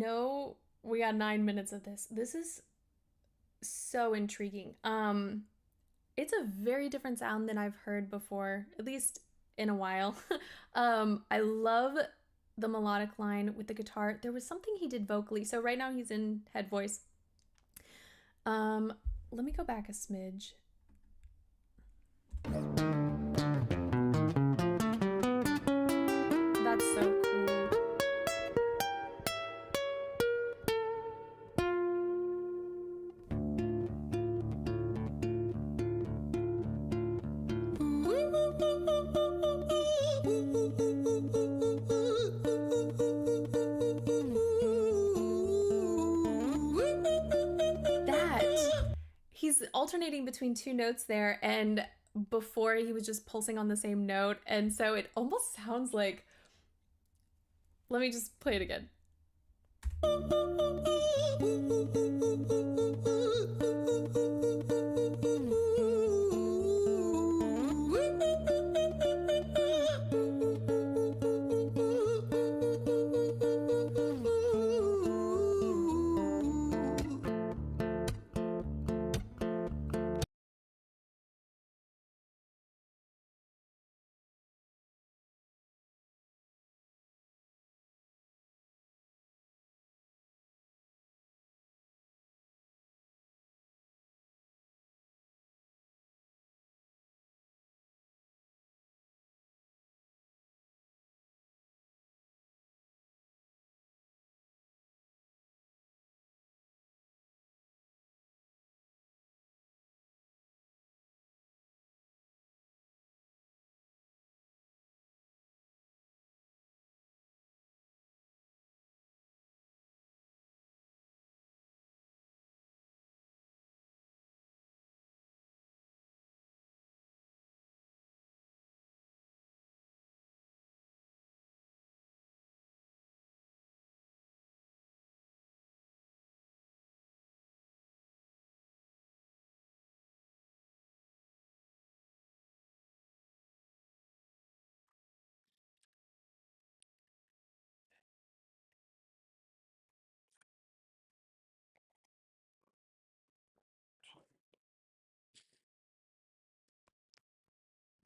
know we got 9 minutes of this. This is so intriguing. It's a very different sound than I've heard before, at least in a while. I love the melodic line with the guitar. There was something he did vocally. So right now he's in head voice. Let me go back a smidge. That's so cool. He's alternating between two notes there, and before he was just pulsing on the same note, and so it almost sounds like, let me just play it again.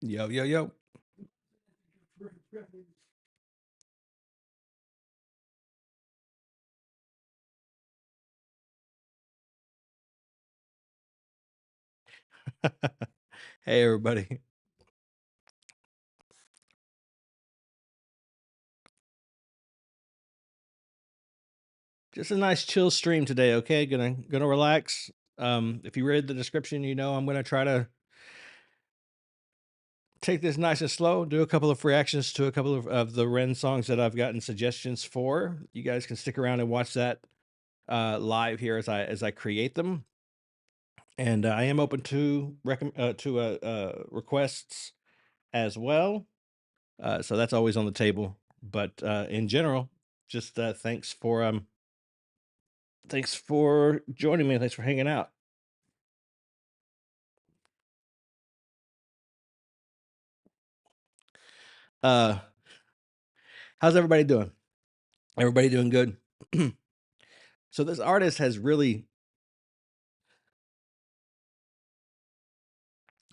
Yo, yo, yo. Hey, everybody. Just a nice chill stream today, okay? Gonna relax. If you read the description, you know I'm gonna try to take this nice and slow, do a couple of reactions to a couple of the Ren songs that I've gotten suggestions for. You guys can stick around and watch that live here as I create them. And I am open to requests as well. So that's always on the table. But in general, just thanks for joining me. Thanks for hanging out. How's everybody doing? Everybody doing good? So this artist has really,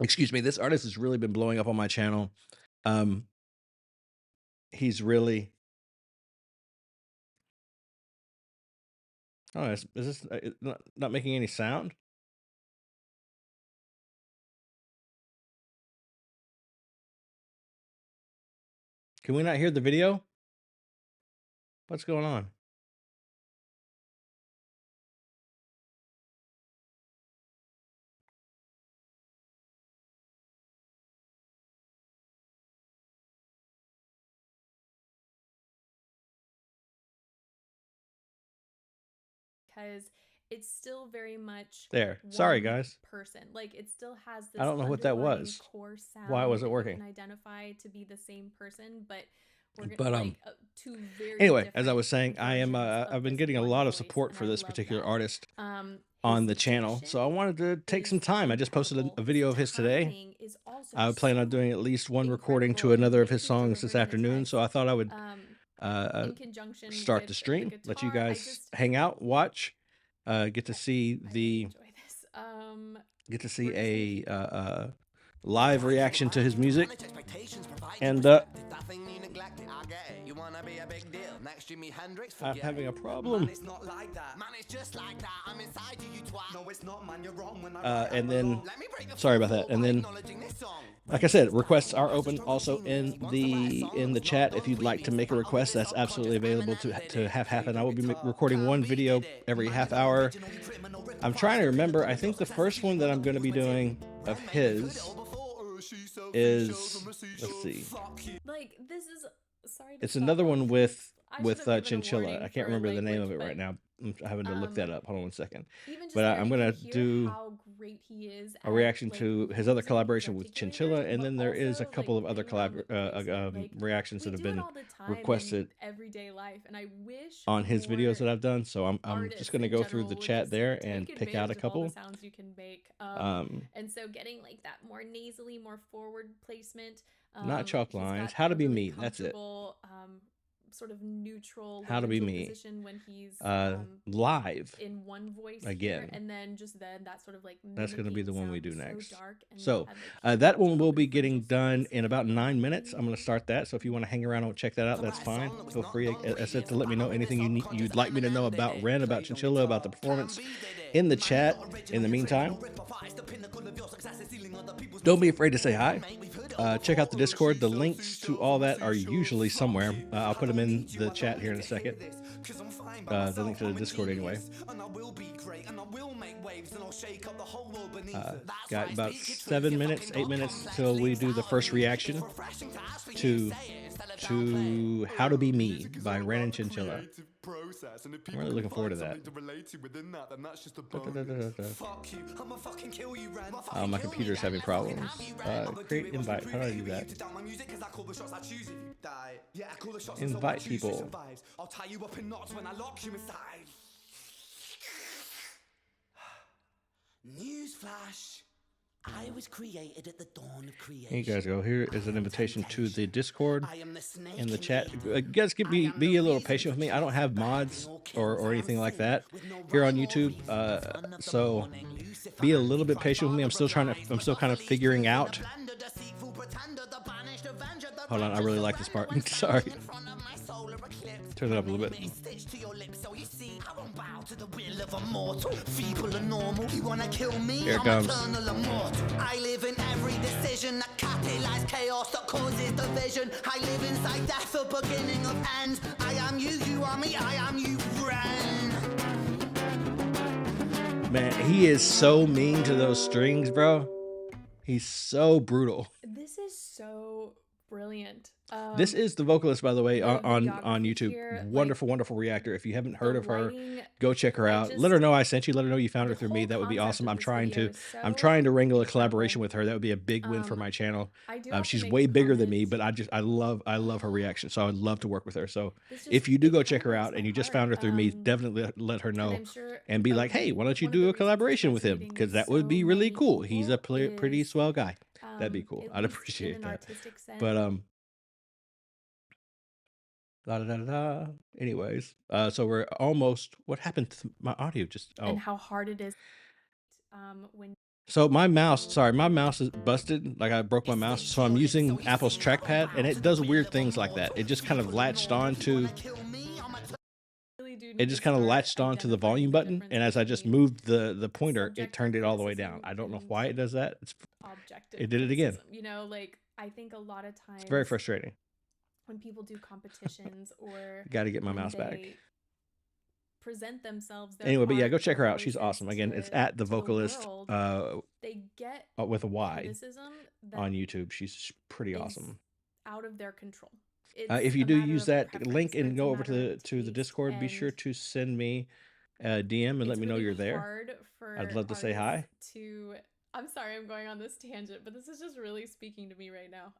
excuse me, this artist has really been blowing up on my channel. He's really, oh, is this not making any sound? Can we not hear the video? What's going on? Because it's still very much There. Sorry, one guys. person. Like, it still has this I don't know what that underlying was. core sound Why wasn't that working? you can identify to be the same person, but we're gonna But like two very anyway, as I different was saying, I am versions of I've been this getting a one lot of voice, support and for I this love particular that. artist His on the channel, so I wanted to take some time. I just posted a video of his today. timing is also I plan on so doing at least one recording to incredible. another of The way his he's songs this delivering the afternoon, so I text, thought I would in conjunction start with the stream, the let you guitar. guys hang out, watch, get to see I the enjoy this. get to see we're just a live reaction to his music. And I'm having a problem. And then, sorry about that. And then, like I said, requests are open also in the chat. If you'd like to make a request, that's absolutely available to have happen. I will be recording one video every half hour. I'm trying to remember. I think the first one that I'm going to be doing of his is, let's see. like, this is, sorry to It's stop another one with I should have given a Chinchilla. warning I can't for remember the name language, of it right but, now. I'm having to look that up. Hold on 1 second. Even just But there, I'm you gonna can hear do how great he is a at, reaction like, to his other using collaboration with articulators, Chinchilla, and but then there is also, a couple like, of other getting around with placement. Like, reactions we that have do it been all the time requested in everyday life, and I wish on his videos that more I've done. So I'm artists just gonna in go through general the would chat just there take and pick out a advantage of all the couple. sounds you can make. And so getting like that more nasally, more forward placement. Not chalk He's lines. got How to a be really me. That's it. comfortable, sort of neutral, How low to be neutral me. position when he's Live in one voice again. here, and then that sort of like That's going to be the one we do sound next. so dark, and So had, like, that one huge will be open getting frontal done folds. in about 9 minutes. I'm going to start that. So if you want to hang around and check that out, that's fine. Feel free, as I said, to let me know anything you'd like me to know about Ren, about Chinchilla, about the performance in the chat. In the meantime, don't be afraid to say hi. Check out the Discord. The links to all that are usually somewhere. I'll put them in the chat here in a second. The link to the Discord anyway. Got about 7 minutes, 8 minutes till we do the first reaction to How to Be Me by Ren X Chinchilla. I'm really looking forward to that. Oh, my computer's having problems. Create invite. How do I do that? Invite people. I'll tie you up in knots when I lock you inside. Newsflash. I was created at the dawn of creation. Here you guys go. Here is an invitation to the Discord and the chat. You guys can be a little patient with me. I don't have mods or anything like that here on YouTube. So be a little bit patient with me. I'm still kind of figuring out. Hold on, I really like this part. Sorry. Turn it up a little bit. Here it comes. I live in every decision that catalyzes chaos that causes division. I live inside death, the beginning of ends. I am you, you are me, I am you, Ren. Man, he is so mean to those strings, bro. He's so brutal. This is so brilliant. This is the Vocalyst, by the way, on YouTube. Here, wonderful, wonderful reactor. If you haven't heard of her, writing, go check her out. Let her know I sent you. Let her know you found her through me. That would be awesome. I'm trying to wrangle a collaboration with her. That would be a big win for my channel. She's way bigger than me, but I love her reaction. So I'd love to work with her. So if you do go check her out and you just found her through me, definitely let her know and be like, hey, why don't you do a collaboration with him? Because that would be really cool. He's a pretty swell guy. That'd be cool. I'd appreciate that. But anyways, so we're almost. What happened to my audio? Just and how hard it is when. So my mouse is busted. Like I broke my mouse, so I'm using Apple's trackpad, and it does weird things like that. It just kind of latched on to. It just kind of latched on to the volume button, and as I just moved the pointer, it turned it all the way down. I don't know why it does that. It did it again. You know, like I think a lot of times it's very frustrating when people do competitions or got to get my mouse back. Present themselves. Anyway, but yeah, go check her out. She's awesome. Again, it's at the Vocalyst. They get with a Y on YouTube. She's pretty awesome. Out of their control. If you do use that link and go over to the Discord, be sure to send me a DM and let me know you're there. I'd love to say hi. I'm sorry I'm going on this tangent, but this is just really speaking to me right now.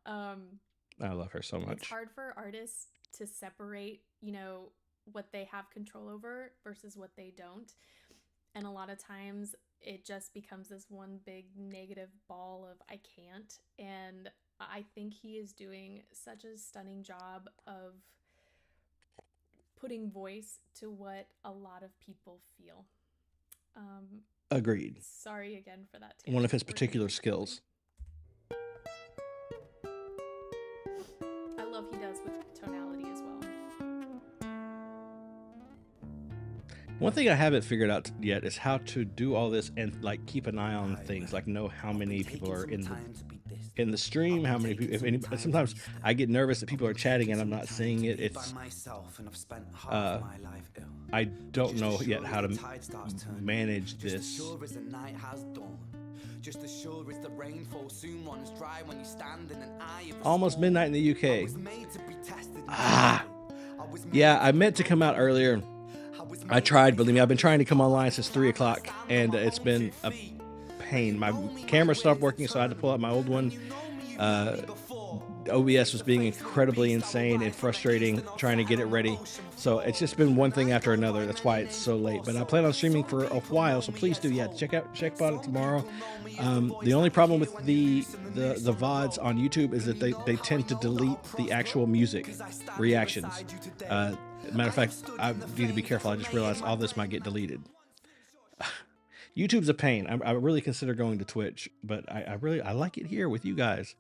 I love her so much. It's hard for artists to separate, you know, what they have control over versus what they don't. And a lot of times it just becomes this one big negative ball of I can't. And I think he is doing such a stunning job of putting voice to what a lot of people feel. Agreed. Sorry again for that. One of his particular skills. I love he does with tonality as well. One thing I haven't figured out yet is how to do all this and like keep an eye on things, like know how many people are in the stream, how many people, if any. Sometimes I get nervous that people are chatting and I'm not seeing it. It's I don't know yet how to manage this. Almost midnight in the UK. Yeah, I meant to come out earlier. I tried, believe me, I've been trying to come online since 3 o'clock, and it's been a pain. My camera stopped working, so I had to pull out my old one. OBS was being incredibly insane and frustrating trying to get it ready. So it's just been one thing after another. That's why it's so late. But I plan on streaming for a while, so please do, check about it tomorrow. The only problem with the VODs on YouTube is that they tend to delete the actual music reactions. Matter of fact, I need to be careful. I just realized all this might get deleted. YouTube's a pain. I really consider going to Twitch, but I like it here with you guys.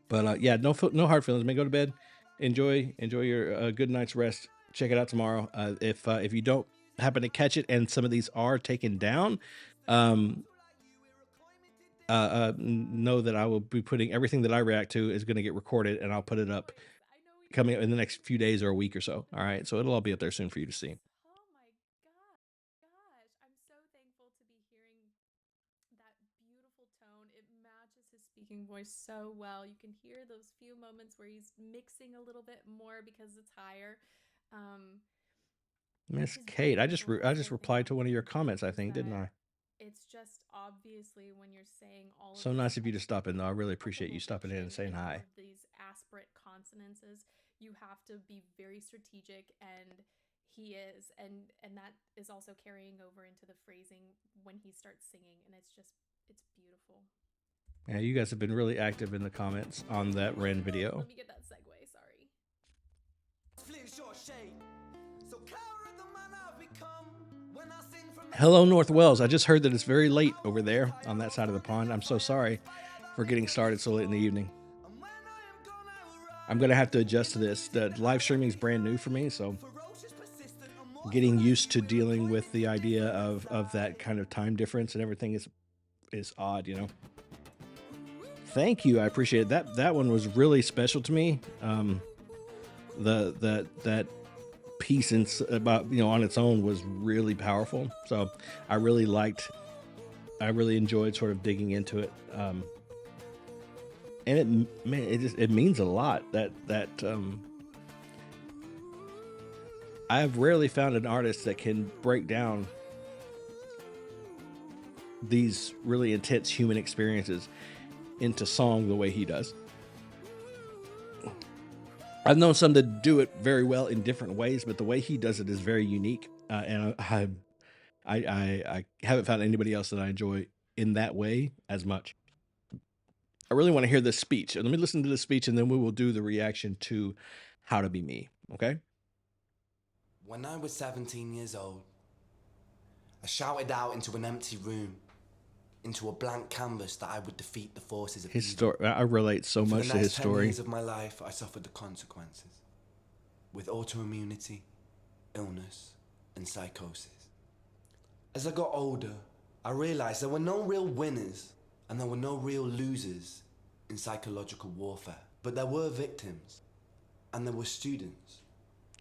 But yeah, no hard feelings. Man, go to bed. Enjoy your good night's rest. Check it out tomorrow. If you don't happen to catch it, and some of these are taken down, know that I will be putting everything that I react to is going to get recorded, and I'll put it up coming up in the next few days or a week or so. All right, so it'll all be up there soon for you to see. Speaking voice so well. You can hear those few moments where he's mixing a little bit more because it's higher. Miss Kate, I just replied to one of your comments, I think, didn't I? It's just obviously when you're saying all so nice of you to stop in, though. I really appreciate you stopping in and saying hi. These aspirate consonances, you have to be very strategic, and he is, and that is also carrying over into the phrasing when he starts singing, and it's beautiful. Yeah, you guys have been really active in the comments on that Ren video. Let me get that segue, sorry. Hello, North Wales. I just heard that it's very late over there on that side of the pond. I'm so sorry for getting started so late in the evening. I'm going to have to adjust to this. The live streaming is brand new for me, so getting used to dealing with the idea of that kind of time difference and everything is odd, you know. Thank you. I appreciate it. That one was really special to me. That piece about, you know, on its own was really powerful. So I really enjoyed sort of digging into it. And it means a lot that I have rarely found an artist that can break down these really intense human experiences into song the way he does. I've known some to do it very well in different ways, but the way he does it is very unique, and I haven't found anybody else that I enjoy in that way as much. I really want to hear this speech. Let me listen to the speech, and then we will do the reaction to How to Be Me, okay? When I was 17 years old, I shouted out into an empty room, into a blank canvas, that I would defeat the forces of his story. I relate so much to his story. For the next 10 years of my life, I suffered the consequences, with autoimmunity, illness, and psychosis. As I got older, I realized there were no real winners and there were no real losers in psychological warfare, but there were victims and there were students.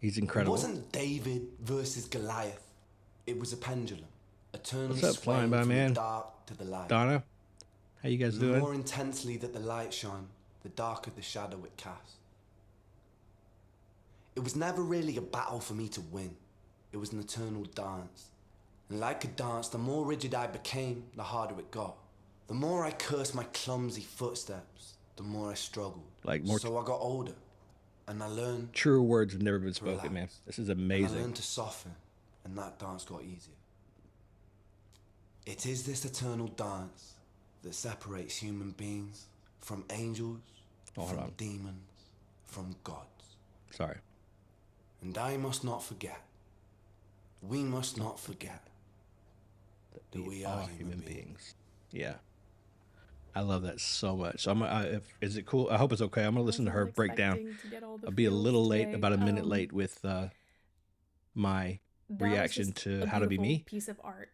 He's incredible. It wasn't David versus Goliath. It was a pendulum. What's up, flying by man? Dark to the light. Donna, how you guys doing? The more intensely that the light shone, the darker the shadow it cast. It was never really a battle for me to win. It was an eternal dance. And like a dance, the more rigid I became, the harder it got. The more I cursed my clumsy footsteps, the more I struggled. So I got older, and I learned. Truer words have never been spoken, man. This is amazing. And I learned to soften, and that dance got easier. It is this eternal dance that separates human beings from angels, from demons, from gods. Sorry. And I must not forget. We must not forget that we are human beings. Yeah. I love that so much. So is it cool? I hope it's okay. I'm gonna listen to her breakdown. I'll be a little late, about a minute late with my reaction to How to Be Me. Piece of art.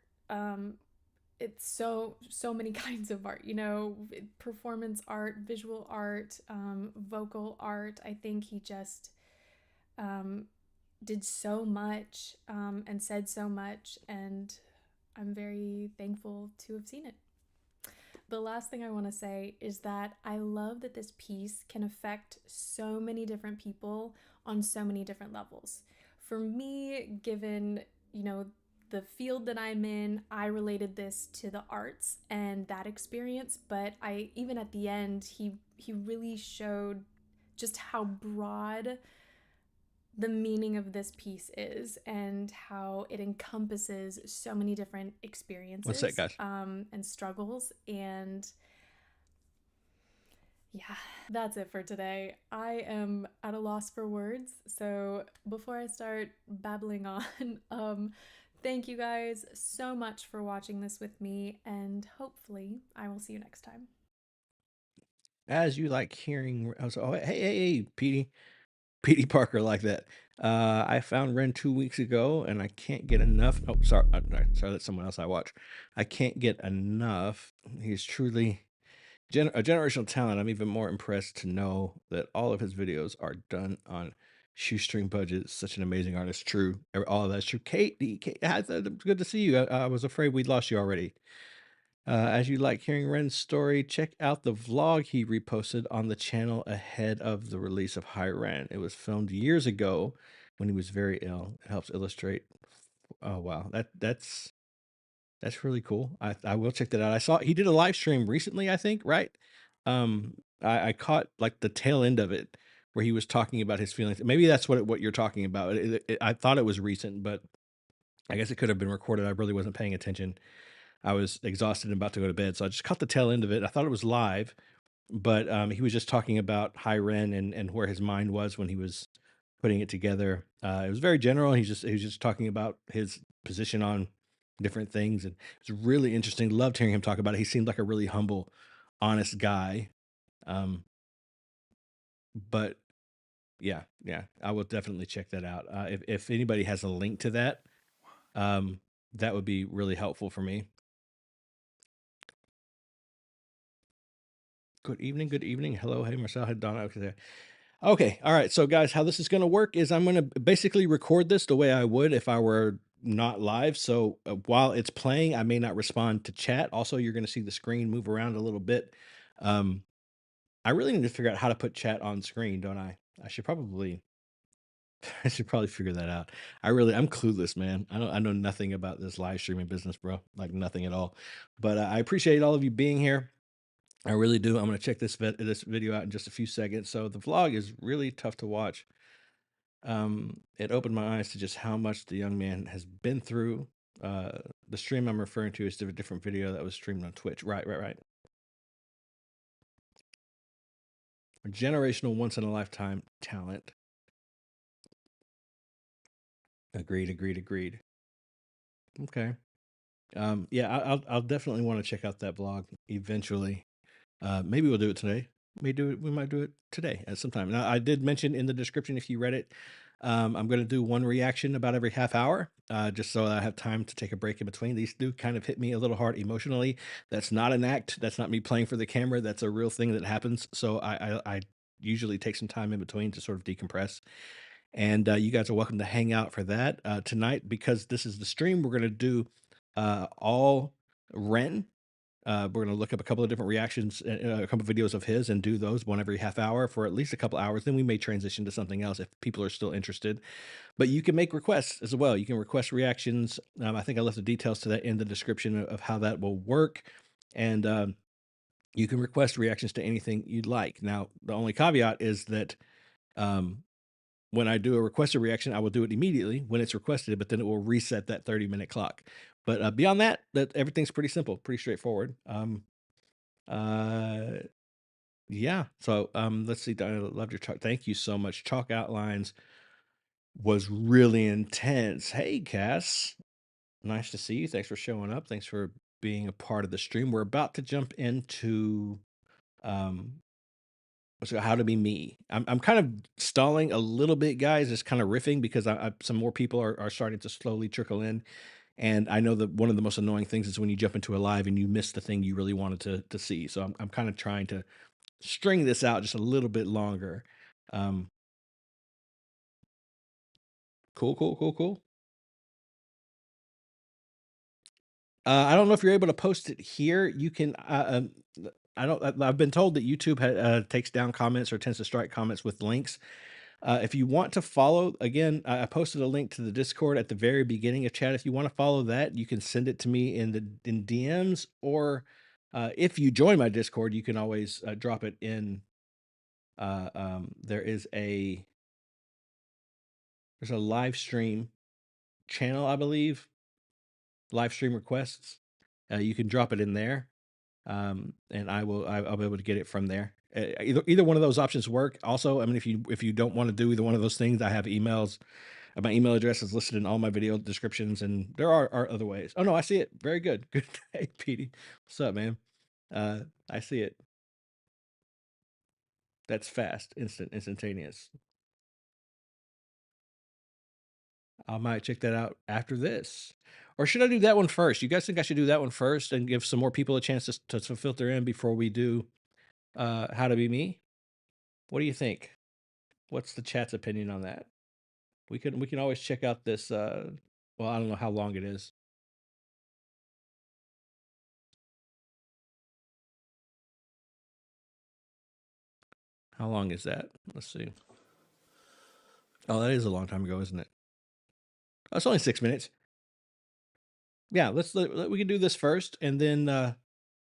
It's so many kinds of art, you know, performance art, visual art, vocal art. I think he just did so much and said so much, and I'm very thankful to have seen it. The last thing I want to say is that I love that this piece can affect so many different people on so many different levels. For me, given, you know, the field that I'm in, I related this to the arts and that experience, but even at the end, he really showed just how broad the meaning of this piece is and how it encompasses so many different experiences. What's that, guys? And struggles. And yeah, that's it for today. I am at a loss for words. So before I start babbling on, thank you guys so much for watching this with me, and hopefully I will see you next time. As you like hearing, hey, Petey Parker like that. I found Ren 2 weeks ago, and I can't get enough. Oh, sorry, that's someone else I watch. I can't get enough. He's truly a generational talent. I'm even more impressed to know that all of his videos are done on shoestring budgets. Such an amazing artist. True, all of that's true. Kate, good to see you. I was afraid we'd lost you already. As you like hearing Ren's story, check out the vlog he reposted on the channel ahead of the release of Hi Ren. It was filmed years ago when he was very ill. It helps illustrate. Oh wow, that's really cool. I will check that out. I saw he did a live stream recently, I think, right? I caught like the tail end of it where he was talking about his feelings. Maybe that's what you're talking about. I thought it was recent, but I guess it could have been recorded. I really wasn't paying attention. I was exhausted and about to go to bed, so I just caught the tail end of it. I thought it was live, but he was just talking about Hi Ren and where his mind was when he was putting it together. It was very general. He was just talking about his position on different things, and it was really interesting. Loved hearing him talk about it. He seemed like a really humble, honest guy. But yeah, I will definitely check that out. If anybody has a link to that, that would be really helpful for me. Good evening. Hello. Hey, Marcel. Hey, Donna. Okay. All right. So, guys, how this is going to work is I'm going to basically record this the way I would if I were not live. So while it's playing, I may not respond to chat. Also, you're going to see the screen move around a little bit. I really need to figure out how to put chat on screen, don't I? I should probably figure that out. I'm clueless, man. I know nothing about this live streaming business, bro. Like nothing at all. But I appreciate all of you being here. I really do. I'm going to check this video out in just a few seconds. So the vlog is really tough to watch. It opened my eyes to just how much the young man has been through. The stream I'm referring to is a different video that was streamed on Twitch. Right. A generational, once in a lifetime talent. Agreed. Okay. Yeah, I'll definitely want to check out that vlog eventually. Maybe we'll do it today. We might do it today at some time. Now, I did mention in the description, if you read it, I'm going to do one reaction about every half hour, just so I have time to take a break in between. These do kind of hit me a little hard emotionally. That's not an act. That's not me playing for the camera. That's a real thing that happens. So I usually take some time in between to sort of decompress. And you guys are welcome to hang out for that tonight, because this is the stream. We're going to do all Ren. We're going to look up a couple of different reactions, a couple of videos of his, and do those one every half hour for at least a couple hours. Then we may transition to something else if people are still interested. But you can make requests as well. You can request reactions. I think I left the details to that in the description of how that will work. And you can request reactions to anything you'd like. Now, the only caveat is that when I do a requested reaction, I will do it immediately when it's requested, but then it will reset that 30-minute clock. But beyond that, everything's pretty simple, pretty straightforward. Yeah. So let's see. I loved your talk. Thank you so much. Chalk outlines. was really intense. Hey, Cass. Nice to see you. Thanks for showing up. Thanks for being a part of the stream. We're about to jump into um how to be me. I'm kind of stalling a little bit, guys, just kind of riffing because some more people are starting to slowly trickle in. And I know that one of the most annoying things is when you jump into a live and you miss the thing you really wanted to see. So I'm kind of trying to string this out just a little bit longer. Um, cool. I don't know if you're able to post it here. You can. I've been told that YouTube takes down comments or tends to strike comments with links. If you want to follow, again, I posted a link to the Discord at the very beginning of chat. If you want to follow that, you can send it to me in DMs, or if you join my Discord, you can always drop it in. There's a live stream channel, I believe. Live stream requests. You can drop it in there, and I'll be able to get it from there. Either one of those options work. Also, I mean, if you don't want to do either one of those things, I have emails. My email address is listed in all my video descriptions, and there are other ways. Oh no, I see it. Very good. Good day, Petey. What's up, man? I see it. That's fast, instantaneous. I might check that out after this. Or should I do that one first? You guys think I should do that one first and give some more people a chance to filter in before we do How to Be Me? What do you think? What's the chat's opinion on that? We can always check out this well, I don't know how long it is. How long is that? Let's see. Oh, that is a long time ago, isn't it? Oh, it's only 6 minutes. Yeah, we can do this first, and then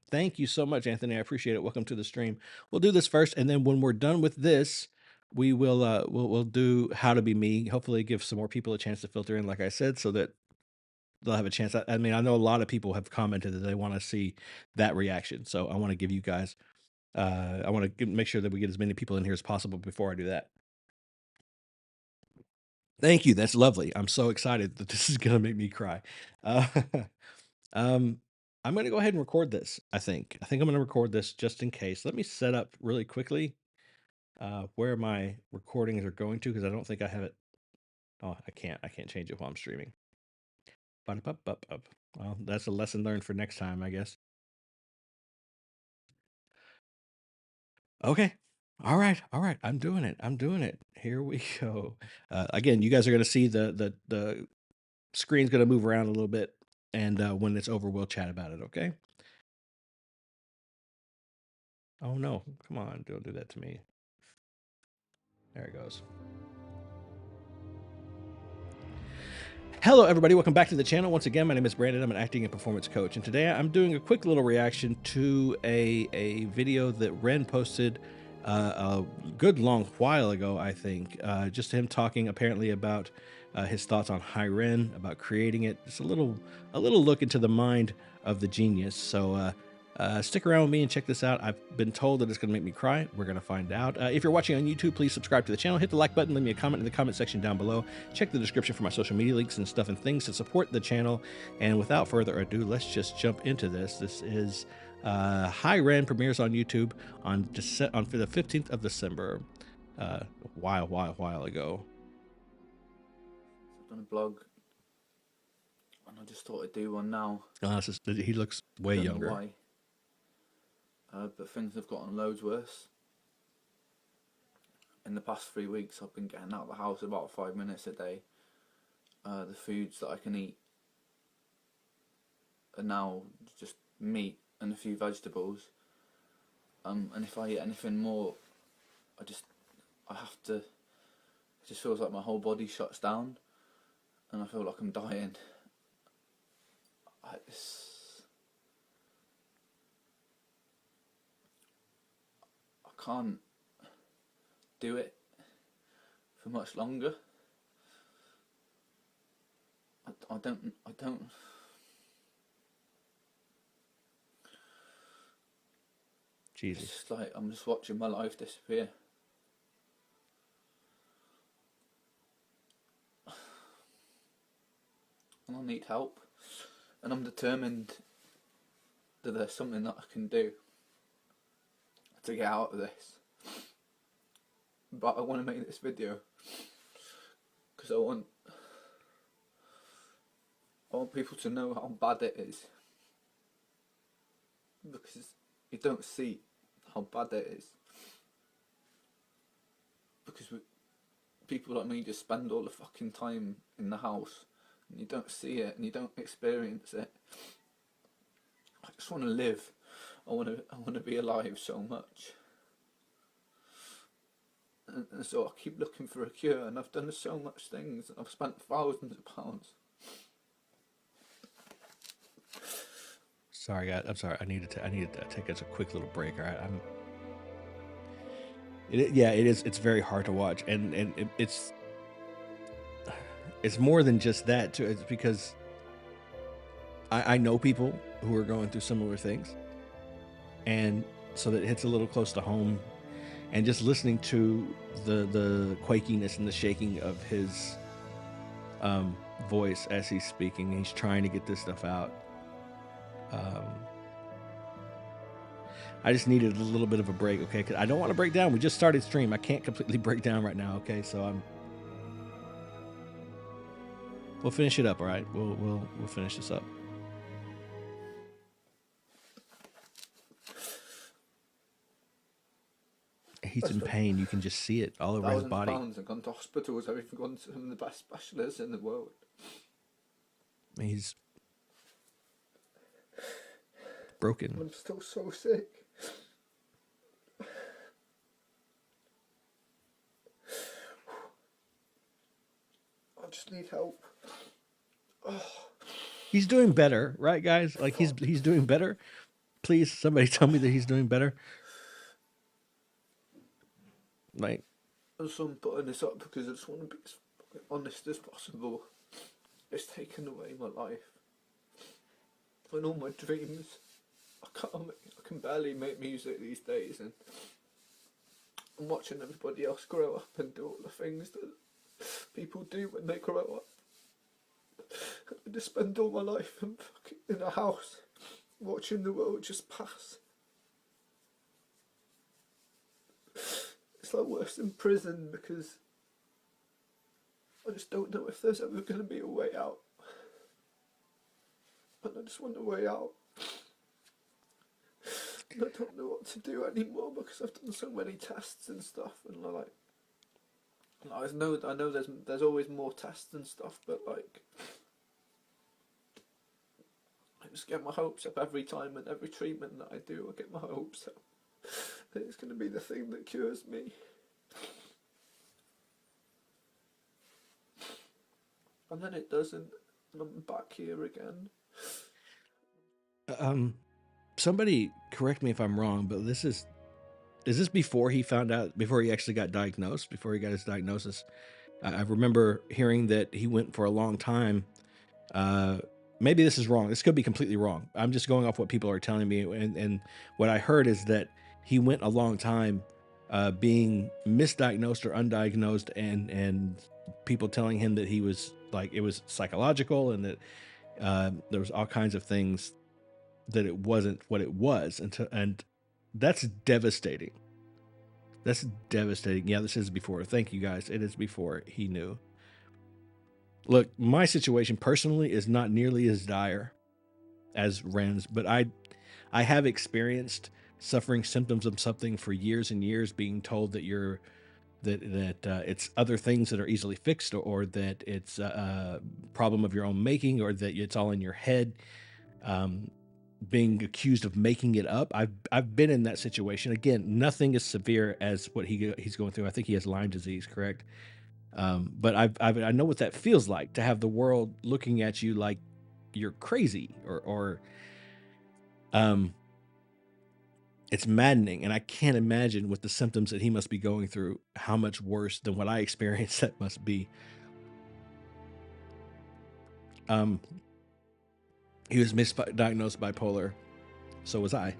thank you so much, Anthony. I appreciate it. Welcome to the stream. We'll do this first, and then when we're done with this, we will we'll do How to Be Me. Hopefully, give some more people a chance to filter in, like I said, so that they'll have a chance. I mean, I know a lot of people have commented that they want to see that reaction, so I want to give you guys. I want to make sure that we get as many people in here as possible before I do that. Thank you. That's lovely. I'm so excited that this is gonna make me cry. I'm gonna go ahead and record this. I think I'm gonna record this just in case. Let me set up really quickly where my recordings are going to, because I don't think I have it. Oh, I can't change it while I'm streaming. Well, that's a lesson learned for next time, I guess. Okay. All right. I'm doing it. Here we go. Again, you guys are gonna see the screen's gonna move around a little bit, and when it's over, we'll chat about it. Okay. Oh no! Come on, don't do that to me. There it goes. Hello, everybody. Welcome back to the channel. Once again, my name is Brandon. I'm an acting and performance coach, and today I'm doing a quick little reaction to a video that Ren posted a good long while ago, I think. Just him talking apparently about his thoughts on Hi Ren, about creating it. Just a little look into the mind of the genius. So stick around with me and check this out. I've been told that it's going to make me cry. We're going to find out. If you're watching on YouTube, please subscribe to the channel. Hit the like button. Leave me a comment in the comment section down below. Check the description for my social media links and stuff and things to support the channel. And without further ado, let's just jump into this. This is Hi Ren, premieres on YouTube on the 15th of December. A while ago. I've done a blog, and I just thought I'd do one now. Oh, he looks way younger. Don't know why. But things have gotten loads worse. In the past 3 weeks, I've been getting out of the house about 5 minutes a day. The foods that I can eat are now just meat and a few vegetables. And if I eat anything more, I have to. It just feels like my whole body shuts down, and I feel like I'm dying. I can't do it for much longer. I don't. Jesus. It's just like I'm just watching my life disappear. and I need help, and I'm determined that there's something that I can do to get out of this. But I want to make this video because I want people to know how bad it is, because you don't see how bad it is, because people like me just spend all the fucking time in the house and you don't see it and you don't experience it. I just want to live. I want to be alive so much. And so I keep looking for a cure, and I've done so much things, and I've spent thousands of pounds. Sorry, guys. I'm sorry. I needed to take us a quick little break. All right. It is. It's very hard to watch, and it's more than just that too. It's because I know people who are going through similar things, and so that it hits a little close to home. And just listening to the quakiness and the shaking of his voice as he's speaking, he's trying to get this stuff out. I just needed a little bit of a break, okay? 'Cause I don't want to break down. We just started stream. I can't completely break down right now, okay? So we'll finish it up, all right? We'll finish this up. He's in pain. You can just see it all over his body. £1,000 and gone to hospitals. Everything, gone to some of the best specialists in the world. He's broken. I'm still so sick. I just need help. He's doing better, right, guys? Like he's doing better. Please, somebody tell me that he's doing better. Like, And so I'm putting this up because I just want to be as honest as possible. It's taken away my life and all my dreams. I can barely make music these days, and I'm watching everybody else grow up and do all the things that people do when they grow up. I just spend all my life in a house watching the world just pass. It's like worse than prison, because I just don't know if there's ever going to be a way out. And I just want a way out. And I don't know what to do anymore because I've done so many tests and stuff, and I know there's always more tests and stuff, but like I just get my hopes up every time, and every treatment that I do, I get my hopes up that it's going to be the thing that cures me. And then it doesn't, and I'm back here again. Somebody correct me if I'm wrong, but is this before he found out, before he actually got diagnosed, before he got his diagnosis? I remember hearing that he went for a long time. Maybe this is wrong. This could be completely wrong. I'm just going off what people are telling me. And what I heard is that he went a long time being misdiagnosed or undiagnosed, and people telling him that he was like, it was psychological, and that there was all kinds of things, that it wasn't what it was. And that's devastating. That's devastating. Yeah, this is before. Thank you, guys. It is before he knew. Look, my situation personally is not nearly as dire as Ren's, but I have experienced suffering symptoms of something for years and years, being told that it's other things that are easily fixed, or that it's a problem of your own making, or that it's all in your head. Being accused of making it up. I've been in that situation. Again, nothing as severe as what he's going through. I think he has Lyme disease, correct? But I know what that feels like, to have the world looking at you like you're crazy, or it's maddening. And I can't imagine, with the symptoms that he must be going through, how much worse than what I experienced that must be. He was misdiagnosed bipolar. So was I.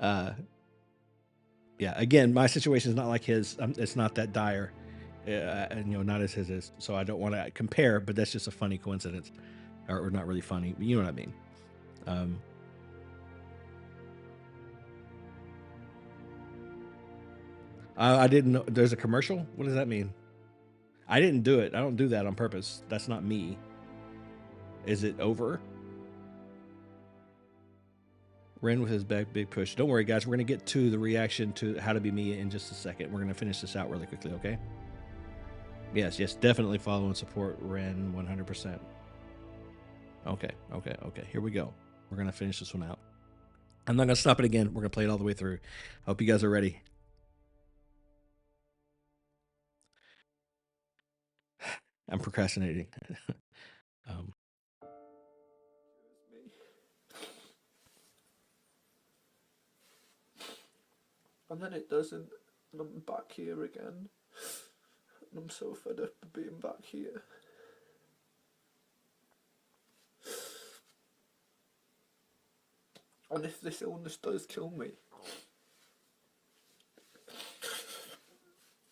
Yeah, again, my situation is not like his. It's not that dire. and not as his is. So I don't want to compare, but that's just a funny coincidence, or not really funny. But you know what I mean. I didn't know there's a commercial. What does that mean? I didn't do it. I don't do that on purpose. That's not me. Is it over? Ren with his big push. Don't worry, guys. We're going to get to the reaction to How to Be Me in just a second. We're going to finish this out really quickly, okay? Yes, definitely follow and support Ren 100%. Okay. Here we go. We're going to finish this one out. I'm not going to stop it again. We're going to play it all the way through. Hope you guys are ready. I'm procrastinating. And then it doesn't, and I'm back here again. And I'm so fed up of being back here. And if this illness does kill me,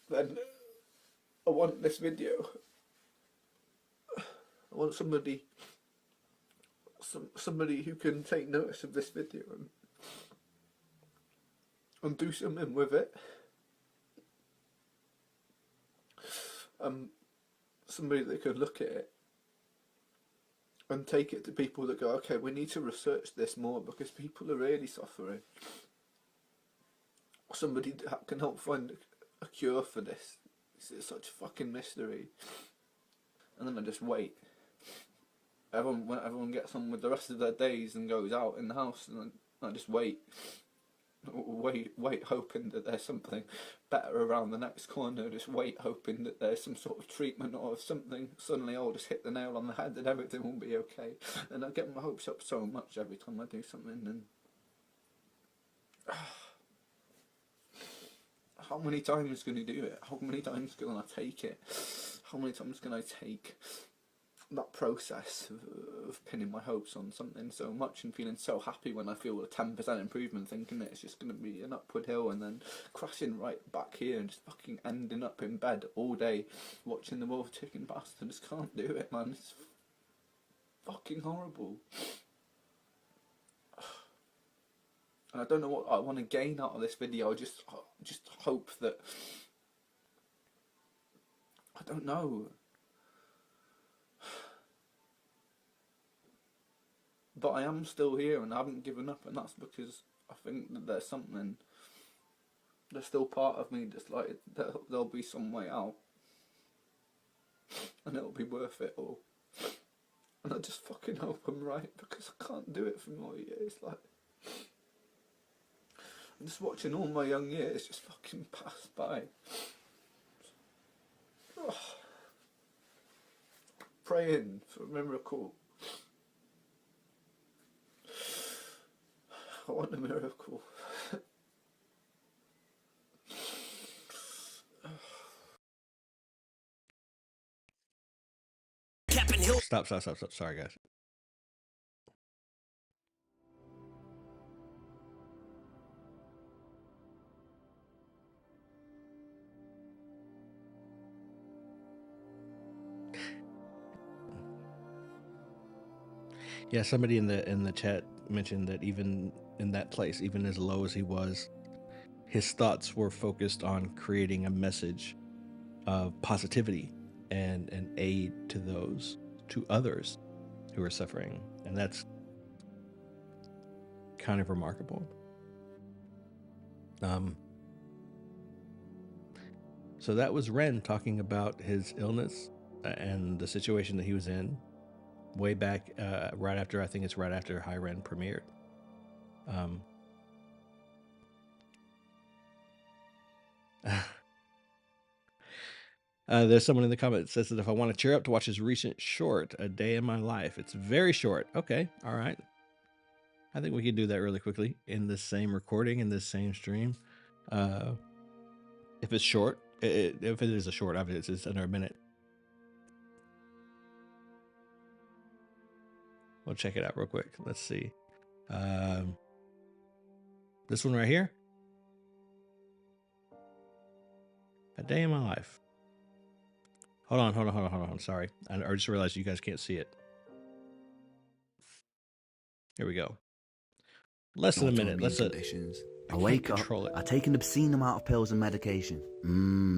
then I want this video. I want somebody who can take notice of this video and do something with it. Somebody that could look at it and take it to people that go, okay, we need to research this more because people are really suffering. Somebody that can help find a cure for this. It's such a fucking mystery. And then I just wait. When everyone gets on with the rest of their days and goes out in the house, and I just wait, hoping that there's something better around the next corner. Just wait, hoping that there's some sort of treatment or something. Suddenly I'll just hit the nail on the head and everything will be okay. And I get my hopes up so much every time I do something. And how many times can you do it? How many times can I take it? How many times can I take that process of pinning my hopes on something so much and feeling so happy when I feel a 10% improvement, thinking that it's just going to be an upward hill, and then crashing right back here and just fucking ending up in bed all day watching the world ticking past. I just can't do it, man. It's fucking horrible. And I don't know what I want to gain out of this video. I just hope that, I don't know. But I am still here and I haven't given up, and that's because I think that there's still part of me that's like, there'll be some way out. And it'll be worth it all. And I just fucking hope I'm right, because I can't do it for more years. Like, I'm just watching all my young years just fucking pass by. Oh. Praying for a miracle. I want a miracle. Stop. Sorry, guys. Yeah, somebody in the chat mentioned that even in that place, even as low as he was, his thoughts were focused on creating a message of positivity and an aid to others who are suffering. And that's kind of remarkable. So that was Ren talking about his illness and the situation that he was in way back right after Hi Ren premiered. There's someone in the comments that says that if I want to cheer up, to watch his recent short, A Day in My Life. It's very short. Okay, all right. I think we can do that really quickly in the same recording, in this same stream. If it's short, if it is a short, obviously it's under a minute. We'll check it out real quick. Let's see. This one right here. A Day in My Life. Hold on. Sorry. I just realized you guys can't see it. Here we go. Less than a minute. Let's conditions. I I wake can't up, control it. I take an obscene amount of pills and medication.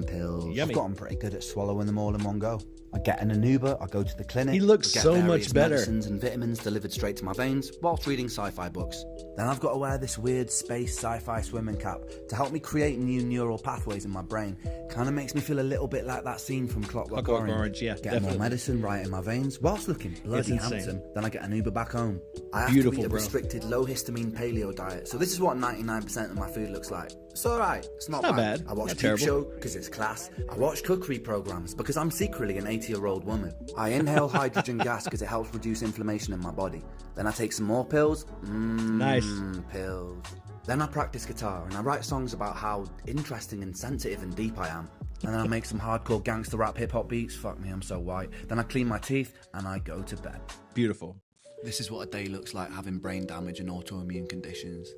Pills. Yummy. I've gotten pretty good at swallowing them all in one go. I get in an Uber, I go to the clinic. He looks get so various much better. medicines and vitamins delivered straight to my veins whilst reading sci-fi books. Then I've got to wear this weird space sci-fi swimming cap to help me create new neural pathways in my brain. Kind of makes me feel a little bit like that scene from Clockwork Orange. Yeah, Getting more medicine right in my veins whilst looking bloody handsome. Then I get an Uber back home. I have to eat a restricted low histamine paleo diet. So this is what 99% of my food looks like. It's alright. It's not bad. I watch Peep Show because it's class. I watch cookery programs because I'm secretly an 80-year-old woman. I inhale hydrogen gas because it helps reduce inflammation in my body. Then I take some more pills. Nice. Pills. Then I practice guitar and I write songs about how interesting and sensitive and deep I am. And then I make some hardcore gangster rap hip hop beats. Fuck me, I'm so white. Then I clean my teeth and I go to bed. Beautiful. This is what a day looks like having brain damage and autoimmune conditions.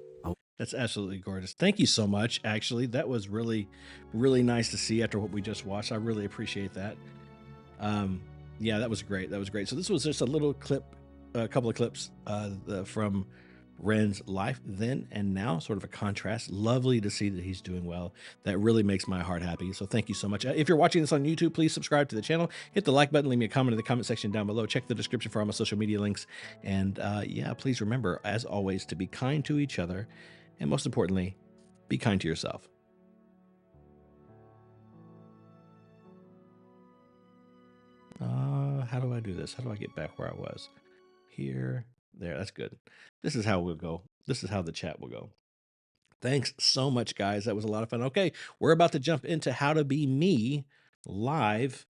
That's absolutely gorgeous. Thank you so much. Actually, that was really, really nice to see after what we just watched. I really appreciate that. Yeah, that was great. So this was just a little clip, a couple of clips from Ren's life then and now, sort of a contrast. Lovely to see that he's doing well. That really makes my heart happy. So thank you so much. If you're watching this on YouTube, please subscribe to the channel. Hit the like button. Leave me a comment in the comment section down below. Check the description for all my social media links. And yeah, please remember, as always, to be kind to each other. And most importantly, be kind to yourself. How do I do this? How do I get back where I was? Here, there, that's good. This is how we'll go. This is how the chat will go. Thanks so much, guys. That was a lot of fun. Okay, we're about to jump into How to Be Me live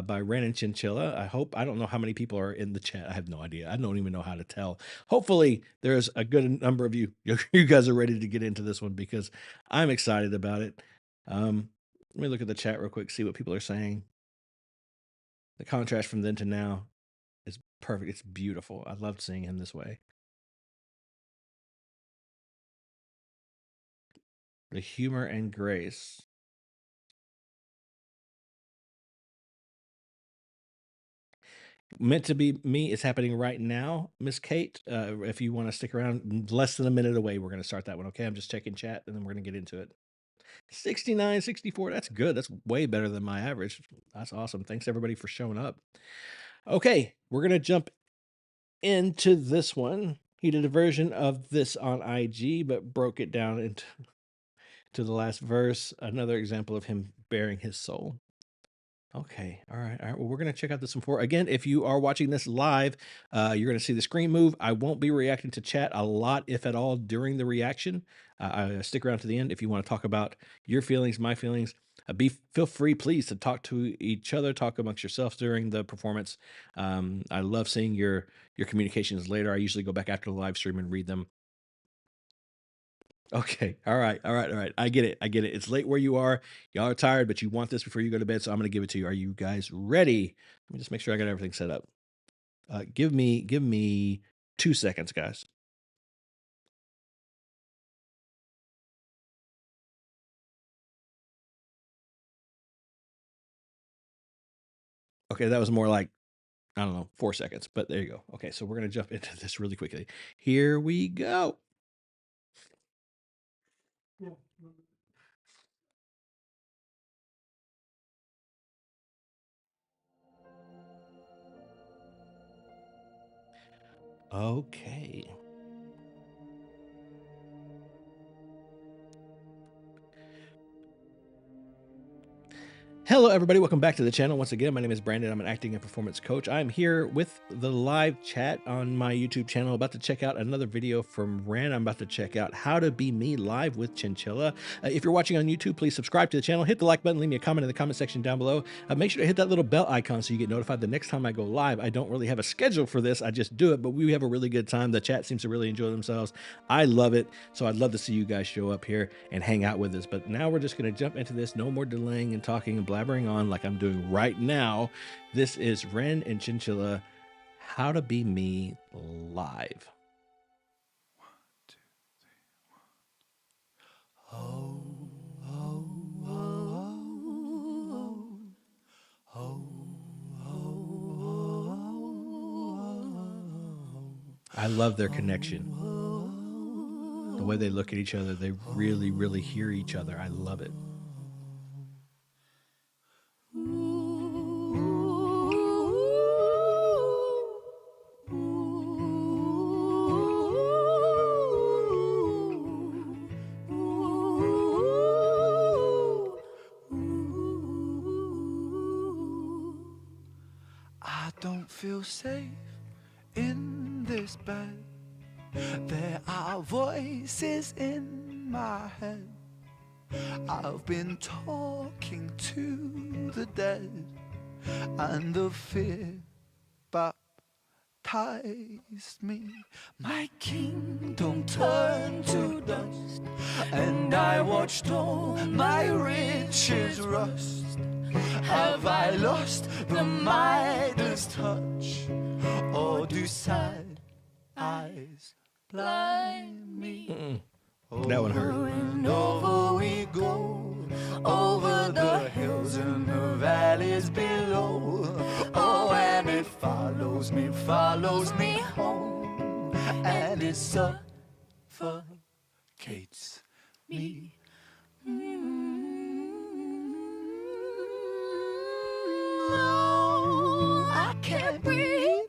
by Ren X Chinchilla. I don't know how many people are in the chat. I have no idea. I don't even know how to tell. Hopefully there's a good number of you. You guys are ready to get into this one because I'm excited about it. Let me look at the chat real quick, see what people are saying. The contrast from then to now is perfect. It's beautiful. I loved seeing him this way. The humor and grace. Meant to Be Me is happening right now, Miss Kate. If you want to stick around, less than a minute away, we're going to start that one. Okay, I'm just checking chat and then we're going to get into it. 69, 64, that's good. That's way better than my average. That's awesome. Thanks everybody for showing up. Okay, we're going to jump into this one. He did a version of this on IG, but broke it down into the last verse. Another example of him bearing his soul. Okay. All right. Well, we're going to check out this one for again. If you are watching this live, you're going to see the screen move. I won't be reacting to chat a lot, if at all, during the reaction. Stick around to the end if you want to talk about your feelings, my feelings. Feel free, please, to talk to each other, talk amongst yourselves during the performance. I love seeing your communications later. I usually go back after the live stream and read them. Okay. All right. I get it. It's late where you are. Y'all are tired, but you want this before you go to bed, so I'm going to give it to you. Are you guys ready? Let me just make sure I got everything set up. Give me 2 seconds, guys. Okay, that was more like, I don't know, 4 seconds, but there you go. Okay, so we're going to jump into this really quickly. Here we go. Okay. Hello, everybody. Welcome back to the channel. Once again, my name is Brandon. I'm an acting and performance coach. I'm here with the live chat on my YouTube channel, about to check out another video from Ren. I'm about to check out How to Be Me live with Chinchilla. If you're watching on YouTube, please subscribe to the channel, hit the like button, leave me a comment in the comment section down below. Make sure to hit that little bell icon so you get notified the next time I go live. I don't really have a schedule for this. I just do it, but we have a really good time. The chat seems to really enjoy themselves. I love it. So I'd love to see you guys show up here and hang out with us. But now we're just going to jump into this. No more delaying and talking and blabbering on like I'm doing right now. This is Ren X Chinchilla, How to Be Me live. 1, 2, 3, 1. Oh, oh, oh, oh, oh, oh. I love their connection. The way they look at each other, they really, really hear each other. I love it. I don't feel safe in this bed. There are voices in my head. I've been talking to the dead, and the fear baptized me. My kingdom turned to dust, and I watched all my riches rust. Have I lost the Midas touch, or do sad eyes blind me? That one hurt. Over and over we go, over the hills and the valleys below. Oh, and it follows me home, and it suffocates me. No, I can't breathe.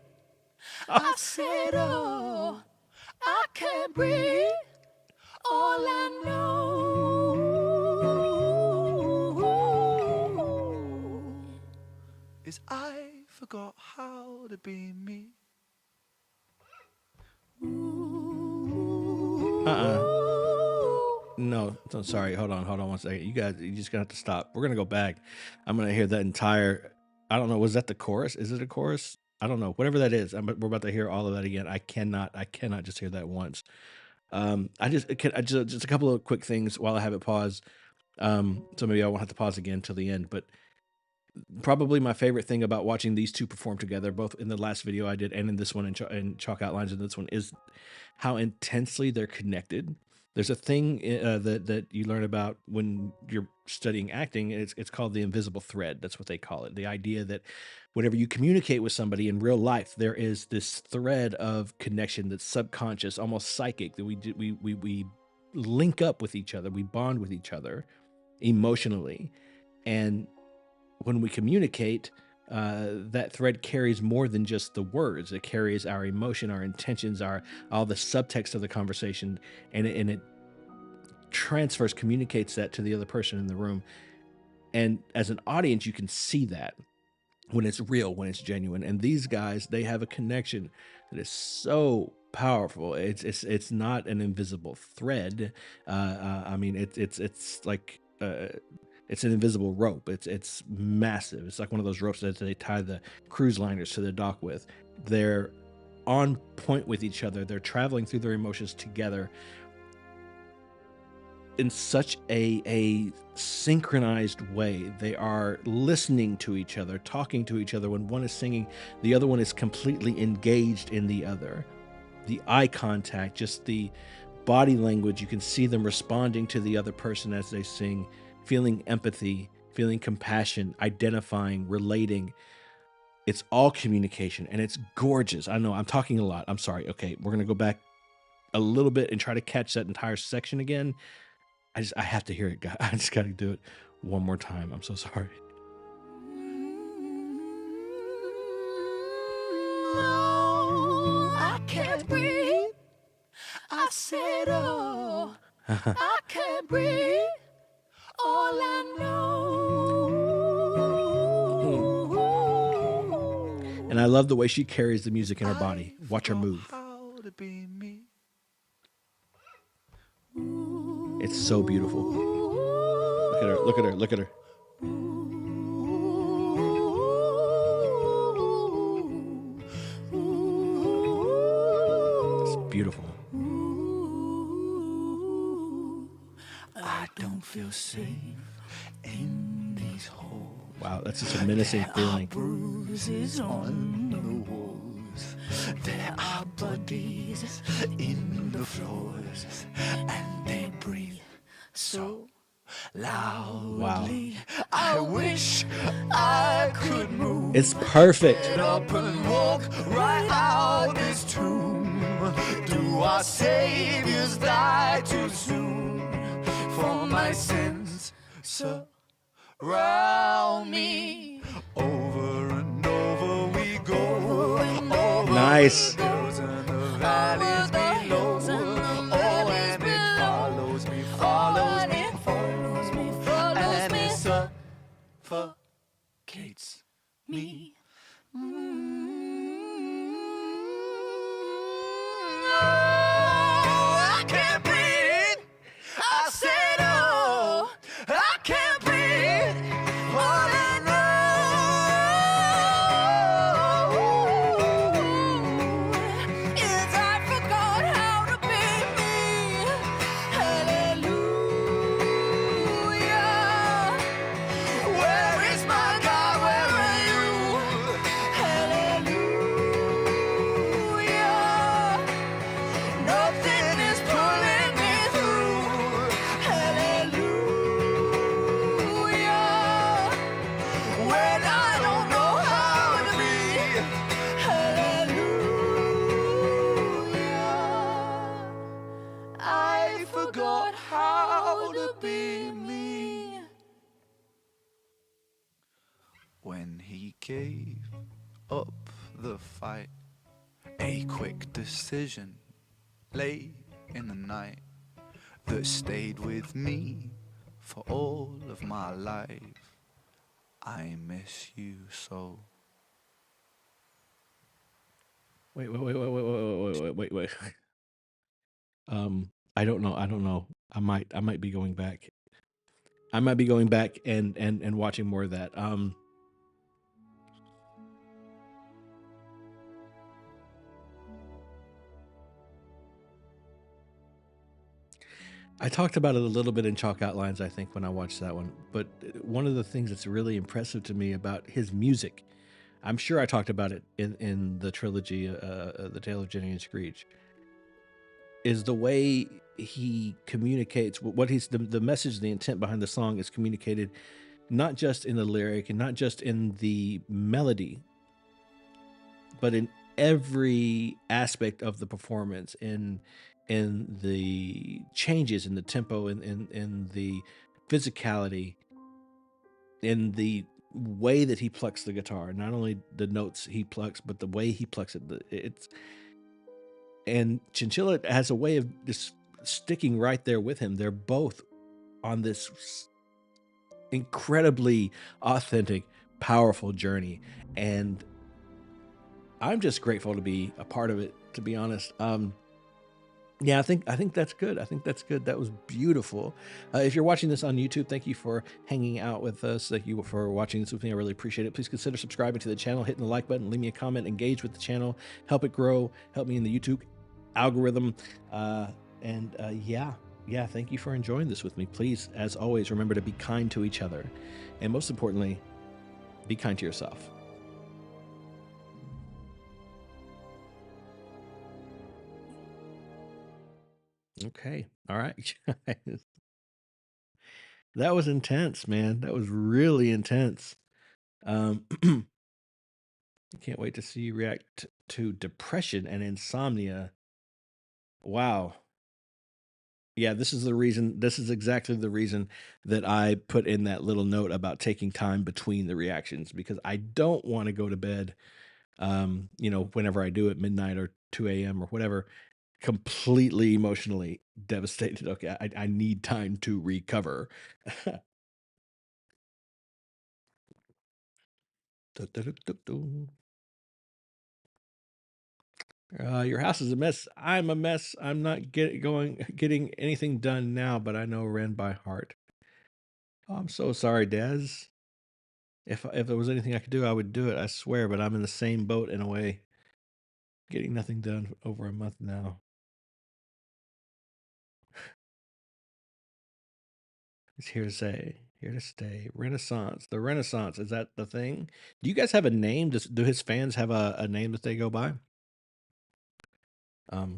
I said, oh, I can't breathe. All I know is I forgot how to be me. No, I'm sorry. Hold on 1 second. You guys, you just gonna have to stop. We're gonna go back. I'm gonna hear that entire. I don't know. Was that the chorus? Is it a chorus? I don't know. Whatever that is. We're about to hear all of that again. I cannot just hear that once. I just a couple of quick things while I have it paused. So maybe I won't have to pause again till the end. But probably my favorite thing about watching these two perform together, both in the last video I did and in this one, in Chalk Outlines in this one, is how intensely they're connected. There's a thing that you learn about when you're studying acting. It's called the invisible thread. That's what they call it. The idea that whenever you communicate with somebody in real life, there is this thread of connection that's subconscious, almost psychic, that we link up with each other. We bond with each other emotionally. And when we communicate, that thread carries more than just the words. It carries our emotion, our intentions, all the subtext of the conversation, and it transfers, communicates that to the other person in the room. And as an audience, you can see that when it's real, when it's genuine. And these guys, they have a connection that is so powerful. It's not an invisible thread. I mean, it's like. It's an invisible rope. It's massive. It's like one of those ropes that they tie the cruise liners to the dock with. They're on point with each other. They're traveling through their emotions together in such a synchronized way. They are listening to each other, talking to each other. When one is singing, the other one is completely engaged in the other. The eye contact, just the body language, you can see them responding to the other person as they sing, feeling empathy, feeling compassion, identifying, relating. It's all communication, and it's gorgeous. I know I'm talking a lot. I'm sorry. Okay, we're going to go back a little bit and try to catch that entire section again. I have to hear it, guys. I just got to do it one more time. I'm so sorry. No, I can't breathe. I said, oh, I can't breathe. All I know. And I love the way she carries the music in her body. Watch her move. It's so beautiful. Look at her, look at her, look at her. It's beautiful. I don't feel safe in these halls. Wow, that's just a menacing feeling. Bruises on the walls. There are bodies in the floors, and they breathe so loudly. Wow. I wish I could move. It's perfect. Get up and walk right out this tomb. our saviors died too soon. For my sins surround me. Over and over we go. Nice. Suffocates me. I can't breathe. I said, oh, I can't breathe. On and on. Yes, I forgot how to be me. Hallelujah. Where is my God? Where are you? Hallelujah. Nothing is pulling me through. Hallelujah. When I don't know how to be. Hallelujah. I forgot how to be me. When he gave up the fight, a quick decision late in the night that stayed with me for all of my life. I miss you so. Wait. I don't know. I might be going back. I might be going back and watching more of that. I talked about it a little bit in Chalk Outlines, I think, when I watched that one. But one of the things that's really impressive to me about his music, I'm sure I talked about it in the trilogy, The Tale of Jenny and Screech, is the way he communicates what he's the message, the intent behind the song is communicated not just in the lyric and not just in the melody, but in every aspect of the performance, in the changes in the tempo, in the physicality, in the way that he plucks the guitar, not only the notes he plucks, but the way he plucks it. And Chinchilla has a way of just sticking right there with him. They're both on this incredibly authentic, powerful journey. And I'm just grateful to be a part of it, to be honest. Yeah, I think that's good. I think that's good. That was beautiful. If you're watching this on YouTube, thank you for hanging out with us. Thank you for watching this with me. I really appreciate it. Please consider subscribing to the channel, hitting the like button, leave me a comment, engage with the channel, help it grow, help me in the YouTube algorithm. Yeah, thank you for enjoying this with me. Please, as always, remember to be kind to each other. And most importantly, be kind to yourself. Okay. All right. That was intense, man. That was really intense. I can't wait to see you react to depression and insomnia. Wow. Yeah, this is exactly the reason that I put in that little note about taking time between the reactions, because I don't want to go to bed, whenever I do at midnight or 2 a.m. or whatever, completely emotionally devastated. Okay, I need time to recover. Your house is a mess. I'm a mess. I'm not getting anything done now, but I know Ren by heart. Oh, I'm so sorry, Des. If there was anything I could do, I would do it, I swear, but I'm in the same boat in a way. Getting nothing done for over a month now. It's here to stay. Renaissance. The Renaissance, is that the thing? Do you guys have a name? Do his fans have a name that they go by? Let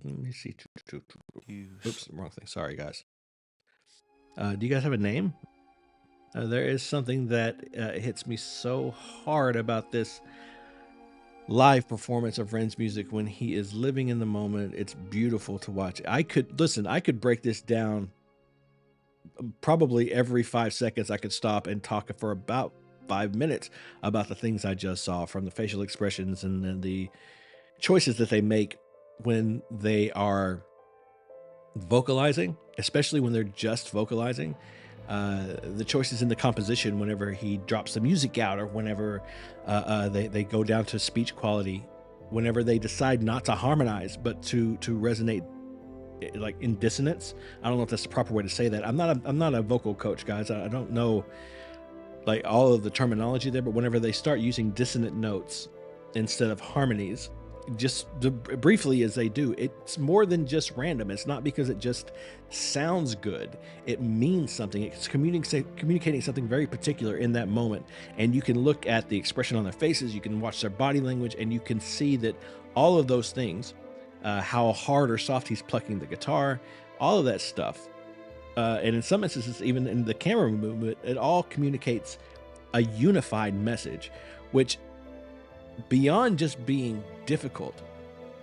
me see. Oops, wrong thing. Sorry, guys. Do you guys have a name? There is something that hits me so hard about this live performance of Ren's music when he is living in the moment. It's beautiful to watch. I could break this down probably every 5 seconds. I could stop and talk for about 5 minutes about the things I just saw, from the facial expressions and then the choices that they make when they are vocalizing, especially when they're just vocalizing. The choices in the composition whenever he drops the music out, or whenever they go down to speech quality, whenever they decide not to harmonize but to resonate like in dissonance. I don't know if that's the proper way to say that. I'm not a vocal coach, guys. I don't know like all of the terminology there, but whenever they start using dissonant notes instead of harmonies, just briefly as they do, it's more than just random. It's not because it just sounds good. It means something. It's communicating something very particular in that moment. And you can look at the expression on their faces, you can watch their body language, and you can see that all of those things, how hard or soft he's plucking the guitar, all of that stuff, and in some instances, even in the camera movement, it all communicates a unified message, which, beyond just being difficult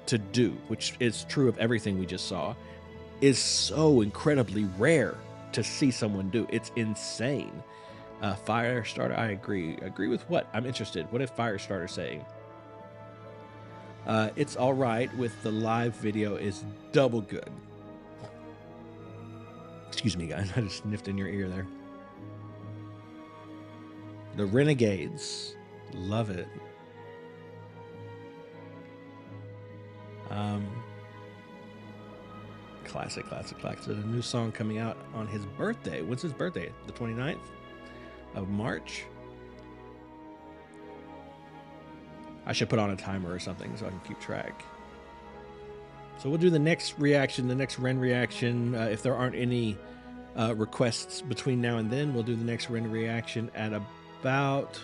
to do, which is true of everything we just saw, is so incredibly rare to see someone do. It's insane. Firestarter, I agree. Agree with what? I'm interested. What is Firestarter saying? It's all right with the live video is double good. Excuse me, guys. I just sniffed in your ear there. The Renegades. Love it. Classic. A new song coming out on his birthday. When's his birthday? The 29th of March? I should put on a timer or something so I can keep track. So we'll do the next reaction, the next Ren reaction. If there aren't any requests between now and then, we'll do the next Ren reaction at about...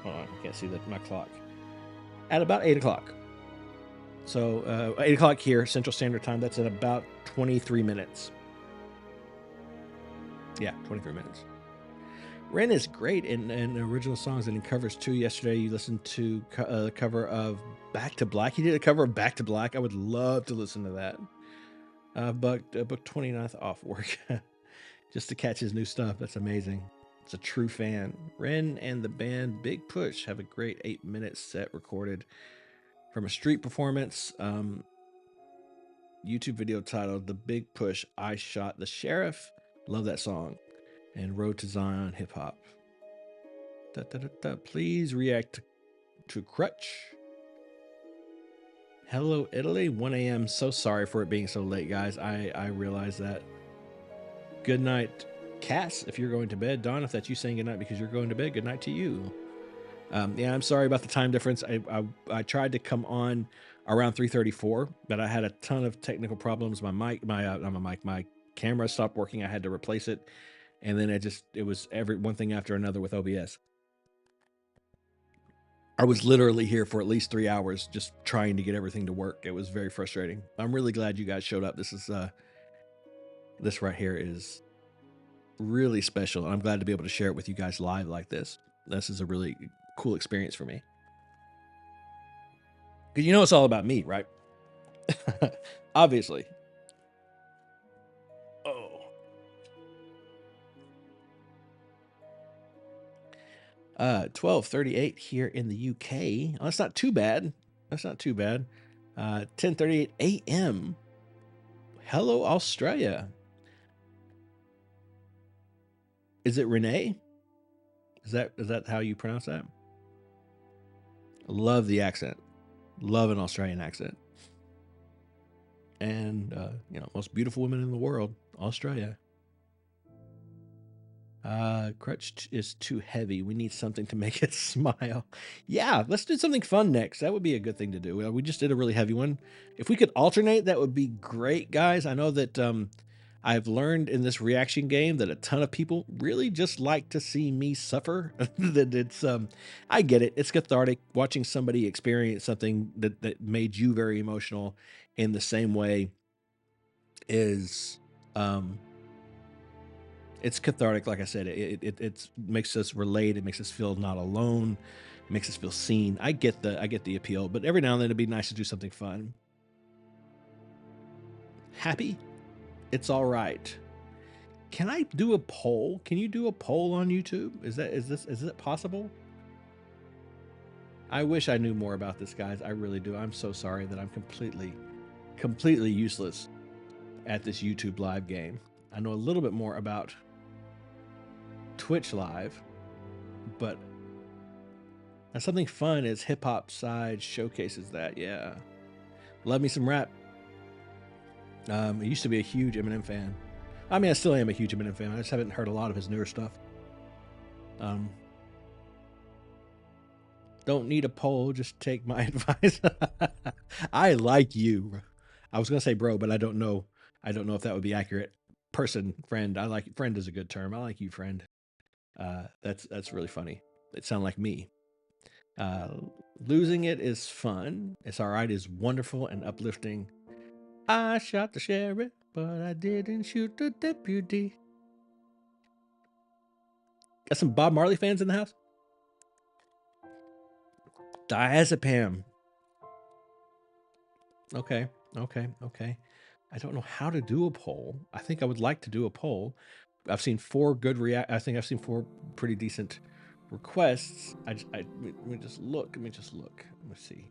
Hold on, I can't see my clock. At about 8 o'clock. So 8 o'clock here, Central Standard Time. That's in about 23 minutes. Yeah, 23 minutes. Ren is great in original songs and in covers too. Yesterday you listened to the cover of Back to Black. He did a cover of Back to Black. I would love to listen to that. Book 29th off work just to catch his new stuff. That's amazing. It's a true fan. Ren and the band Big Push have a great 8-minute set recorded from a street performance. YouTube video titled The Big Push, I Shot the Sheriff. Love that song. And Road to Zion Hip Hop. Please react to Crutch. Hello, Italy. 1 a.m. So sorry for it being so late, guys. I realize that. Good night, Cass, if you're going to bed. Dawn, if that's you saying good night because you're going to bed, good night to you. Yeah, I'm sorry about the time difference. I tried to come on around 3:34, but I had a ton of technical problems. My camera stopped working. I had to replace it. And then it was one thing after another with OBS. I was literally here for at least 3 hours just trying to get everything to work. It was very frustrating. I'm really glad you guys showed up. This right here is really special. I'm glad to be able to share it with you guys live like this. This is a really cool experience for me. Because you know it's all about me, right? Obviously. 12:38 here in the UK. Oh, that's not too bad. 10:38 a.m. Hello, Australia. Is it Renee? Is that how you pronounce that? Love the accent. Love an Australian accent. And most beautiful women in the world, Australia. Crutch is too heavy. We need something to make it smile. Yeah, let's do something fun next. That would be a good thing to do. We just did a really heavy one. If we could alternate, that would be great, guys. I know that I've learned in this reaction game that a ton of people really just like to see me suffer. That it's I get it. It's cathartic watching somebody experience something that made you very emotional in the same way is it's cathartic. Like I said, it makes us relate. It makes us feel not alone. makes us feel seen. I get the appeal, but every now and then it'd be nice to do something fun. Happy? It's all right. Can I do a poll? Can you do a poll on YouTube? Is it possible? I wish I knew more about this, guys. I really do. I'm so sorry that I'm completely useless at this YouTube live game. I know a little bit more about Twitch live, but that's something fun is hip hop side showcases that. Yeah. Love me some rap. I used to be a huge Eminem fan. I mean, I still am a huge Eminem fan. I just haven't heard a lot of his newer stuff. Don't need a poll. Just take my advice. I like you. I was gonna say bro, but I don't know. I don't know if that would be accurate. Person, friend. I like friend is a good term. I like you, friend. That's really funny. It sounded like me. Losing it is fun. It's all right. Is wonderful and uplifting. I shot the sheriff, but I didn't shoot the deputy. Got some Bob Marley fans in the house? Diazepam. Okay. I don't know how to do a poll. I think I would like to do a poll. I've seen 4 good I think I've seen 4 pretty decent requests. Let me just look. Let me see.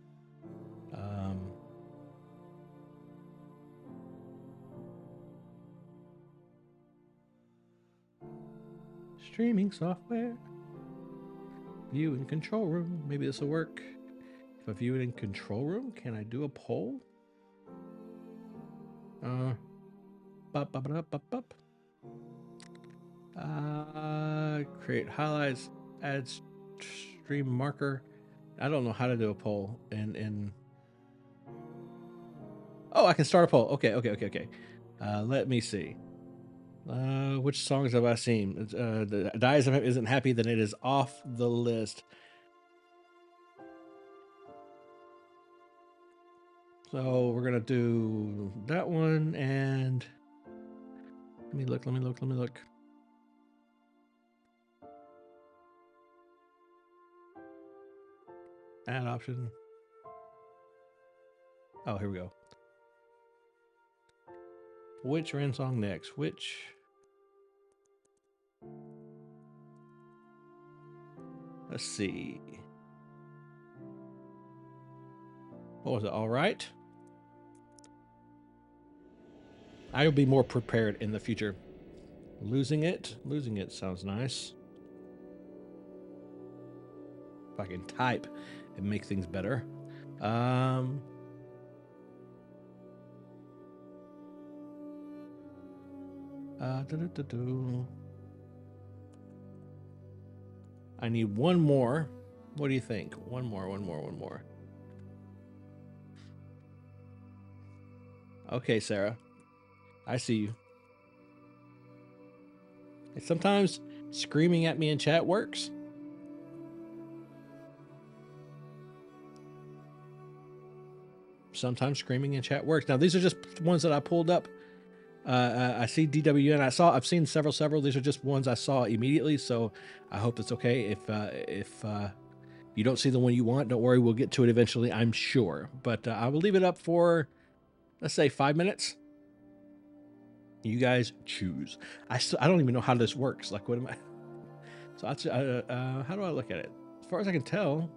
Streaming software. View in control room. Maybe this will work. If I view it in control room, can I do a poll? Create highlights, add stream marker. I don't know how to do a poll in Oh, I can start a poll. Okay. Let me see. Which songs have I seen? The Dies isn't happy, then it is off the list. So we're gonna do that one, and let me look. Add option. Oh, here we go. Which Ren song next? Which? Let's see. What was it? All right. I will be more prepared in the future. Losing it sounds nice. If I can type and make things better. I need one more. What do you think? One more. Okay, Sarah. I see you. Sometimes screaming at me in chat works. Sometimes screaming in chat works. Now, these are just ones that I pulled up. I see DWN. I've seen several. These are just ones I saw immediately, so I hope it's okay. If you don't see the one you want, don't worry. We'll get to it eventually, I'm sure. But I will leave it up for, let's say, 5 minutes. You guys choose. I don't even know how this works. Like, what am I? So how do I look at it? As far as I can tell,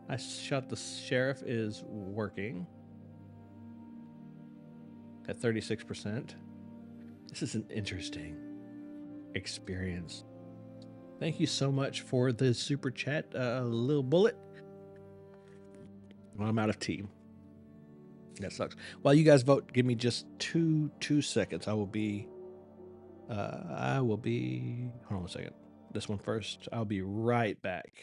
I shot the sheriff is working at 36%. This is an interesting experience. Thank you so much for the super chat, little bullet. Well, I'm out of tea. That sucks. While you guys vote, give me just two seconds. I will be, hold on one second. This one first. I'll be right back.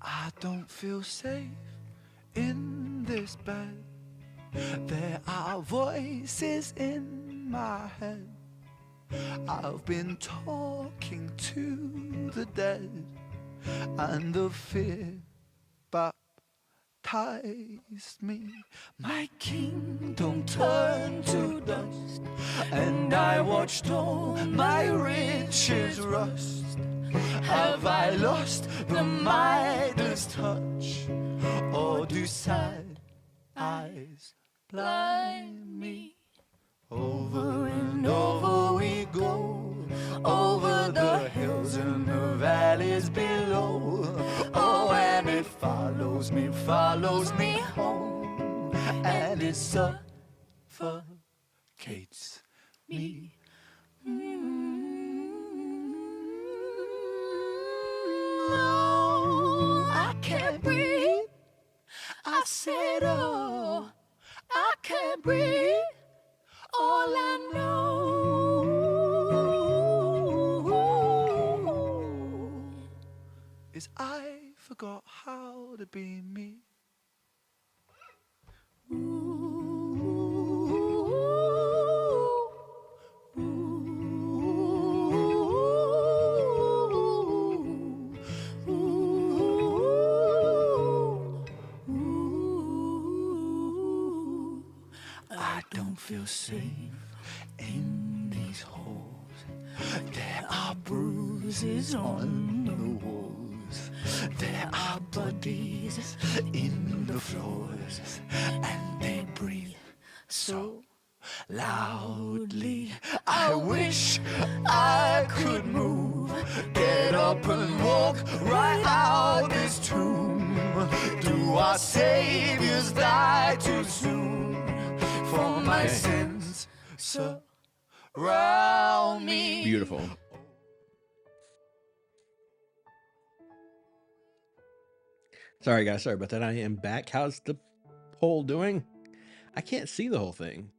I don't feel safe in this bed. There are voices in my head. I've been talking to the dead, and the fear baptized me. My kingdom turned to dust, and I watched all my riches rust. Have I lost the Midas touch, or do sad eyes blind me? Over and over we go, over the hills and the valleys below. Oh, and it follows me home, and it suffocates me. No, I can't breathe. I said, oh, I can't breathe. All I know is I forgot how to be me. I don't feel safe in these halls. There are bruises on the walls. There are bodies in the floors, and they breathe so loudly. I wish I could move, get up and walk right out this tomb. Do our saviors die too soon? For my sins surround me. Beautiful. Sorry, guys. Sorry about that. I am back. How's the poll doing? I can't see the whole thing.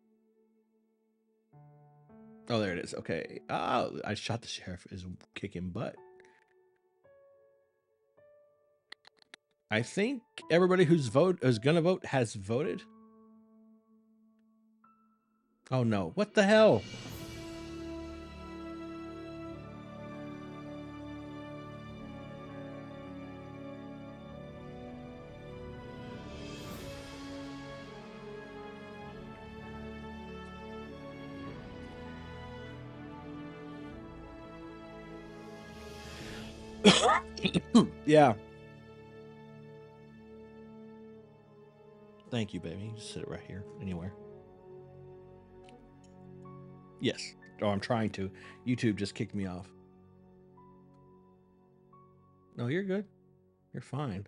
Oh, there it is. Okay. Oh, I shot the sheriff is kicking butt. I think everybody who's gonna vote has voted. Oh no, what the hell? Yeah. Thank you, baby. Just sit it right here, anywhere. Yes. Oh, I'm trying to. YouTube just kicked me off. No, you're good. You're fine.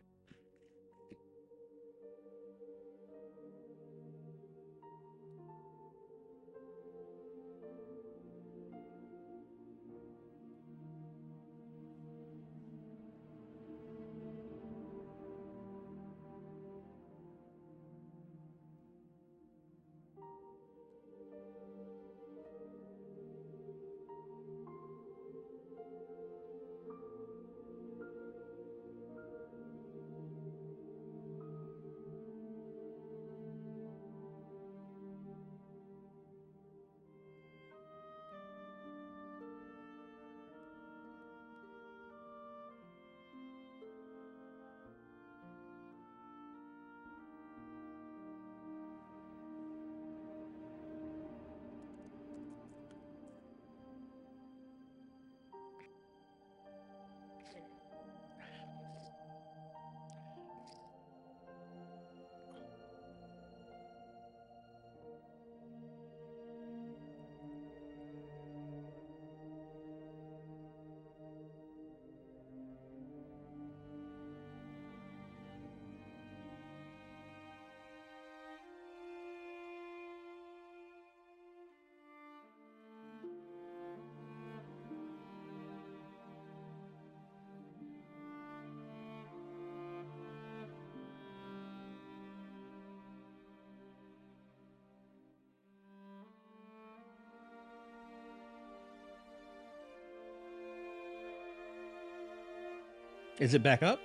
Is it back up?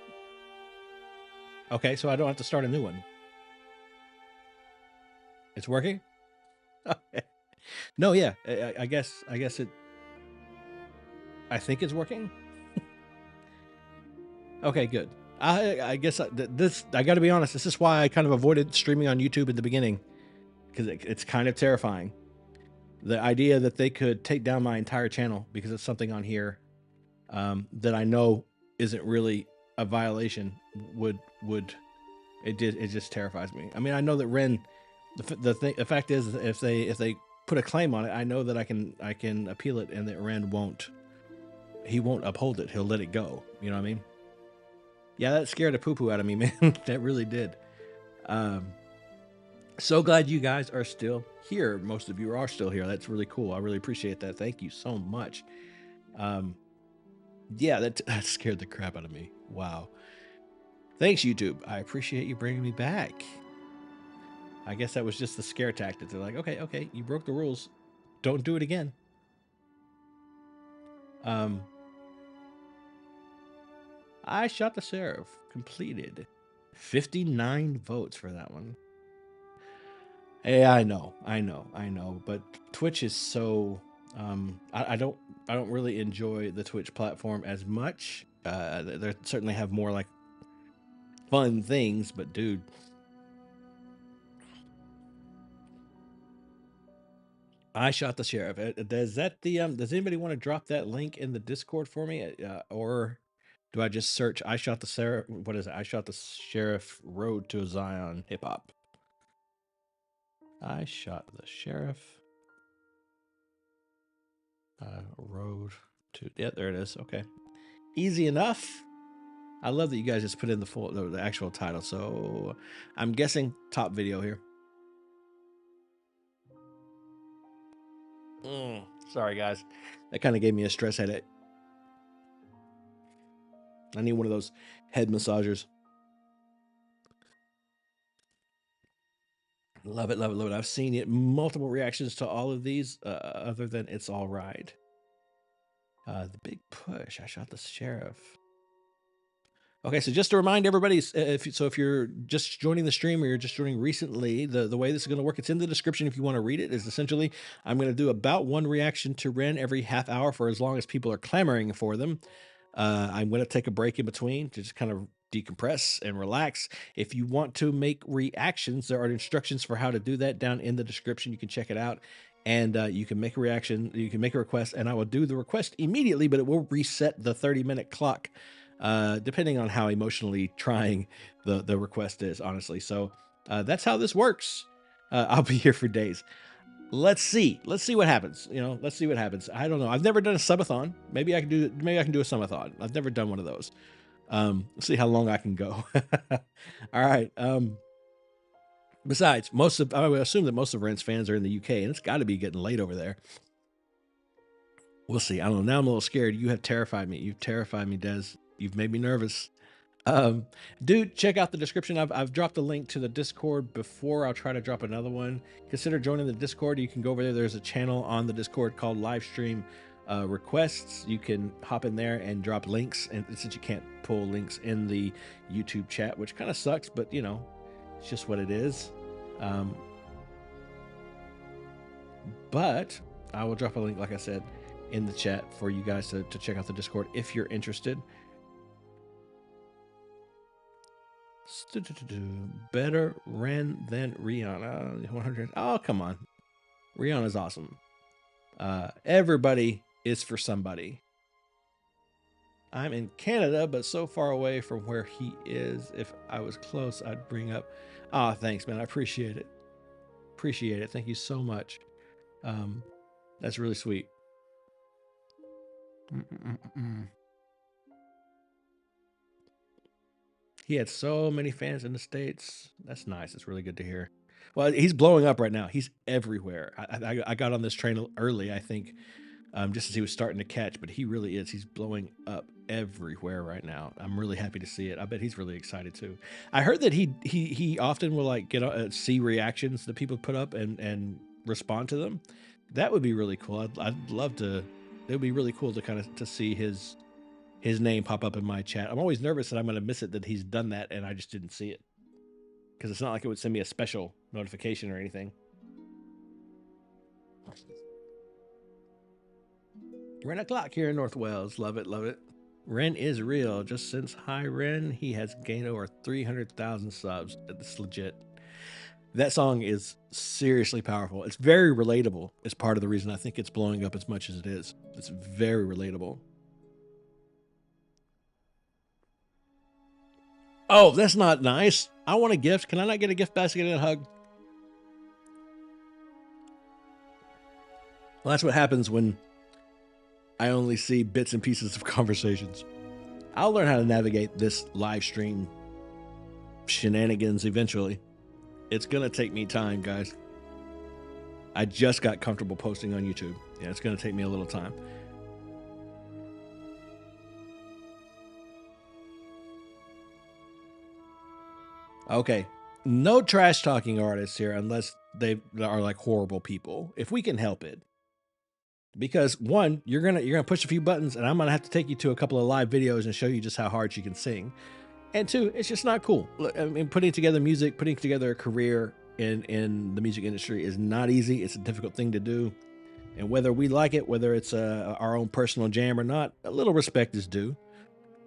Okay, so I don't have to start a new one. It's working? Okay. No, yeah. I guess it. I think it's working. Okay, good. I guess this. I got to be honest. This is why I kind of avoided streaming on YouTube in the beginning, because it's kind of terrifying. The idea that they could take down my entire channel because of something on here that I know isn't really a violation would it just terrifies me. I mean, I know that Ren. The fact is, if they put a claim on it, I know that I can appeal it, and that Ren won't. He won't uphold it. He'll let it go. You know what I mean? Yeah, that scared the poo-poo out of me, man. That really did. So glad you guys are still here. Most of you are still here. That's really cool. I really appreciate that. Thank you so much. Yeah, that scared the crap out of me. Wow. Thanks, YouTube. I appreciate you bringing me back. I guess that was just the scare tactic. They're like, okay, you broke the rules. Don't do it again. I Shot the Sheriff completed. 59 votes for that one. Yeah, I know. But Twitch is so I don't really enjoy the Twitch platform as much. They certainly have more like fun things, but dude. I Shot the Sheriff. Does anybody want to drop that link in the Discord for me? Or do I just search I Shot the Sheriff? What is it? I Shot the Sheriff Road to Zion Hip Hop. I Shot the Sheriff. Road to, yeah, there it is. Okay. Easy enough. I love that you guys just put in the actual title. So I'm guessing top video here. Sorry, guys. That kind of gave me a stress headache. I need one of those head massagers. Love it. I've seen it. Multiple reactions to all of these, other than It's All Right. The Big Push. I Shot the Sheriff. Okay, so just to remind everybody, if you're just joining the stream or you're just joining recently, the way this is going to work, it's in the description if you want to read it, is essentially I'm going to do about one reaction to Ren every half hour for as long as people are clamoring for them. I'm going to take a break in between to just kind of decompress and relax. If you want to make reactions, there are instructions for how to do that down in the description. You can check it out. And you can make a reaction, you can make a request, and I will do the request immediately, but it will reset the 30-minute clock. Depending on how emotionally trying the request is, honestly. So that's how this works. I'll be here for days. Let's see what happens. Let's see what happens. I don't know. I've never done a subathon. Maybe I can do a subathon. I've never done one of those. Let's see how long I can go. All right. Besides, I would assume that most of Ren's fans are in the UK, and it's got to be getting late over there. We'll see. I don't know. Now I'm a little scared. You have terrified me. You've terrified me, Des. You've made me nervous. Dude, check out the description. I've dropped a link to the Discord before. I'll try to drop another one. Consider joining the Discord. You can go over there. There's a channel on the Discord called Livestream Requests. You can hop in there and drop links. And since you can't pull links in the YouTube chat, which kind of sucks, but it's just what it is. But I will drop a link, like I said, in the chat for you guys to check out the Discord if you're interested. Better Ren than Rihanna. 100. Oh, come on. Rihanna's awesome. Everybody is for somebody. I'm in Canada, but so far away from where he is. If I was close, I'd bring up. Ah, thanks, man. I appreciate it. Appreciate it. Thank you so much. That's really sweet. He had so many fans in the States. That's nice. It's really good to hear. Well, he's blowing up right now. He's everywhere. I got on this train early, I think, just as he was starting to catch, but he really is. He's blowing up everywhere right now. I'm really happy to see it. I bet he's really excited too. I heard that he often will like see reactions that people put up and respond to them. That would be really cool. I'd love to. It would be really cool to kind of see his name pop up in my chat. I'm always nervous that I'm going to miss it, that he's done that and I just didn't see it, because it's not like it would send me a special notification or anything. Ren o'clock here in North Wales. Love it, love it. Ren is real. Just since Hi Ren, he has gained over 300,000 subs. It's legit. That song is seriously powerful. It's very relatable. It's part of the reason I think it's blowing up as much as it is. It's very relatable. Oh, that's not nice. I want a gift. Can I not get a gift basket and a hug? Well, that's what happens when I only see bits and pieces of conversations. I'll learn how to navigate this live stream shenanigans eventually. It's going to take me time, guys. I just got comfortable posting on YouTube. Yeah, it's going to take me a little time. Okay. No trash talking artists here unless they are like horrible people. If we can help it. Because one, you're gonna push a few buttons and I'm gonna have to take you to a couple of live videos and show you just how hard she can sing. And two, it's just not cool. I mean, putting together music, putting together a career in the music industry is not easy. It's a difficult thing to do. And whether we like it, whether it's our own personal jam or not, a little respect is due.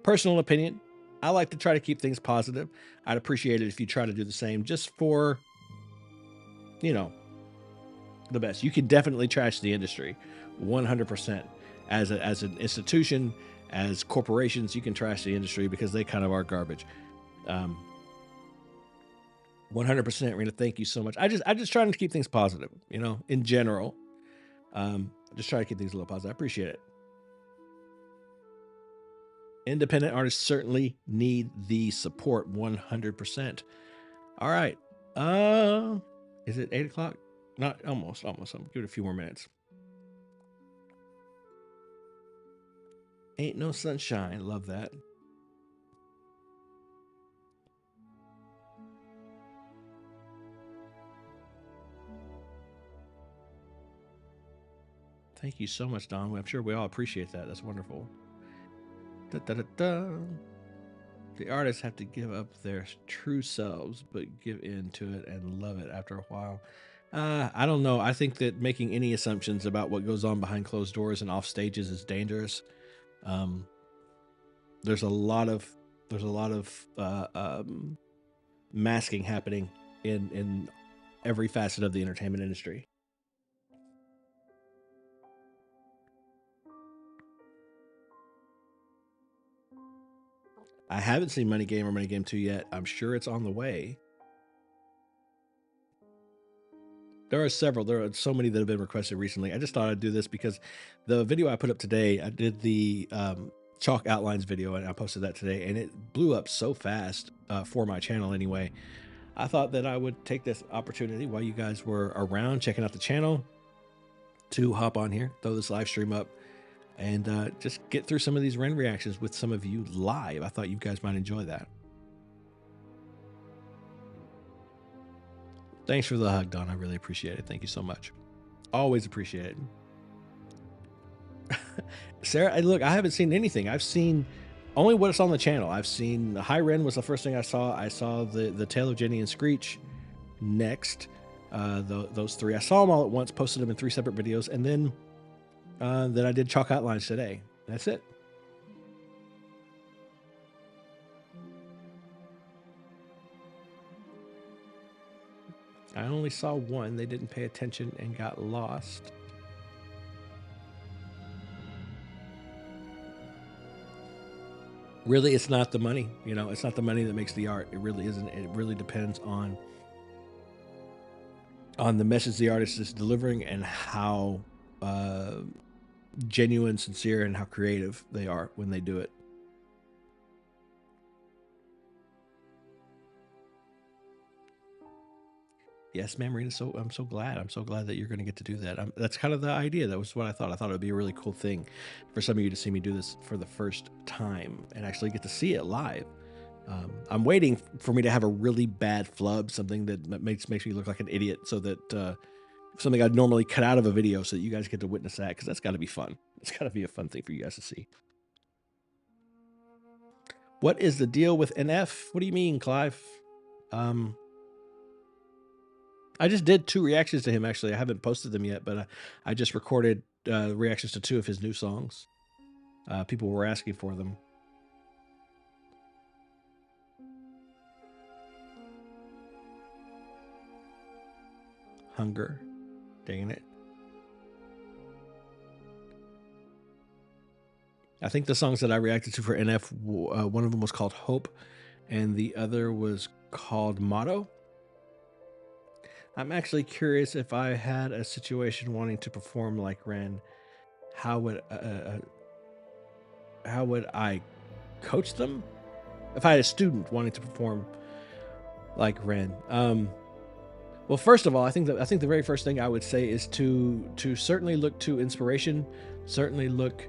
Personal opinion, I like to try to keep things positive. I'd appreciate it if you try to do the same just for, you know, the best. You can definitely trash the industry 100%. As an institution, as corporations, you can trash the industry because they kind of are garbage. 100%, Rena, thank you so much. I just trying to keep things positive, you know, in general. Just try to keep things a little positive. I appreciate it. Independent artists certainly need the support 100%. All right. Is it 8 o'clock? Not almost. I'm give it a few more minutes. Ain't no sunshine. Love that. Thank you so much, Don. I'm sure we all appreciate that. That's wonderful. Da, da, da, da. The artists have to give up their true selves, but give in to it and love it after a while. I don't know. I think that making any assumptions about what goes on behind closed doors and off stages is dangerous. There's a lot of masking happening in every facet of the entertainment industry. I haven't seen Money Game or Money Game 2 yet. I'm sure it's on the way. There are several. There are so many that have been requested recently. I just thought I'd do this because the video I put up today, I did the chalk outlines video and I posted that today and it blew up so fast for my channel anyway. I thought that I would take this opportunity while you guys were around checking out the channel to hop on here, throw this live stream up, and just get through some of these Ren reactions with some of you live. I thought you guys might enjoy that. Thanks for the hug, Don. I really appreciate it. Thank you so much. Always appreciate it. Sarah, look, I haven't seen anything. I've seen only what's on the channel. I've seen Hi Ren was the first thing I saw. I saw the Tale of Jenny and Screech next. Those three. I saw them all at once, posted them in 3 separate videos, and then I did chalk outlines today. That's it. I only saw one. They didn't pay attention and got lost. Really, it's not the money. You know, it's not the money that makes the art. It really isn't. It really depends on the message the artist is delivering and how genuine, sincere, and how creative they are when they do it. Yes, ma'am, Marina. So I'm so glad. I'm so glad that you're going to get to do that. That's kind of the idea. That was what I thought. I thought it would be a really cool thing for some of you to see me do this for the first time and actually get to see it live. I'm waiting for me to have a really bad flub, something that makes me look like an idiot, so that something I'd normally cut out of a video, so that you guys get to witness that, because that's got to be fun. It's got to be a fun thing for you guys to see. What is the deal with NF? What do you mean, Clive? I just did 2 reactions to him, actually. I haven't posted them yet, but I just recorded reactions to 2 of his new songs. People were asking for them. Hunger. Dang it. I think the songs that I reacted to for NF, one of them was called Hope, and the other was called Motto. I'm actually curious, if I had a situation wanting to perform like Ren, how would I coach them? If I had a student wanting to perform like Ren, well, first of all, I think the very first thing I would say is to certainly look to inspiration, certainly look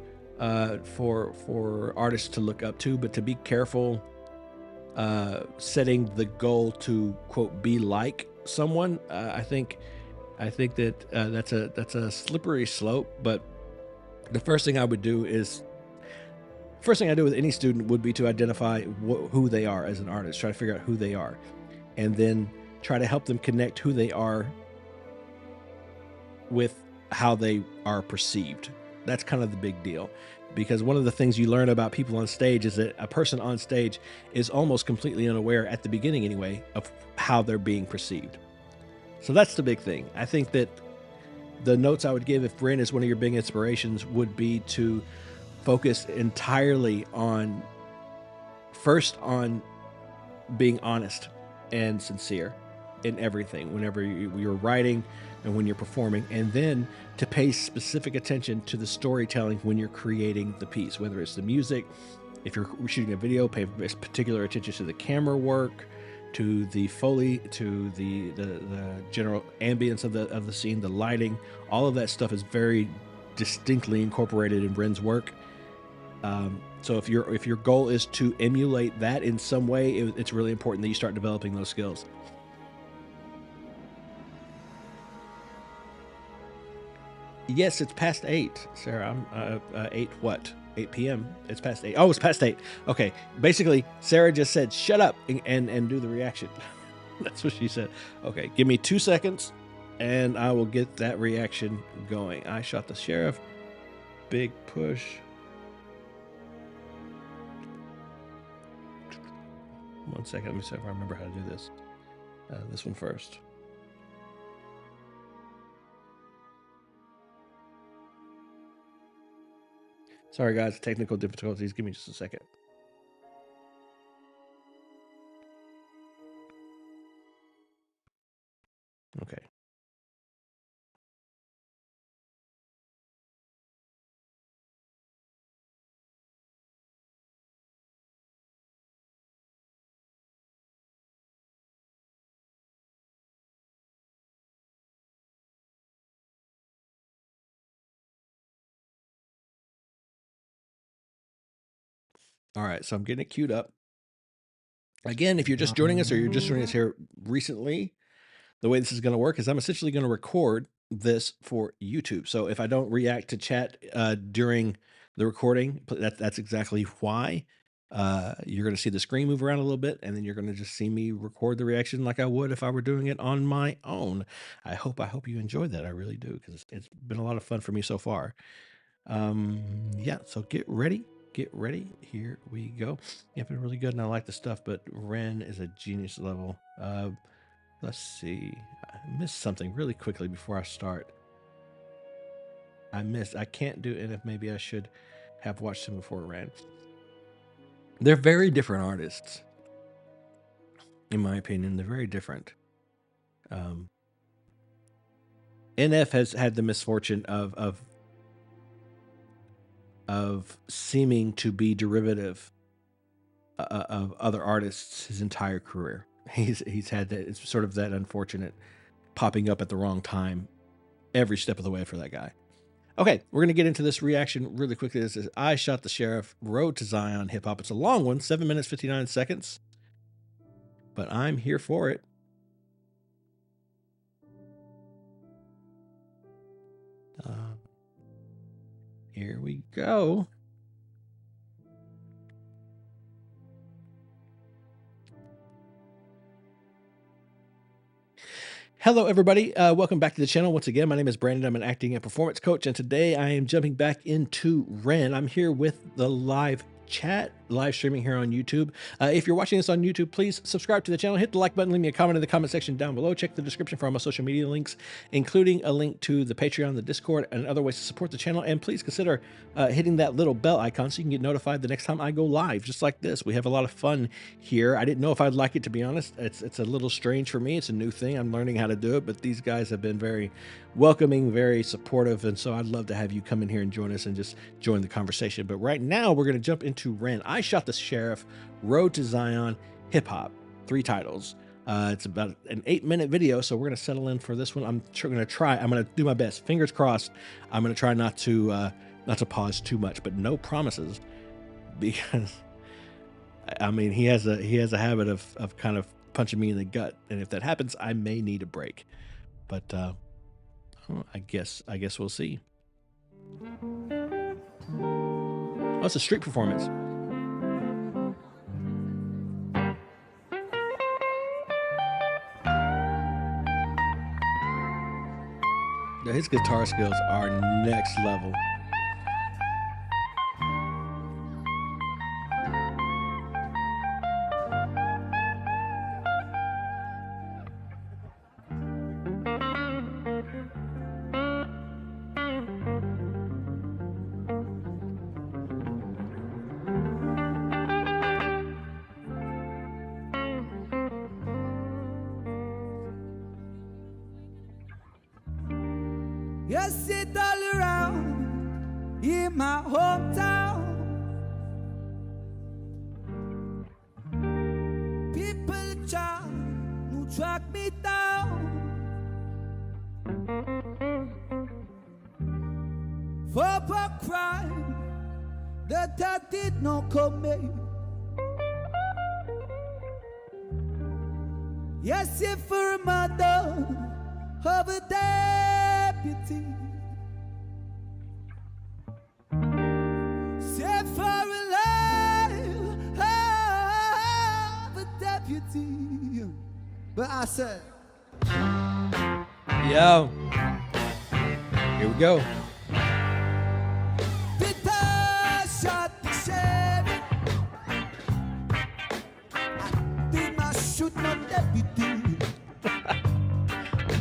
for artists to look up to, but to be careful setting the goal to quote be like someone. I think that that's a slippery slope. But the first thing I would do is, first thing I do with any student would be to identify who they are as an artist, try to figure out who they are, and then try to help them connect who they are with how they are perceived. That's kind of the big deal, because one of the things you learn about people on stage is that a person on stage is almost completely unaware, at the beginning anyway, of how they're being perceived. So that's the big thing. I think that the notes I would give if Ren is one of your big inspirations would be to focus entirely on, first, on being honest and sincere in everything, whenever you're writing and when you're performing, and then to pay specific attention to the storytelling when you're creating the piece, whether it's the music, if you're shooting a video, pay particular attention to the camera work, to the Foley, to the general ambience of the scene, the lighting. All of that stuff is very distinctly incorporated in Ren's work. So if your goal is to emulate that in some way, it's really important that you start developing those skills. Yes, it's past 8, Sarah. I'm 8 what? 8 p.m. It's past 8. Oh, it's past 8. Okay. Basically, Sarah just said, shut up and do the reaction. That's what she said. Okay. Give me 2 seconds and I will get that reaction going. I shot the sheriff. Big push. One second. Let me see if I remember how to do this. This one first. Sorry, guys. Technical difficulties. Give me just a second. Okay. All right, so I'm getting it queued up. Again, if you're just joining us or you're just joining us here recently, the way this is going to work is I'm essentially going to record this for YouTube. So if I don't react to chat during the recording, that's exactly why. You're going to see the screen move around a little bit, and then you're going to just see me record the reaction like I would if I were doing it on my own. I hope you enjoyed that. I really do, because it's been a lot of fun for me so far. Yeah, so get ready. Get ready. Here we go. Yeah, been really good, and I like the stuff, but Ren is a genius level. Let's see. I missed something really quickly before I start. I can't do it, if maybe I should have watched him before Ren. They're very different artists. In my opinion, they're very different. NF has had the misfortune of seeming to be derivative of other artists his entire career. He's had that. It's sort of that unfortunate popping up at the wrong time every step of the way for that guy. Okay, we're gonna get into this reaction really quickly. This is I Shot the Sheriff, Road to Zion hip hop. It's a long one, 7 minutes 59 seconds, but I'm here for it. Here we go. Hello, everybody. Welcome back to the channel. Once again, my name is Brandon. I'm an acting and performance coach, and today I am jumping back into Ren. I'm here with the live chat, live streaming here on YouTube. If you're watching this on YouTube, please subscribe to the channel, hit the like button, leave me a comment in the comment section down below. Check the description for all my social media links, including a link to the Patreon, the Discord, and other ways to support the channel. And please consider hitting that little bell icon so you can get notified the next time I go live, just like this. We have a lot of fun here. I didn't know if I'd like it, to be honest. It's a little strange for me. It's a new thing. I'm learning how to do it, but these guys have been very welcoming, very supportive, and so I'd love to have you come in here and join us and just join the conversation. But right now we're going to jump into Ren. I shot the Sheriff, Road to Zion, Hip Hop, 3 titles. It's about an 8-minute video, so we're going to settle in for this one. I'm going to do my best. Fingers crossed. I'm going to try not to pause too much, but no promises, because I mean, he has a habit of kind of punching me in the gut, and if that happens, I may need a break. But I guess we'll see. Oh, it's a street performance. His guitar skills are next level. You sit all around in my hometown. People try to track me down. For a crime that I did not commit. Yes, if for a mother of a deputy, say for a life of a deputy. But I said, yo, here we go. Peter shot the sheriff. Dimash shoot no deputy.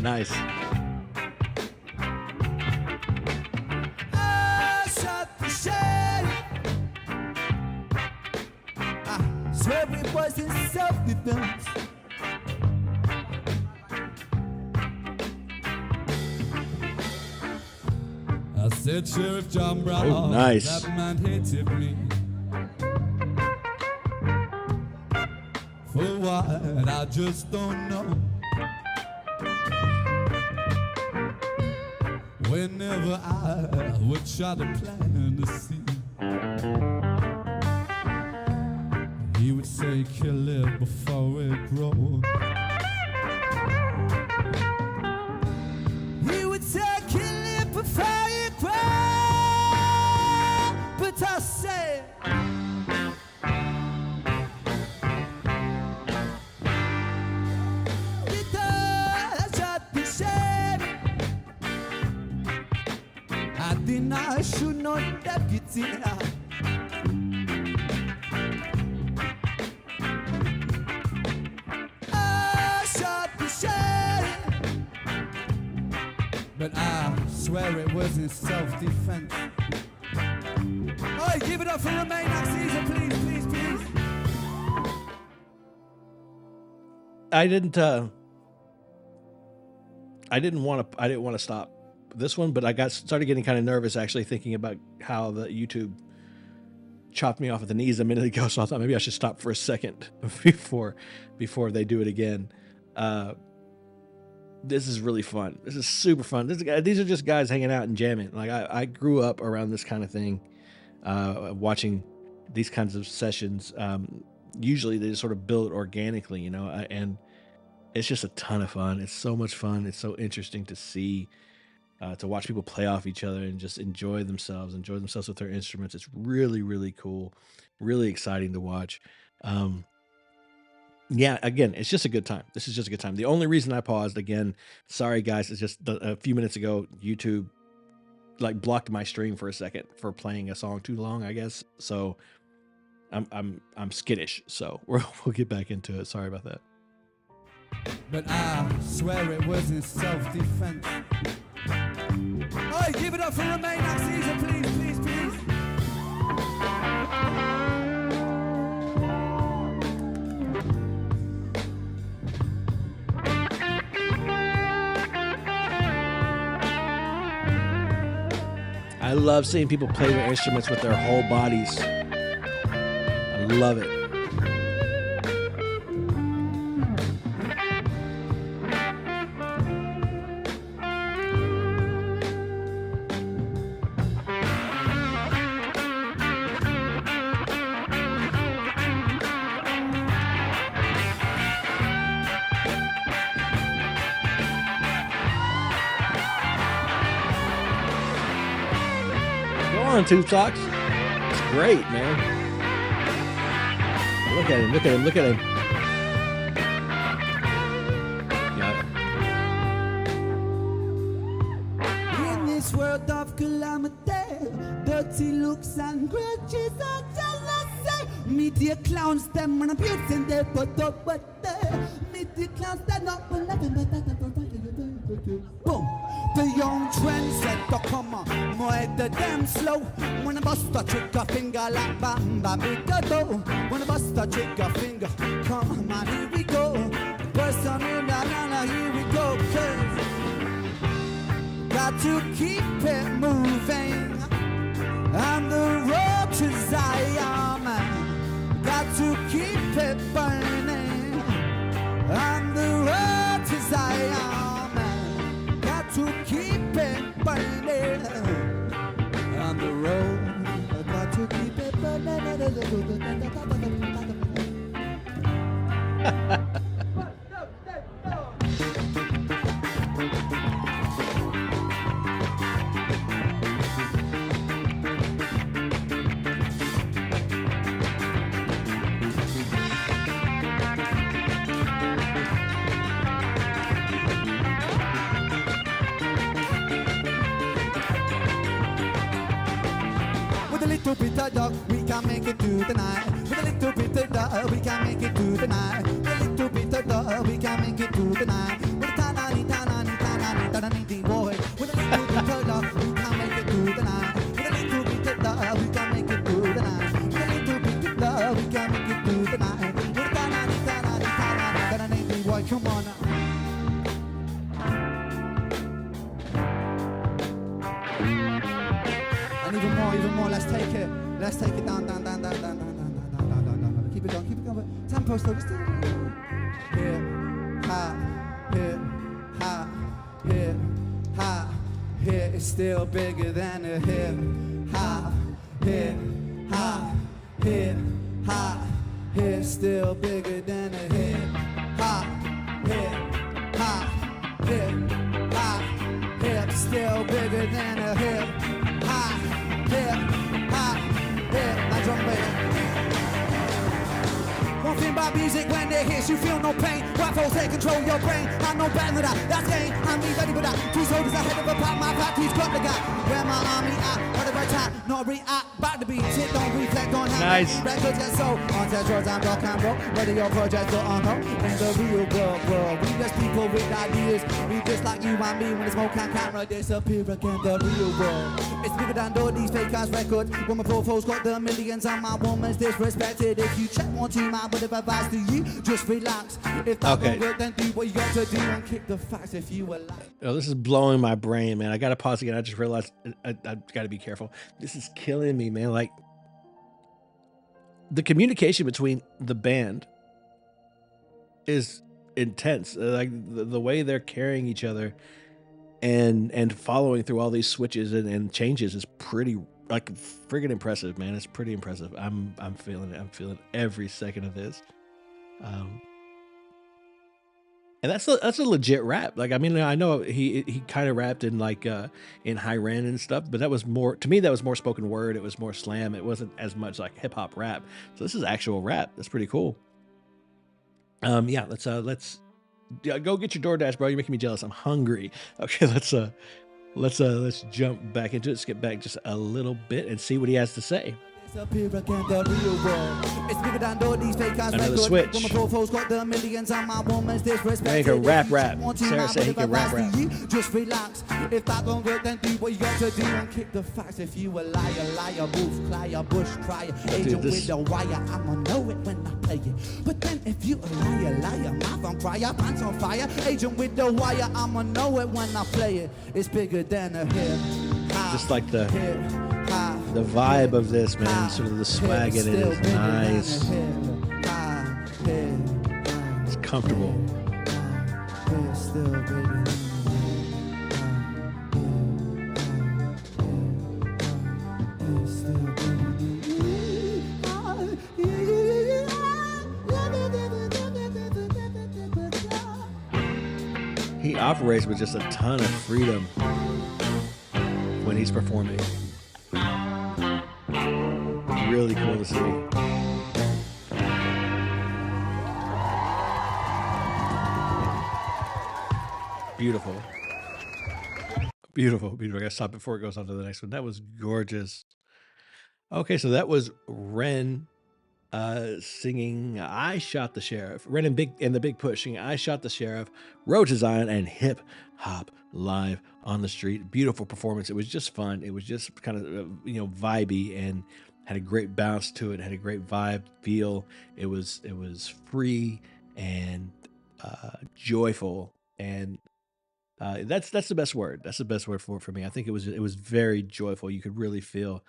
Nice. I shot the sheriff. I swear it was in self-defense. I said, Sheriff John Brown, oh, nice. that man hated me. For what? I just don't know. Whenever I would try to plan to see, he would say, kill it before it grows. He would say, kill it before it grows. But I said, I should not deputy. I shot the sheriff, but I swear it was in self-defense. Oh, give it up for the main next season, please, please, please. I didn't want to stop this one, but I started getting kind of nervous actually thinking about how the YouTube chopped me off at the knees a minute ago, so I thought maybe I should stop for a second before they do it again. This is really fun. This is super fun. These are just guys hanging out and jamming. Like I grew up around this kind of thing, watching these kinds of sessions. Usually they just sort of build organically, you know, and it's just a ton of fun. It's so much fun. It's so interesting to see. To watch people play off each other and just enjoy themselves with their instruments. It's really, really cool, really exciting to watch. Yeah, again, it's just a good time. This is just a good time. The only reason I paused, again, sorry guys, is just a few minutes ago, YouTube like blocked my stream for a second for playing a song too long, I guess. So I'm skittish. So we'll get back into it. Sorry about that. But I swear it was in self-defense. Hey, give it up for Remain X Chinchilla, please, please, please. I love seeing people play their instruments with their whole bodies. I love it. Tube Talks. It's great, man. Look at him, look at him, look at him. Yeah. In this world of calamity, dirty looks and grudges and jealousy, media clowns them and abusing their put up, but media clowns that not for nothing but that. Boom. The young trendsetter, come on, more the damn slow. When I bust a trigger finger like bam, bam, big go. When I bust a trigger finger, come on, here we go. Burst on in, na, here we go. Cause got to keep it moving on the road to Zion. Got to keep it burning on the road to Zion. To keep it burning on the road. I got to keep it burning. We can make it through the night. With a little bit of duh, we can make it through the night. With a little bit of duh, we can make it through the night. With a tanani, boy. With a little bit of duh, we can make it through the night. With a little bit of duh, we can make it through the night. With a little bit of duh, we can make it through the night. With a tanani, boy. Come on now. And even more, let's take it. Let's take it down. Keep it going. Tempo slow. Here, ha, here, ha, here, ha, here. It's still bigger than a hip. Ha, here, ha, here, ha, here. Still bigger than a hip. Ha, here, ha, here, ha, hip. Still bigger than a hip. Ha, here, ha. Yeah, my drum bass. One thing about music, when it hits, you feel no pain. Rap folks take control your brain. I know better than that. That's game. I'm me ready for that. Two soldiers ahead of a pack. My party's got the guy. Where my army at? At the right time. Not react. Back the beat. Sit, don't reflect on how. Nice. Records get sold. On test roads, I'm rock and roll. Whether your projects or on hold. In the real world. We just people with ideas. We just like you and me. When the smoke and camera disappear again. The real world. It's bigger than all these fake ass records. When my profiles got the millions and my woman's disrespected. If you check one too, man, would have advised to you, just relax. If that won't work, then do what you got to do and kick the facts if you were like. Oh, this is blowing my brain, man. I got to pause again. I just realized I got to be careful. This is killing me, man. Like, the communication between the band is intense. Like, the way they're carrying each other and following through all these switches and changes is pretty, like, friggin' impressive, man. It's pretty impressive. I'm feeling it. I'm feeling every second of this. And that's a legit rap. Like, I mean, I know he kind of rapped in like in Hi Ren and stuff, but that was more, to me, that was more spoken word. It was more slam. It wasn't as much like hip hop rap. So this is actual rap. That's pretty cool. Yeah, let's go get your DoorDash, bro. You're making me jealous. I'm hungry. Okay, let's jump back into it. Skip back just a little bit and see what he has to say. Another switch. Make a rap. Sarah said he can rap. Just relax. If that don't work, then do what you got to do and kick the facts. If you a liar, booth crier, bush crier, agent with the wire, I'ma know it when I play it. But then if you a liar, mouth on crier, pants on fire, agent with the wire, I'ma know it when I play it. It's bigger than a hip. Just like the vibe of this, man, sort of the swag in it is nice. It's comfortable. He operates with just a ton of freedom when he's performing. Really cool to see. Beautiful. I gotta stop before it goes on to the next one. That was gorgeous. Okay, so that was Ren singing I Shot the Sheriff. Ren and the Big Push singing I Shot the Sheriff, Road to Zion, and Hip Hop Live on the Street. Beautiful performance. It was just fun. It was just kind of vibey and had a great bounce to it, had a great vibe, feel. It was free and joyful, and that's the best word. That's the best word for me. I think it was very joyful. You could really feel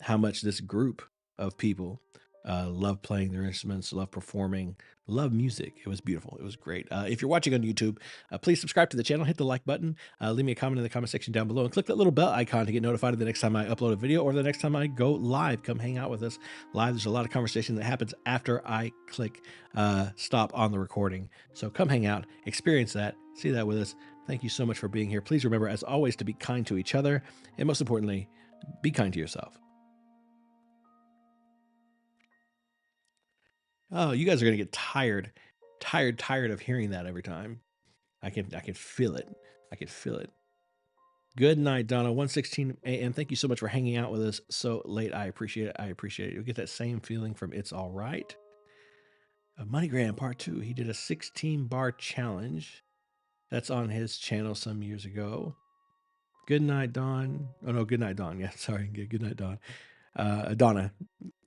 how much this group of people love playing their instruments, love performing, love music. It was beautiful. It was great. If you're watching on YouTube, please subscribe to the channel, hit the like button, leave me a comment in the comment section down below, and click that little bell icon to get notified the next time I upload a video or the next time I go live. Come hang out with us live. There's a lot of conversation that happens after I click stop on the recording. So come hang out, experience that, see that with us. Thank you so much for being here. Please remember, as always, to be kind to each other, and most importantly, be kind to yourself. Oh, you guys are gonna get tired of hearing that every time. I can feel it. I can feel it. Good night, Donna. 1:16 a.m. Thank you so much for hanging out with us so late. I appreciate it. You'll get that same feeling from It's All Right. MoneyGram Part 2. He did a 16-bar challenge. That's on his channel some years ago. Good night, Dawn. Oh no, good night, Dawn. Yeah, sorry. Good night, Dawn. Donna.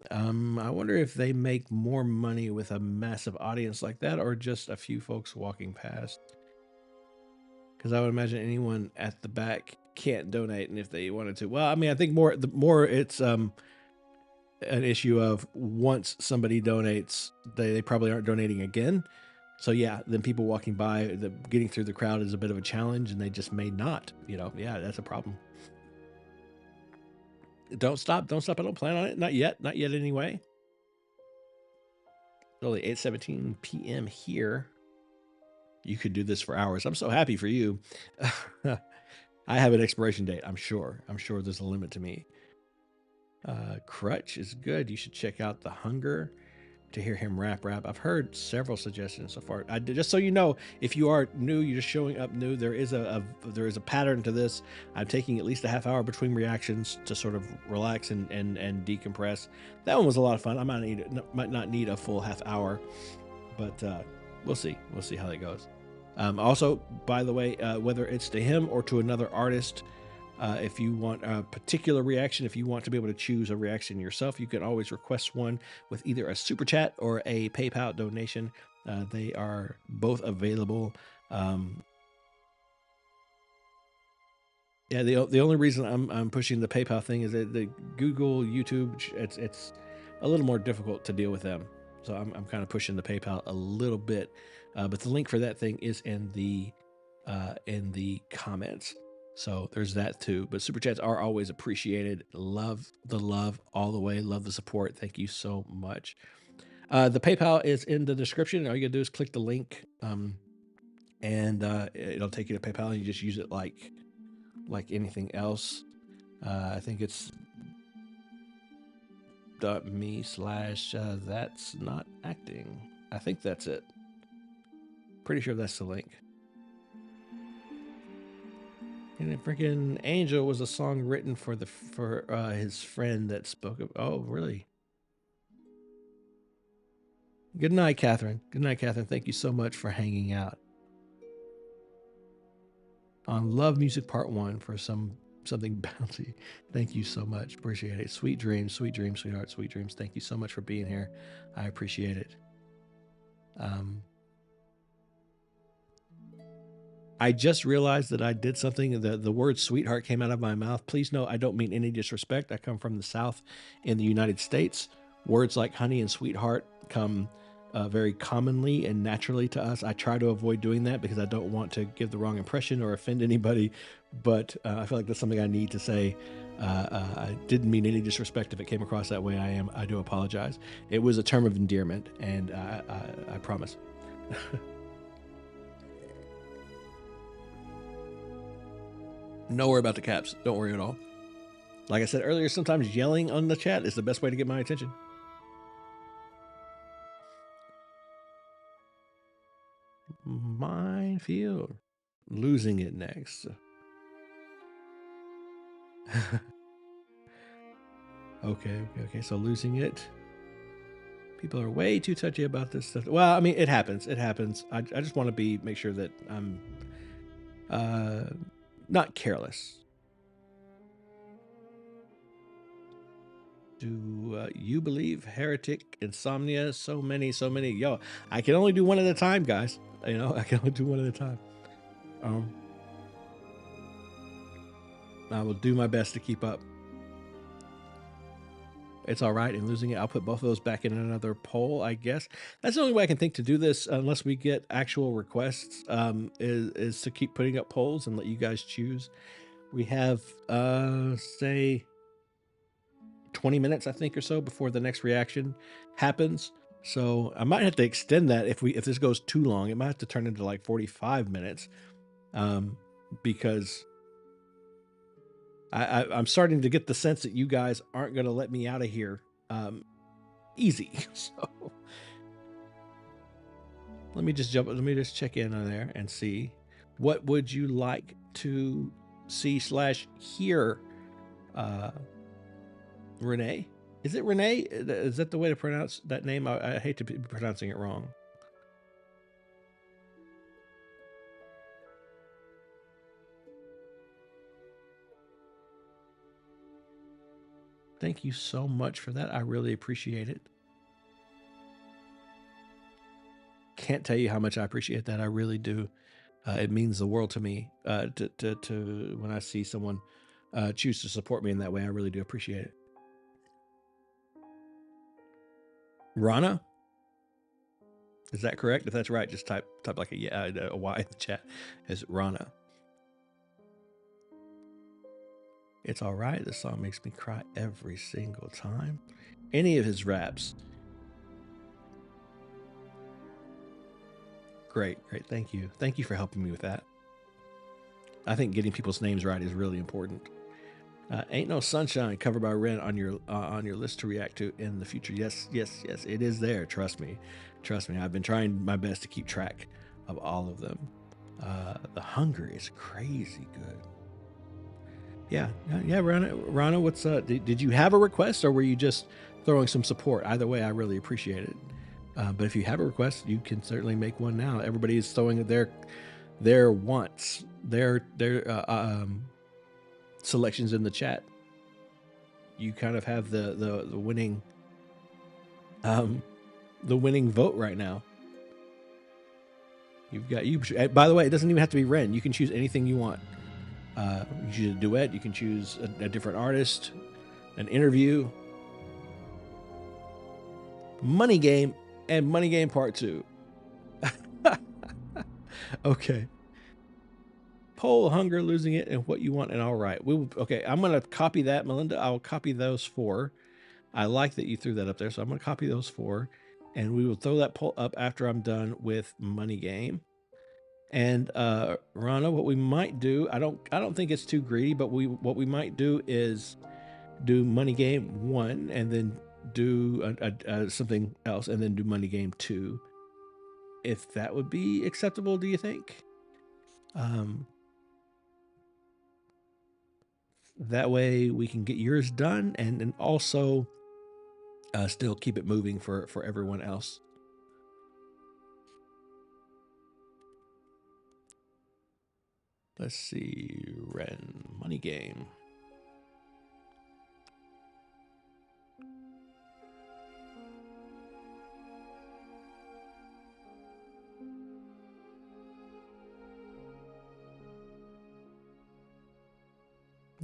I wonder if they make more money with a massive audience like that or just a few folks walking past. Because I would imagine anyone at the back can't donate, and if they wanted to. Well, I mean, I think the more it's an issue of once somebody donates, they probably aren't donating again. So yeah, then people walking by, getting through the crowd is a bit of a challenge, and they just may not. Yeah, that's a problem. Don't stop. I don't plan on it. Not yet anyway. It's only 8:17 p.m. here. You could do this for hours. I'm so happy for you. I have an expiration date. I'm sure there's a limit to me. Crutch is good. You should check out The Hunger to hear him rap. I've heard several suggestions so far. Just so you know, if you are new, you're just showing up new, there is a pattern to this. I'm taking at least a half hour between reactions to sort of relax and decompress. That one was a lot of fun. I might not need a full half hour, but we'll see how that goes. Also, by the way, whether it's to him or to another artist, if you want a particular reaction, if you want to be able to choose a reaction yourself, you can always request one with either a super chat or a PayPal donation. They are both available. Yeah, the only reason I'm pushing the PayPal thing is that the Google, YouTube, it's a little more difficult to deal with them. So I'm kind of pushing the PayPal a little bit. But the link for that thing is in the comments. So there's that too. But super chats are always appreciated. Love the love all the way. Love the support. Thank you so much. The PayPal is in the description. All you gotta do is click the link, and it'll take you to PayPal, and you just use it like anything else. I think it's .me/that's not acting. I think that's it. pretty sure that's the link. And then freaking Angel was a song written for his friend that spoke of. Oh, really? Good night, Catherine. Good night, Catherine. Thank you so much for hanging out on Love Music Part 1 for something bounty. Thank you so much. Appreciate it. Sweet dreams, sweetheart, sweet dreams. Thank you so much for being here. I appreciate it. I just realized that I did something. The word sweetheart came out of my mouth. Please know I don't mean any disrespect. I come from the South in the United States. Words like honey and sweetheart come very commonly and naturally to us. I try to avoid doing that because I don't want to give the wrong impression or offend anybody, but I feel like that's something I need to say. I didn't mean any disrespect. If it came across that way, I do apologize. It was a term of endearment, and I promise. No worry about the caps. Don't worry at all. Like I said earlier, sometimes yelling on the chat is the best way to get my attention. Minefield. Losing it next. Okay. So losing it. People are way too touchy about this stuff. Well, I mean, it happens. I just want to make sure that I'm not careless. Do you believe heretic, insomnia? So many. Yo, I can only do one at a time, guys. You know, I can only do one at a time. I will do my best to keep up. It's all right in losing it. I'll put both of those back in another poll, I guess. That's the only way I can think to do this, unless we get actual requests, is to keep putting up polls and let you guys choose. We have, say, 20 minutes, I think, or so before the next reaction happens. So I might have to extend that if this goes too long. It might have to turn into like 45 minutes, because I'm starting to get the sense that you guys aren't going to let me out of here easy. So let me just check in on there and see, what would you like to see / hear? Renee? Is it Renee? Is that the way to pronounce that name? I hate to be pronouncing it wrong. Thank you so much for that. I really appreciate it. Can't tell you how much I appreciate that. I really do. It means the world to me to when I see someone choose to support me in that way. I really do appreciate it. Rana? Is that correct? If that's right, just type like a Y in the chat. Is Rana? It's all right. This song makes me cry every single time. Any of his raps. Great. Thank you. Thank you for helping me with that. I think getting people's names right is really important. Ain't No Sunshine, covered by Ren, on your list to react to in the future. Yes, it is there. Trust me. I've been trying my best to keep track of all of them. The Hunger is crazy good. Yeah. Rana, what's did you have a request, or were you just throwing some support? Either way, I really appreciate it. But if you have a request, you can certainly make one now. Everybody is throwing their wants, their selections in the chat. You kind of have the winning vote right now. You've got you. By the way, it doesn't even have to be Ren. You can choose anything you want. You can choose a duet. You can choose a different artist, an interview, Money Game, and Money Game Part 2. Okay. Poll, Hunger, Losing It, and What You Want, and All Right. Okay, I'm going to copy that, Melinda. I'll copy those 4. I like that you threw that up there, so I'm going to copy those 4, and we will throw that poll up after I'm done with Money Game. And Rana, what we might do, I don't think it's too greedy, but what we might do is do Money Game 1, and then do something else, and then do Money Game 2. if that would be acceptable, do you think? That way we can get yours done and also still keep it moving for everyone else. Let's see, Ren, money game.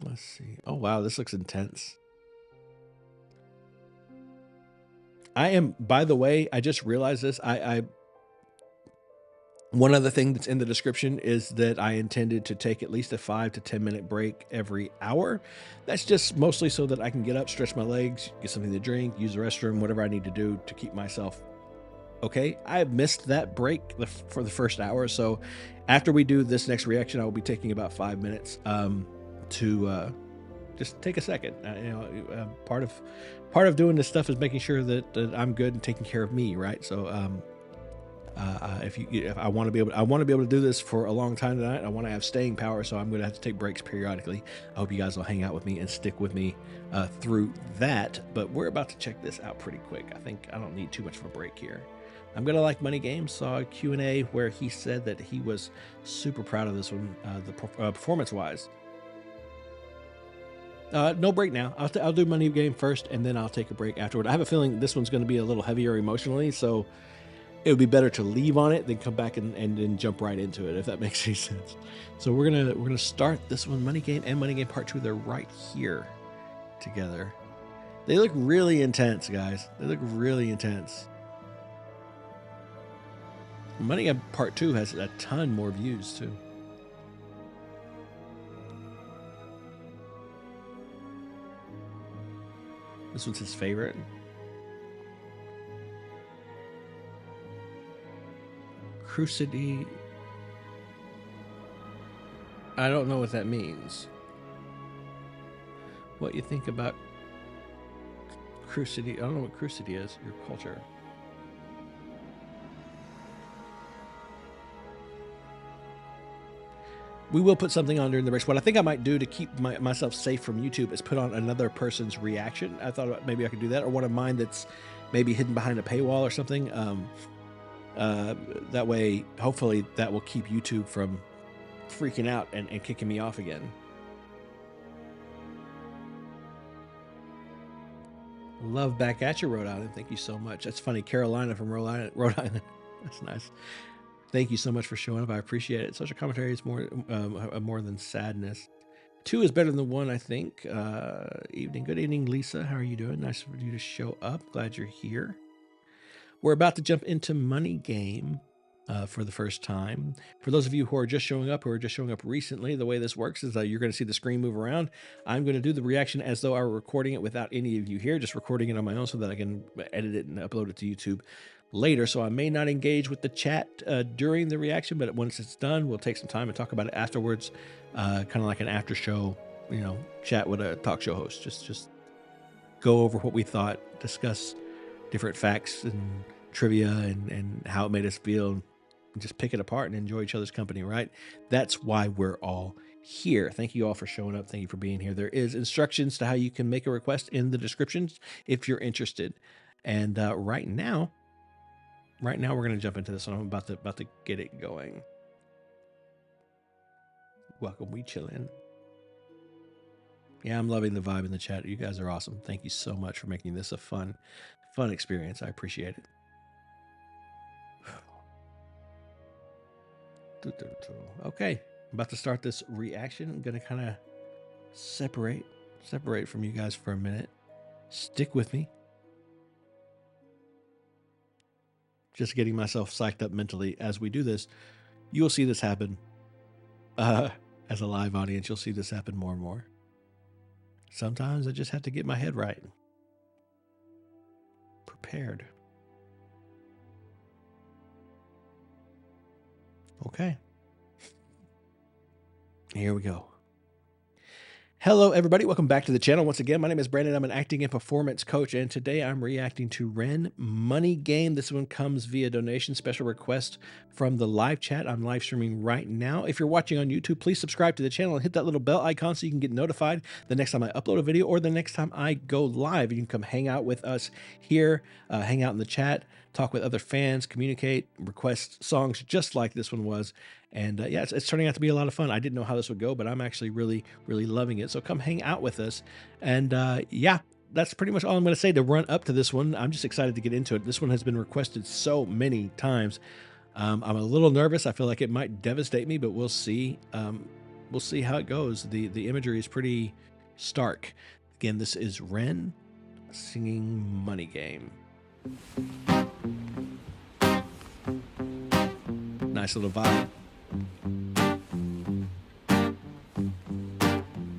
Let's see. Oh, wow, this looks intense. I am, by the way, I just realized this. One other thing that's in the description is that I intended to take at least a 5 to 10 minute break every hour. That's just mostly so that I can get up, stretch my legs, get something to drink, use the restroom, whatever I need to do to keep myself okay. I missed that break for the first hour. So after we do this next reaction, I will be taking about 5 minutes to just take a second. Part of doing this stuff is making sure that I'm good and taking care of me, right? So if I want to be able to do this for a long time tonight, I want to have staying power, so I'm going to have to take breaks periodically. I hope you guys will hang out with me and stick with me through that. But we're about to check this out pretty quick. I think I don't need too much of a break here. I'm going to like Money Games. Saw a Q&A where he said that he was super proud of this one, performance-wise. No break now. I'll do Money Game first, and then I'll take a break afterward. I have a feeling this one's going to be a little heavier emotionally, so it would be better to leave on it than come back and then jump right into it, if that makes any sense. So we're gonna start this one. Money Game and Money Game Part 2. They're right here together. They look really intense, guys. They look really intense. Money Game Part 2 has a ton more views too. This one's his favorite. Crucity. I don't know what that means. What you think about Crucity? I don't know what Crucity is. Your culture. We will put something on during the race. What I think I might do to keep myself safe from YouTube is put on another person's reaction. I thought maybe I could do that, or one of mine that's maybe hidden behind a paywall or something. That way, hopefully, that will keep YouTube from freaking out and kicking me off again. Love back at you, Rhode Island. Thank you so much. That's funny. Carolina from Rhode Island. That's nice. Thank you so much for showing up. I appreciate it. Social commentary is more than sadness. 2 is better than 1, I think. Good evening, Lisa. How are you doing? Nice for you to show up. Glad you're here. We're about to jump into Money Game for the first time. For those of you who are just showing up, recently, the way this works is you're going to see the screen move around. I'm going to do the reaction as though I were recording it without any of you here, just recording it on my own so that I can edit it and upload it to YouTube later. So I may not engage with the chat during the reaction, but once it's done, we'll take some time and talk about it afterwards, kind of like an after show, chat with a talk show host. Just go over what we thought, discuss different facts and trivia and how it made us feel, and just pick it apart and enjoy each other's company, right? That's why we're all here. Thank you all for showing up. Thank you for being here. There is instructions to how you can make a request in the descriptions if you're interested. And right now we're going to jump into this one. I'm about to get it going. Welcome, we chillin'. Yeah, I'm loving the vibe in the chat. You guys are awesome. Thank you so much for making this a fun experience. I appreciate it. Okay, I'm about to start this reaction. I'm gonna kind of separate from you guys for a minute. Stick with me. Just getting myself psyched up mentally as we do this. You'll see this happen as a live audience. You'll see this happen more and more. Sometimes I just have to get my head right. Prepared. Okay. Here we go. Hello, everybody. Welcome back to the channel. Once again, my name is Brandon. I'm an acting and performance coach, and today I'm reacting to Ren Money Game. This one comes via donation, special request from the live chat. I'm live streaming right now. If you're watching on YouTube, please subscribe to the channel and hit that little bell icon so you can get notified the next time I upload a video or the next time I go live. You can come hang out with us here, hang out in the chat, talk with other fans, communicate, request songs just like this one was. And yeah, it's turning out to be a lot of fun. I didn't know how this would go, but I'm actually really loving it. So come hang out with us. And yeah, that's pretty much all I'm going to say to run up to this one. I'm just excited to get into it. This one has been requested so many times. I'm a little nervous. I feel like it might devastate me, but we'll see. We'll see how it goes. The imagery is pretty stark. Again, this is Ren singing Money Game. Nice little vibe.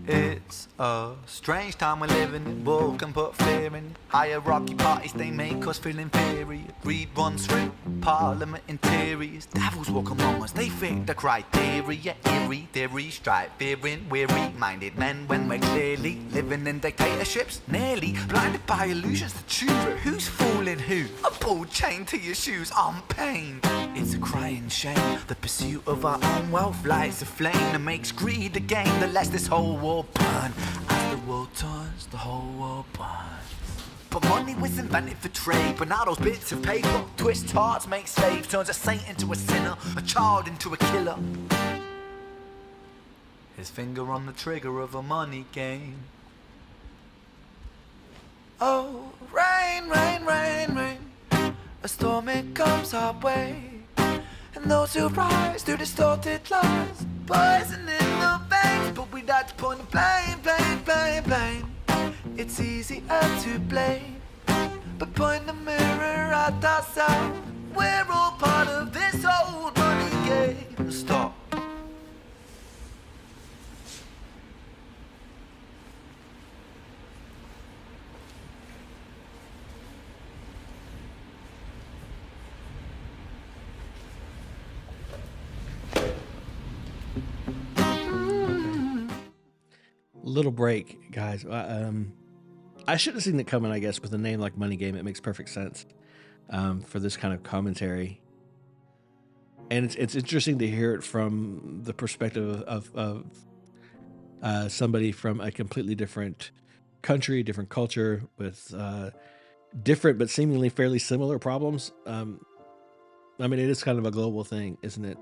It's a strange time we're living in. War can put fear in. Hierarchy parties, they make us feel inferior. Greed runs through parliament interiors. Devils walk among us, they fit the criteria. Eerie theory, strife, fearing, weary-minded men when we're clearly living in dictatorships. Nearly blinded by illusions to choose who's fooling who. A ball chained to your shoes on pain. It's a crying shame. The pursuit of our own wealth lights a flame that makes greed a game that lets this whole war burn. As the world turns, the whole world burns. But money was invented for trade, but now those bits of paper twist hearts, make slaves, turns a saint into a sinner, a child into a killer. His finger on the trigger of a money game. Oh, rain, rain, rain, rain. A storm it comes our way. And those who rise through distorted lies, poison in the veins, but we like to point the blame, blame, blame, blame. It's easier to blame, but point the mirror at ourselves. We're all part of this old money game. Stop. Little break, guys. I should have seen it coming, I guess, with a name like Money Game. It makes perfect sense for this kind of commentary. And it's interesting to hear it from the perspective of somebody from a completely different country, different culture, with different but seemingly fairly similar problems. I mean, it is kind of a global thing, isn't it?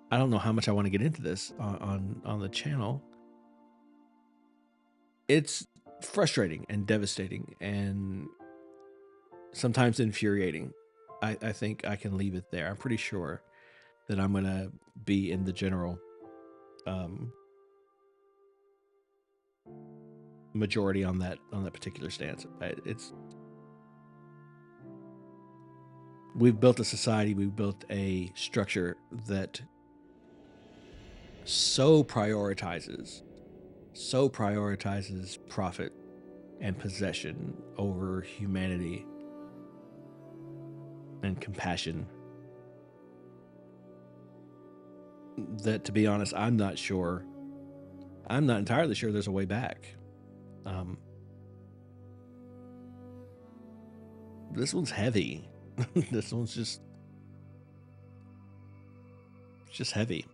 I don't know how much I want to get into this on the channel. It's frustrating and devastating and sometimes infuriating. I think I can leave it there. I'm pretty sure that I'm going to be in the general majority on that particular stance. We've built a society, we've built a structure that so prioritizes profit and possession over humanity and compassion that, to be honest, I'm not entirely sure there's a way back. This one's heavy. This one's just heavy.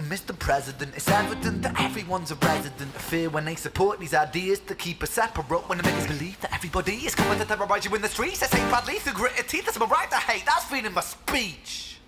Mr. President, it's evident that everyone's a resident of fear when they support these ideas to keep us separate. When they make us believe that everybody is coming to terrorize you in the streets. They say badly through gritted teeth. That's my right to hate. That's freedom of speech.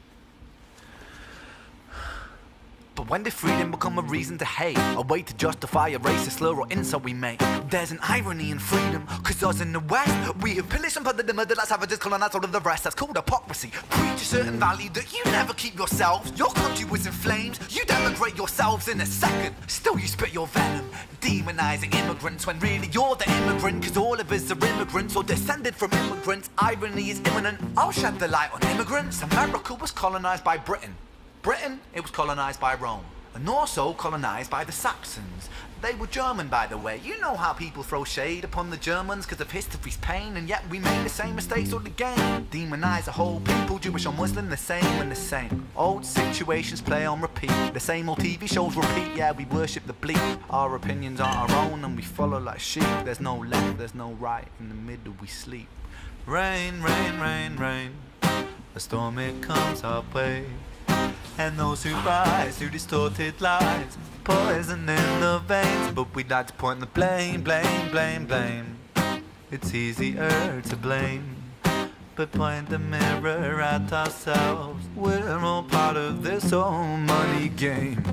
But when did freedom become a reason to hate? A way to justify a racist slur or insult we make? There's an irony in freedom, cause us in the West, we have pillaged and plundered the murdered like savages, colonized all of the rest. That's called hypocrisy. Preach a certain value that you never keep yourselves. Your country was in flames, you denigrate yourselves in a second. Still you spit your venom, demonizing immigrants when really you're the immigrant. Cause all of us are immigrants or descended from immigrants. Irony is imminent, I'll shed the light on immigrants. America was colonized by Britain. Britain, it was colonized by Rome, and also colonized by the Saxons. They were German, by the way. You know how people throw shade upon the Germans because of history's pain, and yet we made the same mistakes all again. Demonize a whole people, Jewish or Muslim, the same and the same. Old situations play on repeat, the same old TV shows repeat. Yeah, we worship the bleak, our opinions are our own, and we follow like sheep. There's no left, there's no right, in the middle we sleep. Rain, rain, rain, rain, a storm it comes our way. And those who rise through distorted lies, poison in the veins. But we'd like to point the blame, blame, blame, blame. It's easier to blame, but point the mirror at ourselves. We're all part of this whole money game.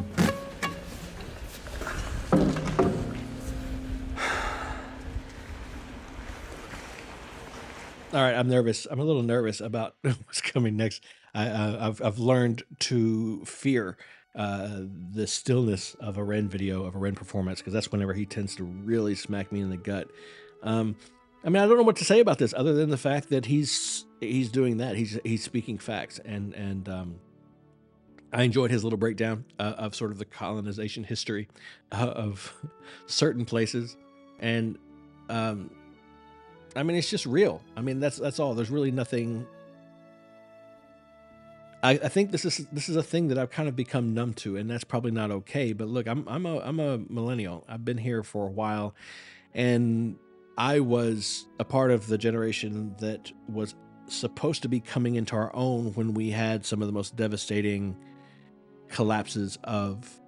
All right, I'm nervous. I'm a little nervous about what's coming next. I've learned to fear the stillness of a Ren video, of a Ren performance, because that's whenever he tends to really smack me in the gut. I mean, I don't know what to say about this other than the fact that he's doing that. He's speaking facts, and I enjoyed his little breakdown of sort of the colonization history of certain places, and I mean, it's just real. I mean, that's all. There's really nothing. I think this is a thing that I've kind of become numb to, and that's probably not okay. But look, I'm a millennial. I've been here for a while, and I was a part of the generation that was supposed to be coming into our own when we had some of the most devastating collapses of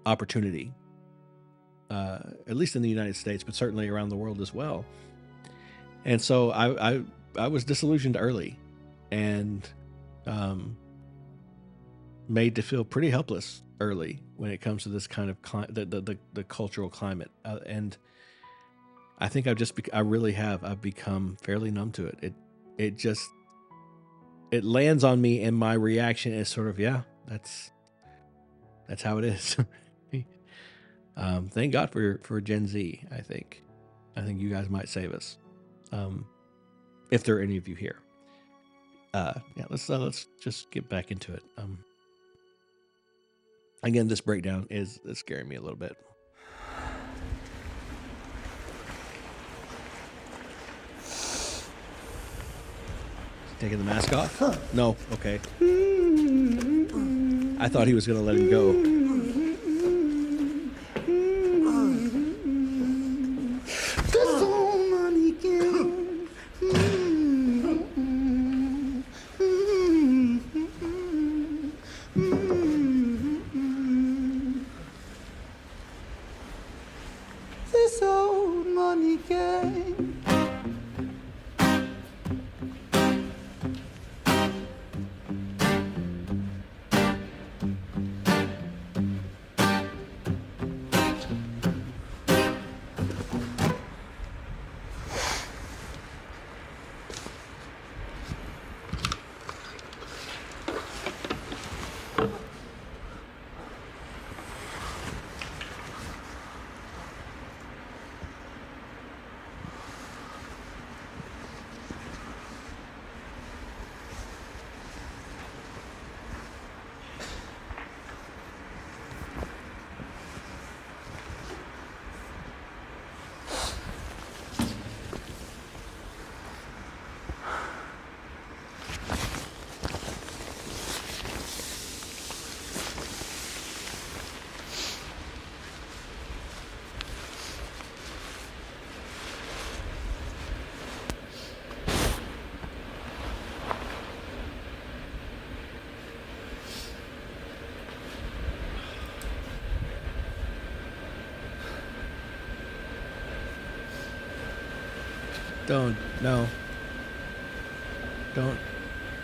opportunity, at least in the United States, but certainly around the world as well. And so I was disillusioned early, and made to feel pretty helpless early when it comes to this kind of the cultural climate. And I think I've become fairly numb to it. It lands on me, and my reaction is sort of, yeah, that's how it is. Thank God for Gen Z. I think you guys might save us, if there are any of you here. Yeah, let's just get back into it. Again, this breakdown is scaring me a little bit. Taking the mask off? No, okay. I thought he was gonna let him go.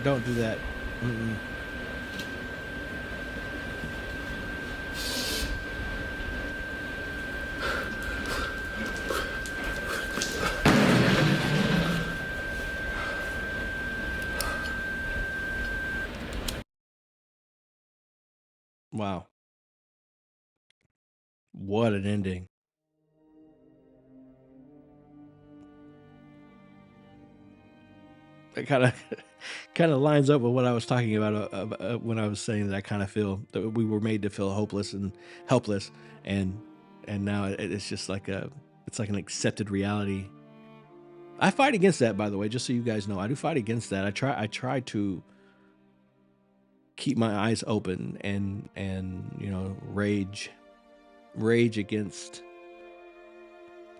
Don't do that. Wow. What an ending. It kind of lines up with what I was talking about when I was saying that I kind of feel that we were made to feel hopeless and helpless, and now it's just like it's like an accepted reality. I fight against that, by the way, just so you guys know. I do fight against that. I try to keep my eyes open and rage against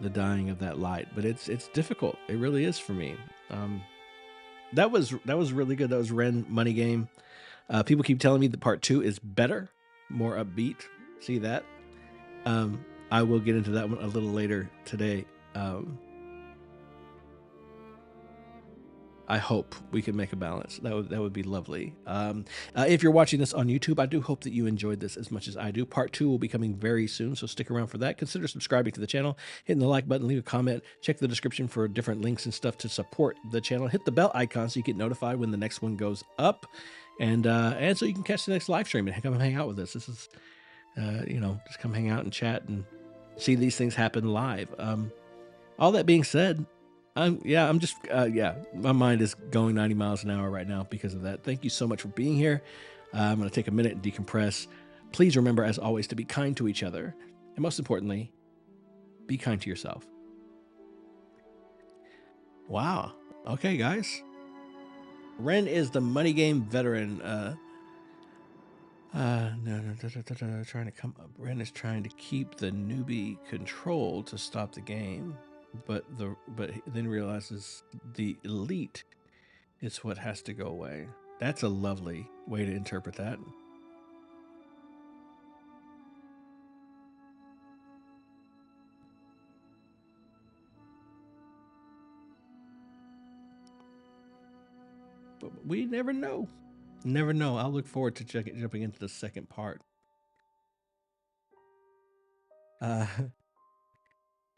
the dying of that light, but it's difficult. It really is for me. That was really good. That was Ren Money Game. People keep telling me the part 2 is better, more upbeat. See that? I will get into that one a little later today. I hope we can make a balance. That would be lovely. If you're watching this on YouTube, I do hope that you enjoyed this as much as I do. Part 2 will be coming very soon, so stick around for that. Consider subscribing to the channel, hitting the like button, leave a comment, check the description for different links and stuff to support the channel. Hit the bell icon so you get notified when the next one goes up, and so you can catch the next live stream and come hang out with us. This is, just come hang out and chat and see these things happen live. All that being said, my mind is going 90 miles an hour right now because of that. Thank you so much for being here. I'm going to take a minute and decompress. Please remember, as always, to be kind to each other. And most importantly, be kind to yourself. Wow. Okay, guys. Ren is the money game veteran. Trying to come up. Ren is trying to keep the newbie controlled to stop the game. But then realizes the elite is what has to go away. That's a lovely way to interpret that. But we never know. Never know. I'll look forward to jumping into the second part.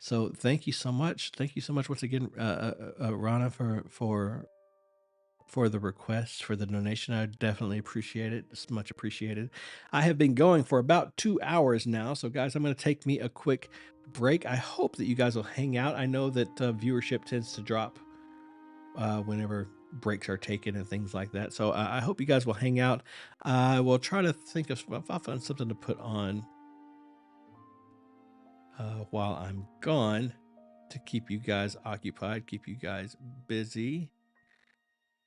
So thank you so much. Thank you so much once again, Rana, for the request, for the donation. I definitely appreciate it. It's much appreciated. I have been going for about 2 hours now. So guys, I'm going to take me a quick break. I hope that you guys will hang out. I know that viewership tends to drop whenever breaks are taken and things like that. So I hope you guys will hang out. I will try to think of if I find something to put on while I'm gone to keep you guys occupied, keep you guys busy.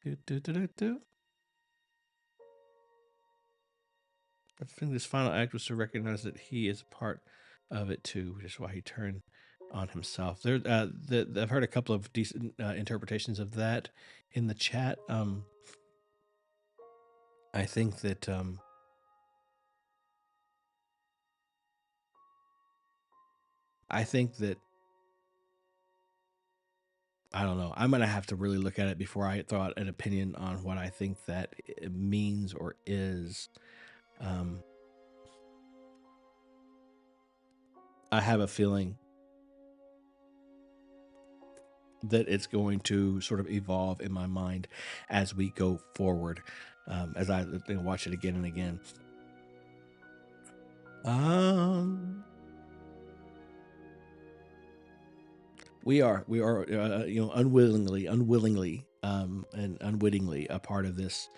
I think this final act was to recognize that he is part of it too, which is why he turned on himself. There, I've heard a couple of decent interpretations of that in the chat. I think that I don't know. I'm going to have to really look at it before I throw out an opinion on what I think that it means or is. I have a feeling that it's going to sort of evolve in my mind as we go forward, as I watch it again and again. We are, unwillingly, and unwittingly a part of this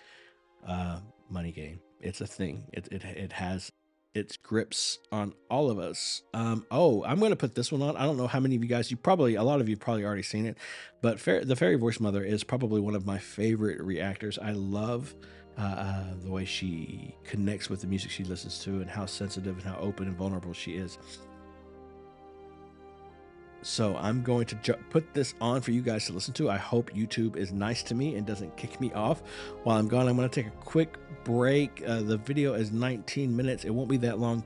money game. It's a thing. It has its grips on all of us. I'm going to put this one on. I don't know how many of you guys, a lot of you probably already seen it, but the Fairy Voice Mother is probably one of my favorite reactors. I love the way she connects with the music she listens to and how sensitive and how open and vulnerable she is. So I'm going to put this on for you guys to listen to. I hope YouTube is nice to me and doesn't kick me off while I'm gone. I'm going to take a quick break. The video is 19 minutes. It won't be that long.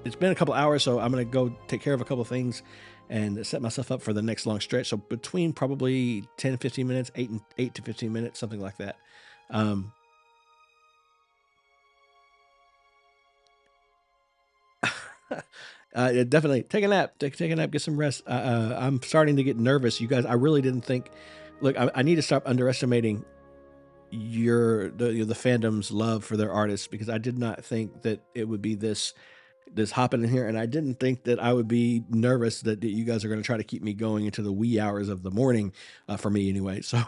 It's been a couple hours, so I'm going to go take care of a couple things and set myself up for the next long stretch. So between probably 10 and 15 minutes, 8 to 15 minutes, something like that. Definitely take a nap, take a nap, get some rest. I'm starting to get nervous, you guys. I really didn't think, look, I need to stop underestimating the fandom's love for their artists, because I did not think that it would be this hopping in here, and I didn't think that I would be nervous that you guys are going to try to keep me going into the wee hours of the morning, for me anyway. So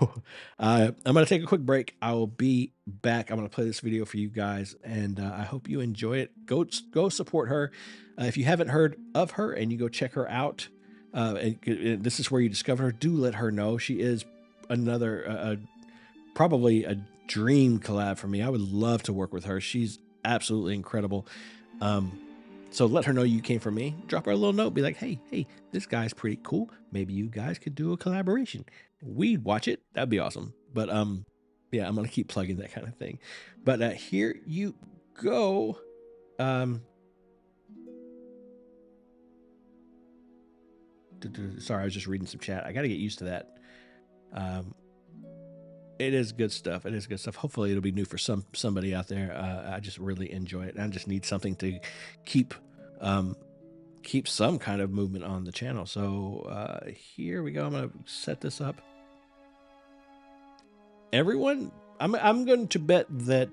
I'm going to take a quick break. I will be back. I'm going to play this video for you guys, and I hope you enjoy it. Go support her. If you haven't heard of her and you go check her out, and this is where you discover her, do let her know. She is another probably a dream collab for me. I would love to work with her. She's absolutely incredible. So let her know you came from me. Drop her a little note. Be like, hey, this guy's pretty cool. Maybe you guys could do a collaboration. We'd watch it. That'd be awesome. But yeah, I'm going to keep plugging that kind of thing. But here you go. Sorry, I was just reading some chat. I got to get used to that. It is good stuff. It is good stuff. Hopefully it'll be new for somebody out there. I just really enjoy it. I just need something to keep some kind of movement on the channel. So here we go. I'm going to set this up. Everyone, I'm going to bet that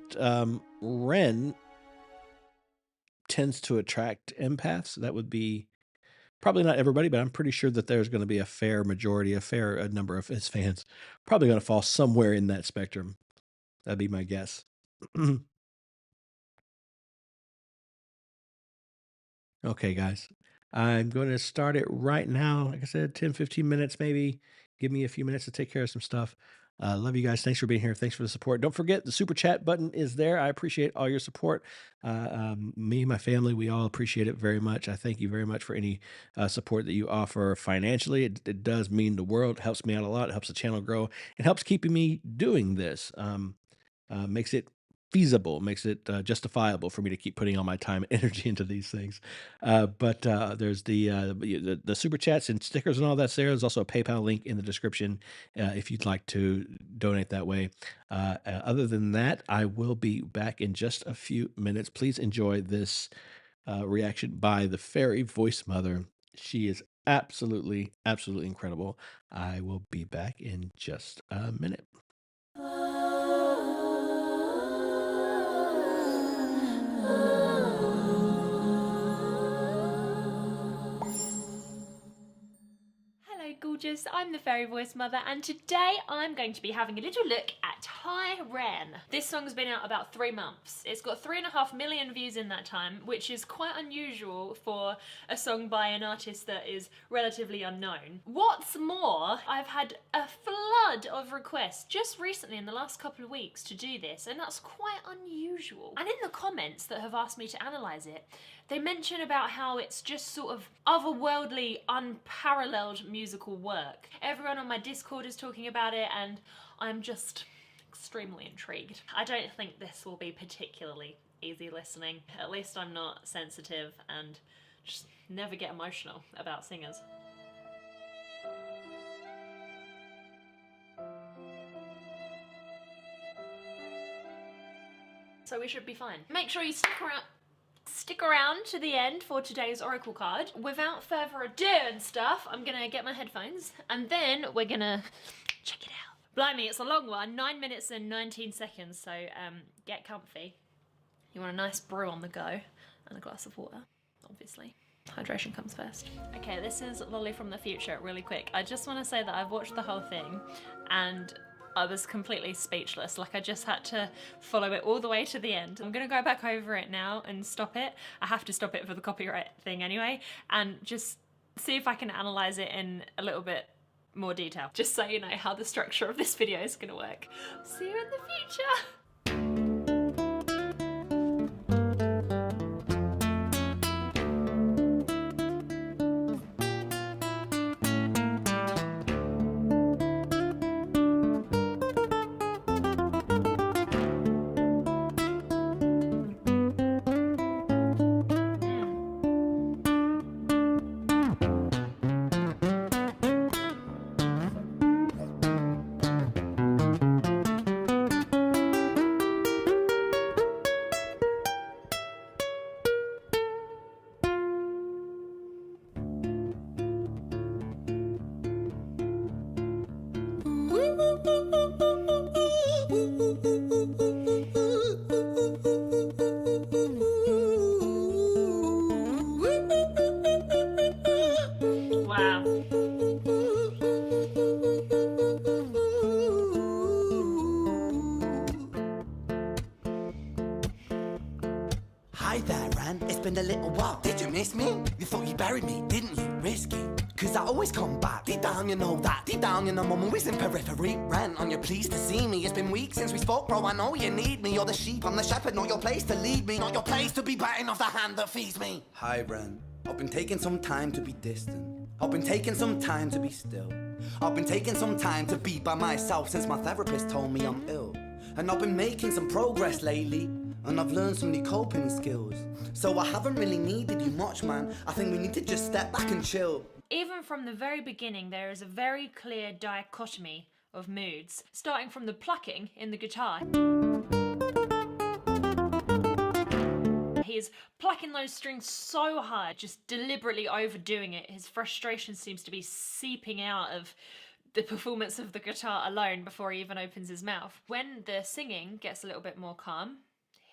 Ren tends to attract empaths. That would be probably not everybody, but I'm pretty sure that there's going to be a fair majority, a fair number of his fans probably going to fall somewhere in that spectrum. That'd be my guess. Okay, guys, I'm going to start it right now. Like I said, 10, 15 minutes, maybe. Give me a few minutes to take care of some stuff. Love you guys. Thanks for being here. Thanks for the support. Don't forget the super chat button is there. I appreciate all your support. Me and my family, we all appreciate it very much. I thank you very much for any support that you offer financially. It does mean the world. It helps me out a lot. It helps the channel grow. It helps keeping me doing this. Makes it feasible, makes it justifiable for me to keep putting all my time and energy into these things. But there's the super chats and stickers and all that's there. There's also a PayPal link in the description if you'd like to donate that way. Other than that, I will be back in just a few minutes. Please enjoy this reaction by the fairy voice mother. She is absolutely incredible. I will be back in just a minute. Gorgeous, I'm the fairy voice mother, and today I'm going to be having a little look at Hi Ren. This song's been out about 3 months. It's got 3.5 million views in that time, which is quite unusual for a song by an artist that is relatively unknown. What's more, I've had a flood of requests just recently in the last couple of weeks to do this, and that's quite unusual. And in the comments that have asked me to analyse it, they mention about how it's just sort of otherworldly, unparalleled musical work. Everyone on my Discord is talking about it, and I'm just extremely intrigued. I don't think this will be particularly easy listening. At least I'm not sensitive and just never get emotional about singers. So we should be fine. Make sure you stick around to the end for today's oracle card. Without further ado and stuff, I'm gonna get my headphones and then we're gonna check it out. Blimey, it's a long one, 9 minutes and 19 seconds, so get comfy. You want a nice brew on the go and a glass of water, obviously. Hydration comes first. Okay, this is Lolly from the future, really quick. I just want to say that I've watched the whole thing and I was completely speechless. Like, I just had to follow it all the way to the end. I'm gonna go back over it now and stop it. I have to stop it for the copyright thing anyway, and just see if I can analyze it in a little bit more detail, just so you know how the structure of this video is gonna work. See you in the future. Hi there, Ren. It's been a little while. Did you miss me? You thought you buried me, didn't you? Risky. Cause I always come back. Deep down, you know that. Deep down, you know I'm always in periphery. Ren, on your pleased to see me. It's been weeks since we spoke, bro. I know you need me. You're the sheep, I'm the shepherd. Not your place to lead me. Not your place to be biting off the hand that feeds me. Hi, Ren. I've been taking some time to be distant. I've been taking some time to be still. I've been taking some time to be by myself since my therapist told me I'm ill. And I've been making some progress lately. And I've learned some new coping skills. So I haven't really needed you much, man. I think we need to just step back and chill. Even from the very beginning, there is a very clear dichotomy of moods, starting from the plucking in the guitar. He's plucking those strings so hard, just deliberately overdoing it. His frustration seems to be seeping out of the performance of the guitar alone before he even opens his mouth. When the singing gets a little bit more calm,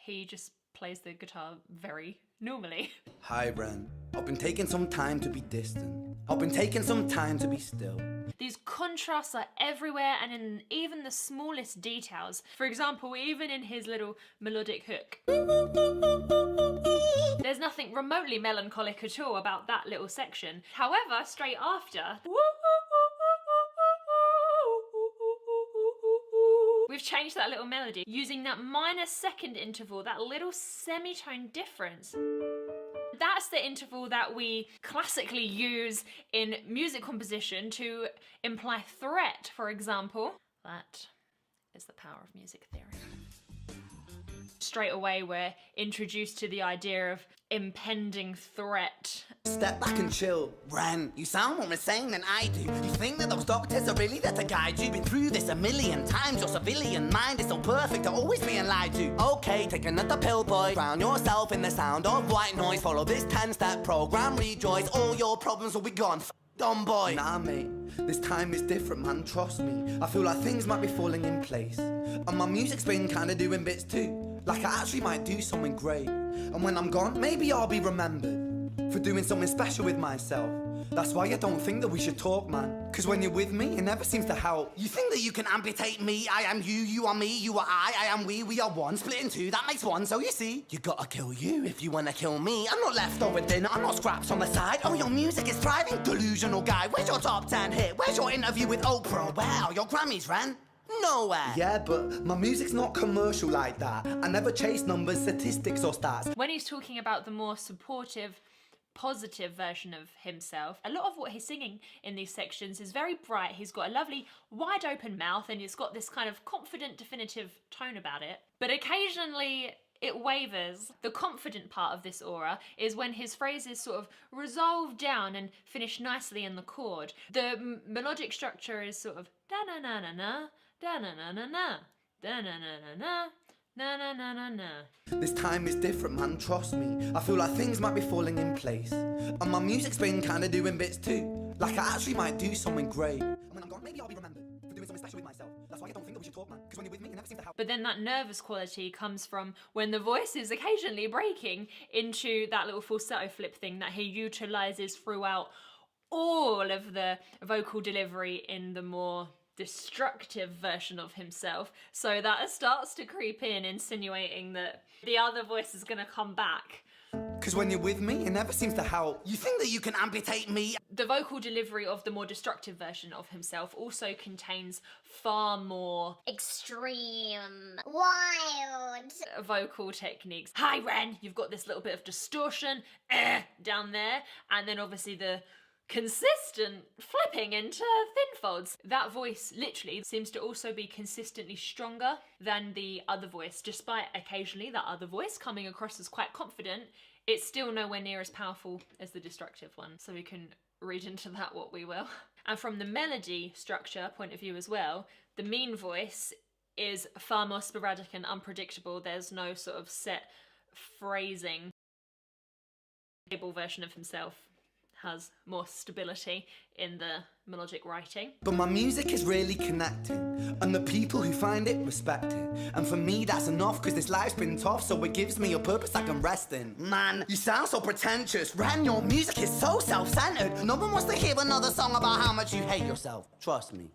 he just plays the guitar very normally. Hi, Ren. I've been taking some time to be distant. I've been taking some time to be still. These contrasts are everywhere and in even the smallest details. For example, even in his little melodic hook. There's nothing remotely melancholic at all about that little section. However, straight after, we've changed that little melody using that minor second interval, that little semitone difference. That's the interval that we classically use in music composition to imply threat, for example. That is the power of music theory. Straight away, we're introduced to the idea of impending threat. Step back and chill. Ren, you sound more insane than I do. You think that those doctors are really there to guide you? Been through this a million times. Your civilian mind is so perfect to always being lied to. Okay, take another pill, boy. Drown yourself in the sound of white noise. Follow this 10-step program, rejoice. All your problems will be gone. Dumb boy. Nah, mate. This time is different, man. Trust me. I feel like things might be falling in place. And my music's been kinda doing bits too. Like I actually might do something great. And when I'm gone, maybe I'll be remembered for doing something special with myself. That's why I don't think that we should talk, man. Cause when you're with me, it never seems to help. You think that you can amputate me? I am you, you are me, you are I am we are one. Split in two, that makes one. So you see, you gotta kill you if you wanna kill me. I'm not leftover dinner, I'm not scraps on the side. Oh, your music is thriving, delusional guy. Where's your top 10 hit? Where's your interview with Oprah? Wow, your Grammys, Ren? Nowhere. Yeah, but my music's not commercial like that. I never chase numbers, statistics or stats. When he's talking about the more supportive, positive version of himself, a lot of what he's singing in these sections is very bright. He's got a lovely wide open mouth and he's got this kind of confident, definitive tone about it. But occasionally it wavers. The confident part of this aura is when his phrases sort of resolve down and finish nicely in the chord. The melodic structure is sort of da-na-na-na-na, da-na-na-na-na, da-na-na-na-na, na-na-na-na-na. This time is different, man, trust me. I feel like things might be falling in place. And my music's been kinda doing bits too. Like I actually might do something great. And when I'm gone, maybe I'll be remembered for doing something special with myself. That's why I don't think that we should talk, man. Because when you're with me, it never seems to help. But then that nervous quality comes from when the voice is occasionally breaking into that little falsetto flip thing that he utilises throughout all of the vocal delivery in the more destructive version of himself. So that starts to creep in, insinuating that the other voice is going to come back. Because when you're with me, it never seems to help. You think that you can amputate me? The vocal delivery of the more destructive version of himself also contains far more extreme, wild vocal techniques. Hi Ren, you've got this little bit of distortion down there, and then obviously the consistent flipping into thin folds. That voice literally seems to also be consistently stronger than the other voice. Despite occasionally that other voice coming across as quite confident, it's still nowhere near as powerful as the destructive one. So we can read into that what we will. And from the melody structure point of view as well, the mean voice is far more sporadic and unpredictable. There's no sort of set phrasing. The stable version of himself has more stability in the melodic writing. But my music is really connecting, and the people who find it respect it. And for me that's enough, cause this life's been tough, so it gives me a purpose I can rest in. Man, you sound so pretentious. Ren, your music is so self-centered. No one wants to hear another song about how much you hate yourself. Trust me.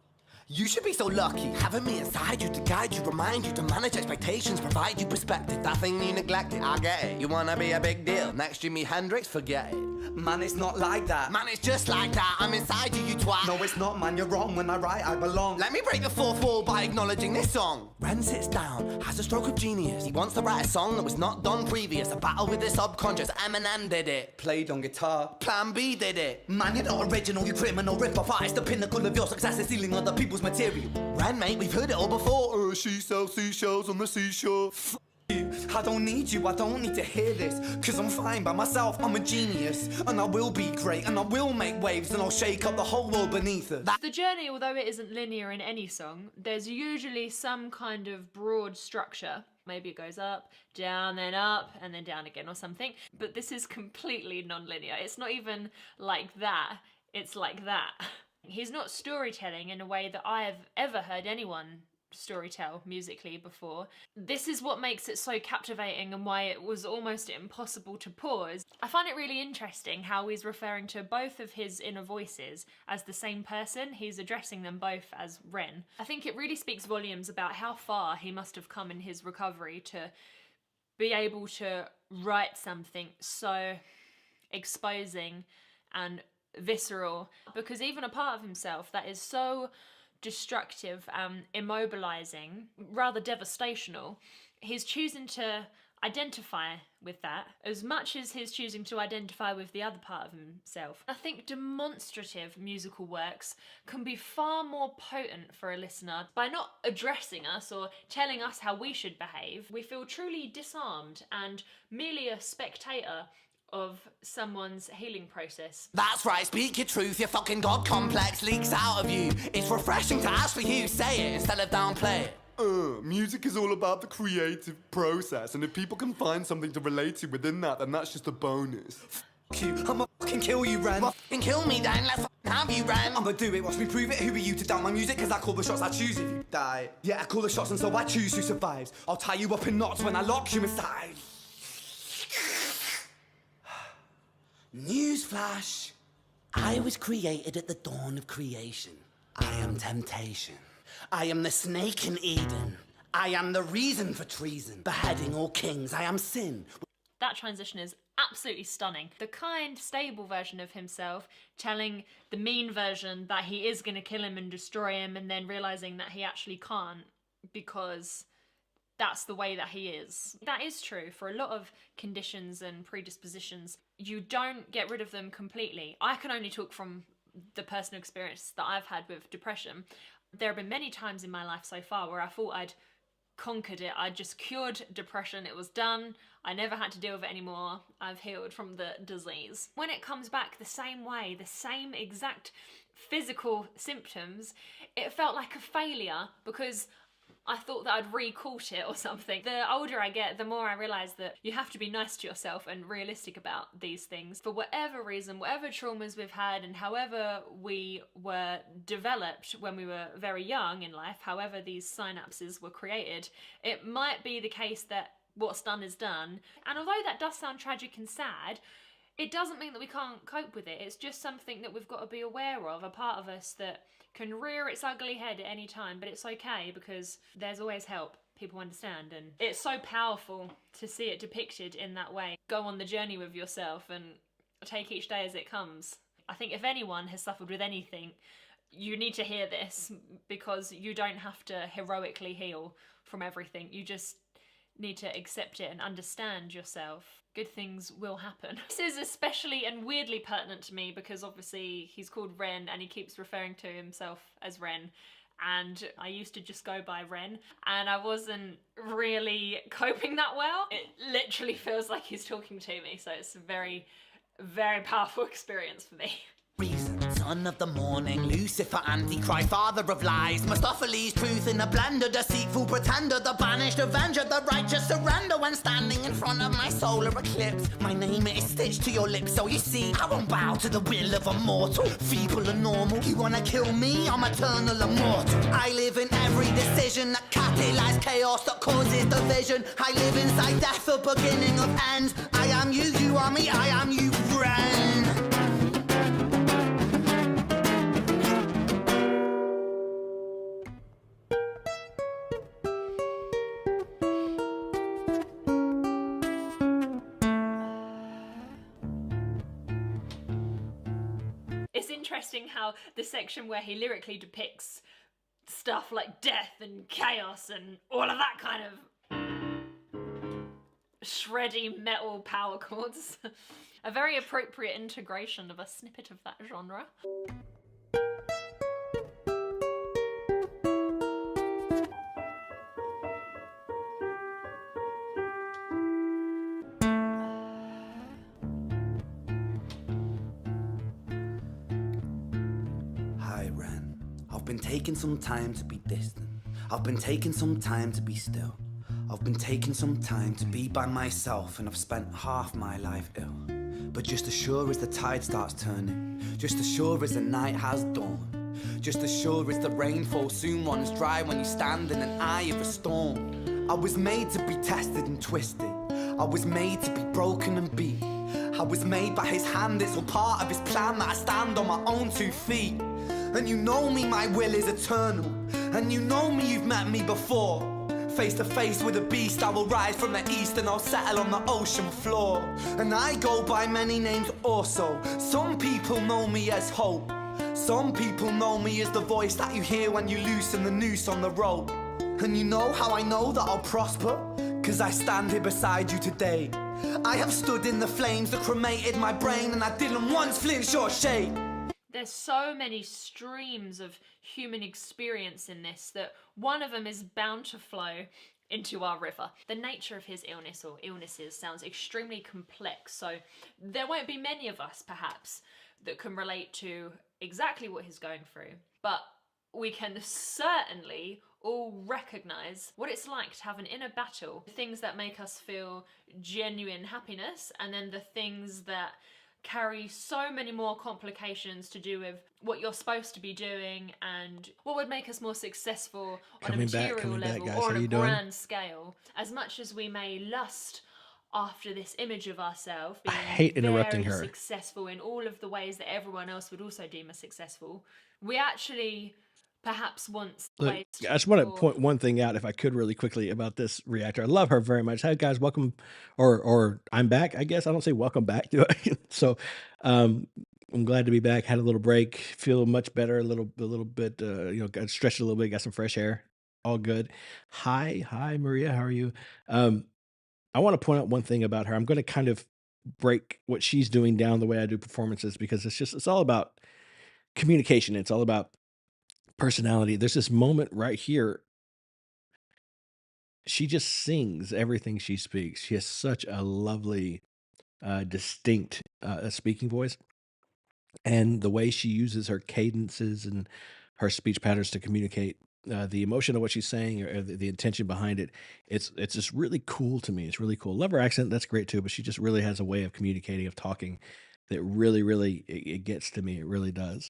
You should be so lucky, having me inside you to guide you, remind you to manage expectations, provide you perspective. That thing you neglected, I get it. You wanna be a big deal, next Jimi Hendrix, forget it. Man, it's not like that. Man, it's just like that, I'm inside you, you twat. No, it's not, man, you're wrong. When I write, I belong. Let me break the fourth wall by acknowledging this song. Ren sits down, has a stroke of genius. He wants to write a song that was not done previous. A battle with the subconscious, Eminem did it. Played on guitar. Plan B did it. Man, you're not original, you criminal rip-off artist. The pinnacle of your success is stealing other people's material. Ren, mate, we've heard it all before. She sells seashells on the seashore. I don't need you, I don't need to hear this. Cause I'm fine by myself, I'm a genius. And I will be great, and I will make waves, and I'll shake up the whole world beneath us. The journey, although it isn't linear in any song, there's usually some kind of broad structure. Maybe it goes up, down, then up, and then down again or something. But this is completely non-linear. It's not even like that, it's like that. He's not storytelling in a way that I have ever heard anyone storytell musically before. This is what makes it so captivating and why it was almost impossible to pause. I find it really interesting how he's referring to both of his inner voices as the same person. He's addressing them both as Ren. I think it really speaks volumes about how far he must have come in his recovery to be able to write something so exposing and visceral, because even a part of himself that is so destructive and immobilizing, rather devastational, he's choosing to identify with that as much as he's choosing to identify with the other part of himself. I think demonstrative musical works can be far more potent for a listener. By not addressing us or telling us how we should behave, we feel truly disarmed and merely a spectator of someone's healing process. That's right, speak your truth, your fucking god complex leaks out of you. It's refreshing to actually hear you say it instead of downplay it. Music is all about the creative process, and if people can find something to relate to within that, then that's just a bonus. F*** you, I'ma fucking kill you, Ren. Well, fucking kill me then, let's have you, Ren. I'ma do it, watch me prove it. Who are you to doubt my music? Cause I call the shots I choose if you die. Yeah, I call the shots and so I choose who survives. I'll tie you up in knots when I lock you inside. Newsflash. I was created at the dawn of creation. I am temptation. I am the snake in Eden. I am the reason for treason. Beheading all kings. I am sin. That transition is absolutely stunning. The kind, stable version of himself telling the mean version that he is going to kill him and destroy him, and then realizing that he actually can't because that's the way that he is. That is true for a lot of conditions and predispositions. You don't get rid of them completely. I can only talk from the personal experience that I've had with depression. There have been many times in my life so far where I thought I'd conquered it. I just cured depression. It was done. I never had to deal with it anymore. I've healed from the disease. When it comes back the same way, the same exact physical symptoms, it felt like a failure because I thought that I'd re-caught it or something. The older I get, the more I realise that you have to be nice to yourself and realistic about these things. For whatever reason, whatever traumas we've had and however we were developed when we were very young in life, however these synapses were created, it might be the case that what's done is done. And although that does sound tragic and sad, it doesn't mean that we can't cope with it. It's just something that we've got to be aware of, a part of us that can rear its ugly head at any time, but it's okay because there's always help. People understand, and it's so powerful to see it depicted in that way. Go on the journey with yourself and take each day as it comes. I think if anyone has suffered with anything, you need to hear this because you don't have to heroically heal from everything. You just need to accept it and understand yourself. Good things will happen. This is especially and weirdly pertinent to me because obviously he's called Ren and he keeps referring to himself as Ren, and I used to just go by Ren and I wasn't really coping that well. It literally feels like he's talking to me, so it's a very, very powerful experience for me. Reason, son of the morning, Lucifer, Antichrist, father of lies, Mephistopheles, truth in a blender, deceitful pretender, the banished avenger, the righteous surrender. When standing in front of my solar eclipse, my name is stitched to your lips, so you see I won't bow to the will of a mortal. Feeble and normal, you wanna kill me? I'm eternal immortal. I live in every decision that catalyzes chaos, that causes division. I live inside death, the beginning of ends. I am you, you are me, I am you, Ren. It's interesting how the section where he lyrically depicts stuff like death and chaos and all of that kind of shreddy metal power chords. A very appropriate integration of a snippet of that genre. Hi Ren. I've been taking some time to be distant. I've been taking some time to be still. I've been taking some time to be by myself, and I've spent half my life ill. But just as sure as the tide starts turning, just as sure as the night has dawned, just as sure as the rainfall soon runs dry when you stand in an eye of a storm. I was made to be tested and twisted. I was made to be broken and beat. I was made by his hand, it's all part of his plan that I stand on my own 2 feet. And you know me, my will is eternal. And you know me, you've met me before. Face to face with a beast, I will rise from the east and I'll settle on the ocean floor. And I go by many names also. Some people know me as hope. Some people know me as the voice that you hear when you loosen the noose on the rope. And you know how I know that I'll prosper? 'Cause I stand here beside you today. I have stood in the flames that cremated my brain, and I didn't once flinch or shake. There's so many streams of human experience in this that one of them is bound to flow into our river. The nature of his illness or illnesses sounds extremely complex, so there won't be many of us, perhaps, that can relate to exactly what he's going through. But we can certainly all recognise what it's like to have an inner battle, the things that make us feel genuine happiness, and then the things that carry so many more complications to do with what you're supposed to be doing and what would make us more successful on a material level or on a grand scale. As much as we may lust after this image of ourselves being very successful in all of the ways that everyone else would also deem us successful, we actually perhaps want Look, I just want to point one thing out, if I could, really quickly about this reactor. I love her very much. Hi guys, welcome, or I'm back, I guess. I don't say welcome back, do I? So I'm glad to be back. Had a little break, feel much better, a little bit, got stretched a little bit, got some fresh air. All good. Hi Maria, how are you? I want to point out one thing about her. I'm going to kind of break what she's doing down the way I do performances, because it's all about communication. It's all about personality. There's this moment right here. She just sings everything she speaks. She has such a lovely, distinct speaking voice. And the way she uses her cadences and her speech patterns to communicate the emotion of what she's saying, or the intention behind it, it's just really cool to me. It's really cool. Love her accent, that's great too, but she just really has a way of communicating, of talking, that really it gets to me. It really does.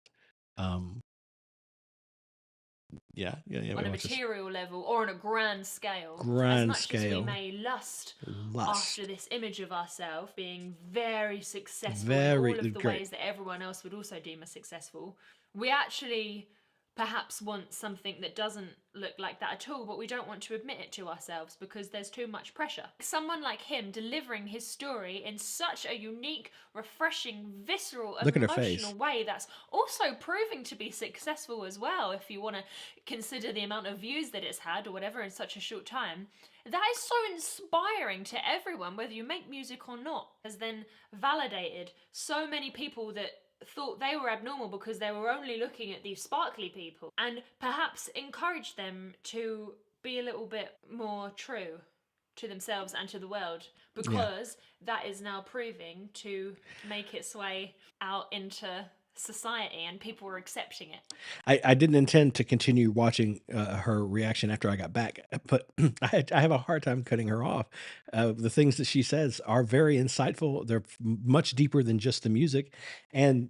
Yeah. On a material level or on a grand scale. As much as we may lust after this image of ourselves being very successful in all of the ways that everyone else would also deem us successful, we actually perhaps want something that doesn't look like that at all, but we don't want to admit it to ourselves because there's too much pressure. Someone like him delivering his story in such a unique, refreshing, visceral, emotional way that's also proving to be successful as well, if you want to consider the amount of views that it's had or whatever in such a short time. That is so inspiring to everyone, whether you make music or not, has then validated so many people that thought they were abnormal because they were only looking at these sparkly people, and perhaps encourage them to be a little bit more true to themselves and to the world, because that is now proving to make its way out into society and people are accepting it. I didn't intend to continue watching her reaction after I got back, but I have a hard time cutting her off. The things that she says are very insightful. They're much deeper than just the music, and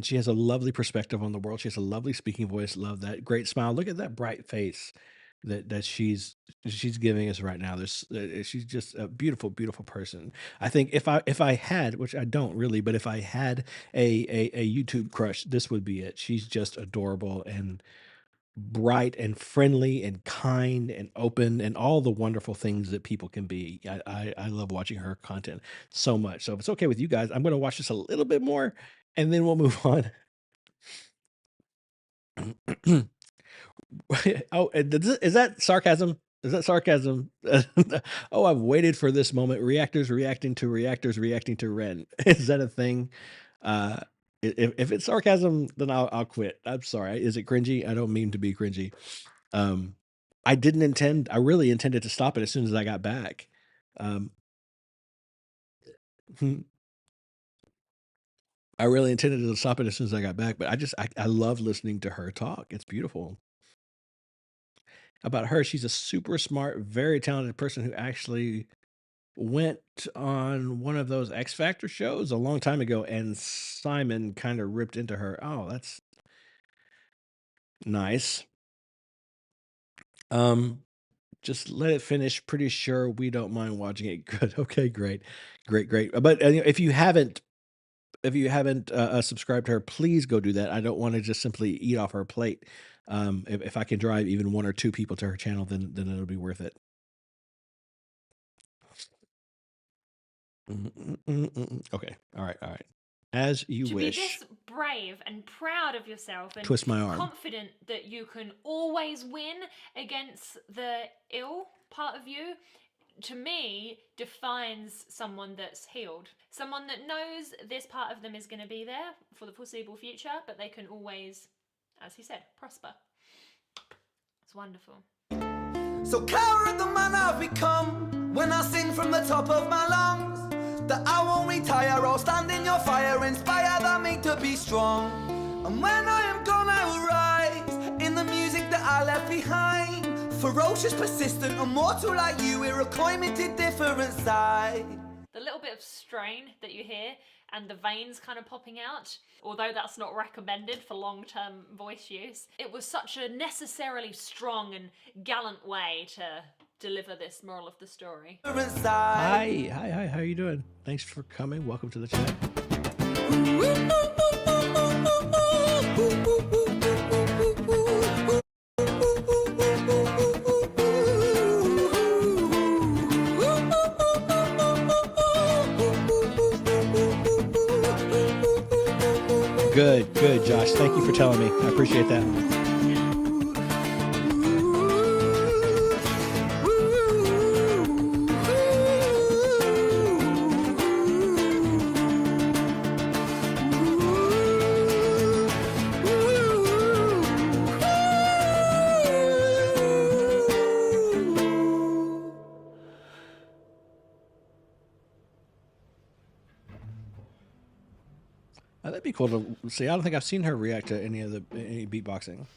she has a lovely perspective on the world. She has a lovely speaking voice. Love that great smile. Look at that bright face that she's giving us right now. She's just a beautiful person. I think if I had, which I don't really, but if I had a YouTube crush, this would be it. She's just adorable and bright and friendly and kind and open and all the wonderful things that people can be. I love watching her content so much. So if it's okay with you guys, I'm going to watch this a little bit more and then we'll move on Oh, is that sarcasm? Is that sarcasm? Oh, I've waited for this moment. Reactors reacting to Ren. Is that a thing? Uh, if it's sarcasm, then I'll quit. I'm sorry. Is it cringy? I don't mean to be cringy. I didn't intend. I really intended to stop it as soon as I got back. Um, I really intended to stop it as soon as I got back, but I love listening to her talk. It's beautiful. About her, she's a super smart, very talented person who actually went on one of those X Factor shows a long time ago, and Simon kind of ripped into her. Oh, that's nice. Just let it finish. Pretty sure we don't mind watching it. Good. Okay, great. But if you haven't subscribed to her, please go do that. I don't want to just simply eat off her plate. If I can drive even one or two people to her channel, then it'll be worth it. Okay. All right. As you wish. To be this brave and proud of yourself and Twist my arm. confident that you can always win against the ill part of you, to me, defines someone that's healed. Someone that knows this part of them is going to be there for the foreseeable future, but they can always, as he said, prosper. It's wonderful. So coward the man I've become when I sing from the top of my lungs that I won't retire, I'll stand in your fire, inspire that me to be strong. And when I am gone I will rise in the music that I left behind. Ferocious, persistent, immortal like you, we're a climate different side. The little bit of strain that you hear and the veins kind of popping out, although that's not recommended for long-term voice use, it was such a necessarily strong and gallant way to deliver this moral of the story. Hi, how you doing? Thanks for coming. Welcome to the chat. Good, Josh. Thank you for telling me. I appreciate that. That'd be cool to see. I don't think I've seen her react to any beatboxing.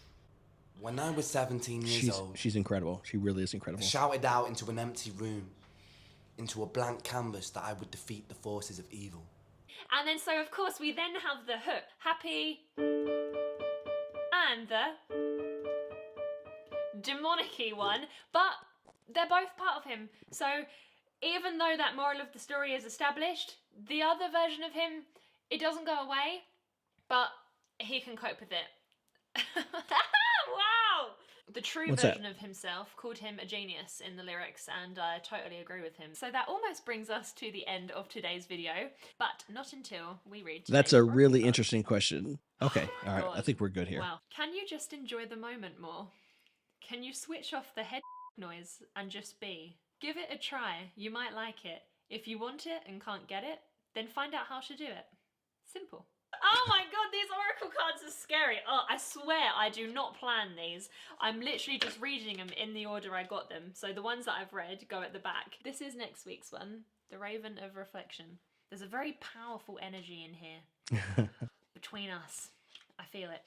When I was 17 years old, she's incredible. She really is incredible. I shouted out into an empty room, into a blank canvas, that I would defeat the forces of evil. And then, so of course, we then have the hook, happy, and the demonic-y one, but they're both part of him. So even though that moral of the story is established, the other version of him, it doesn't go away, but he can cope with it. Wow! The true version of himself called him a genius in the lyrics, and I totally agree with him. So that almost brings us to the end of today's video, but not until we read today's That's a really interesting question. Okay, all right, I think we're good here. Wow. Can you just enjoy the moment more? Can you switch off the head noise and just be? Give it a try, you might like it. If you want it and can't get it, then find out how to do it. Simple. Oh my god, these oracle cards are scary. Oh, I swear I do not plan these. I'm literally just reading them in the order I got them. So the ones that I've read go at the back. This is next week's one, the Raven of Reflection. There's a very powerful energy in here between us. I feel it.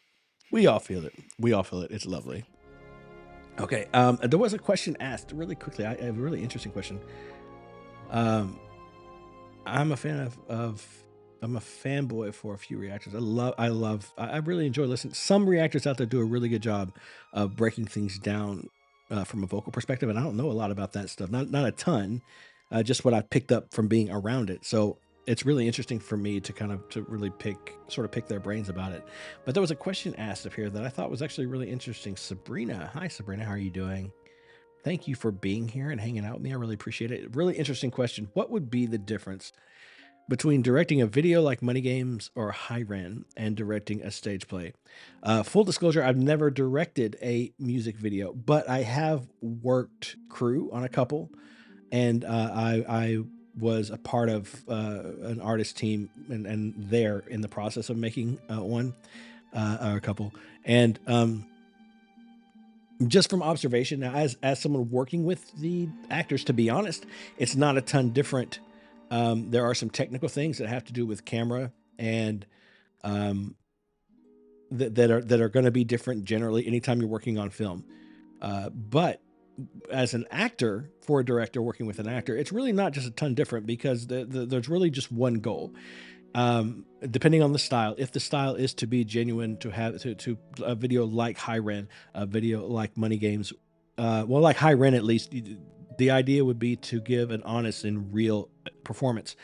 We all feel it. It's lovely. Okay, there was a question asked really quickly. I have a really interesting question. I'm a fan I'm a fanboy for a few reactors. I really enjoy listening. Some reactors out there do a really good job of breaking things down from a vocal perspective, and I don't know a lot about that stuff. Not a ton, just what I picked up from being around it. So it's really interesting for me to really pick their brains about it. But there was a question asked up here that I thought was actually really interesting. Sabrina, hi Sabrina, how are you doing? Thank you for being here and hanging out with me. I really appreciate it. Really interesting question. What would be the difference between directing a video like Money Games or Hi Ren and directing a stage play. Full disclosure, I've never directed a music video, but I have worked crew on a couple, and I was a part of an artist team, and they're in the process of making one or a couple. And just from observation, now, as someone working with the actors, to be honest, it's not a ton different. There are some technical things that have to do with camera and that are going to be different generally anytime you're working on film. But as an actor, for a director working with an actor, it's really not just a ton different, because there's really just one goal. Depending on the style, if the style is to be genuine, to have to a video like Hi Ren, a video like Money Games, well, like Hi Ren, at least the idea would be to give an honest and real performance.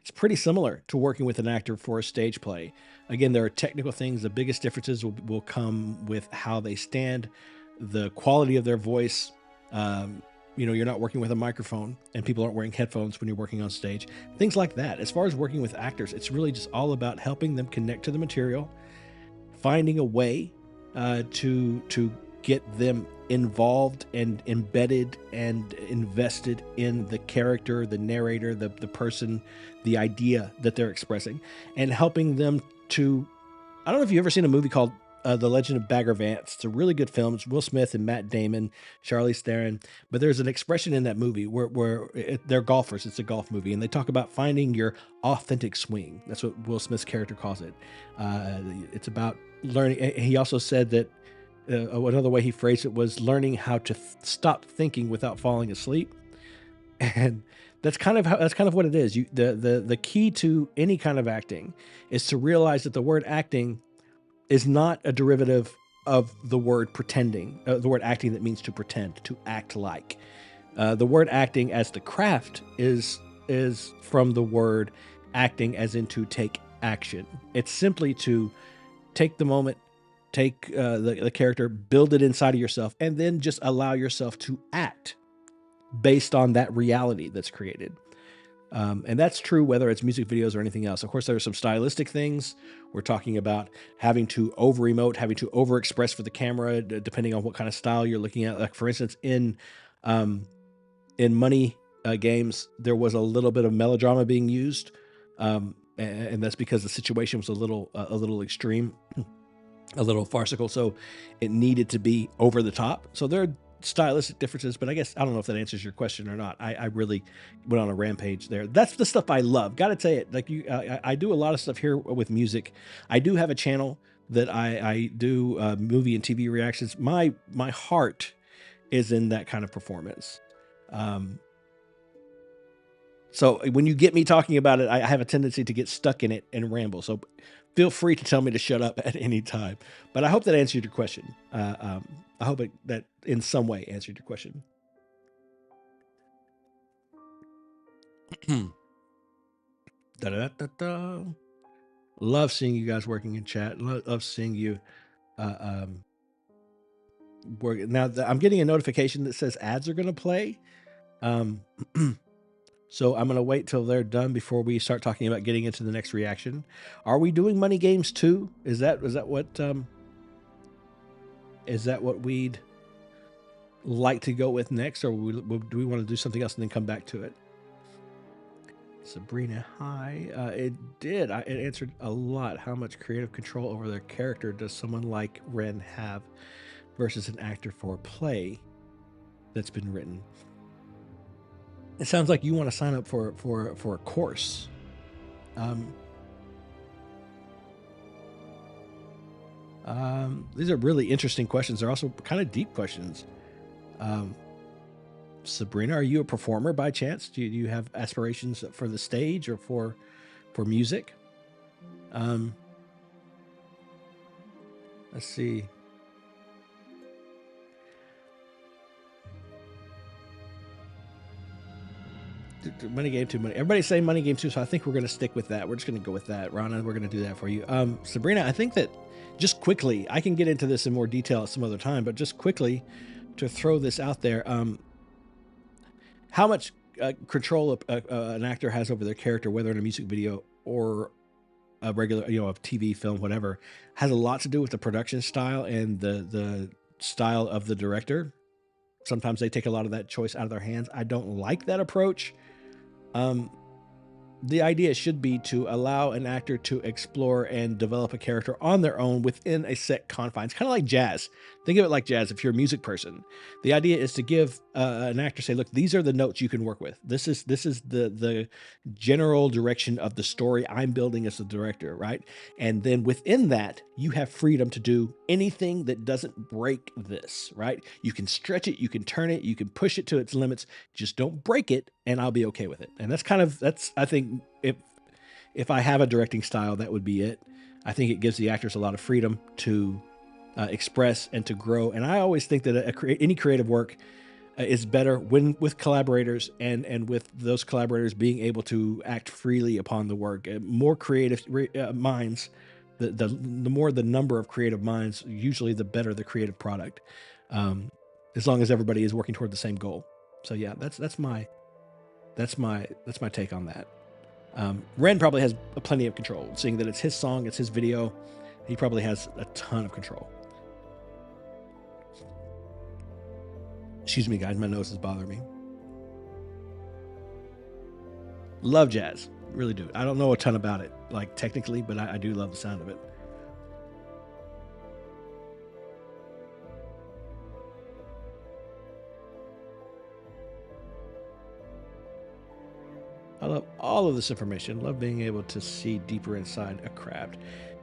It's pretty similar to working with an actor for a stage play. Again, there are technical things. The biggest differences will come with how they stand, the quality of their voice. You're not working with a microphone, and people aren't wearing headphones when you're working on stage. Things like that. As far as working with actors, it's really just all about helping them connect to the material, finding a way to get them involved and embedded and invested in the character, the narrator, the person, the idea that they're expressing, and helping them to, I don't know if you've ever seen a movie called The Legend of Bagger Vance. It's a really good film. It's Will Smith and Matt Damon, Charlize Theron. But there's an expression in that movie where they're golfers. It's a golf movie, and they talk about finding your authentic swing. That's what Will Smith's character calls it. It's about learning. He also said that another way he phrased it was learning how to stop thinking without falling asleep. And that's kind of what it is. The key to any kind of acting is to realize that the word acting is not a derivative of the word pretending, the word acting that means to pretend, to act like. The word acting as the craft is from the word acting as in to take action. It's simply to take the moment, take the character, build it inside of yourself, and then just allow yourself to act based on that reality that's created. And that's true whether it's music videos or anything else. Of course, there are some stylistic things. We're talking about having to over-emote, having to over-express for the camera, depending on what kind of style you're looking at. Like, for instance, in Money Games, there was a little bit of melodrama being used, and that's because the situation was a little extreme, a little farcical, so it needed to be over the top. So there are stylistic differences, but I guess I don't know if that answers your question or not. I really went on a rampage there. That's the stuff I love. Gotta tell you, like I do a lot of stuff here with music. I do have a channel that I do movie and TV reactions. My heart is in that kind of performance. So when you get me talking about it, I have a tendency to get stuck in it and ramble. So feel free to tell me to shut up at any time. But I hope that answered your question. I hope that in some way answered your question. Love seeing you guys working in chat. Love seeing you work. Now I'm getting a notification that says ads are going to play. So I'm going to wait till they're done before we start talking about getting into the next reaction. Are we doing Money Games too? Is that what we'd like to go with next, or do we want to do something else and then come back to it? Sabrina, hi. It did. It answered a lot. How much creative control over their character does someone like Ren have versus an actor for a play that's been written? It sounds like you want to sign up for a course. These are really interesting questions. They're also kind of deep questions. Sabrina, are you a performer by chance? Do you have aspirations for the stage or for music? Let's see. Money Game 2, money. Everybody's saying Money Game 2, so I think we're going to stick with that. We're just going to go with that. Rana, we're going to do that for you. Sabrina, I think that just quickly, I can get into this in more detail at some other time, but just quickly to throw this out there, how much control an actor has over their character, whether in a music video or a regular, a TV film, whatever, has a lot to do with the production style and the style of the director. Sometimes they take a lot of that choice out of their hands. I don't like that approach. The idea should be to allow an actor to explore and develop a character on their own within a set confines, kind of like jazz. Think of it like jazz if you're a music person. The idea is to give an actor, say, look, these are the notes you can work with. This is the general direction of the story I'm building as a director, right? And then within that, you have freedom to do anything that doesn't break this, right? You can stretch it, you can turn it, you can push it to its limits. Just don't break it, and I'll be okay with it. And that's I think if I have a directing style, that would be it. I think it gives the actors a lot of freedom to express and to grow. And I always think that any creative work is better when with collaborators and with those collaborators being able to act freely upon the work. More creative minds, the more the number of creative minds, usually the better the creative product. As long as everybody is working toward the same goal. So yeah, that's my take on that. Ren probably has plenty of control, seeing that it's his song, it's his video. He probably has a ton of control. Excuse me, guys, my nose is bothering me. Love jazz, really do. I don't know a ton about it, like technically, but I do love the sound of it. I love all of this information. Love being able to see deeper inside a craft.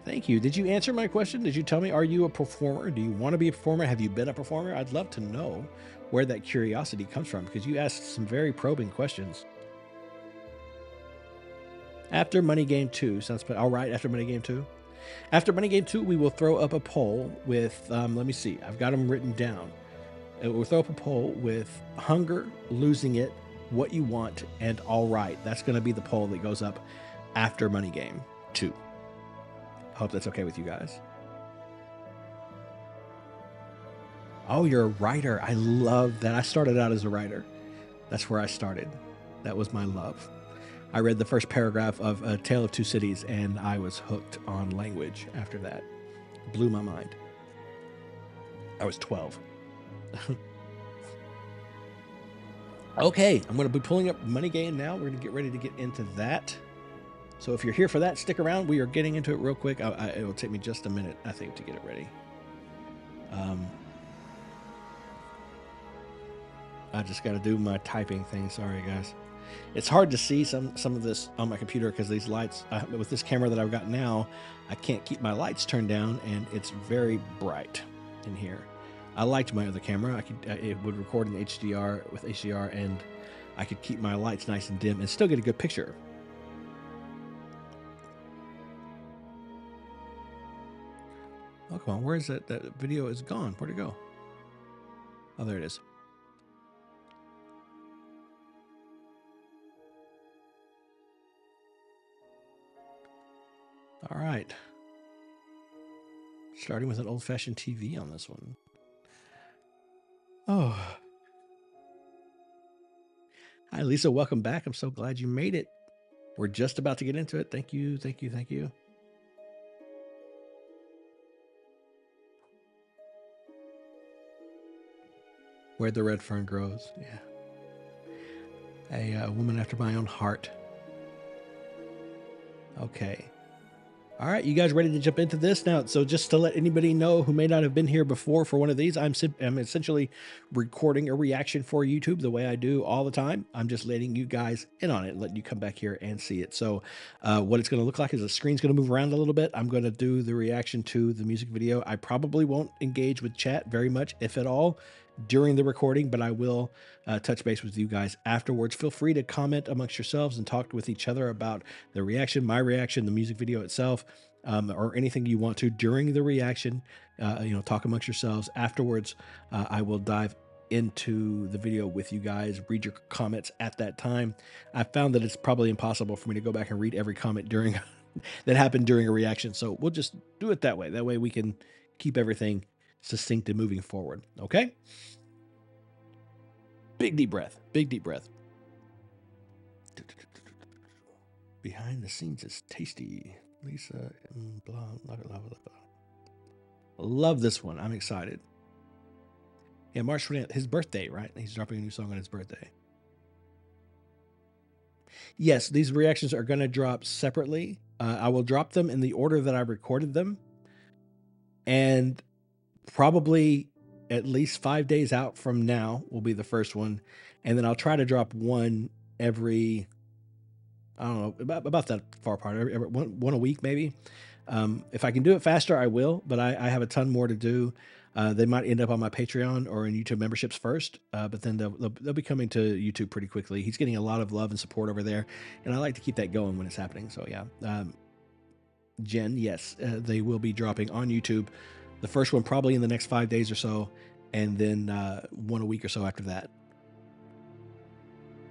Thank you. Did you answer my question? Did you tell me, are you a performer? Do you want to be a performer? Have you been a performer? I'd love to know where that curiosity comes from, because you asked some very probing questions. After Money Game 2, sounds all right. After Money Game 2? After Money Game 2, we will throw up a poll with, let me see. I've got them written down. We'll throw up a poll with Hunger, Losing It, What You Want, and All Right. That's going to be the poll that goes up after Money Game 2. Hope that's okay with you guys. Oh, you're a writer. I love that. I started out as a writer. That's where I started. That was my love. I read the first paragraph of A Tale of Two Cities, and I was hooked on language after that. Blew my mind. I was 12. Okay, I'm going to be pulling up Money Game now. We're going to get ready to get into that. So if you're here for that, stick around. We are getting into it real quick. It'll take me just a minute, I think, to get it ready. I just got to do my typing thing. Sorry, guys. It's hard to see some of this on my computer because these lights, with this camera that I've got now, I can't keep my lights turned down, and it's very bright in here. I liked my other camera. It would record in HDR with HDR, and I could keep my lights nice and dim and still get a good picture. Oh, come on. Where is that? That video is gone. Where'd it go? Oh, there it is. All right. Starting with an old-fashioned TV on this one. Oh. Hi, Lisa. Welcome back. I'm so glad you made it. We're just about to get into it. Thank you. Thank you. Thank you. Where the red fern grows. Yeah. A woman after my own heart. Okay. All right, you guys ready to jump into this now? So just to let anybody know who may not have been here before for one of these, I'm essentially recording a reaction for YouTube the way I do all the time. I'm just letting you guys in on it, letting you come back here and see it. So what it's going to look like is the screen's going to move around a little bit. I'm going to do the reaction to the music video. I probably won't engage with chat very much, if at all, during the recording, but I will touch base with you guys afterwards. Feel free to comment amongst yourselves and talk with each other about the reaction, my reaction, the music video itself, or anything you want to during the reaction. Talk amongst yourselves. Afterwards, I will dive into the video with you guys, read your comments at that time. I found that it's probably impossible for me to go back and read every comment during that happened during a reaction, so we'll just do it that way. That way we can keep everything succinct and moving forward. Okay? Big deep breath. Big deep breath. Behind the scenes is tasty. Lisa and blah, blah, blah, blah, blah. Love this one. I'm excited. Yeah, March 20th, his birthday, right? He's dropping a new song on his birthday. Yes, these reactions are going to drop separately. I will drop them in the order that I recorded them. And probably at least 5 days out from now will be the first one. And then I'll try to drop one every, I don't know, about that far apart, every one a week maybe. If I can do it faster, I will, but I have a ton more to do. They might end up on my Patreon or in YouTube memberships first, but then they'll be coming to YouTube pretty quickly. He's getting a lot of love and support over there, and I like to keep that going when it's happening. So yeah, Jen, yes, they will be dropping on YouTube. The first one probably in the next 5 days or so, and then one a week or so after that.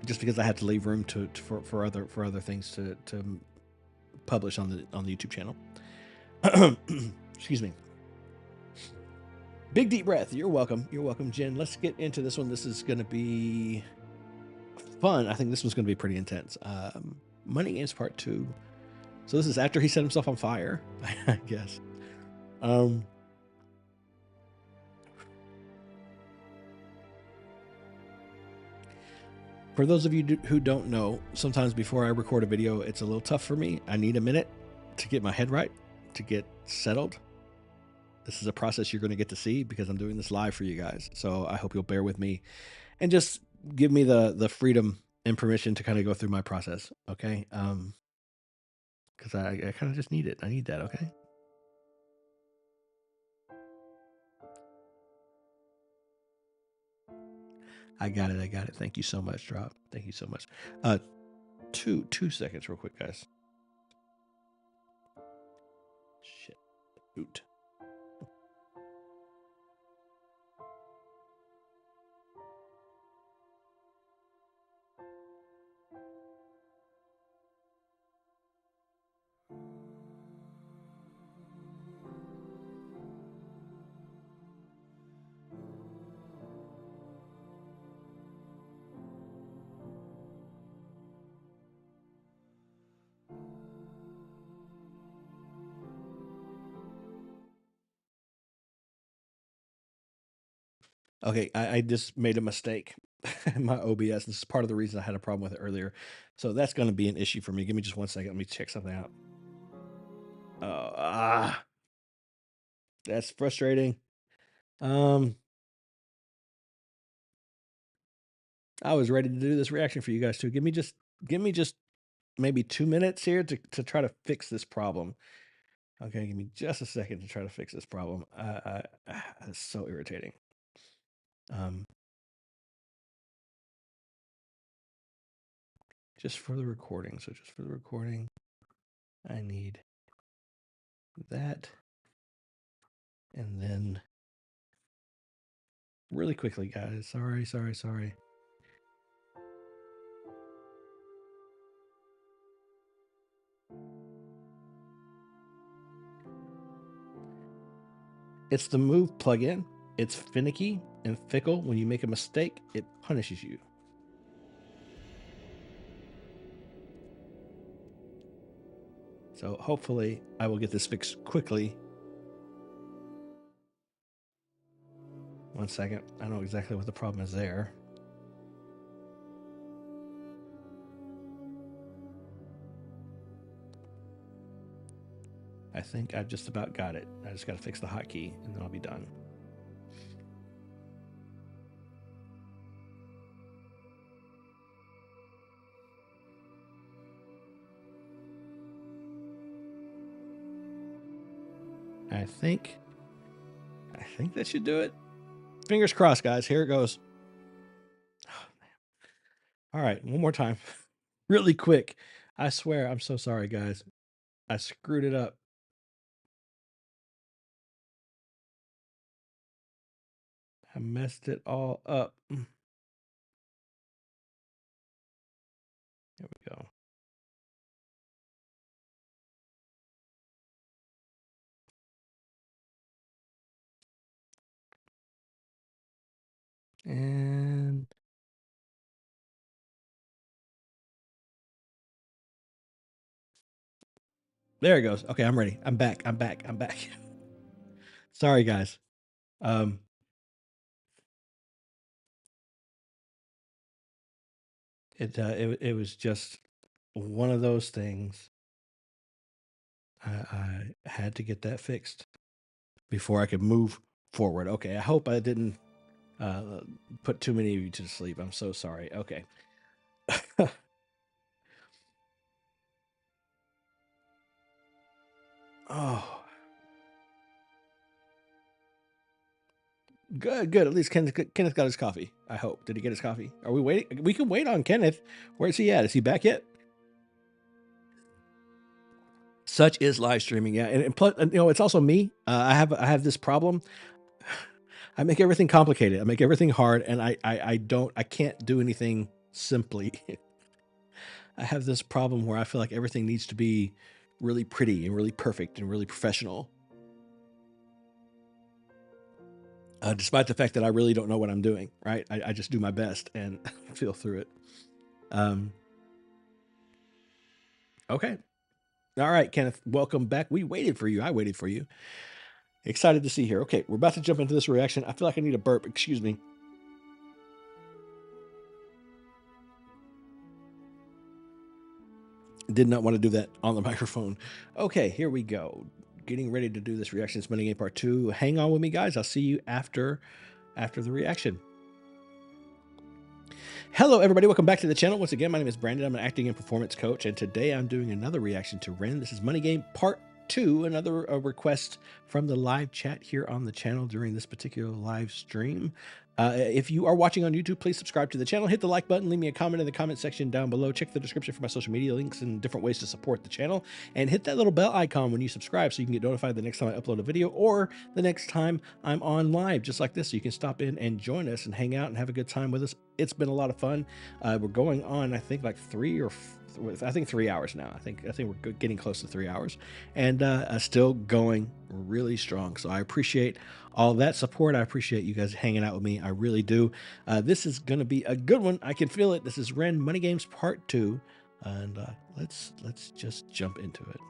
Just because I have to leave room for other things to publish on the YouTube channel. Excuse me. Big deep breath. You're welcome. You're welcome, Jen. Let's get into this one. This is going to be fun. I think this one's going to be pretty intense. Money Games Part 2. So this is after he set himself on fire, I guess. For those of you who don't know, sometimes before I record a video, it's a little tough for me. I need a minute to get my head right, to get settled. This is a process you're going to get to see because I'm doing this live for you guys. So I hope you'll bear with me and just give me the freedom and permission to kind of go through my process. Okay. Because I kind of just need it. I need that. Okay. I got it. I got it. Thank you so much, Drop. Thank you so much. 2 seconds real quick, guys. Shit. Oot. Okay, I just made a mistake in my OBS. This is part of the reason I had a problem with it earlier. So that's going to be an issue for me. Give me just 1 second. Let me check something out. That's frustrating. I was ready to do this reaction for you guys too. Give me just maybe 2 minutes here to try to fix this problem. Okay, give me just a second to try to fix this problem. It's so irritating. Just for the recording. So just for the recording, I need that. And then really quickly, guys. Sorry. It's the Move plugin. It's finicky and fickle. When you make a mistake, it punishes you. So hopefully I will get this fixed quickly. 1 second. I know exactly what the problem is there. I think I've just about got it. I just got to fix the hotkey and then I'll be done. I think that should do it. Fingers crossed, guys. Here it goes. Oh, man. All right, one more time. Really quick. I swear, I'm so sorry, guys. I screwed it up. I messed it all up. There we go. And There it goes. Okay, I'm ready. I'm back. Sorry, guys. It was just one of those things. I had to get that fixed before I could move forward. Okay, I hope I didn't put too many of you to sleep. I'm so sorry. Okay. Oh, good. At least Kenneth got his coffee. I hope. Did he get his coffee? Are we waiting? We can wait on Kenneth. Where is he at? Is he back yet? Such is live streaming, yeah. And plus, it's also me. I have this problem. I make everything complicated. I make everything hard, and I can't do anything simply. I have this problem where I feel like everything needs to be really pretty and really perfect and really professional. Despite the fact that I really don't know what I'm doing, right? I just do my best and feel through it. Okay. All right, Kenneth, welcome back. We waited for you. I waited for you. Excited to see you here. Okay, we're about to jump into this reaction. I feel like I need a burp. Excuse me. Did not want to do that on the microphone. Okay, here we go. Getting ready to do this reaction. It's Money Game Part 2. Hang on with me, guys. I'll see you after the reaction. Hello, everybody. Welcome back to the channel. Once again, my name is Brandon. I'm an acting and performance coach, and today I'm doing another reaction to Ren. This is Money Game Part 2, another request from the live chat here on the channel during this particular live stream. If you are watching on YouTube, please subscribe to the channel, hit the like button, leave me a comment in the comment section down below, check the description for my social media links and different ways to support the channel, and hit that little bell icon when you subscribe so you can get notified the next time I upload a video or the next time I'm on live, just like this, so you can stop in and join us and hang out and have a good time with us. It's been a lot of fun. We're going on, I think, like 3 hours now. I think we're getting close to 3 hours, and still going really strong. So I appreciate all that support. I appreciate you guys hanging out with me. I really do. This is going to be a good one. I can feel it. This is Ren Money Games Part 2, and let's just jump into it.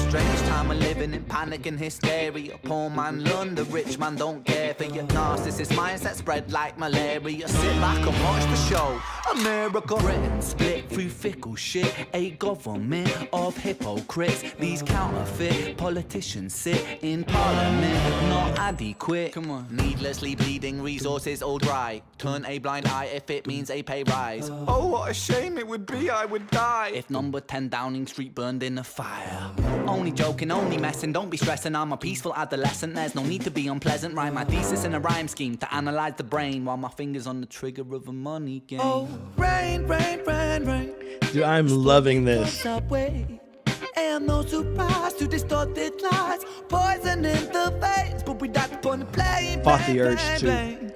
Strange time we're living in, panic and hysteria. Poor man learn, the rich man don't care for your narcissist mindset spread like malaria. Sit back and watch the show. America, Britain split through fickle shit. A government of hypocrites. These counterfeit politicians sit in parliament, not adequate. Come on. Needlessly bleeding, resources all dry. Turn a blind eye if it means a pay rise. Oh, what a shame it would be, I would die if number 10 Downing Street burned in a fire. Only joking, only messing, don't be stressing. I'm a peaceful adolescent, there's no need to be unpleasant. Write my thesis in a rhyme scheme to analyze the brain while my fingers on the trigger of a money game. Oh, rain, rain, rain, rain. Dude, I'm loving this. And no surprise to distorted lies, poison in the veins, but we died upon the plane. Fought the urge to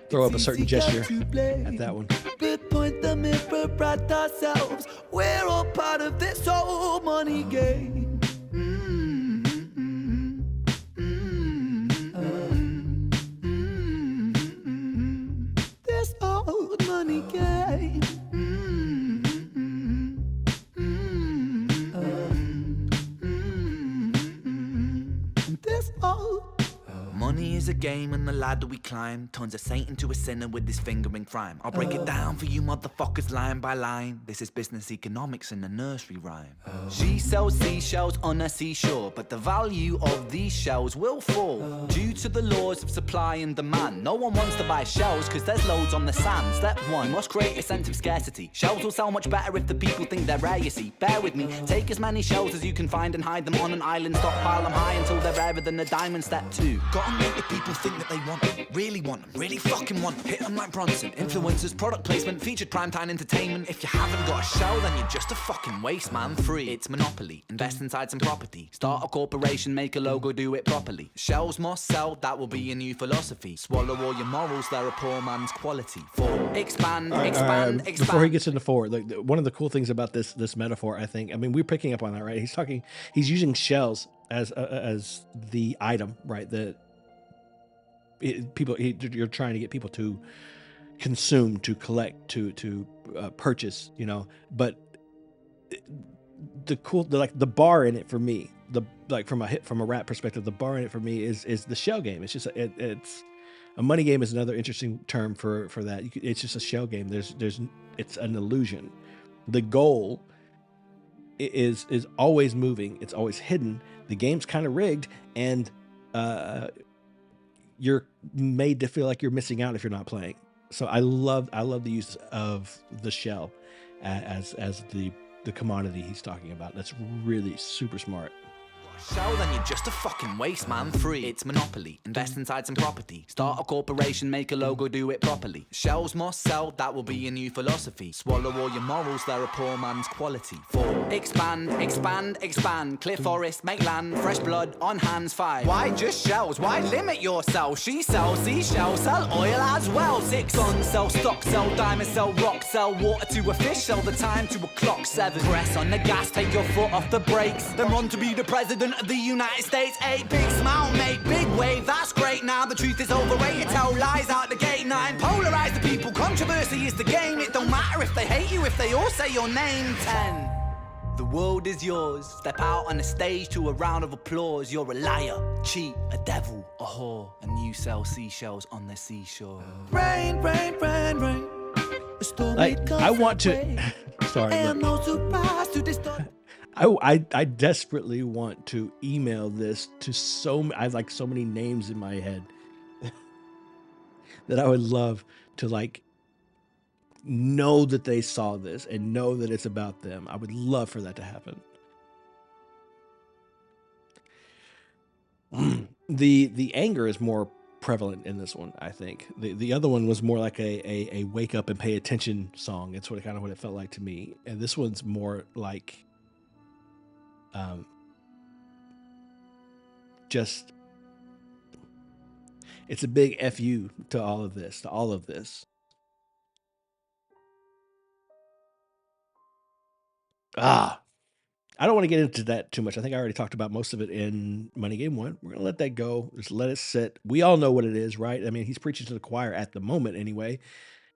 throw up a certain gesture at that one. We point the mirror at ourselves. We're all part of this whole money game. This old money game. This old money is a game, and the ladder we climb turns a saint into a sinner with his finger in crime. I'll break it down for you motherfuckers line by line. This is business economics in a nursery rhyme. She sells seashells on a seashore, but the value of these shells will fall due to the laws of supply and demand. No one wants to buy shells because there's loads on the sand. Step 1, must create a sense of scarcity. Shells will sell much better if the people think they're rare, you see. Bear with me, take as many shells as you can find and hide them on an island. Stockpile them high until they're rarer than a diamond. Step 2, gotta make the People think that they want them, really want them, really fucking want them. Hit them like Bronson. Influencers, product placement, featured primetime entertainment. If you haven't got a show, then you're just a fucking waste, man. Free. It's monopoly. Invest inside some property. Start a corporation, make a logo, do it properly. Shells must sell, that will be a new philosophy. Swallow all your morals, they're a poor man's quality. 4. Expand, expand. Before he gets into 4, like one of the cool things about this metaphor, I think, I mean, we're picking up on that, right? He's using shells as the item, right? You're trying to get people to consume, to collect, to purchase, you know. But the bar in it for me, from a rap perspective, the bar in it for me is the shell game. It's just it's a money game is another interesting term for that. It's just a shell game. It's an illusion. The goal is always moving. It's always hidden. The game's kind of rigged, and you're made to feel like you're missing out if you're not playing. So I love the use of the shell as the commodity he's talking about. That's really super smart. Show, then you're just a fucking waste, man. Free. It's monopoly. Invest inside some property. Start a corporation, make a logo, do it properly. Shells must sell, that will be a new philosophy. Swallow all your morals, they're a poor man's quality. 4. Expand, expand, expand. Clear forest, make land, fresh blood on hands. 5. Why just shells? Why limit yourself? She sells seashells, sell oil as well. 6. Guns, sell stock, sell diamonds, sell rock, sell water to a fish, sell the time to a clock. 7. Press on the gas, take your foot off the brakes, then run to be the president of the United States. 8. Big smile, make big wave, that's great. Now the truth is overrated, tell lies out the gate. 9. Polarize the people, controversy is the game. It don't matter if they hate you, if they all say your name. 10. The world is yours. Step out on the stage to a round of applause. You're a liar, cheat, a devil, a whore, and you sell seashells on the seashore. Rain, rain, rain, rain. Like, I want to sorry, no surprise to this. I desperately want to email this to I have like so many names in my head that I would love to like know that they saw this and know that it's about them. I would love for that to happen. The anger is more prevalent in this one, I think. The other one was more like a wake up and pay attention song. It's what it felt like to me. And this one's more like just it's a big FU to all of this. I don't want to get into that too much. I think I already talked about most of it in Money Game 1. We're gonna let that go. Just let it sit. We all know what it is, right? I mean, he's preaching to the choir at the moment anyway.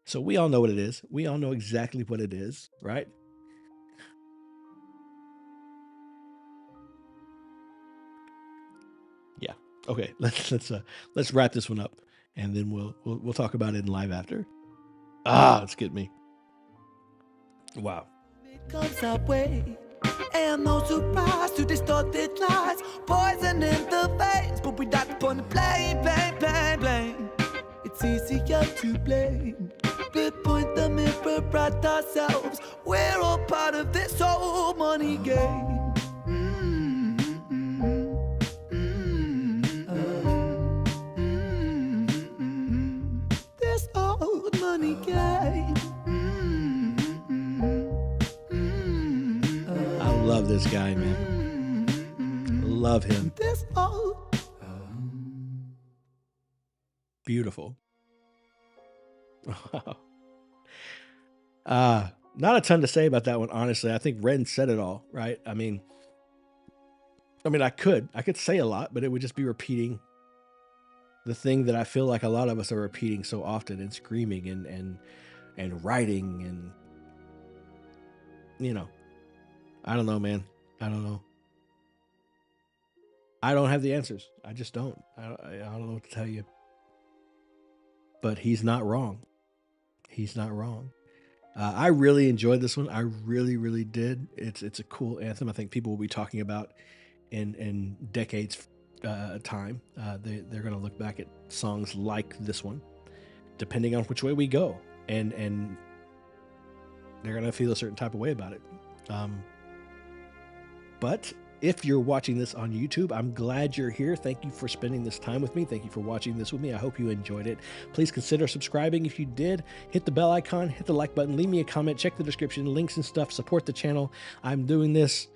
So we all know what it is. We all know exactly what it is, right? Yeah. Okay. Let's wrap this one up, and then we'll talk about it in live after. It's getting me. Wow. It comes our way, and no surprise to distorted lies, poison in the veins, but we don't upon the blame. It's easier to blame. We point the mirror at ourselves. We're all part of this whole money game. This old money game. I love this guy, man. Love him. This old. Beautiful. Not a ton to say about that one, honestly. I think Ren said it all, right? I mean, I could say a lot, but it would just be repeating the thing that I feel like a lot of us are repeating so often, and screaming and writing, and I don't know, man. I don't know. I don't have the answers. I just don't. I don't know what to tell you. But he's not wrong. He's not wrong. I really enjoyed this one. I really, really did. It's a cool anthem. I think people will be talking about in decades time. They're going to look back at songs like this one, depending on which way we go, and they're going to feel a certain type of way about it. But If you're watching this on YouTube, I'm glad you're here. Thank you for spending this time with me. Thank you for watching this with me. I hope you enjoyed it. Please consider subscribing if you did. Hit the bell icon, hit the like button, leave me a comment, check the description, links and stuff. Support the channel. I'm doing this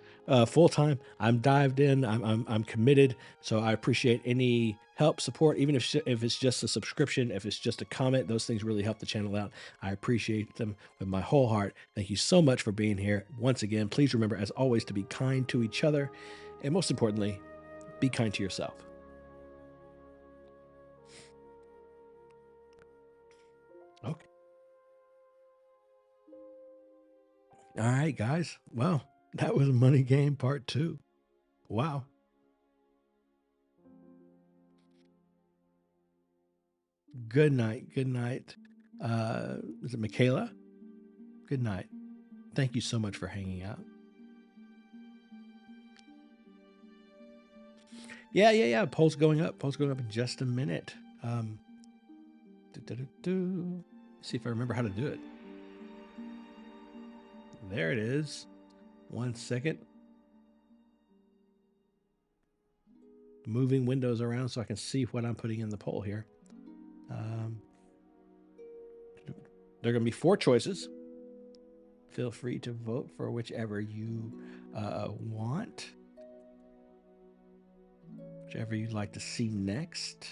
full time. I'm dived in. I'm committed. So I appreciate any help, support, even if it's just a subscription, if it's just a comment. Those things really help the channel out. I appreciate them with my whole heart. Thank you so much for being here. Once again, please remember, as always, to be kind to each other, and most importantly, be kind to yourself. Okay. All right, guys. Well, that was Money Game Part 2. Wow. Good night. Good night. Is it Michaela? Good night. Thank you so much for hanging out. Yeah. Poll's going up. Poll's going up in just a minute. See if I remember how to do it. There it is. 1 second. Moving windows around so I can see what I'm putting in the poll here. There are going to be 4 choices. Feel free to vote for whichever you want. Whichever you'd like to see next.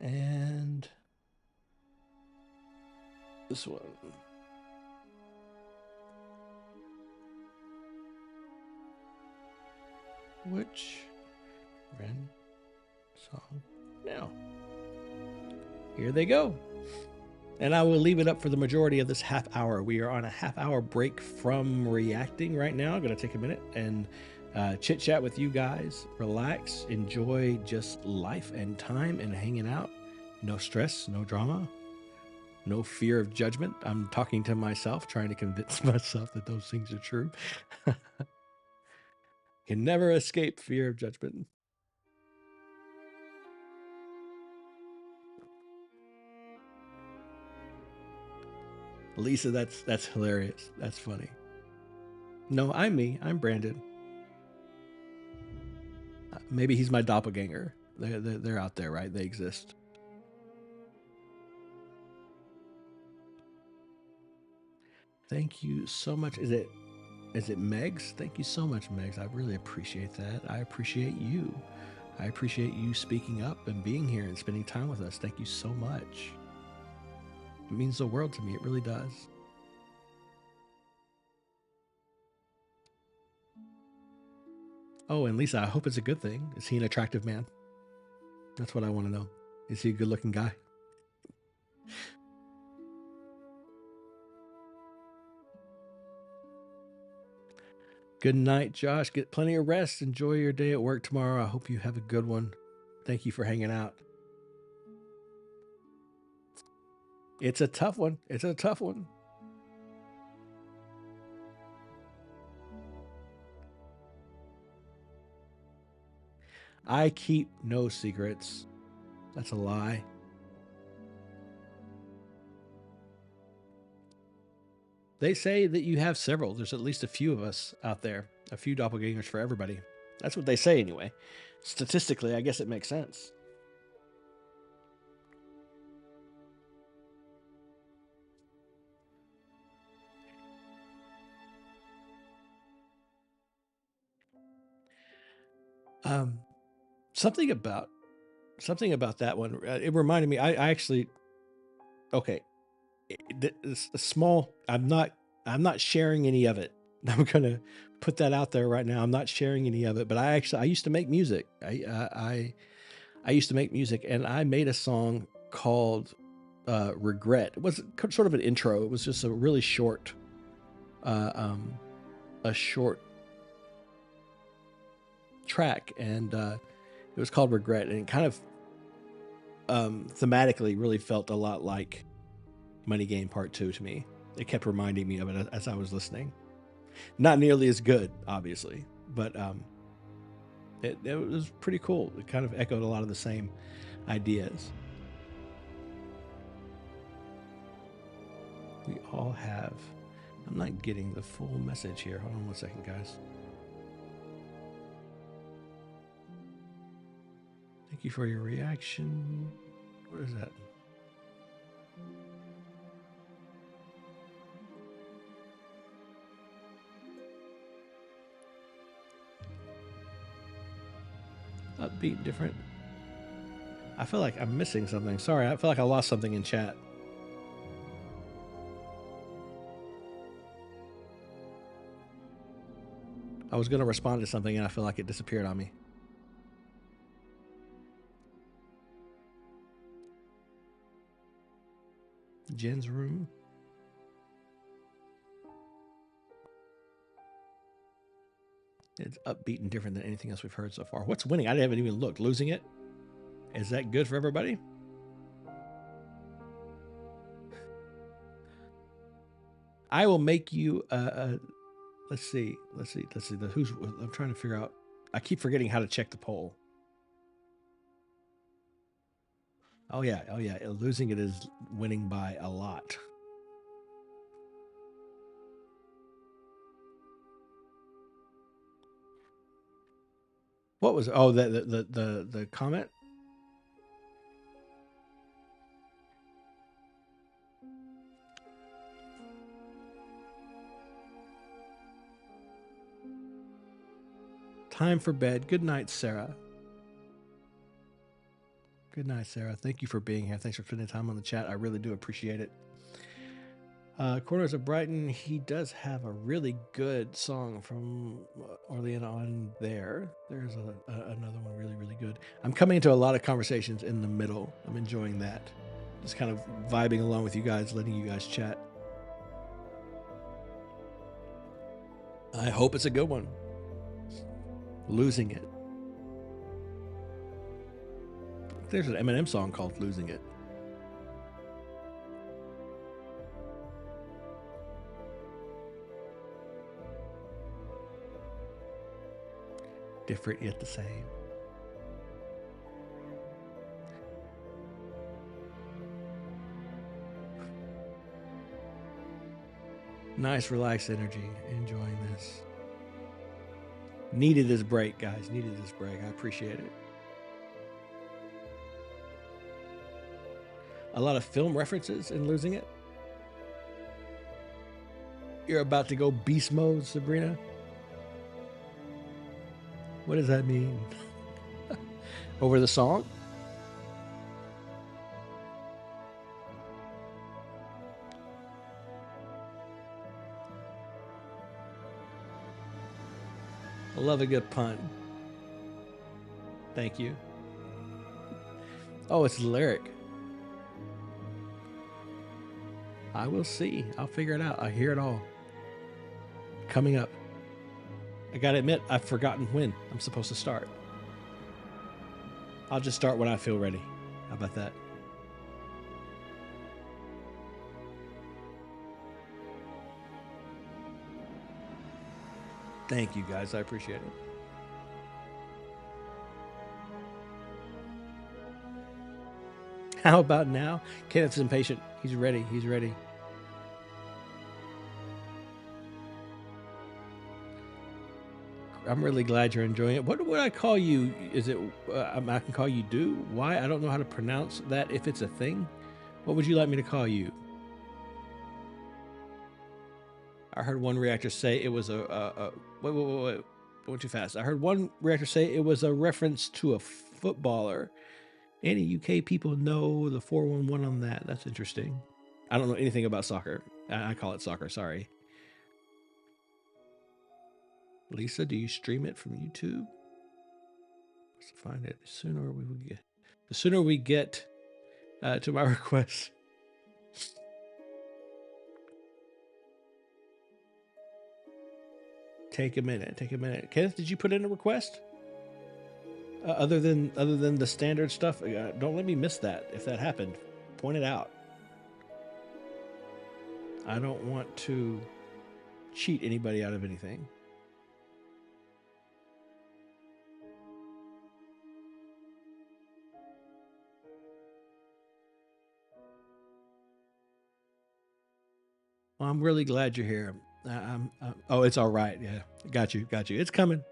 And this one. Which Ren song now? Here they go. And I will leave it up for the majority of this half hour. We are on a half-hour break from reacting right now. I'm going to take a minute and chit-chat with you guys. Relax. Enjoy just life and time and hanging out. No stress, no drama, no fear of judgment. I'm talking to myself, trying to convince myself that those things are true. Can never escape fear of judgment. Lisa, that's hilarious. That's funny. No, I'm me. I'm Brandon. Maybe he's my doppelganger. They're out there, right? They exist. Thank you so much. Is it Megs? Thank you so much, Megs. I really appreciate that. I appreciate you. I appreciate you speaking up and being here and spending time with us. Thank you so much. It means the world to me. It really does. Oh, and Lisa, I hope it's a good thing. Is he an attractive man? That's what I want to know. Is he a good-looking guy? Good night, Josh. Get plenty of rest. Enjoy your day at work tomorrow. I hope you have a good one. Thank you for hanging out. It's a tough one. It's a tough one. I keep no secrets. That's a lie. They say that you have several. There's at least a few of us out there. A few doppelgangers for everybody. That's what they say anyway. Statistically, I guess it makes sense. Something about that one. It reminded me. I actually. Okay, it's a small. I'm not sharing any of it. I'm gonna put that out there right now. I'm not sharing any of it. But I used to make music. I used to make music, and I made a song called "Regret." It was sort of an intro. It was just a really short, a short track, and it was called "Regret," and it kind of thematically really felt a lot like Money Game Part 2 to me. It kept reminding me of it as I was listening. Not nearly as good, obviously, but it was pretty cool. It kind of echoed a lot of the same ideas. We all have. I'm not getting the full message here. Hold on one second, guys. Thank you for your reaction. What is that? Upbeat, different. I feel like I'm missing something. Sorry, I feel like I lost something in chat. I was going to respond to something and I feel like it disappeared on me. Jen's room. It's upbeat and different than anything else we've heard so far. What's winning? I haven't even looked. Losing it? Is that good for everybody? I will make you let's see. I'm trying to figure out. I keep forgetting how to check the poll. Oh yeah. Losing it is winning by a lot. What was the comment? Time for bed. Good night, Sarah. Good night, Sarah. Thank you for being here. Thanks for spending time on the chat. I really do appreciate it. Corners of Brighton, he does have a really good song from Orleans on there. There's another one really, really good. I'm coming into a lot of conversations in the middle. I'm enjoying that. Just kind of vibing along with you guys, letting you guys chat. I hope it's a good one. Losing It. There's an Eminem song called Losing It. Different yet the same. Nice, relaxed energy. Enjoying this. Needed this break, guys. Needed this break. I appreciate it. A lot of film references in Losing It. You're about to go beast mode, Sabrina. What does that mean? Over the song? I love a good pun. Thank you. Oh, it's the lyric. I will see. I'll figure it out. I hear it all. Coming up. I gotta admit, I've forgotten when I'm supposed to start. I'll just start when I feel ready. How about that? Thank you, guys. I appreciate it. How about now? Kenneth's impatient. He's ready. He's ready. I'm really glad you're enjoying it. What would I call you? Is it, I can call you Do? Why? I don't know how to pronounce that if it's a thing. What would you like me to call you? I heard one reactor say it was wait. Going too fast. I heard one reactor say it was a reference to a footballer. Any UK people know the 411 on that? That's interesting. I don't know anything about soccer. I call it soccer, sorry. Lisa, do you stream it from YouTube? Let's find it. The sooner we get to my request. Take a minute. Kenneth, did you put in a request? Other than the standard stuff, don't let me miss that. If that happened, point it out. I don't want to cheat anybody out of anything. Well, I'm really glad you're here. Oh, it's all right. Yeah, got you. It's coming.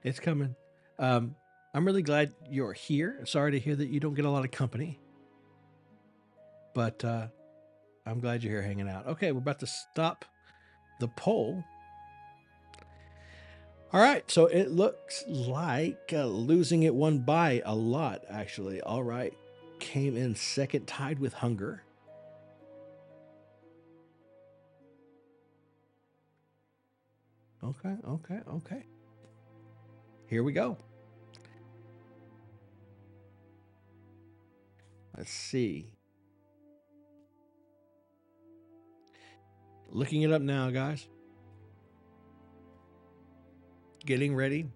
It's coming. I'm really glad you're here. Sorry to hear that you don't get a lot of company, but I'm glad you're here hanging out. Okay, we're about to stop the poll. All right, so it looks like Losing It won by a lot, actually. All right, came in second, tied with Hunger. Okay. Here we go. Let's see. Looking it up now, guys. Getting ready.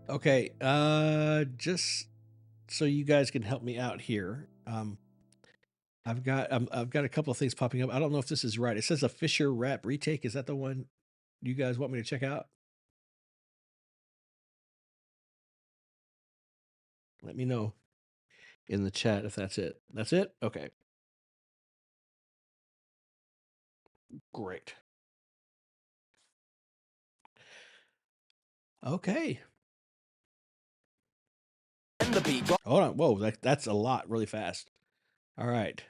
Okay, just so you guys can help me out here. I've got a couple of things popping up. I don't know if this is right. It says a Fisher rap retake. Is that the one you guys want me to check out? Let me know in the chat if that's it. That's it? Okay. Great. Okay. And the beat. Hold on. Whoa, that's a lot really fast. All right.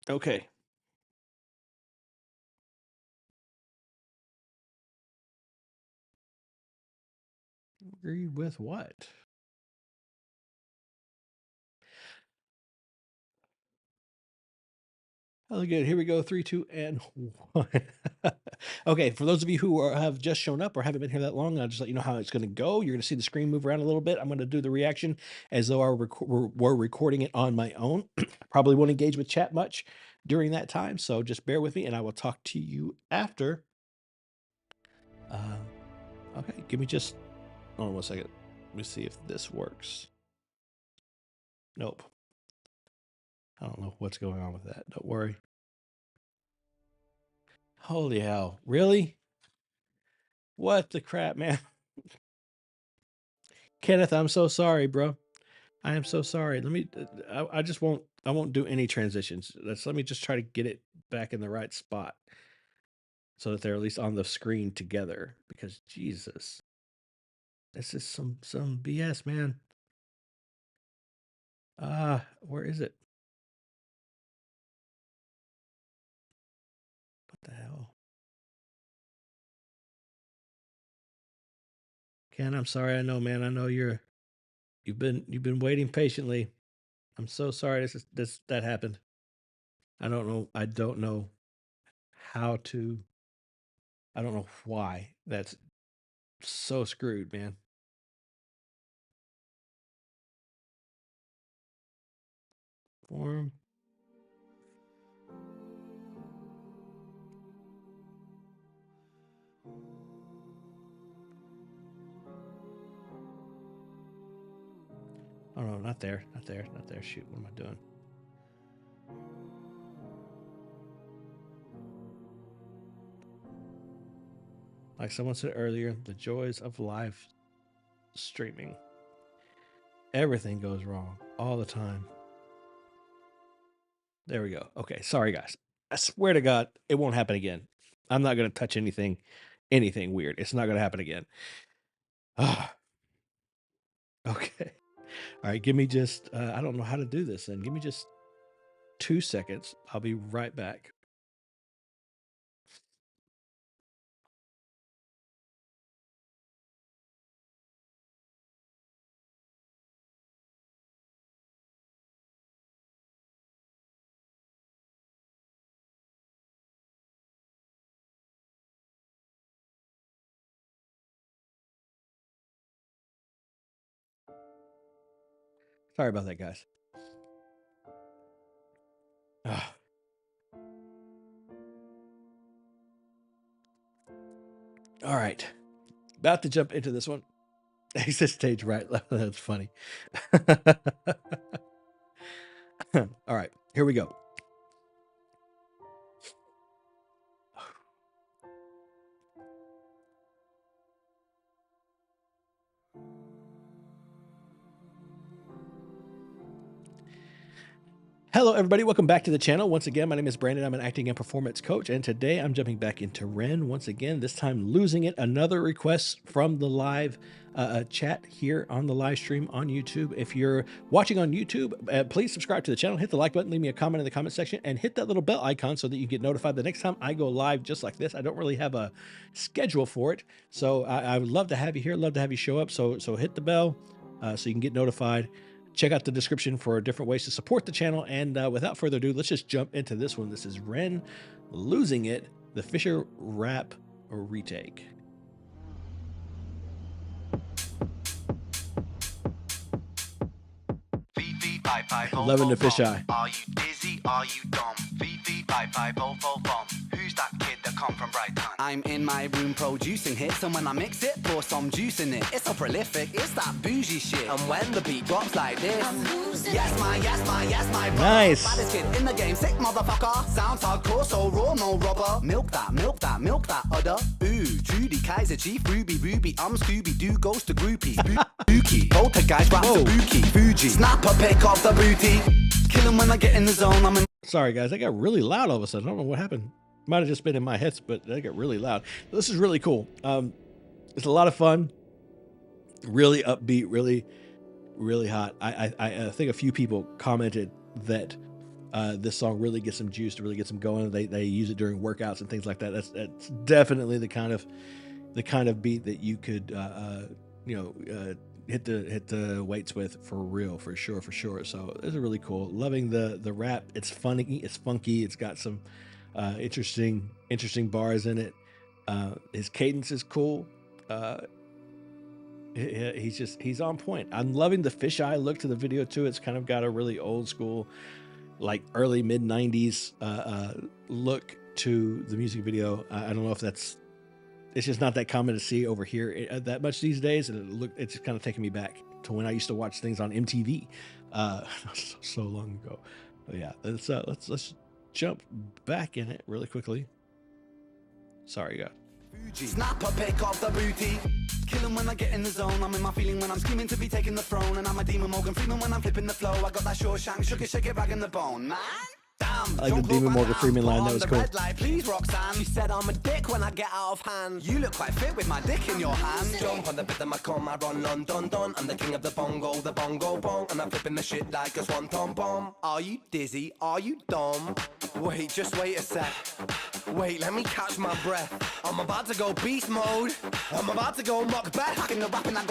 Okay. Agree with what? Oh, good. Here we go. 3, 2, and 1. Okay, for those of you who have just shown up or haven't been here that long, I'll just let you know how it's going to go. You're going to see the screen move around a little bit. I'm going to do the reaction as though we're recording it on my own. Probably won't engage with chat much during that time, so just bear with me, and I will talk to you after. Okay, give me just... Hold on 1 second. Let me see if this works. Nope. I don't know what's going on with that. Don't worry. Holy hell. Really? What the crap, man? Kenneth, I'm so sorry, bro. I am so sorry. Let me, I won't do any transitions. Let me just try to get it back in the right spot so that they're at least on the screen together, because Jesus, this is some BS, man. Where is it? What the hell? Ken, I'm sorry. I know, man. I know you've been waiting patiently. I'm so sorry that happened. I don't know how to, I don't know why. That's so screwed, man. Form. Oh no, not there. Shoot, what am I doing? Like someone said earlier, the joys of live streaming. Everything goes wrong all the time. There we go. Okay, sorry guys. I swear to God, it won't happen again. I'm not going to touch anything weird. It's not going to happen again. Okay. All right, give me just, I don't know how to do this then. Give me just 2 seconds. I'll be right back. Sorry about that, guys. All right. About to jump into this one. Exit stage right. That's funny. All right. Here we go. Hello, everybody. Welcome back to the channel. Once again, my name is Brandon. I'm an acting and performance coach, and today I'm jumping back into Ren once again, this time losing it. Another request from the live chat here on the live stream on YouTube. If you're watching on YouTube, please subscribe to the channel, hit the like button, leave me a comment in the comment section, and hit that little bell icon so that you get notified the next time I go live just like this. I don't really have a schedule for it, so I would love to have you here, love to have you show up. So hit the bell so you can get notified. Check out the description for different ways to support the channel. And without further ado, let's just jump into this one. This is Ren Losing It, the Fisher rap retake. Loving the fisheye. Are you dizzy? Are you dumb? Fifi, bye bye, bo bo bum. Who's that kid that come from Brighton? I'm in my room producing hits, and when I mix it, pour some juice in it. It's so prolific, it's that bougie shit. And when the beat drops like this, yes my brother. Nice. Baddest kid in the game, sick motherfucker. Sounds hardcore, so raw, no rubber. Milk that udder. Ooh, Judy, Kaiser Chief, Ruby, I'm Scooby-Doo, goes to groupies. Spooky, poltergeist, rap spooky. Fuji, snapper, pick up the booty. Kill him when I get in the zone, I'm in. Sorry guys, I got really loud all of a sudden. I don't know what happened. Might have just been in my heads, but they got really loud. This is really cool. It's a lot of fun, really upbeat, really hot. I think a few people commented that this song really gets them juiced, really gets them going. They use it during workouts and things like that. That's definitely the kind of beat that you could hit the weights with for real, for sure. So it's really cool. Loving the rap. It's funny, it's funky, it's got some interesting bars in it. His cadence is cool. He's on point. I'm loving the fisheye look to the video too. It's kind of got a really old school, like early mid 90s look to the music video. I don't know if it's just not that common to see over here that much these days, and it's kind of taking me back to when I used to watch things on MTV so long ago. But yeah, let's jump back in it really quickly. Sorry, God. Snapper, pick off the booty. Kill him when I get in the zone. I'm in my feeling when I'm screaming to be taking the throne. And I'm a demon Morgan Freeman when I'm flipping the flow. I got that Shawshank, shake it, back in the bone, man. Damn, I like the Demon Morgan Freeman line. That was cool. Light, please, Roxanne. She said I'm a dick when I get out of hand. You look quite fit with my dick in your hand. Jump on the bit of my comb, I run on dun. I'm the king of the bongo bong. And I'm flipping the shit like a swanton bomb. Are you dizzy? Are you dumb? Wait, just wait a sec. Wait, let me catch my breath. I'm about to go beast mode. I'm about to go muck back.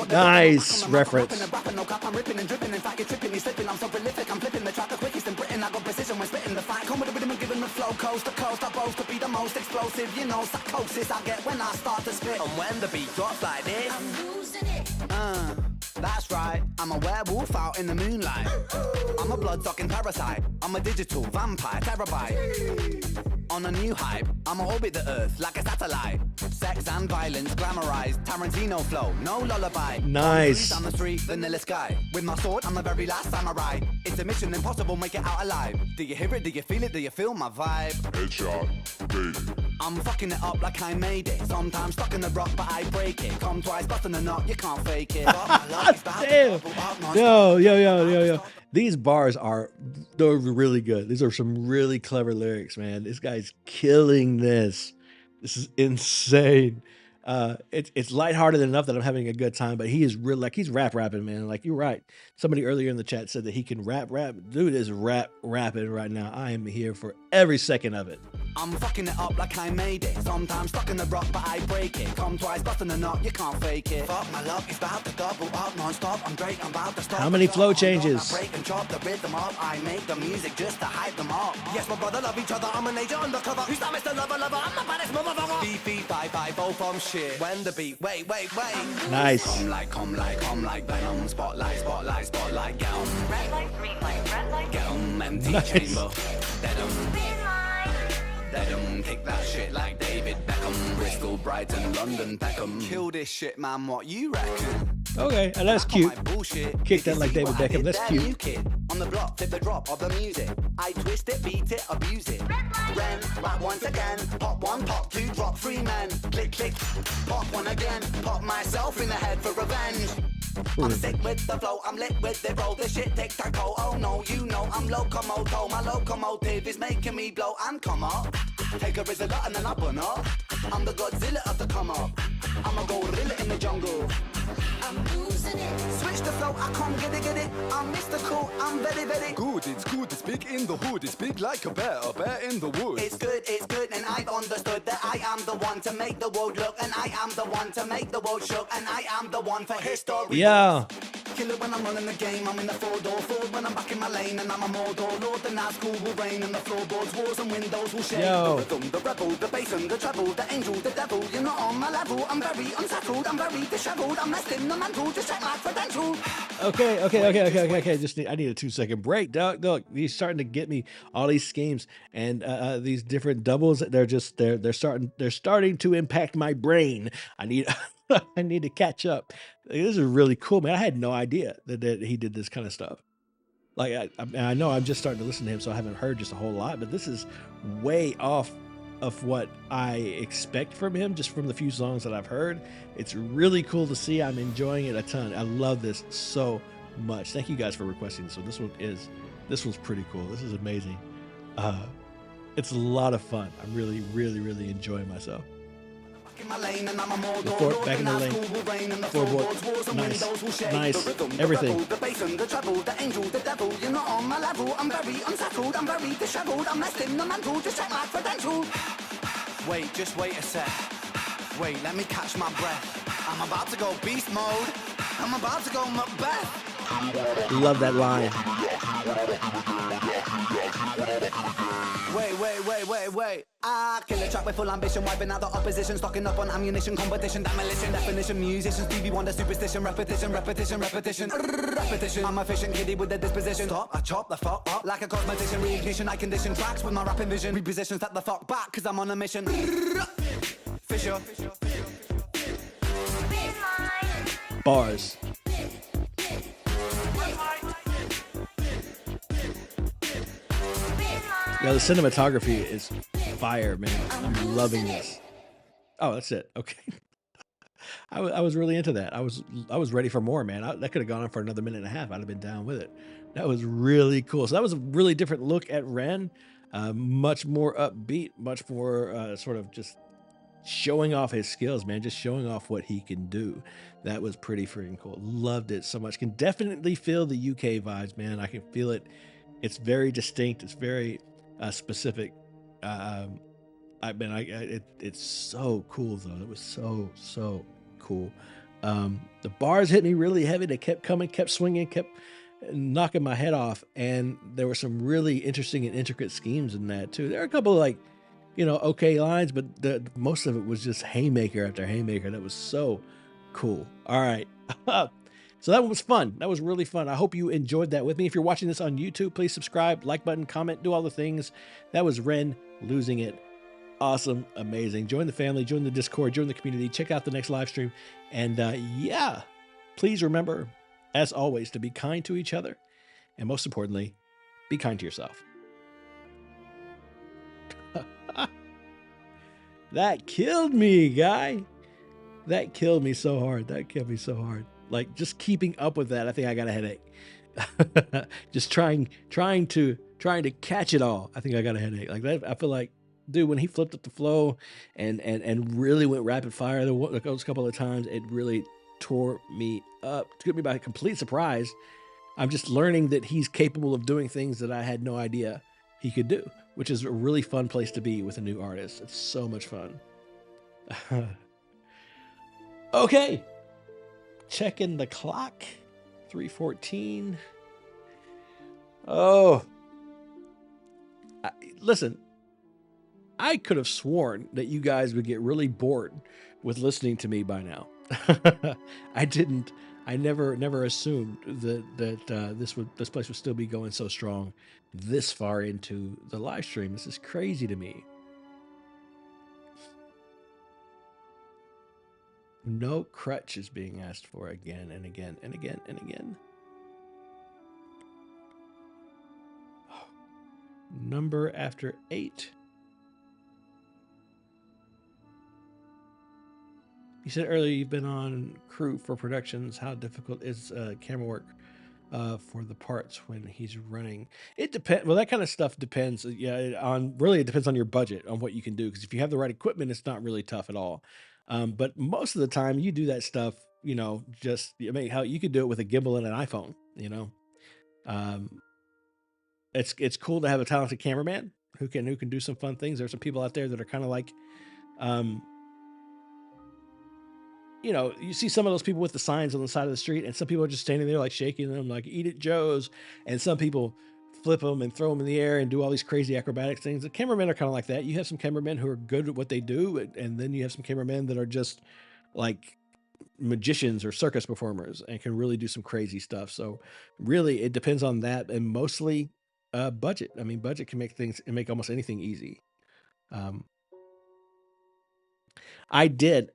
Nice reference. I'm ripping and dripping. In fact, you're tripping, you're slipping. I'm so prolific. I'm flipping the track the quickest in Britain. I got precision when spitting the fight. Come with the rhythm and giving the flow coast to coast. I boast to be the most explosive. You know, psychosis I get when I start to spit. And when the beat drops like this, I'm losing it. That's right. I'm a werewolf out in the moonlight. I'm a blood-sucking parasite. I'm a digital vampire terabyte. On a new hype, I'ma orbit the earth like a satellite. Sex and violence glamorized, Tarantino flow, no lullaby. Nice. On the street, vanilla sky. With my sword, I'm the very last samurai. It's a mission impossible, make it out alive. Do you hear it? Do you feel it? Do you feel my vibe? Headshot, baby. I'm fucking it up like I made it. Sometimes stuck in the rock, but I break it. Come twice, busting a knot, you can't fake it. Damn. Yo. These bars they're really good. These are some really clever lyrics, man. This guy's killing this. This is insane. It's lighthearted enough that I'm having a good time, but he is real, like he's rapping, man. Like you're right. Somebody earlier in the chat said that he can rap. Dude is rapping right now. I am here for every second of it. I'm fucking it up like I made it. Sometimes stuck in the rock, but I break it. Come twice, busting a knot, you can't fake it. Fuck my luck, it's about to double up non-stop. I'm Drake, I'm about to stop. How many flow changes? I break and chop the rhythm up. I make the music just to hype them up. Yes, my brother love each other. I'm an agent undercover. Who's that Mr. Lover? I'm the baddest motherfucker. Beefy, bye, both on shit. When the beat, wait. Nice. Come like venom. Spotlight. Get 'em. Red light, green light. Get 'em. Empty chamber. Dead 'em. Let 'em kick that shit like David Beckham. Bristol, Brighton, London, Beckham. Kill this shit, man, what you reckon? Okay, and that's cute. Kick that like David Beckham, that's cute. Kid. On the block, tip the drop of the music. I twist it, beat it, abuse it. Ren, rap once again. Pop one, pop two, drop three men. Click, pop one again. Pop myself in the head for revenge. I'm sick with the flow, I'm lit with the roll. The shit tic-tac-toe, oh no, you know I'm locomoto. My locomotive is making me blow and come up. Take a rizzle and then I burn up. I'm the Godzilla of the come up. I'm a gorilla in the jungle. I'm losing it. Switch the flow, I can't get it. I'm Mr. Cool, I'm very, very good. It's big in the hood. It's big like a bear in the woods. It's good, and I've understood that I am the one to make the world look, and I am the one to make the world shook, and I am the one for history. Yeah. Killer when I'm running the game, I'm in the four-door Ford when I'm back in my lane, and I'm a Mordor Lord. The now school will reign, and the floorboards, walls and windows will shake. Yo. The rhythm, the rebel, the bass and the treble, the angel, the devil. You're not on my level. I'm very unsettled, I'm very disheveled. I'm less in the mantle, just check my credential. Okay. I need a 2-second break, Doug. Look, he's starting to get me all these schemes and these different doubles. They're starting to impact my brain. I need I need to catch up. This is really cool, man. I had no idea that he did this kind of stuff. Like I know I'm just starting to listen to him, so I haven't heard just a whole lot, but this is way off of what I expect from him, just from the few songs that I've heard. It's really cool to see. I'm enjoying it a ton. I love this so much. Thank you guys for requesting this one. This one's pretty cool. This is amazing. It's a lot of fun. I'm really enjoying myself. Back in the lane. Floorboard. Nice. Everything. The bass and the treble, the angel, the devil. You're not on my level. I'm very unsettled. I'm very disheveled. I'm less in the mantle. Just check my credential. Wait, just wait a sec. Wait, let me catch my breath. I'm about to go beast mode. I'm about to go Macbeth. Love that line. Wait. I kill a track with full ambition, wiping out the opposition, stocking up on ammunition, competition, demolition, definition, musicians, Stevie Wonder, superstition, repetition. I'm a efficient kiddie with a disposition. Stop, I chop the fuck up like a cosmetician, reignition, I condition tracks with my rapping vision, reposition, step the fuck back, cause I'm on a mission. Fisher. Bars. Yeah, the cinematography is fire, man. I'm loving this. Oh, that's it. Okay. I was really into that. I was ready for more, man. That could have gone on for another minute and a half. I'd have been down with it. That was really cool. So that was a really different look at Ren. Much more upbeat, much more sort of just showing off his skills, man. Just showing off what he can do. That was pretty freaking cool. Loved it so much. Can definitely feel the UK vibes, man. I can feel it. It's very distinct. It's very specific. It's so cool though. It was so cool. The bars hit me really heavy. They kept coming, kept swinging, kept knocking my head off. And there were some really interesting and intricate schemes in that too. There are a couple of okay lines, but most of it was just haymaker after haymaker. That was so cool. All right. So that was fun. That was really fun. I hope you enjoyed that with me. If you're watching this on YouTube, please subscribe, like button, comment, do all the things. That was Ren losing it. Awesome. Amazing. Join the family, join the Discord, join the community. Check out the next live stream. And yeah, please remember, as always, to be kind to each other. And most importantly, be kind to yourself. That killed me, guy. That killed me so hard. Like, just keeping up with that, I think I got a headache. Just trying to catch it all. I think I got a headache. Like that, I feel like, dude, when he flipped up the flow and really went rapid fire those couple of times, it really tore me up. It took me by complete surprise. I'm just learning that he's capable of doing things that I had no idea he could do, which is a really fun place to be with a new artist. It's so much fun. Okay. Checking the clock. 3:14. Oh. Listen, I could have sworn that you guys would get really bored with listening to me by now. I never assumed that this place would still be going so strong this far into the live stream. This is crazy to me. No Crutch is being asked for again and again and again and again. Number after 8. You said earlier you've been on crew for productions. How difficult is camera work for the parts when he's running? It depends. Well, that kind of stuff depends. Yeah, it depends on your budget, on what you can do. Because if you have the right equipment, it's not really tough at all. But most of the time, you do that stuff. How you could do it with a gimbal and an iPhone. It's cool to have a talented cameraman who can do some fun things. There's some people out there that are kind of like, you see some of those people with the signs on the side of the street, and some people are just standing there like shaking them, like "Eat it, Joe's," and some people flip them and throw them in the air and do all these crazy acrobatic things. The cameramen are kind of like that. You have some cameramen who are good at what they do, and then you have some cameramen that are just like magicians or circus performers and can really do some crazy stuff. So really, it depends on that, and mostly budget. I mean, budget can make almost anything easy. I did,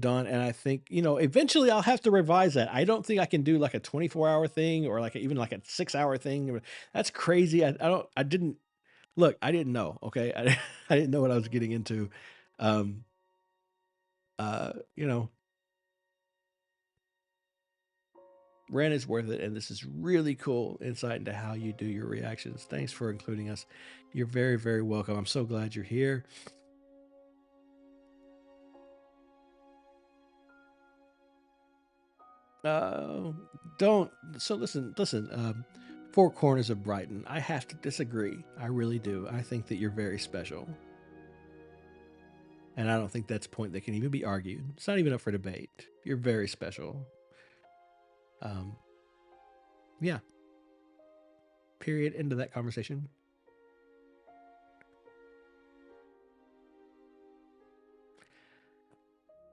Don, and I think, eventually I'll have to revise that. I don't think I can do like a 24-hour thing or even like a 6-hour thing. That's crazy. I didn't know. Okay. I didn't know what I was getting into. Ren is worth it, and this is really cool insight into how you do your reactions. Thanks for including us. You're very, very welcome. I'm so glad you're here. Listen, Four Corners of Brighton, I have to disagree. I really do. I think that you're very special. And I don't think that's a point that can even be argued. It's not even up for debate. You're very special. Yeah. Period. End of that conversation.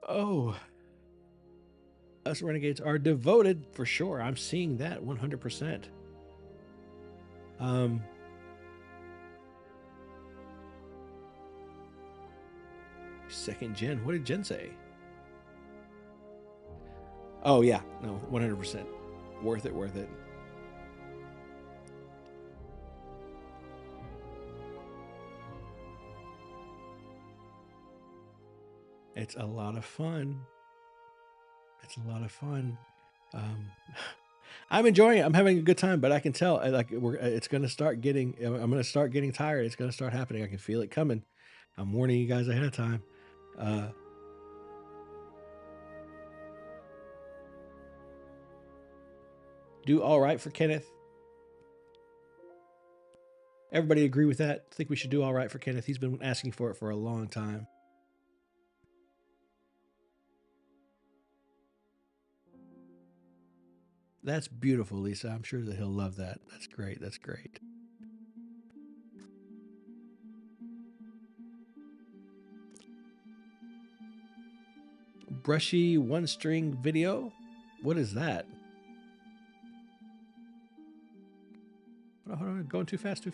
Oh. Us Renegades are devoted for sure. I'm seeing that 100%. Second gen. What did Jen say? Oh yeah, no, 100%. Worth it. It's a lot of fun. I'm enjoying it. I'm having a good time, but I can tell it's going to start getting, I'm going to start getting tired. It's going to start happening. I can feel it coming. I'm warning you guys ahead of time. Do all right for Kenneth. Everybody agree with that? I think we should do all right for Kenneth. He's been asking for it for a long time. That's beautiful, Lisa. I'm sure that he'll love that. That's great. Brushy one-string video? What is that? Hold on, going too fast.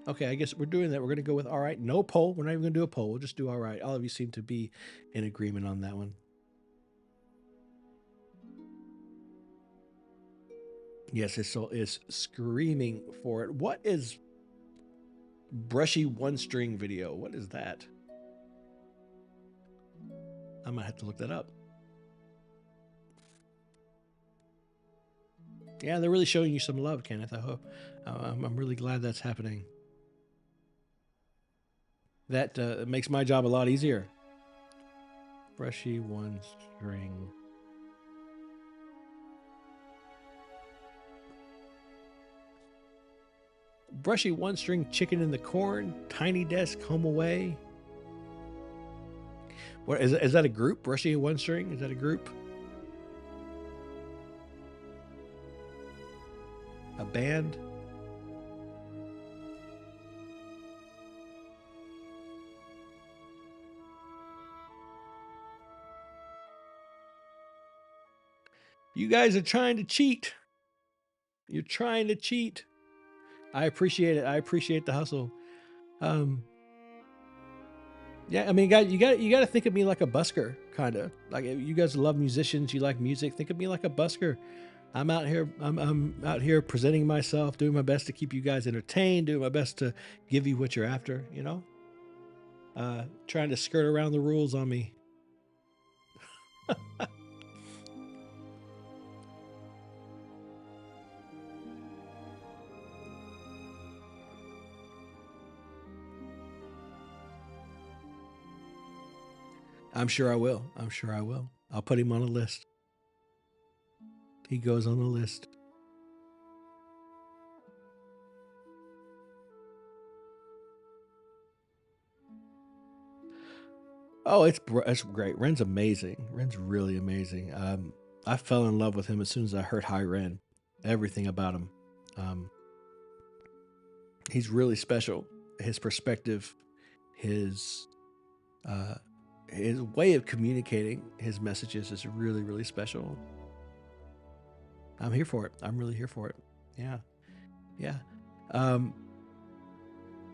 Okay, I guess we're doing that. We're going to go with all right. No poll. We're not even going to do a poll. We'll just do all right. All of you seem to be in agreement on that one. Yes, his soul is screaming for it. What is brushy one-string video? What is that? I might have to look that up. Yeah, they're really showing you some love, Kenneth. I hope. I'm really glad that's happening. That makes my job a lot easier. Brushy one-string. Brushy one-string chicken in the corn. Tiny desk home away. What is that a group? Brushy one-string? Is that a group? A band? You guys are trying to cheat. You're trying to cheat. I appreciate it. I appreciate the hustle. Yeah, I mean, you got to think of me like a busker, kind of. Like, you guys love musicians, you like music. Think of me like a busker. I'm out here presenting myself, doing my best to keep you guys entertained, doing my best to give you what you're after, you know? trying to skirt around the rules on me. I'm sure I will. I'm sure I will. I'll put him on a list. He goes on the list. Oh, it's great. Ren's amazing. Ren's really amazing. I fell in love with him as soon as I heard Hi Ren. Everything about him. He's really special. His perspective, his way of communicating his messages is really, really special. I'm here for it. I'm really here for it. Yeah. Yeah.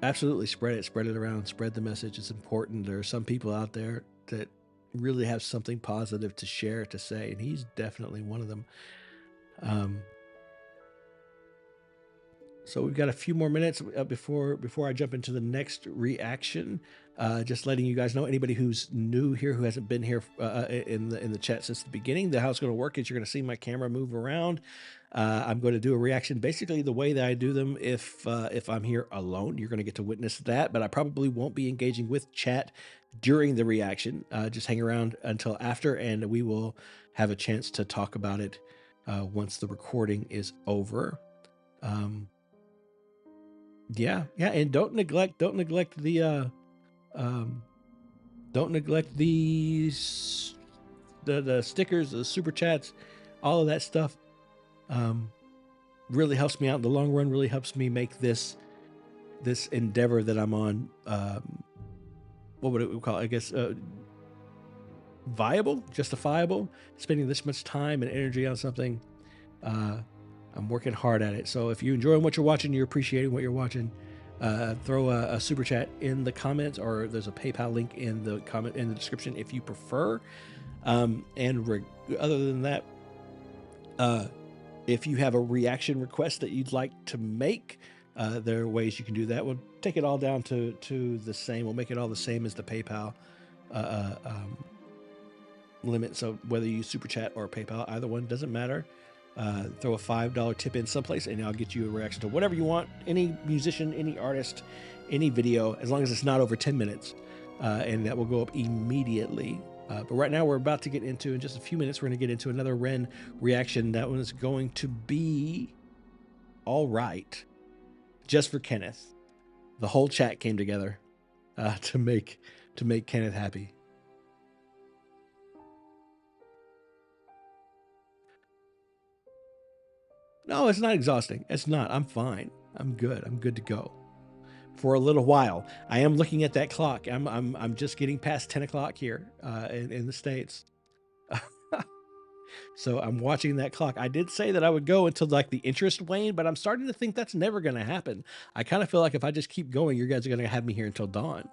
Absolutely spread it around, spread the message. It's important. There are some people out there that really have something positive to share, to say, and he's definitely one of them. So we've got a few more minutes before I jump into the next reaction. Just letting you guys know, anybody who's new here, who hasn't been here in the chat since the beginning, how it's going to work is you're going to see my camera move around. I'm going to do a reaction basically the way that I do them if I'm here alone. You're going to get to witness that, but I probably won't be engaging with chat during the reaction. Just hang around until after, and we will have a chance to talk about it once the recording is over. Yeah, and don't neglect the the stickers, the super chats, all of that stuff. Really helps me out in the long run. Really helps me make this endeavor that I'm on. What would it call? I guess viable, justifiable. Spending this much time and energy on something. I'm working hard at it. So if you're enjoying what you're watching, you're appreciating what you're watching, throw a super chat in the comments, or there's a PayPal link in the comment in the description if you prefer. Other than that, if you have a reaction request that you'd like to make, there are ways you can do that. We'll take it all down to the same. We'll make it all the same as the PayPal limit. So whether you use super chat or PayPal, either one doesn't matter. Throw a $5 tip in someplace and I'll get you a reaction to whatever you want. Any musician, any artist, any video, as long as it's not over 10 minutes. And that will go up immediately. But right now we're about to get into, in just a few minutes, we're going to get into another Ren reaction. That one is going to be All Right, just for Kenneth. The whole chat came together to make Kenneth happy. No, it's not exhausting. It's not. I'm fine. I'm good. I'm good to go for a little while. I am looking at that clock. I'm just getting past 10 o'clock here in the States. So I'm watching that clock. I did say that I would go until like the interest waned, but I'm starting to think that's never going to happen. I kind of feel like if I just keep going, you guys are going to have me here until dawn.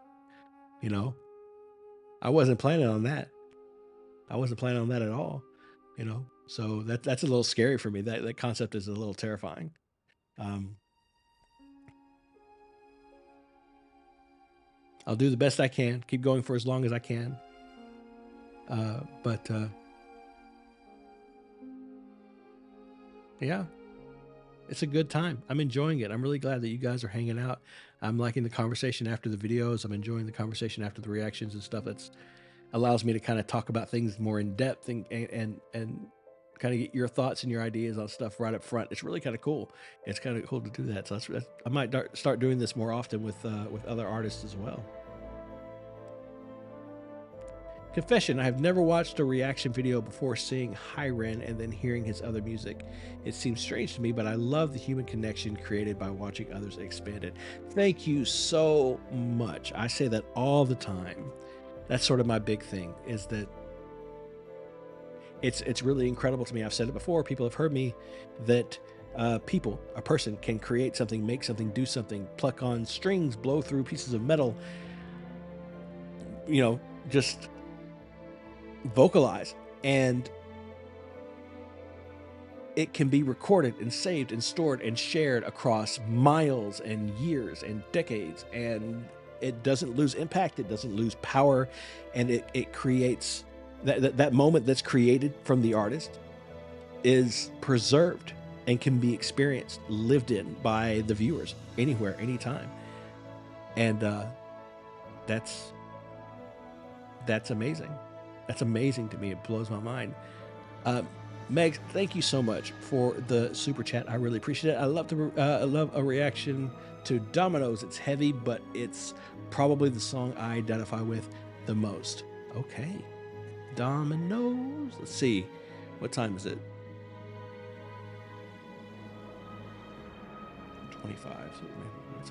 You know, I wasn't planning on that. I wasn't planning on that at all. You know, so that's a little scary for me. That concept is a little terrifying. I'll do the best I can, keep going for as long as I can. Yeah, it's a good time. I'm enjoying it. I'm really glad that you guys are hanging out. I'm liking the conversation after the videos. I'm enjoying the conversation after the reactions and stuff. That's allows me to kind of talk about things more in depth and kind of get your thoughts and your ideas on stuff right up front. It's really kind of cool. It's kind of cool to do that. So I might start doing this more often with other artists as well. Confession, I have never watched a reaction video before seeing Hi Ren and then hearing his other music. It seems strange to me, but I love the human connection created by watching others expand it. Thank you so much. I say that all the time. That's sort of my big thing, is that it's really incredible to me. I've said it before. People have heard me that a person can create something, make something, do something, pluck on strings, blow through pieces of metal, you know, just vocalize, and it can be recorded and saved and stored and shared across miles and years and decades and it doesn't lose impact, it doesn't lose power, and it creates that moment that's created from the artist is preserved and can be experienced, lived in by the viewers anywhere, anytime. And that's amazing. That's amazing to me. It blows my mind. Meg, thank you so much for the super chat. I really appreciate it. I love a reaction to Dominoes. It's heavy, but it's probably the song I identify with the most. Okay. Dominoes. Let's see. What time is it? 25.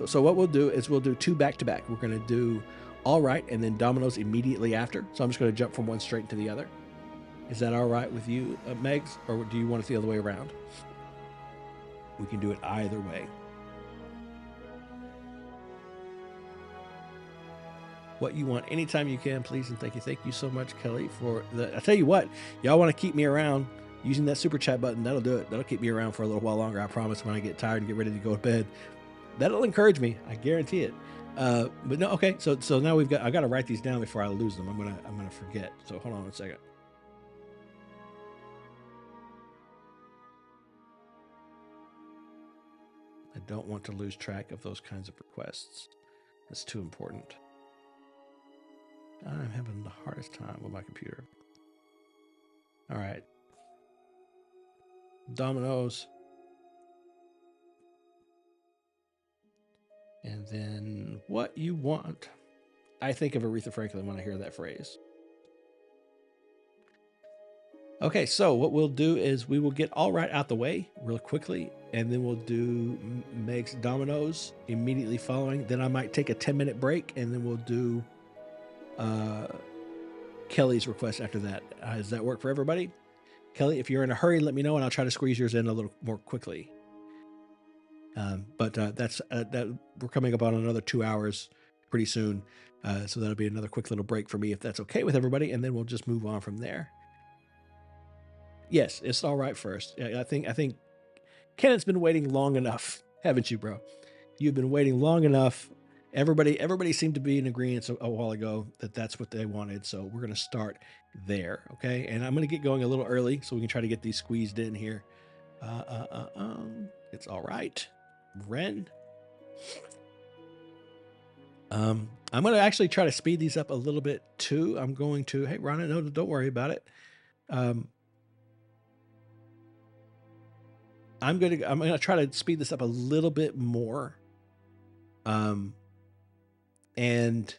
So what we'll do is we'll do two back to back. We're going to do All Right and then Dominoes immediately after. So I'm just going to jump from one straight to the other. Is that all right with you, Megs? Or do you want it the other way around? We can do it either way. What you want, anytime you can, please and thank you. Thank you so much, Kelly, for the... I tell you what, y'all want to keep me around using that super chat button, that'll do it. That'll keep me around for a little while longer, I promise, when I get tired and get ready to go to bed. That'll encourage me, I guarantee it. But no, okay, so now I got to write these down before I lose them. I'm gonna forget. So hold on one second. I don't want to lose track of those kinds of requests. That's too important. I'm having the hardest time with my computer. All right. Dominoes. And then what you want. I think of Aretha Franklin when I hear that phrase. Okay, so what we'll do is we will get All Right out the way real quickly, and then we'll do Meg's Dominoes immediately following. Then I might take a 10-minute break, and then we'll do Kelly's request after that. Does that work for everybody? Kelly, if you're in a hurry, let me know, and I'll try to squeeze yours in a little more quickly. But that's we're coming up on another 2 hours pretty soon, so that'll be another quick little break for me if that's okay with everybody, and then we'll just move on from there. Yes, it's All Right first. I think Kenneth's been waiting long enough, haven't you, bro? You've been waiting long enough. Everybody seemed to be in agreement a while ago that that's what they wanted, so we're gonna start there, okay? And I'm gonna get going a little early so we can try to get these squeezed in here. It's All Right, Ren. I'm gonna actually try to speed these up a little bit too. I'm going to, hey, Ronna, no, don't worry about it. I'm gonna try to speed this up a little bit more, and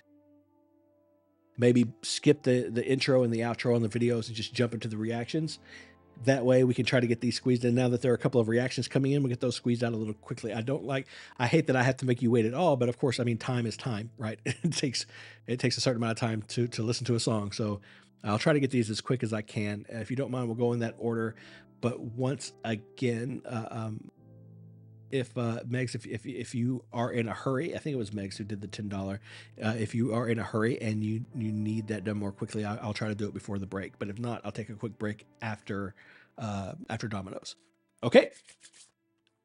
maybe skip the intro and the outro on the videos and just jump into the reactions. That way we can try to get these squeezed in. Now that there are a couple of reactions coming in, we'll get those squeezed out a little quickly. I hate that I have to make you wait at all, but of course, I mean, time is time, right? It takes a certain amount of time to listen to a song. So I'll try to get these as quick as I can. If you don't mind, we'll go in that order. But once again, if Megs, if you are in a hurry, I think it was Megs who did the $10. If you are in a hurry and you need that done more quickly, I'll try to do it before the break. But if not, I'll take a quick break after Dominoes. Okay,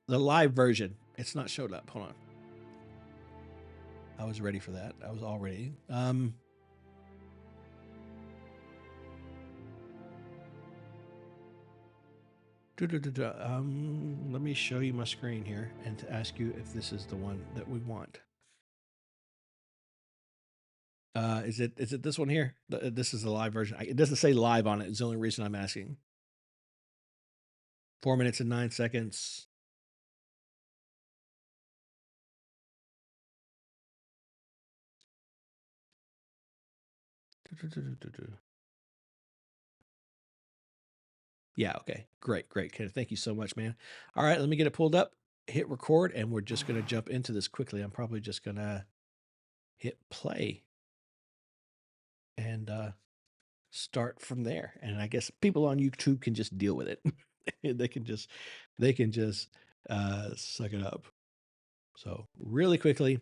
the live version. It's not showed up. Hold on. I was ready for that. I was all ready. Let me show you my screen here and to ask you if this is the one that we want. Is it this one here? This is the live version. It doesn't say live on it. It's the only reason I'm asking. 4 minutes and 9 seconds. Yeah, okay. Great. Kenneth, thank you so much, man. All right, let me get it pulled up, hit record, and we're just going to jump into this quickly. I'm probably just going to hit play and start from there. And I guess people on YouTube can just deal with it. they can just suck it up. So really quickly.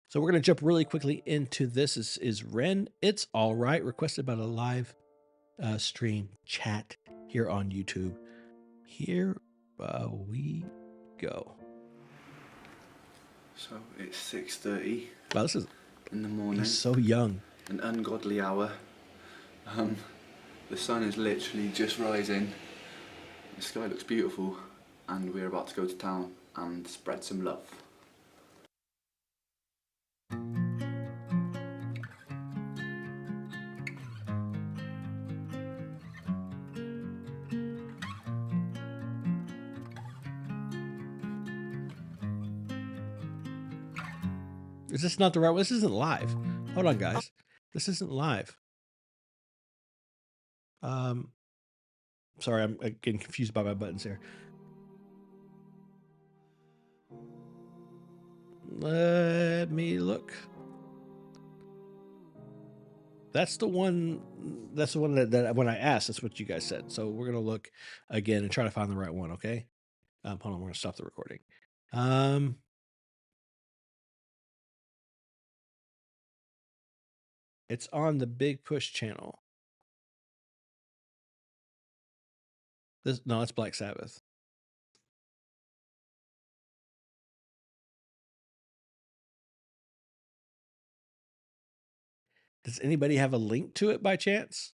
So we're going to jump really quickly into this. Is Ren, It's All Right, requested by the live stream chat here on YouTube. Here we go. So it's 6:30. Wow, this is in the morning. He's so young. An ungodly hour. The sun is literally just rising. The sky looks beautiful, and we're about to go to town and spread some love. Is this not the right one? This isn't live. Hold on, guys. This isn't live. Sorry, I'm getting confused by my buttons here. Let me look. That's the one. That's the one that when I asked, that's what you guys said. So we're gonna look again and try to find the right one. Okay. Hold on. We're gonna stop the recording. It's on the Big Push channel. No, it's Black Sabbath. Does anybody have a link to it by chance?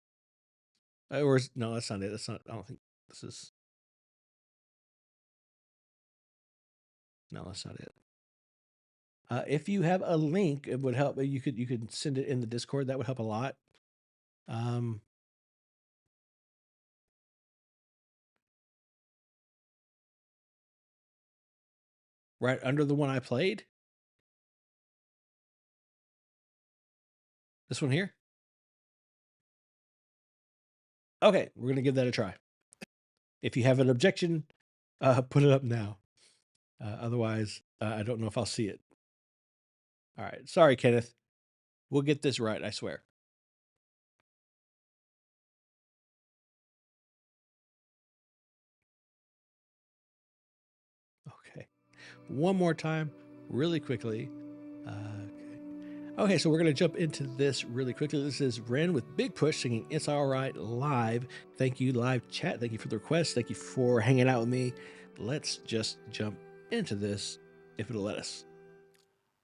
No, that's not it. That's not. I don't think this is. No, that's not it. If you have a link, it would help. You could send it in the Discord. That would help a lot. Right under the one I played. This one here. Okay, we're gonna give that a try. If you have an objection, put it up now. Otherwise, I don't know if I'll see it. All right. Sorry, Kenneth. We'll get this right, I swear. Okay. One more time, really quickly. Okay, so we're going to jump into this really quickly. This is Ren with Big Push singing It's Alright live. Thank you, live chat. Thank you for the request. Thank you for hanging out with me. Let's just jump into this if it'll let us.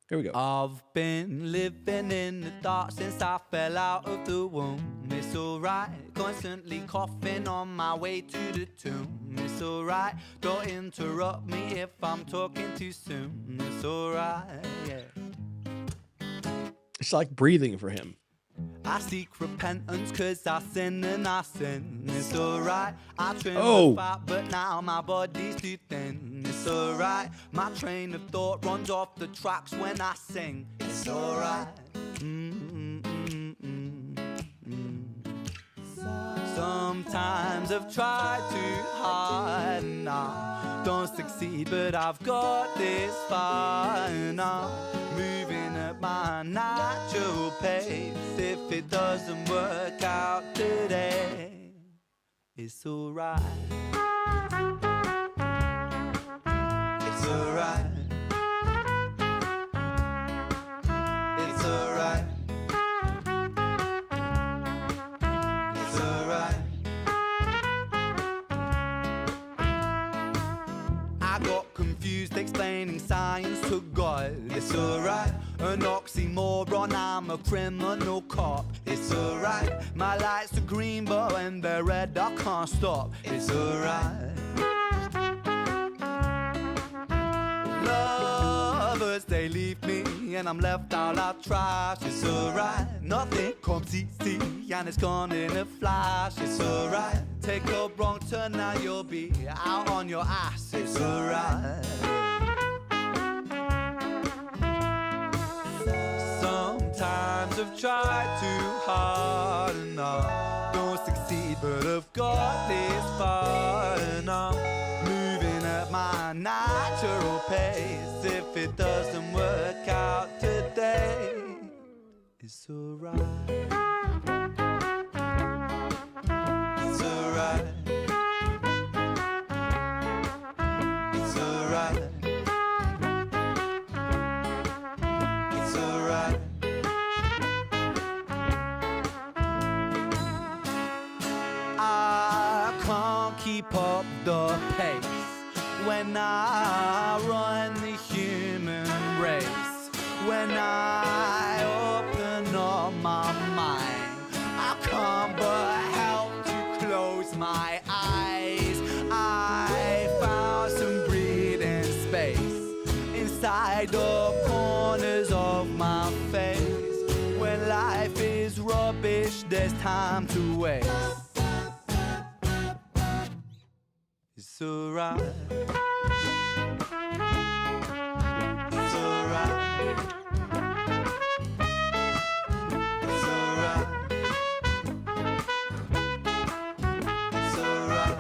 Here we go. I've been living in the dark since I fell out of the womb. It's alright, constantly coughing on my way to the tomb. It's alright, don't interrupt me if I'm talking too soon. It's alright, yeah. It's like breathing for him. I seek repentance cause I sin and I sin. It's alright, I train Oh. the fat but now my body's too thin. It's alright, my train of thought runs off the tracks when I sing. It's alright. Sometimes I've tried too hard and I don't succeed, but I've got this far and I'm moving at my natural pace. If it doesn't work out today, it's alright. It's alright. It's alright. It's alright. I got confused explaining science to God. It's alright. An oxymoron, I'm a criminal cop. It's alright. My lights are green, but when they're red, I can't stop. It's alright. Lovers, they leave me, and I'm left out like trash. It's alright. Nothing comes easy, and it's gone in a flash. It's alright. Take a wrong turn, now you'll be out on your ass. It's alright. Sometimes I've tried too hard and I don't succeed, but I've got this far and I'm moving at my natural pace. If it doesn't work out today, it's alright. It's alright. It's alright. It's alright. I can't keep up the pace when I run the human race. when I open up my mind. I can't but help to close my eyes. I found some breathing space inside the corners of my face. When life is rubbish, there's time to waste. It's alright. It's alright. It's alright. It's alright.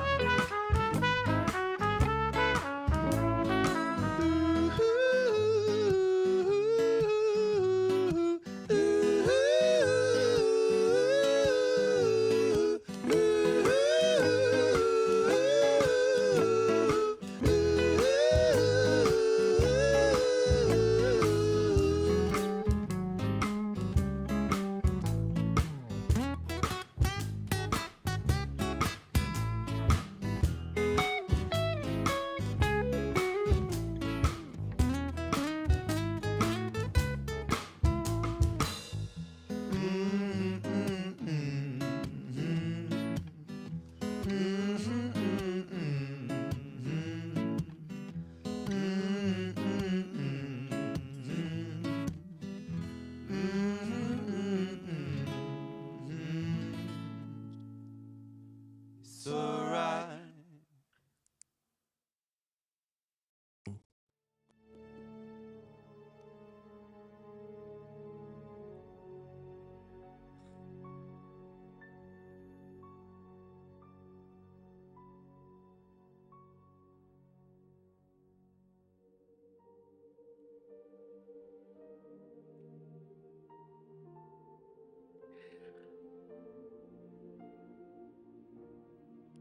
It's alright.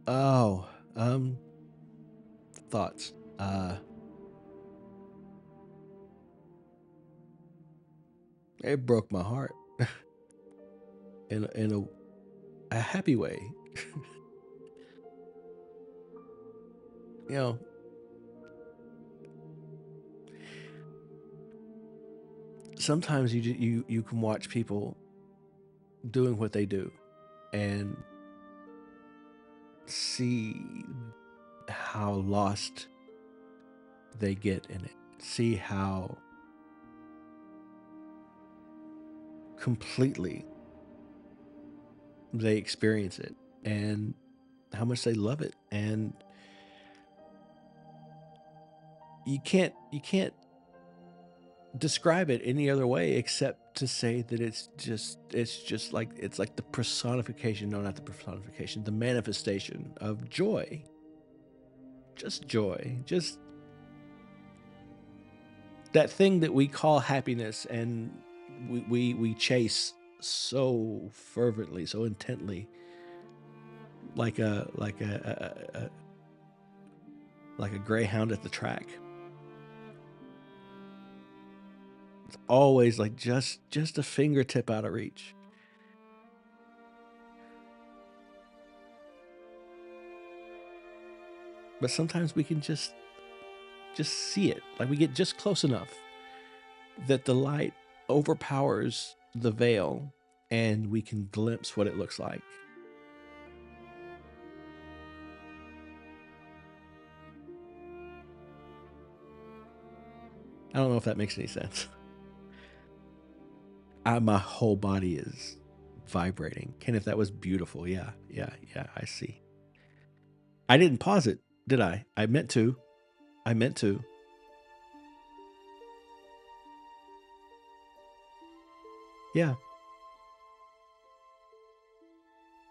Oh, thoughts. It broke my heart in a happy way. You know, sometimes you can watch people doing what they do and see how lost they get in it. See how completely they experience it and how much they love it. And you can't describe it any other way except to say that it's just like the personification, no, not the personification, the manifestation of joy. Just joy, just that thing that we call happiness and we chase so fervently, so intently, like a greyhound at the track. It's always like just a fingertip out of reach. But sometimes we can just see it. Like we get just close enough that the light overpowers the veil and we can glimpse what it looks like. I don't know if that makes any sense. My whole body is vibrating. Kenneth, that was beautiful. Yeah, I see. I didn't pause it, did I? I meant to. Yeah.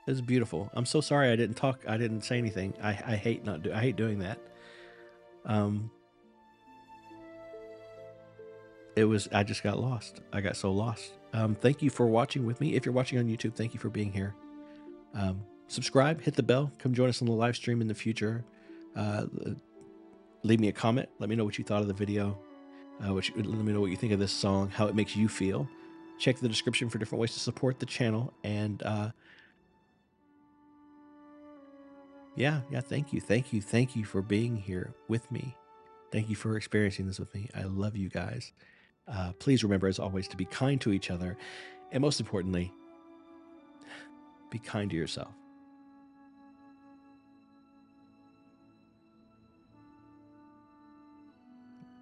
It was beautiful. I'm so sorry I didn't talk. I didn't say anything. I hate doing that. I just got lost. I got so lost. Thank you for watching with me. If you're watching on YouTube, thank you for being here. Subscribe, hit the bell, come join us on the live stream in the future. Leave me a comment. Let me know what you thought of the video. Let me know what you think of this song, how it makes you feel. Check the description for different ways to support the channel. And yeah, thank you for being here with me. Thank you for experiencing this with me. I love you guys. Please remember, as always, to be kind to each other. And most importantly, be kind to yourself.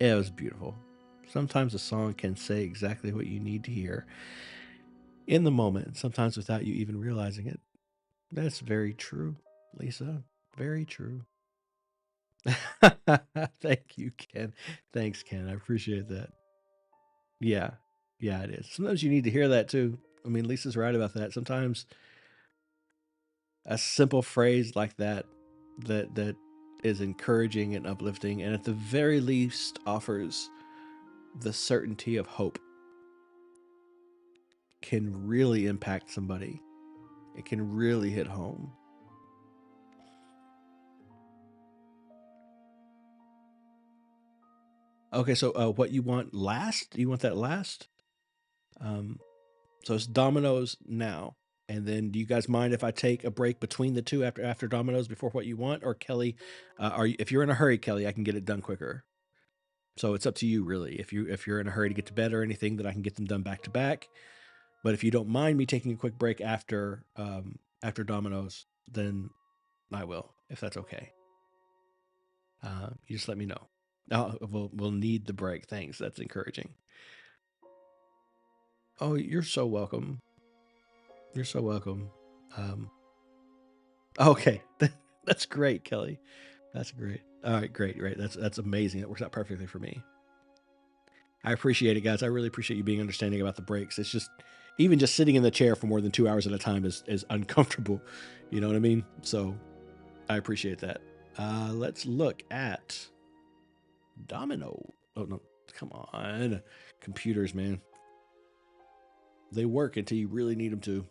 It was beautiful. Sometimes a song can say exactly what you need to hear in the moment, sometimes without you even realizing it. That's very true, Lisa. Very true. Thank you, Ken. Thanks, Ken. I appreciate that. Yeah. Yeah, it is. Sometimes you need to hear that too. I mean, Lisa's right about that. Sometimes a simple phrase like that is encouraging and uplifting, and at the very least offers the certainty of hope, can really impact somebody. It can really hit home. Okay, so what you want last? You want that last? So it's Dominoes now. And then do you guys mind if I take a break between the two after Dominoes before what you want? Or Kelly, if you're in a hurry, Kelly, I can get it done quicker. So it's up to you, really. If you're in a hurry to get to bed or anything, then I can get them done back to back. But if you don't mind me taking a quick break after Dominoes, then I will, if that's okay. You just let me know. We'll need the break. Thanks. That's encouraging. Oh, you're so welcome. You're so welcome. Okay, that's great, Kelly. That's great. All right, great. That's amazing. That works out perfectly for me. I appreciate it, guys. I really appreciate you being understanding about the breaks. It's just, even just sitting in the chair for more than 2 hours at a time is uncomfortable. You know what I mean? So I appreciate that. Let's look at Domino. Oh, no. Come on. Computers, man. They work until you really need them to.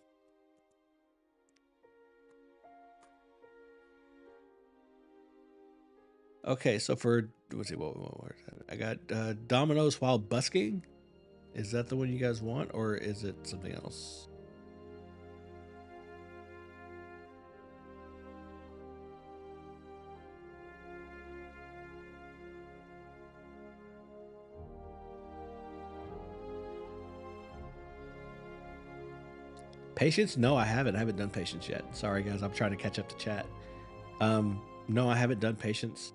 Okay, so for, let's see, what I got Dominoes while busking. Is that the one you guys want, or is it something else? Patience? No, I haven't. I haven't done Patience yet. Sorry, guys. I'm trying to catch up to chat. No, I haven't done Patience.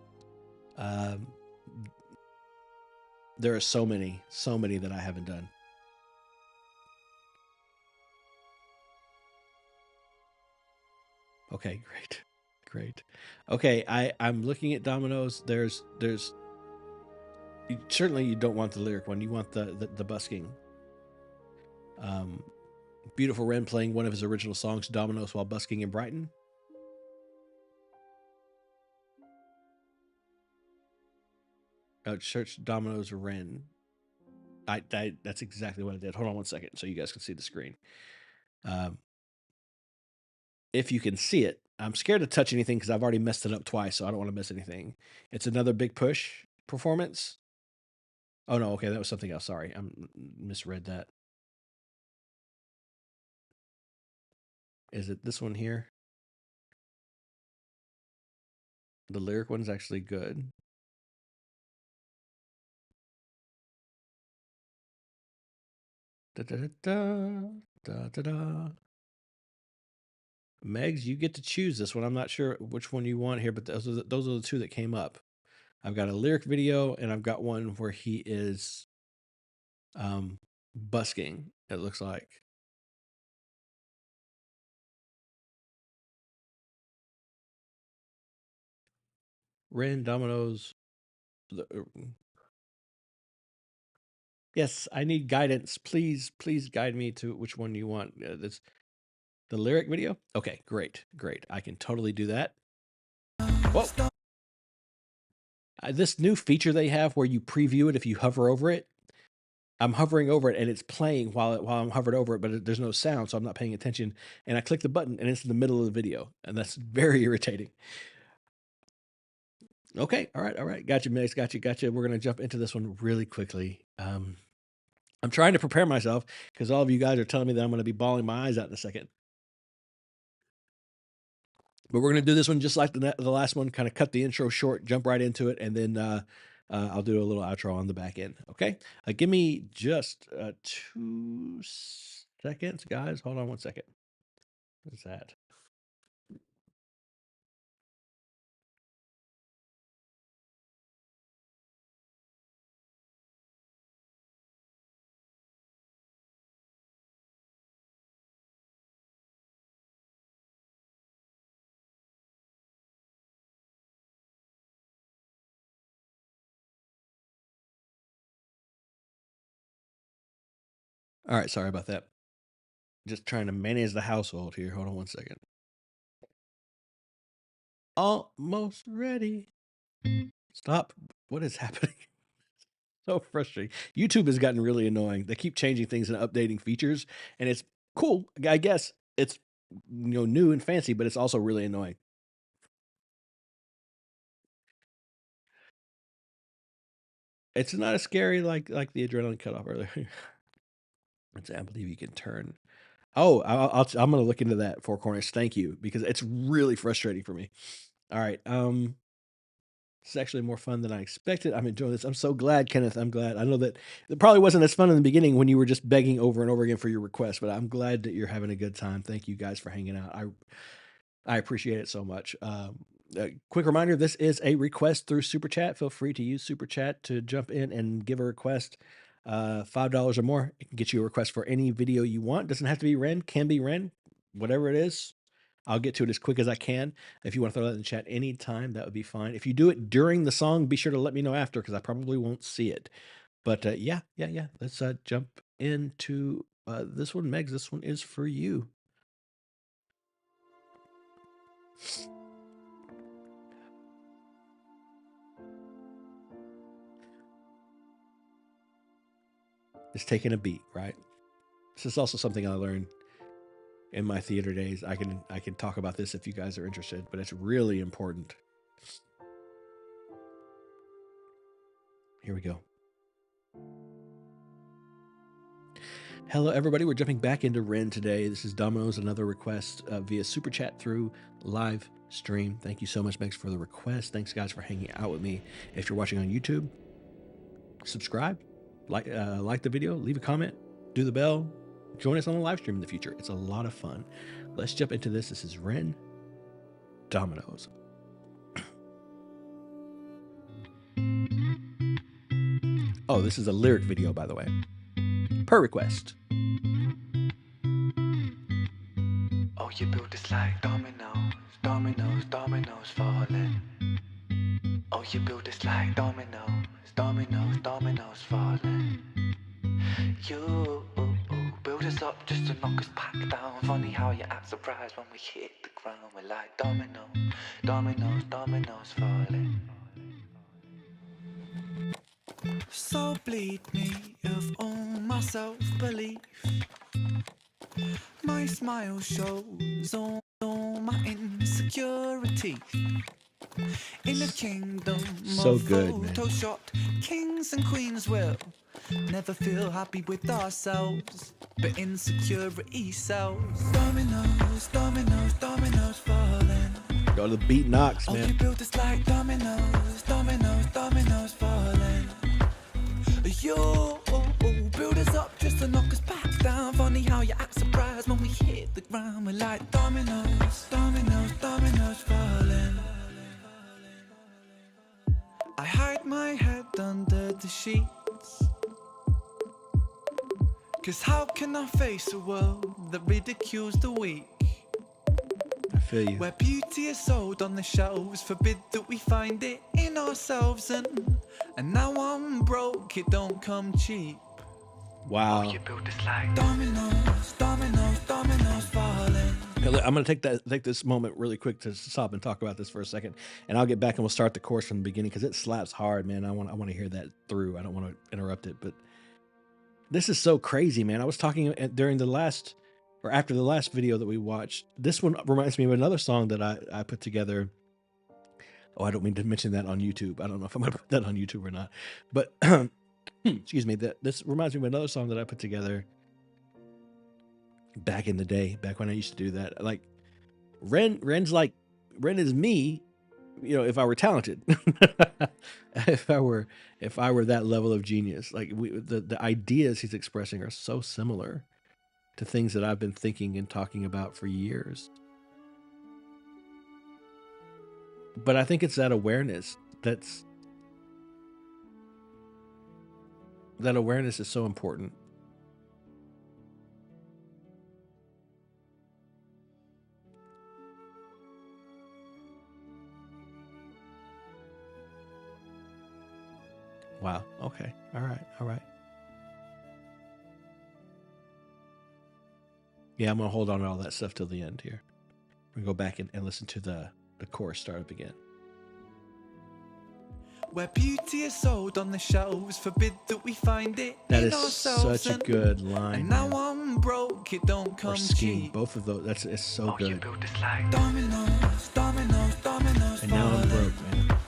There are so many that I haven't done. Okay, great. Okay, I'm looking at Dominoes. There's certainly you don't want the lyric one. You want the busking. Beautiful Ren playing one of his original songs, Dominoes while busking in Brighton. Church Dominoes Ren. That's exactly what I did. Hold on one second so you guys can see the screen. If you can see it, I'm scared to touch anything because I've already messed it up twice, so I don't want to miss anything. It's another Big Push performance. Oh no, okay, that was something else. Sorry, I misread that. Is it this one here? The lyric one's actually good. Da, da, da, da, da, da. Megs, you get to choose this one. I'm not sure which one you want here, but those are the two that came up. I've got a lyric video and I've got one where he is busking, it looks like. Ren, Dominoes. Yes, I need guidance. Please guide me to which one you want. That's the lyric video? Okay, great. I can totally do that. Whoa. This new feature they have where you preview it if you hover over it. I'm hovering over it and it's playing while I'm hovered over it, but there's no sound, so I'm not paying attention. And I click the button and it's in the middle of the video, and that's very irritating. Okay, all right. Gotcha, Megs. Gotcha. We're gonna jump into this one really quickly. I'm trying to prepare myself because all of you guys are telling me that I'm gonna be bawling my eyes out in a second. But we're gonna do this one just like the last one. Kind of cut the intro short, jump right into it, and then I'll do a little outro on the back end. Okay. Give me just 2 seconds, guys. Hold on 1 second. What's that? All right, sorry about that. Just trying to manage the household here. Hold on 1 second. Almost ready. Stop. What is happening? So frustrating. YouTube has gotten really annoying. They keep changing things and updating features, and it's cool. I guess it's new and fancy, but it's also really annoying. It's not as scary like the adrenaline cut off earlier. I believe you can turn. Oh, I'm gonna look into that, Four Corners. Thank you, because it's really frustrating for me. All right. It's actually more fun than I expected. I'm enjoying this. I'm so glad, Kenneth. I'm glad. I know that it probably wasn't as fun in the beginning when you were just begging over and over again for your request, but I'm glad that you're having a good time. Thank you guys for hanging out. I appreciate it so much. Quick reminder, this is a request through Super Chat. Feel free to use Super Chat to jump in and give a request. $5 or more. It can get you a request for any video you want. Doesn't have to be Ren, can be Ren, whatever it is. I'll get to it as quick as I can. If you want to throw that in the chat anytime, that would be fine. If you do it during the song, be sure to let me know after, because I probably won't see it. But yeah. Let's jump into this one. Megs, this one is for you. It's taking a beat, right? This is also something I learned in my theater days. I can talk about this if you guys are interested, but it's really important. Here we go. Hello, everybody. We're jumping back into Ren today. This is Dominoes, another request via Super Chat through live stream. Thank you so much, Megs, for the request. Thanks, guys, for hanging out with me. If you're watching on YouTube, subscribe, like the video, leave a comment, do the bell, join us on the live stream in the future. It's a lot of fun. Let's jump into this. This is Ren, Dominoes. Oh, this is a lyric video, by the way. Per request. Oh, you build this like dominoes, dominoes, dominoes falling. Oh, you build this like dominoes, dominoes, dominoes falling. You build us up just to knock us back down. Funny how you act surprised when we hit the ground. We're like dominoes, dominoes, dominoes falling. So bleed me of all my self-belief. My smile shows all my insecurity. In a kingdom so of good, Photoshop, kings and queens will never feel happy with ourselves, but insecurity sells. Dominoes, dominoes, dominoes falling. Go to the beat knocks, man. Oh, you built us like dominoes, dominoes, dominoes falling. You build us up just to knock us back down. Funny how you act surprised when we hit the ground. We're like dominoes, dominoes, dominoes falling. I hide my head under the sheets, 'cause how can I face a world that ridicules the weak? I feel you. Where beauty is sold on the shelves, forbid that we find it in ourselves. And now I'm broke, it don't come cheap. Wow. Oh, you build this like dominoes, dominoes, dominoes falling. I'm going to take this moment really quick to stop and talk about this for a second, and I'll get back and we'll start the course from the beginning, because it slaps hard, man. I want to hear that through. I don't want to interrupt it, but this is so crazy, man. I was talking during the last, or after the last video that we watched. This one reminds me of another song that I put together. Oh, I don't mean to mention that on YouTube. I don't know if I'm going to put that on YouTube or not, but excuse me. This reminds me of another song that I put together back in the day, back when I used to do that. Like Ren is me if I were talented, if I were that level of genius, like the ideas he's expressing are so similar to things that I've been thinking and talking about for years. But I think it's that awareness that awareness is so important. Wow. Okay. All right. Yeah, I'm going to hold on to all that stuff till the end here. We're going to go back and listen to the chorus start up again. Where beauty is sold on the shelves, forbid that we find it. That is such a good line. And now I'm broke, it don't come cheap. Both of those, it's so good. You build this like dominoes, dominoes, dominoes. And now I'm broke, man.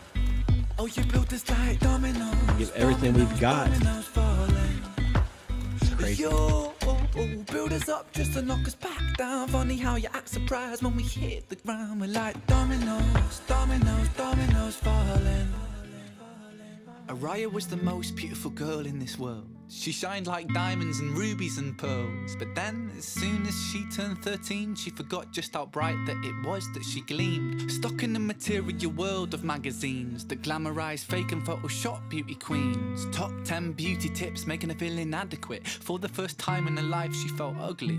Oh, you built this like dominoes. Give everything we've got. It's crazy. Yo, build us up just to knock us back down. Funny how you act surprised when we hit the ground. We're like dominoes, dominoes, dominoes falling. Araya was the most beautiful girl in this world. She shined like diamonds and rubies and pearls. But then, as soon as she turned 13, she forgot just how bright that it was that she gleamed. Stuck in the material world of magazines that glamourize fake and Photoshop beauty queens. Top 10 beauty tips making her feel inadequate. For the first time in her life, she felt ugly.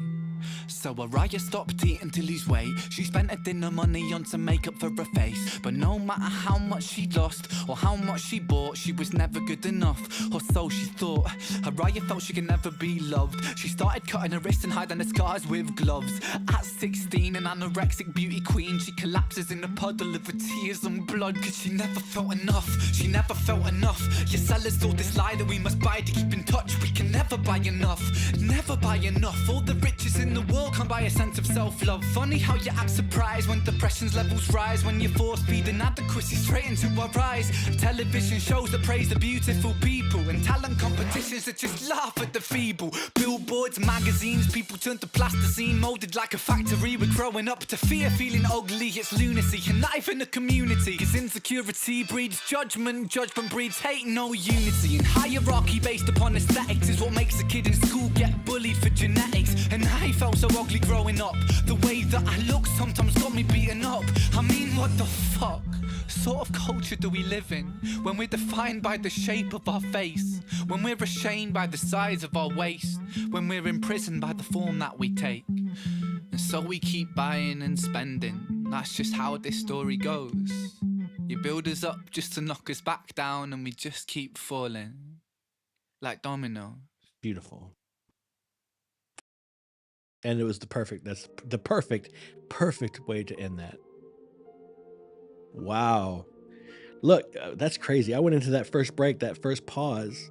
So Araya stopped eating to lose weight. She spent her dinner money on some makeup for her face. But no matter how much she lost or how much she bought, she was never good enough, or so she thought. Araya felt she could never be loved. She started cutting her wrists and hiding her scars with gloves. At 16, an anorexic beauty queen, she collapses in a puddle of her tears and blood. Cause she never felt enough, she never felt enough. Your sellers told this lie that we must buy to keep in touch. We can never buy enough, never buy enough. All the riches in the world can't buy a sense of self-love. Funny how you act surprised when depression's levels rise, when you force feed inadequacy straight into our eyes. Television shows that praise the beautiful people, and talent competitions that just laugh at the feeble. Billboards, magazines, people turn to plasticine, molded like a factory. We're growing up to fear feeling ugly. It's lunacy, and not even a community. Cause insecurity breeds judgment, judgment breeds hate, no unity. And hierarchy based upon aesthetics is what makes a kid in school get bullied for genetics. And I felt so ugly growing up. The way that I look sometimes got me beaten up. I mean, what the fuck sort of culture do we live in when we're defined by the shape of our face, when we're ashamed by the size of our waist, when we're imprisoned by the form that we take? And so we keep buying and spending. That's just how this story goes. You build us up just to knock us back down, and we just keep falling like dominoes. Beautiful. And it was that's the perfect way to end that. Wow. Look, that's crazy. I went into that first break, that first pause,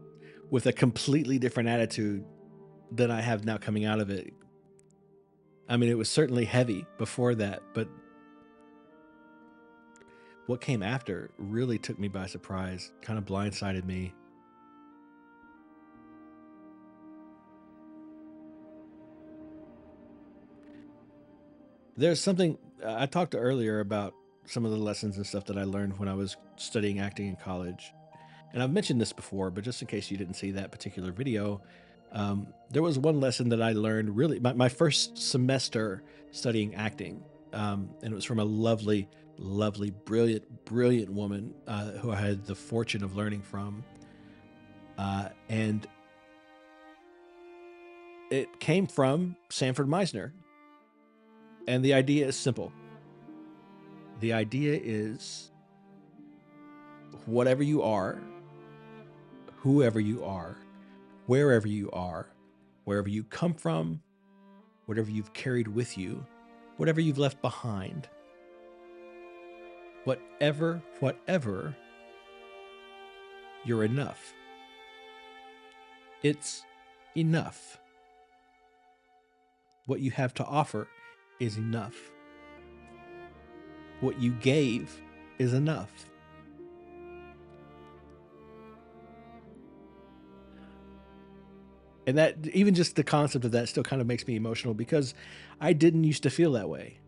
with a completely different attitude than I have now coming out of it. I mean, it was certainly heavy before that, but what came after really took me by surprise, kind of blindsided me. There's something I talked earlier about some of the lessons and stuff that I learned when I was studying acting in college. And I've mentioned this before, but just in case you didn't see that particular video, there was one lesson that I learned really my first semester studying acting. And it was from a lovely, brilliant woman who I had the fortune of learning from. And it came from Sanford Meisner. And the idea is simple. The idea is whatever you are, whoever you are, wherever you come from, whatever you've carried with you, whatever you've left behind, whatever, you're enough. It's enough. What you have to offer is enough. What you gave is enough. And that, even just the concept of that still kind of makes me emotional, because I didn't used to feel that way.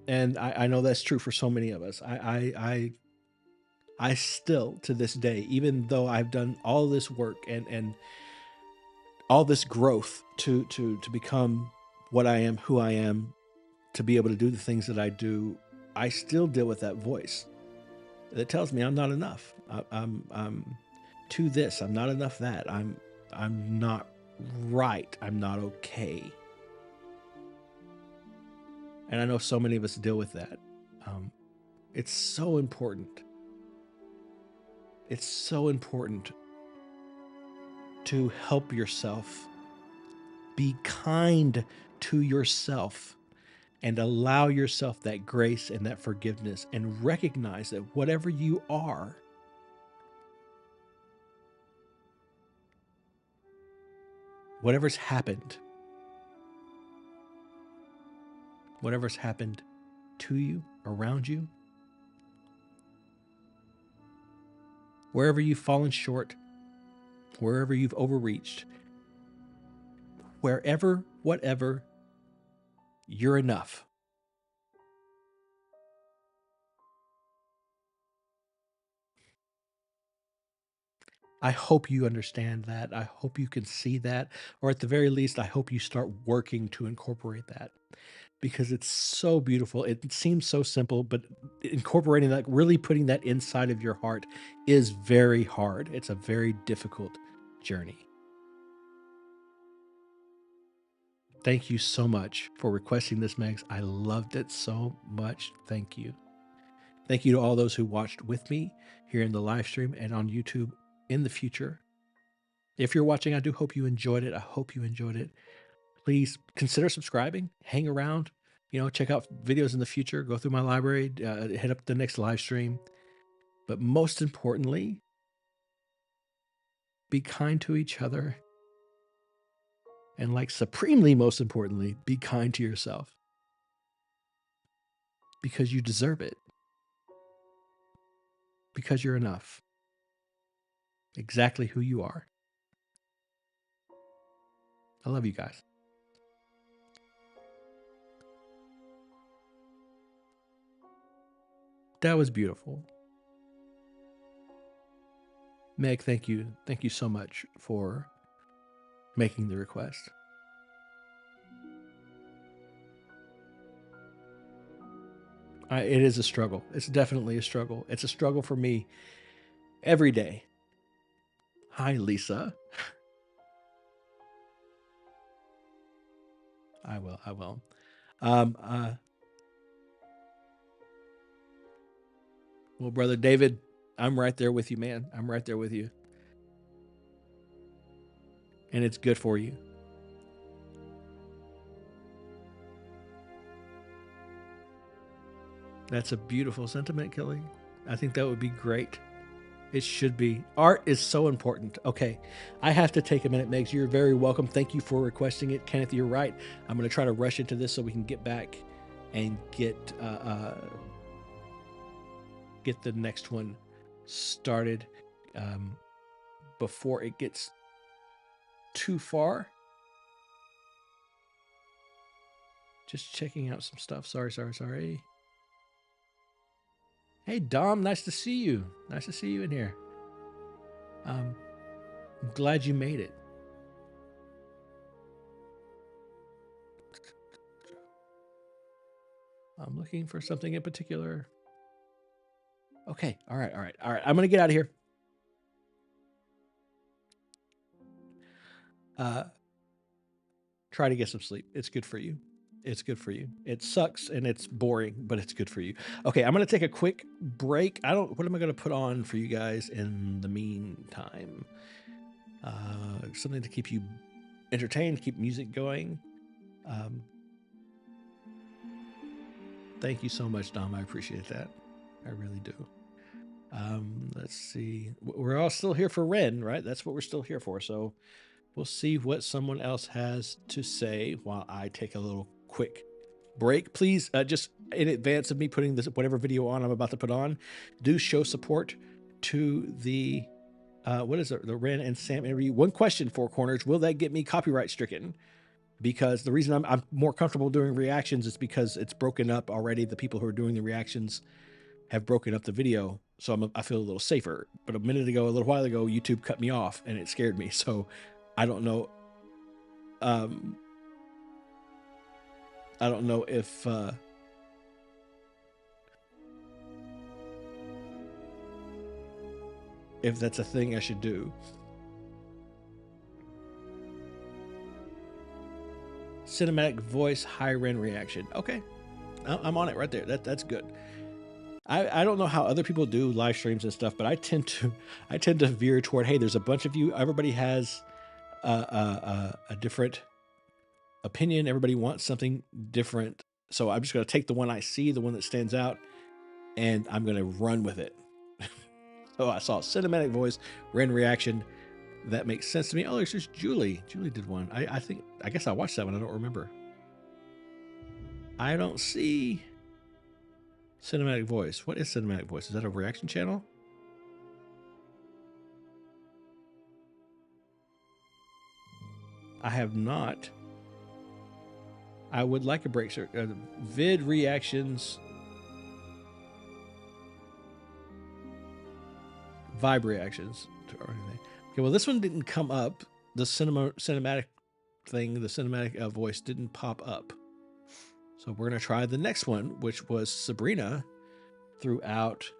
And I know that's true for so many of us. I I still, to this day, even though I've done all this work and all this growth to become what I am, who I am, to be able to do the things that I do, I still deal with that voice that tells me I'm not enough. I'm to this. I'm not enough that. I'm not right. I'm not okay. And I know so many of us deal with that. It's so important. It's so important to help yourself. Be kind to yourself and allow yourself that grace and that forgiveness, and recognize that whatever you are, whatever's happened to you, around you, wherever you've fallen short, wherever you've overreached, wherever, whatever, you're enough. I hope you understand that. I hope you can see that. Or at the very least, I hope you start working to incorporate that, because it's so beautiful. It seems so simple, but incorporating that, really putting that inside of your heart, is very hard. It's a very difficult journey. Thank you so much for requesting this, Megs. I loved it so much. Thank you. Thank you to all those who watched with me here in the live stream and on YouTube in the future. If you're watching, I do hope you enjoyed it. I hope you enjoyed it. Please consider subscribing, hang around, check out videos in the future, go through my library, head up to the next live stream. But most importantly, be kind to each other. And supremely most importantly, be kind to yourself. Because you deserve it. Because you're enough. Exactly who you are. I love you guys. That was beautiful. Meg, thank you. Thank you so much for making the request. It is a struggle. It's definitely a struggle. It's a struggle for me every day. Hi, Lisa. I will. Well, brother David, I'm right there with you, man. I'm right there with you. And it's good for you. That's a beautiful sentiment, Kelly. I think that would be great. It should be. Art is so important. Okay, I have to take a minute, Megs. You're very welcome. Thank you for requesting it. Kenneth, you're right. I'm going to try to rush into this so we can get back and get the next one started before it gets too far. Just checking out some stuff. Sorry. Hey, Dom, nice to see you. Nice to see you in here. I'm glad you made it. I'm looking for something in particular. Okay, all right. I'm going to get out of here. Try to get some sleep. It's good for you. It's good for you. It sucks and it's boring, but it's good for you. Okay, I'm going to take a quick break. What am I going to put on for you guys in the meantime? Something to keep you entertained, keep music going. Thank you so much, Dom. I appreciate that. I really do. Let's see. We're all still here for Ren, right? That's what we're still here for. So we'll see what someone else has to say while I take a little quick break. Please, just in advance of me putting this whatever video on I'm about to put on, do show support to the the Ren and Sam interview. One question, Four Corners: will that get me copyright stricken? Because the reason I'm more comfortable doing reactions is because it's broken up already. The people who are doing the reactions have broken up the video, So I feel a little safer. But a little while ago, YouTube cut me off and it scared me. So I don't know. I don't know if that's a thing I should do. Cinematic voice, Hi Ren reaction. Okay, I'm on it right there. That's good. I don't know how other people do live streams and stuff, but I tend to veer toward, hey, there's a bunch of you. Everybody has a different opinion. Everybody wants something different. So I'm just going to take the one I see, the one that stands out, and I'm going to run with it. So I saw cinematic voice, Ren reaction. That makes sense to me. Oh, there's just Julie. Julie did one. I guess I watched that one. I don't remember. I don't see cinematic voice. What is cinematic voice? Is that a reaction channel? I have not. I would like a break. Vid reactions. Vibe reactions. Okay, well, this one didn't come up. The cinematic thing, the cinematic voice didn't pop up. So we're going to try the next one, which was Sabrina throughout.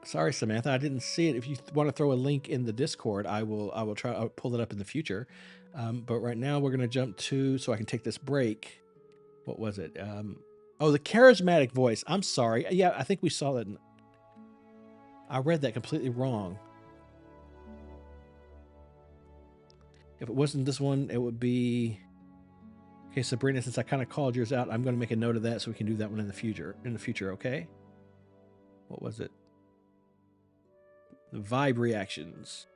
Sorry, Samantha, I didn't see it. If you want to throw a link in the Discord, I'll try. I'll pull it up in the future. But right now we're going to jump to, so I can take this break. What was it? Oh, the charismatic voice. I'm sorry. Yeah, I think we saw that. I read that completely wrong. If it wasn't this one, it would be... Okay, Sabrina, since I kind of called yours out, I'm going to make a note of that so we can do that one in the future. Okay? What was it? The vibe reactions.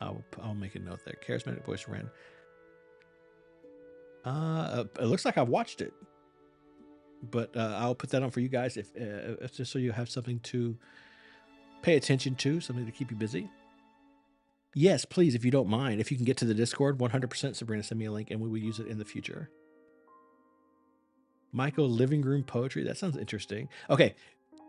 I'll make a note there. Charismatic voice Ren. It looks like I've watched it. But I'll put that on for you guys if just so you have something to pay attention to, something to keep you busy. Yes, please, if you don't mind. If you can get to the Discord, 100% Sabrina, send me a link and we will use it in the future. Michael, living room poetry. That sounds interesting. Okay,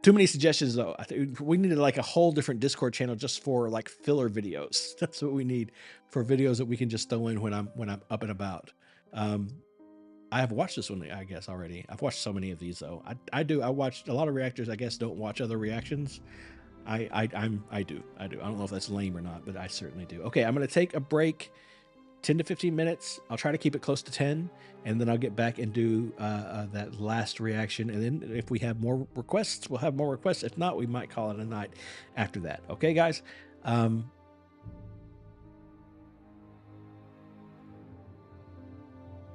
too many suggestions though. I think we needed like a whole different Discord channel just for like filler videos. That's what we need for videos that we can just throw in when I'm up and about. I have watched this one, I guess, already. I've watched so many of these though. I watched a lot of reactors, I guess, don't watch other reactions. I do. I don't know if that's lame or not, but I certainly do. Okay, I'm going to take a break, 10 to 15 minutes. I'll try to keep it close to 10, and then I'll get back and do that last reaction. And then if we have more requests, we'll have more requests. If not, we might call it a night after that. Okay, guys?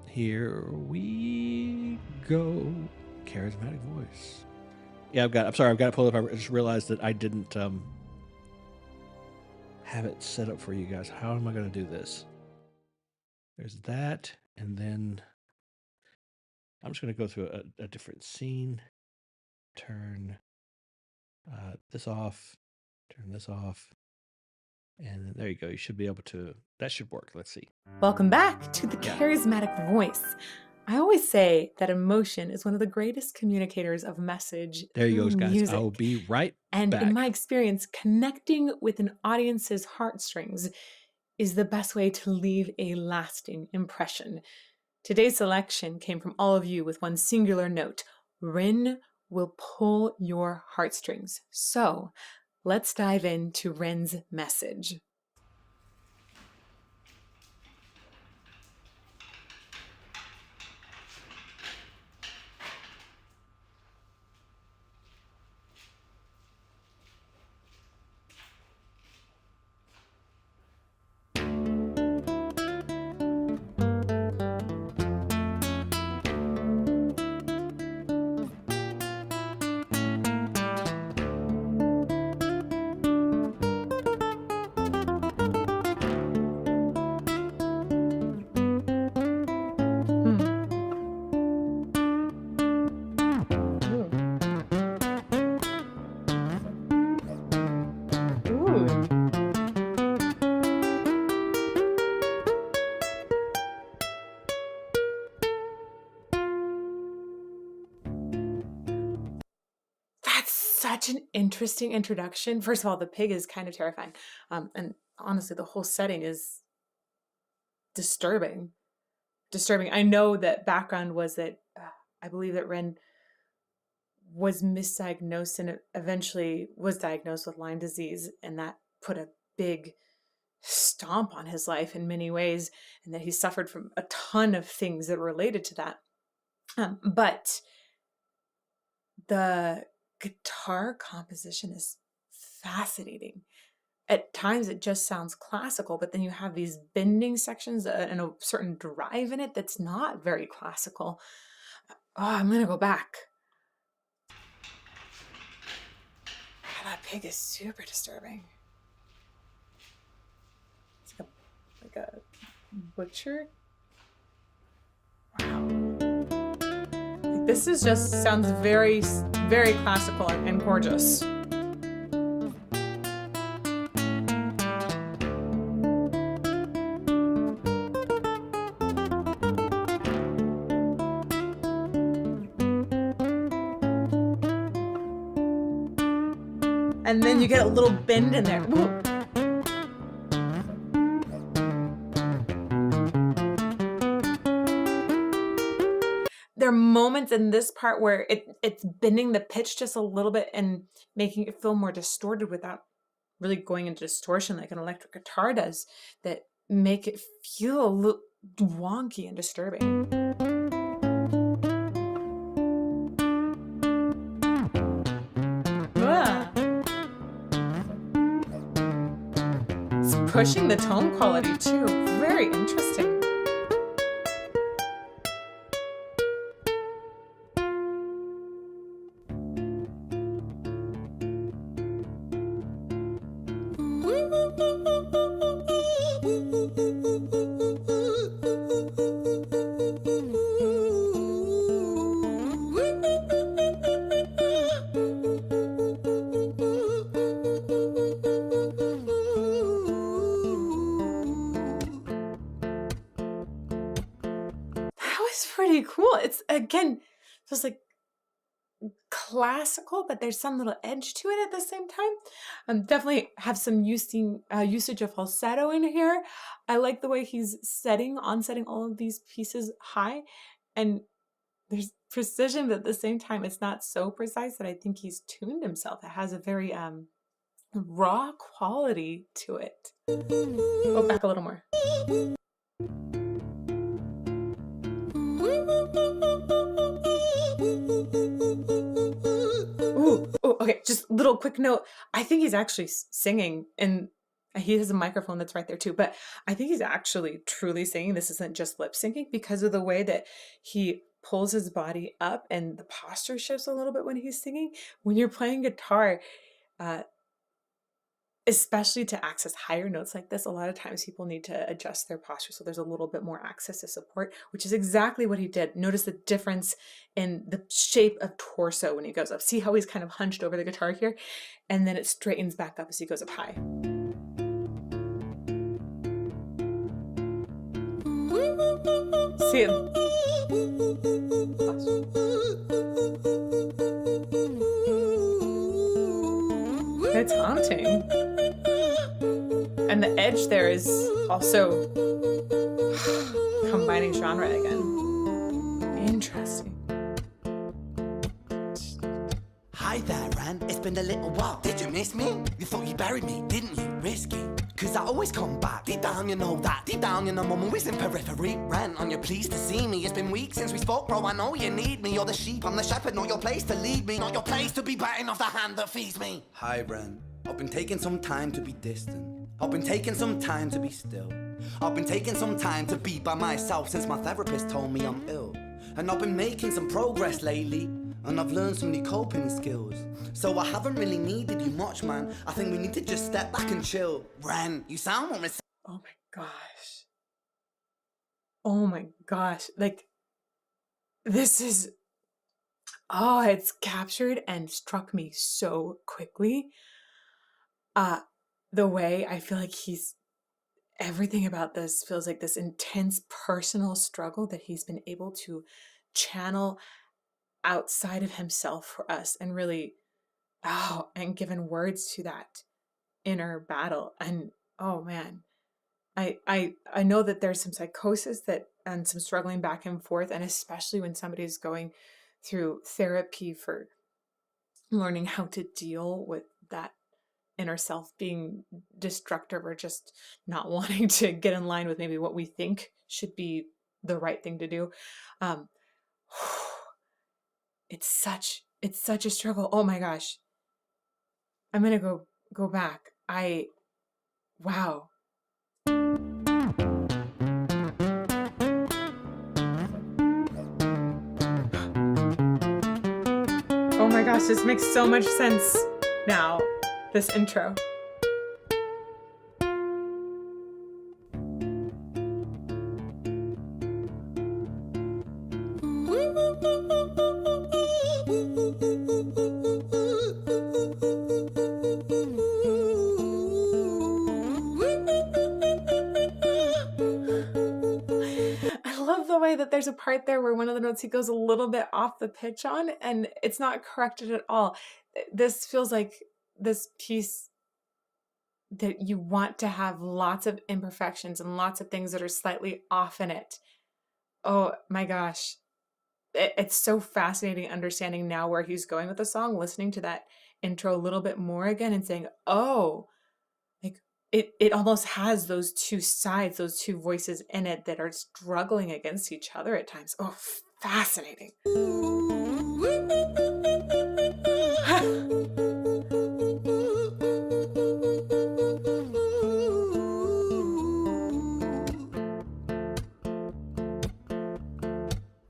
Here we go. Charismatic voice. Yeah, I'm sorry, I've got it pulled up. I just realized that I didn't have it set up for you guys. How am I going to do this? There's that, and then I'm just going to go through a different scene. Turn this off. Turn this off. And there you go. You should be able to, that should work. Let's see. Welcome back to the Charismatic Voice. I always say that emotion is one of the greatest communicators of message. There you go, guys. Music. I'll be right back. In my experience, connecting with an audience's heartstrings is the best way to leave a lasting impression. Today's selection came from all of you with one singular note. Ren will pull your heartstrings. So let's dive into Ren's message. such an interesting introduction. First of all, the pig is kind of terrifying. And honestly, the whole setting is disturbing. I know that background was that I believe that Ren was misdiagnosed and eventually was diagnosed with Lyme disease, and that put a big stomp on his life in many ways, and that he suffered from a ton of things that were related to that. But the guitar composition is fascinating. At times it just sounds classical, but then you have these bending sections and a certain drive in it that's not very classical. Oh, I'm going to go back. That pig is super disturbing. It's like a butcher. Wow. This is just sounds very, very classical and gorgeous. And then you get a little bend in there. Woo. There are moments in this part where it's bending the pitch just a little bit and making it feel more distorted without really going into distortion like an electric guitar does, that make it feel a little wonky and disturbing. Pushing the tone quality too. Very interesting. Pretty cool. It's again just like classical, but there's some little edge to it at the same time. Definitely have some usage of falsetto in here. I like the way he's setting all of these pieces high, and there's precision, but at the same time it's not so precise that I think he's tuned himself. It has a very raw quality to it. Go back a little more. Ooh, okay, just little quick note. I think he's actually singing, and he has a microphone that's right there too, but I think he's actually truly singing. This isn't just lip syncing, because of the way that he pulls his body up and the posture shifts a little bit when he's singing. When you're playing guitar, especially to access higher notes like this, a lot of times people need to adjust their posture so there's a little bit more access to support, which is exactly what he did. Notice the difference in the shape of torso when he goes up. See how he's kind of hunched over the guitar here, and then it straightens back up as he goes up high. See it. It's haunting. And the edge there is also combining genre again. Interesting. Hi there, Ren. It's been a little while. Did you miss me? You thought you buried me, didn't you? Risky. Cause I always come back. Deep down you know that. Deep down you know I'm always in periphery. Ren, on your pleased to see me. It's been weeks since we spoke, bro. I know you need me. You're the sheep, I'm the shepherd. Not your place to lead me. Not your place to be biting off the hand that feeds me. Hi, Ren. I've been taking some time to be distant. I've been taking some time to be still. I've been taking some time to be by myself since my therapist told me I'm ill. And I've been making some progress lately, and I've learned some new coping skills. So I haven't really needed you much, man. I think we need to just step back and chill. Ren, you sound more Oh my gosh. Oh my gosh. Like, this is... Oh, it's captured and struck me so quickly. The way I feel like everything about this feels like this intense personal struggle that he's been able to channel outside of himself for us and really and given words to that inner battle. And oh man, I know that there's some psychosis that and some struggling back and forth, and especially when somebody's going through therapy for learning how to deal with that inner self being destructive or just not wanting to get in line with maybe what we think should be the right thing to do. It's such a struggle. Oh my gosh. I'm going to go back. Wow. Oh my gosh, this makes so much sense now, this intro. There's a part there where one of the notes he goes a little bit off the pitch on, and it's not corrected at all. This feels like this piece that you want to have lots of imperfections and lots of things that are slightly off in it. Oh my gosh. It's so fascinating understanding now where he's going with the song, listening to that intro a little bit more again and saying, oh, like it almost has those two sides, those two voices in it that are struggling against each other at times. Oh, fascinating.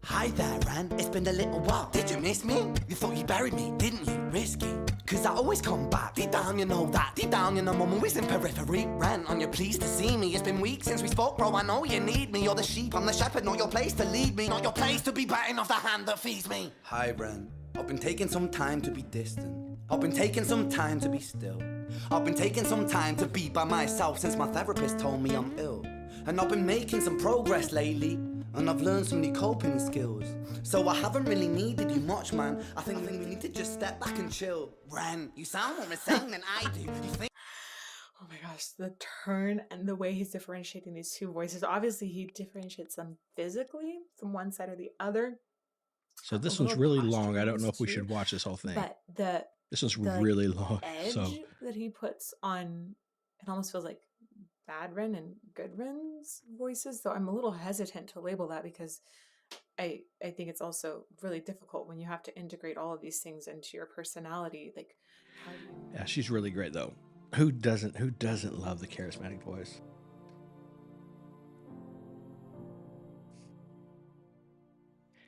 Hi there, Ren. It's been a little while. Did you miss me? You thought you buried me, didn't you? Risky. Cause I always come back. Deep down, you know that. Deep down, you know I'm always in periphery. Ren, on your pleased to see me. It's been weeks since we spoke, bro. I know you need me. You're the sheep, I'm the shepherd. Not your place to lead me. Not your place to be biting off the hand that feeds me. Hi, Ren. I've been taking some time to be distant. I've been taking some time to be still. I've been taking some time to be by myself since my therapist told me I'm ill. And I've been making some progress lately. And I've learned some new coping skills. So I haven't really needed you much, man. I think we need to just step back and chill. Ren, you sound more insane than I do. You think? Oh my gosh, the turn and the way he's differentiating these two voices. Obviously, he differentiates them physically from one side or the other. So this one's really long. I don't know if we should watch this whole thing. But this one's really long. Edge so that he puts on, it almost feels like bad Ren and good Ren's voices, though I'm a little hesitant to label that because I think it's also really difficult when you have to integrate all of these things into your personality. Like, yeah, she's really great though. Who doesn't love the charismatic voice?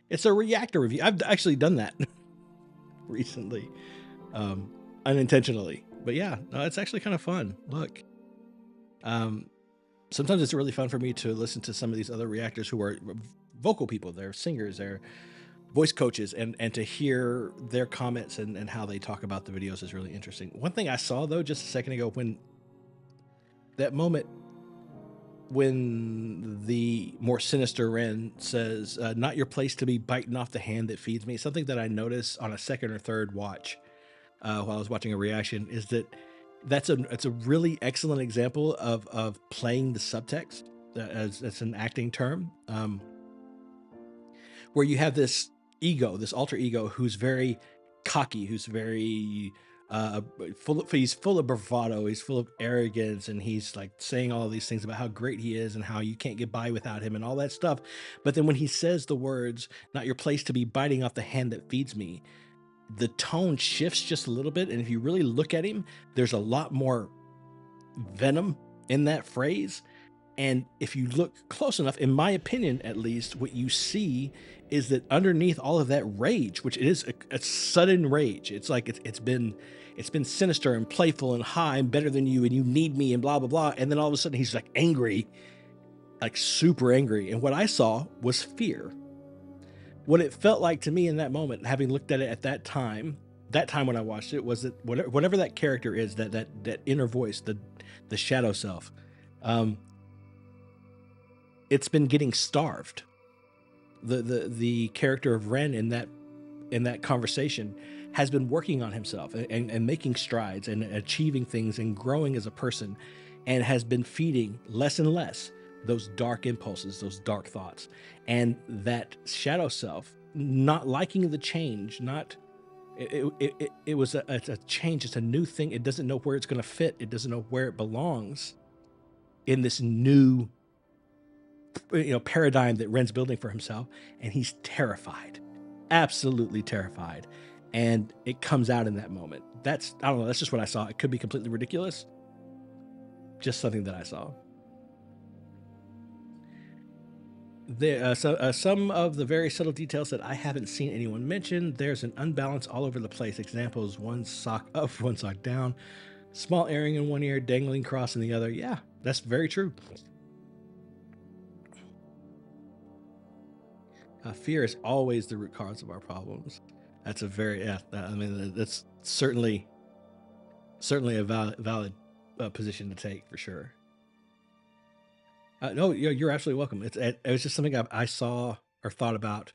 It's a reactor review. I've actually done that recently, unintentionally. But yeah, no, it's actually kind of fun. Look. Sometimes it's really fun for me to listen to some of these other reactors who are vocal people. They're singers, they're voice coaches, and to hear their comments and how they talk about the videos is really interesting. One thing I saw though, just a second ago, when that moment when the more sinister Ren says, not your place to be biting off the hand that feeds me, something that I noticed on a second or third watch while I was watching a reaction is that it's a really excellent example of playing the subtext as an acting term, where you have this ego, this alter ego, who's very cocky, who's very he's full of bravado, he's full of arrogance, and he's like saying all these things about how great he is and how you can't get by without him and all that stuff. But then when he says the words, not your place to be biting off the hand that feeds me, the tone shifts just a little bit. And if you really look at him, there's a lot more venom in that phrase. And if you look close enough, in my opinion, at least, what you see is that underneath all of that rage, which is a sudden rage, it's like it's been sinister and playful and high and better than you and you need me and blah, blah, blah. And then all of a sudden he's like angry, like super angry. And what I saw was fear. What it felt like to me in that moment, having looked at it at that time when I watched it, was that whatever that character is, that inner voice, the shadow self, it's been getting starved. The character of Ren in conversation has been working on himself and making strides and achieving things and growing as a person, and has been feeding less and less those dark impulses, those dark thoughts, and that shadow self not liking the change. It was a change. It's a new thing. It doesn't know where it's going to fit. It doesn't know where it belongs in this new paradigm that Ren's building for himself, and he's terrified, absolutely terrified, and it comes out in that moment. I don't know, that's just what I saw. It could be completely ridiculous, just something that I saw. There some of the very subtle details that I haven't seen anyone mention. There's an unbalance all over the place. Examples: one sock up, one sock down, small earring in one ear, dangling cross in the other. Yeah, that's very true. Fear is always the root cause of our problems. That's a very, that's certainly a valid position to take, for sure. No, you're absolutely welcome. It was just something I saw or thought about.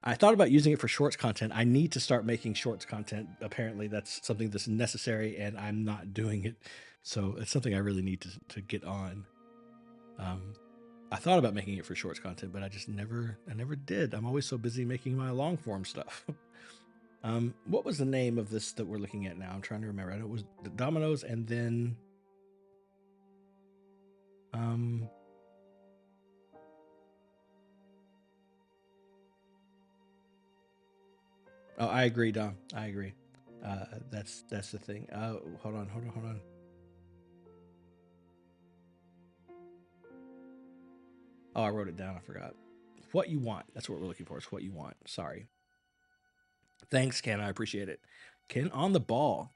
I thought about using it for shorts content. I need to start making shorts content. Apparently that's something that's necessary, and I'm not doing it. So it's something I really need to get on. I thought about making it for shorts content, but I never did. I'm always so busy making my long form stuff. What was the name of this that we're looking at now? I'm trying to remember. I know it was the Dominoes, and then oh, I agree, Dom. I agree. That's the thing. Hold on. Oh, I wrote it down. I forgot. What you want. That's what we're looking for. It's what you want. Sorry. Thanks, Ken. I appreciate it. Kenneth on the ball.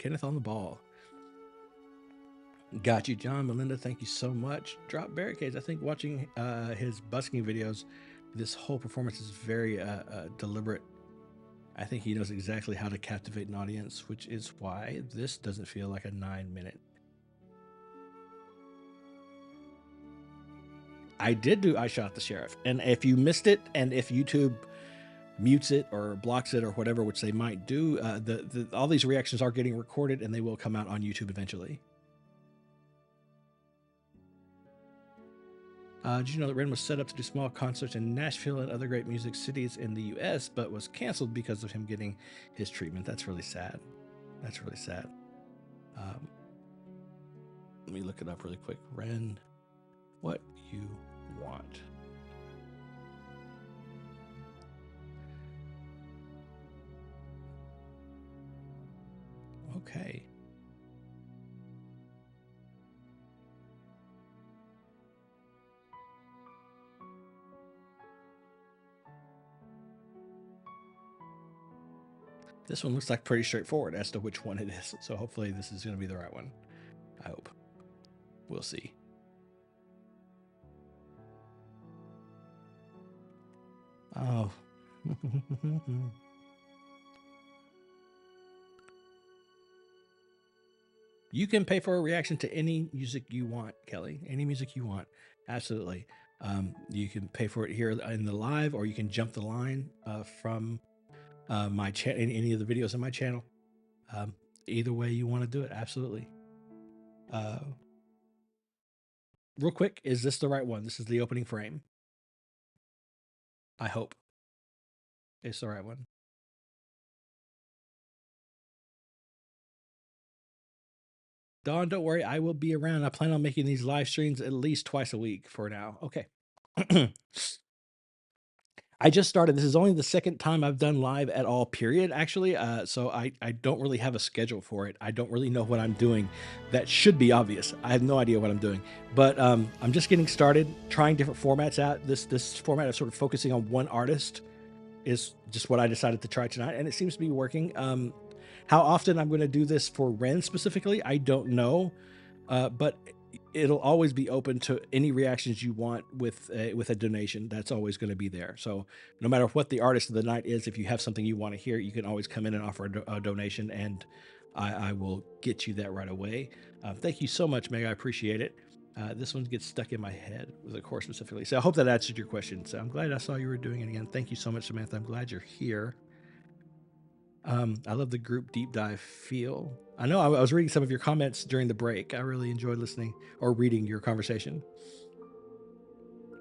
Got you, John. Melinda, thank you so much. Drop Barricades. I think watching his busking videos, this whole performance is very deliberate. I think he knows exactly how to captivate an audience, which is why this doesn't feel like a 9-minute. I did do I Shot the Sheriff, and if you missed it, and if YouTube mutes it or blocks it or whatever, which they might do, all these reactions are getting recorded, and they will come out on YouTube eventually. Did you know that Ren was set up to do small concerts in Nashville and other great music cities in the U.S., but was canceled because of him getting his treatment? That's really sad. Let me look it up really quick. Ren, what you want. Okay. This one looks like pretty straightforward as to which one it is. So hopefully this is going to be the right one. I hope. We'll see. Oh. You can pay for a reaction to any music you want, Kelly. Any music you want. Absolutely. You can pay for it here in the live, or you can jump the line from my channel, any of the videos on my channel. Either way you want to do it, absolutely. Real quick, is this the right one? This is the opening frame. I hope it's the right one. Dawn, don't worry, I will be around. I plan on making these live streams at least twice a week for now. Okay. I just started. This is only the second time I've done live at all, period, actually. So I don't really have a schedule for it. I don't really know what I'm doing. That should be obvious. I have no idea what I'm doing. But I'm just getting started, trying different formats out. This format of sort of focusing on one artist is just what I decided to try tonight, and it seems to be working. How often I'm going to do this for Ren specifically, I don't know. But it'll always be open to any reactions you want with a donation. That's always going to be there. So no matter what the artist of the night is, if you have something you want to hear, you can always come in and offer a donation, and I will get you that right away. Thank you so much, Meg. I appreciate it. This one gets stuck in my head with a course specifically. So I hope that answered your question. So I'm glad I saw you were doing it again. Thank you so much, Samantha. I'm glad you're here. I love the group deep dive feel. I know I was reading some of your comments during the break. I really enjoyed listening or reading your conversation.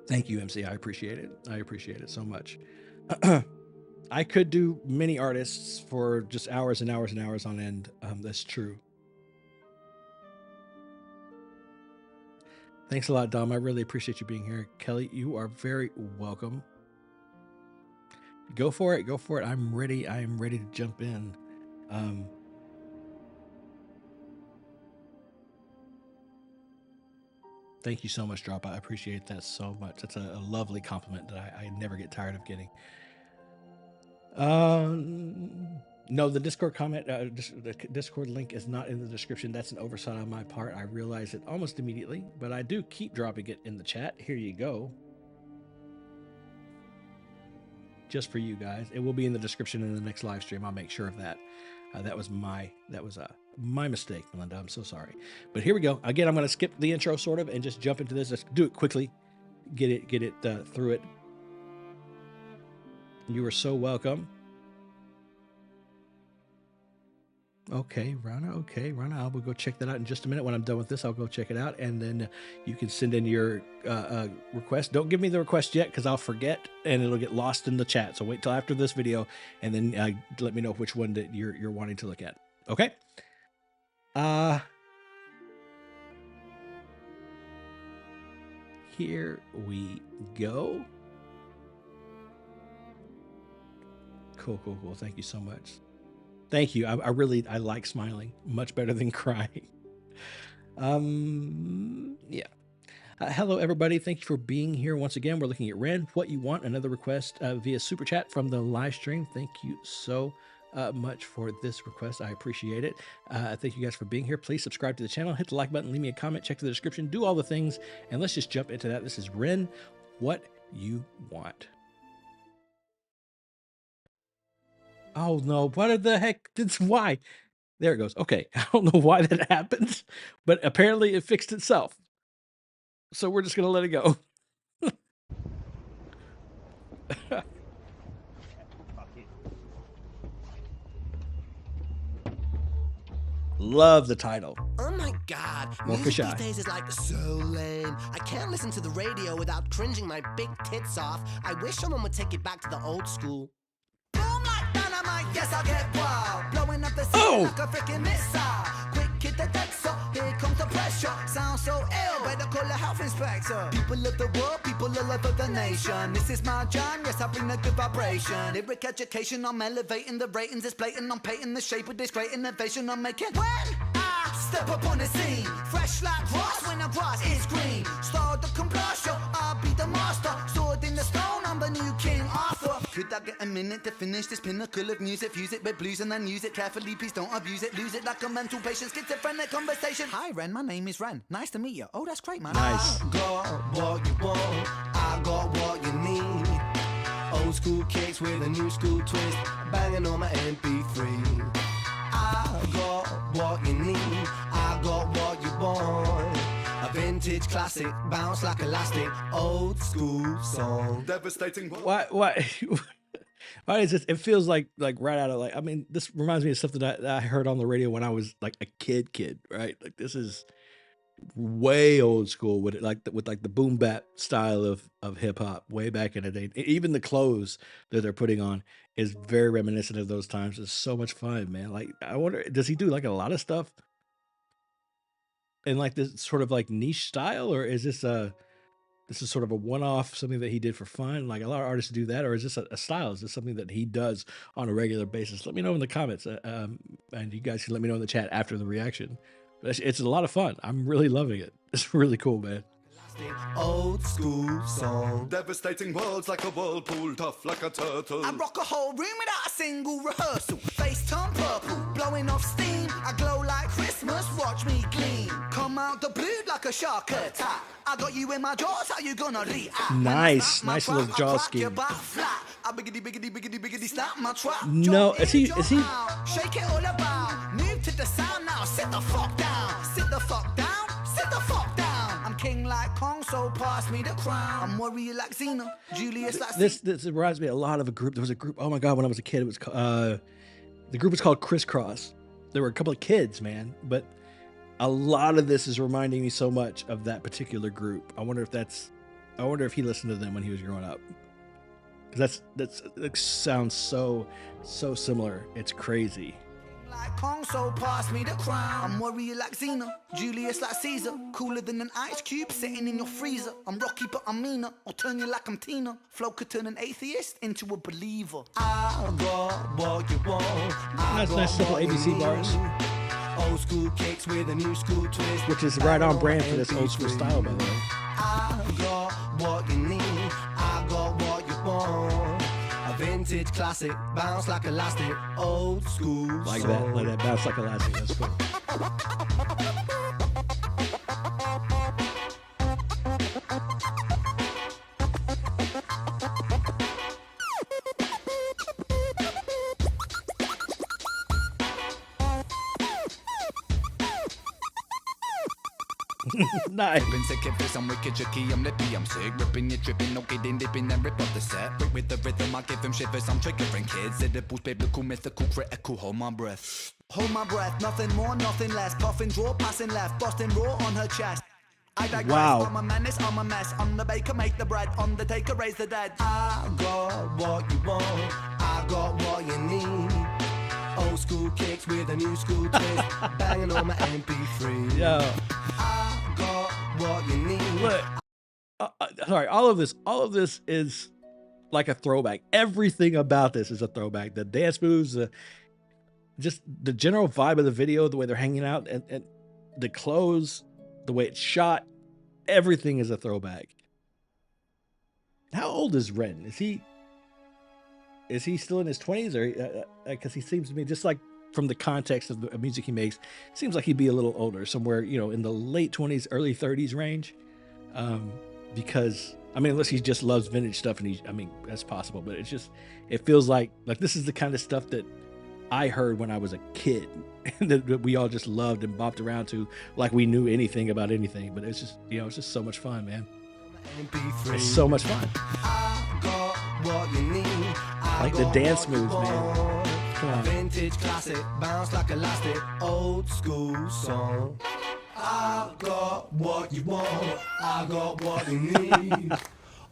Thank you, MC. I appreciate it. I appreciate it so much. I could do many artists for just hours and hours and hours on end. That's true. Thanks a lot, Dom. I really appreciate you being here. Kelly, you are very welcome. Go for it. Go for it. I'm ready. I am ready to jump in. Thank you so much, Drop. I appreciate that so much. That's a lovely compliment that I never get tired of getting. No, the Discord comment, the Discord link is not in the description. That's an oversight on my part. I realize it almost immediately, but I do keep dropping it in the chat. Here you go. Just for you guys. It will be in the description in the next live stream. I'll make sure of that. That was my mistake, Melinda. I'm so sorry. But here we go. Again, I'm going to skip the intro sort of and just jump into this. Let's do it quickly. Get it through it. You are so welcome. Okay, Rana. Okay, Rana. I will go check that out in just a minute. When I'm done with this, I'll go check it out, and then you can send in your request. Don't give me the request yet, because I'll forget, and it'll get lost in the chat. So wait till after this video, and then let me know which one that you're wanting to look at. Okay. Here we go. Cool. Thank you so much. Thank you. I really like smiling much better than crying. Yeah. Hello, everybody. Thank you for being here once again. We're looking at Ren, What You Want, another request via Super Chat from the live stream. Thank you so much for this request. I appreciate it. Thank you guys for being here. Please subscribe to the channel, hit the like button, leave me a comment, check the description, do all the things, and let's just jump into that. This is Ren, What You Want. Oh no, what the heck? Why? There it goes. Okay, I don't know why that happened, but apparently it fixed itself. So we're just going to let it go. Love the title. Oh my god, music these days is like so lame. I can't listen to the radio without cringing my big tits off. I wish someone would take it back to the old school. Boom like dynamite, yes I'll get wild. Blowing up the scene like a freaking missile. Quick hit the deck, so here comes the pressure. Sounds so ill, better call a health inspector. People of the world, people of the nation. This is my John, yes I bring a good vibration. Lyric education, I'm elevating the ratings. It's blatant, I'm painting the shape of this great innovation I'm making. When I step up on the scene, fresh like grass when the grass is green. Start the combustion, I'll be the master. Sword in the stone, I'm the new King Arthur. Could I get a minute to finish this pinnacle of music? Fuse it with blues and then use it carefully. Please don't abuse it, lose it like a mental patient. Schizophrenic conversation. Hi Ren, my name is Ren. Nice to meet you. Oh, that's great, man. Nice. I got what you want, I got what you need. Old school kicks with a new school twist, banging on my MP3. I got what you need, I got what you want. A vintage classic, bounce like elastic, old school song. Devastating. What? Why is this? It feels like right out of I mean, this reminds me of stuff that I heard on the radio when I was like a kid, right? Like this is way old school with the boom bap style of hip hop way back in the day. Even the clothes that they're putting on is very reminiscent of those times. It's so much fun, man. Like I wonder, does he do like a lot of stuff in like this sort of like niche style, or is this sort of a one-off, something that he did for fun? Like a lot of artists do that, or is this a style? Is this something that he does on a regular basis? Let me know in the comments, and you guys can let me know in the chat after the reaction. But it's a lot of fun. I'm really loving it. It's really cool, man. Old school song. Devastating words like a whirlpool, tough like a turtle. I rock a whole room without a single rehearsal. Face turn purple, blowing off steam. I glow like Christmas, watch me gleam. Come out the blue like a shark attack. I got you in my jaws, how you gonna react? Nice little jaw scheme. I biggity slap my trap. No, is he? Shake it all about. Move to the sound now. Sit the fuck down. Sit the fuck down. Sit the fuck down. I'm king like Kong, so pass me the crown. I'm warrior like Xena. Julius like this reminds me a lot of a group. There was a group. Oh my god, when I was a kid, it was The group is called Crisscross. There were a couple of kids, man, but a lot of this is reminding me so much of that particular group. I wonder if he listened to them when he was growing up. Because that sounds so similar. It's crazy. Like Kong, so pass me the crown. I'm warrior like Xena, Julius like Caesar, cooler than an ice cube sitting in your freezer. I'm Rocky but I'm meaner, I'll turn you like I'm Tina. Flo could turn an atheist into a believer. I got what you want. That's nice simple ABC bars. Old school kicks with a new school twist, which is right on brand for this old school style, by the way. I got what you need, I got what you want. A vintage classic, bounce like elastic, old school. Like that bounce like elastic. That's cool. Nice. Been sick of this, I'm wicked tricky, I'm lippy, I'm sick. Ripping, you're tripping, no kidding, dipping, then rip off the set. With the rhythm, I give them shivers, I'm triggering kids. Edibles, biblical, mythical, critical, hold my breath. Hold my breath, nothing more, nothing less. Puffing, draw, passing left, busting raw on her chest. I digress, wow. I'm a menace, I'm a mess. On the baker, make the bread. Undertaker, raise the dead. I got what you want, I got what you need. Old school kicks with a new school twist. Banging on my MP3. Yo. I got what you need. Look, sorry, all of this is like a throwback. Everything about this is a throwback. The dance moves, just the general vibe of the video, the way they're hanging out, and the clothes, the way it's shot, everything is a throwback. How old is Ren? Is he still in his 20s, or because he seems to me, just like from the context of the music he makes, seems like he'd be a little older, somewhere, you know, in the late 20s, early 30s range. Because I mean, unless he just loves vintage stuff, and I mean, that's possible, but it feels like this is the kind of stuff that I heard when I was a kid, that we all just loved and bopped around to like we knew anything about anything. But it's just, you know, it's just so much fun, man. It's so much fun. What you need, like the dance moves, man. Come on. Vintage classic, bounce like elastic, old school song. I got what you want, I got what you need.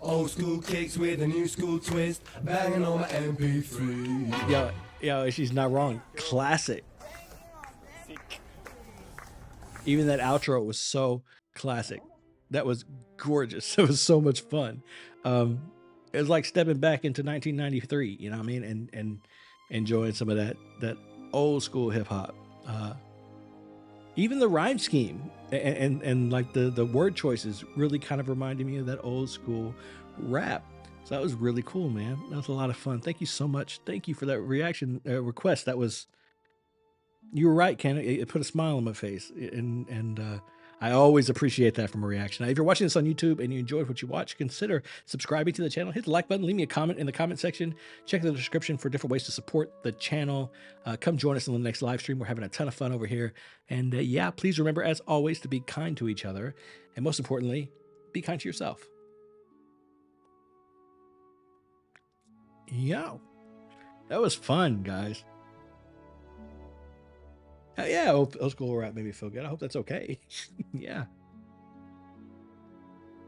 Old school kicks with a new school twist, banging on my MP3. Yo, she's not wrong. Classic. Even that outro was so classic. That was gorgeous. It was so much fun. It was like stepping back into 1993, you know what I mean? And enjoying some of that old school hip hop. Even the rhyme scheme and like the word choices really kind of reminded me of that old school rap. So that was really cool, man. That was a lot of fun. Thank you so much. Thank you for that reaction request. You were right, Ken. It put a smile on my face, and I always appreciate that from a reaction. Now, if you're watching this on YouTube and you enjoyed what you watched, consider subscribing to the channel. Hit the like button. Leave me a comment in the comment section. Check the description for different ways to support the channel. Come join us in the next live stream. We're having a ton of fun over here. And yeah, please remember, as always, to be kind to each other. And most importantly, be kind to yourself. Yo, that was fun, guys. Yeah, old school rap made me feel good. I hope that's okay. Yeah.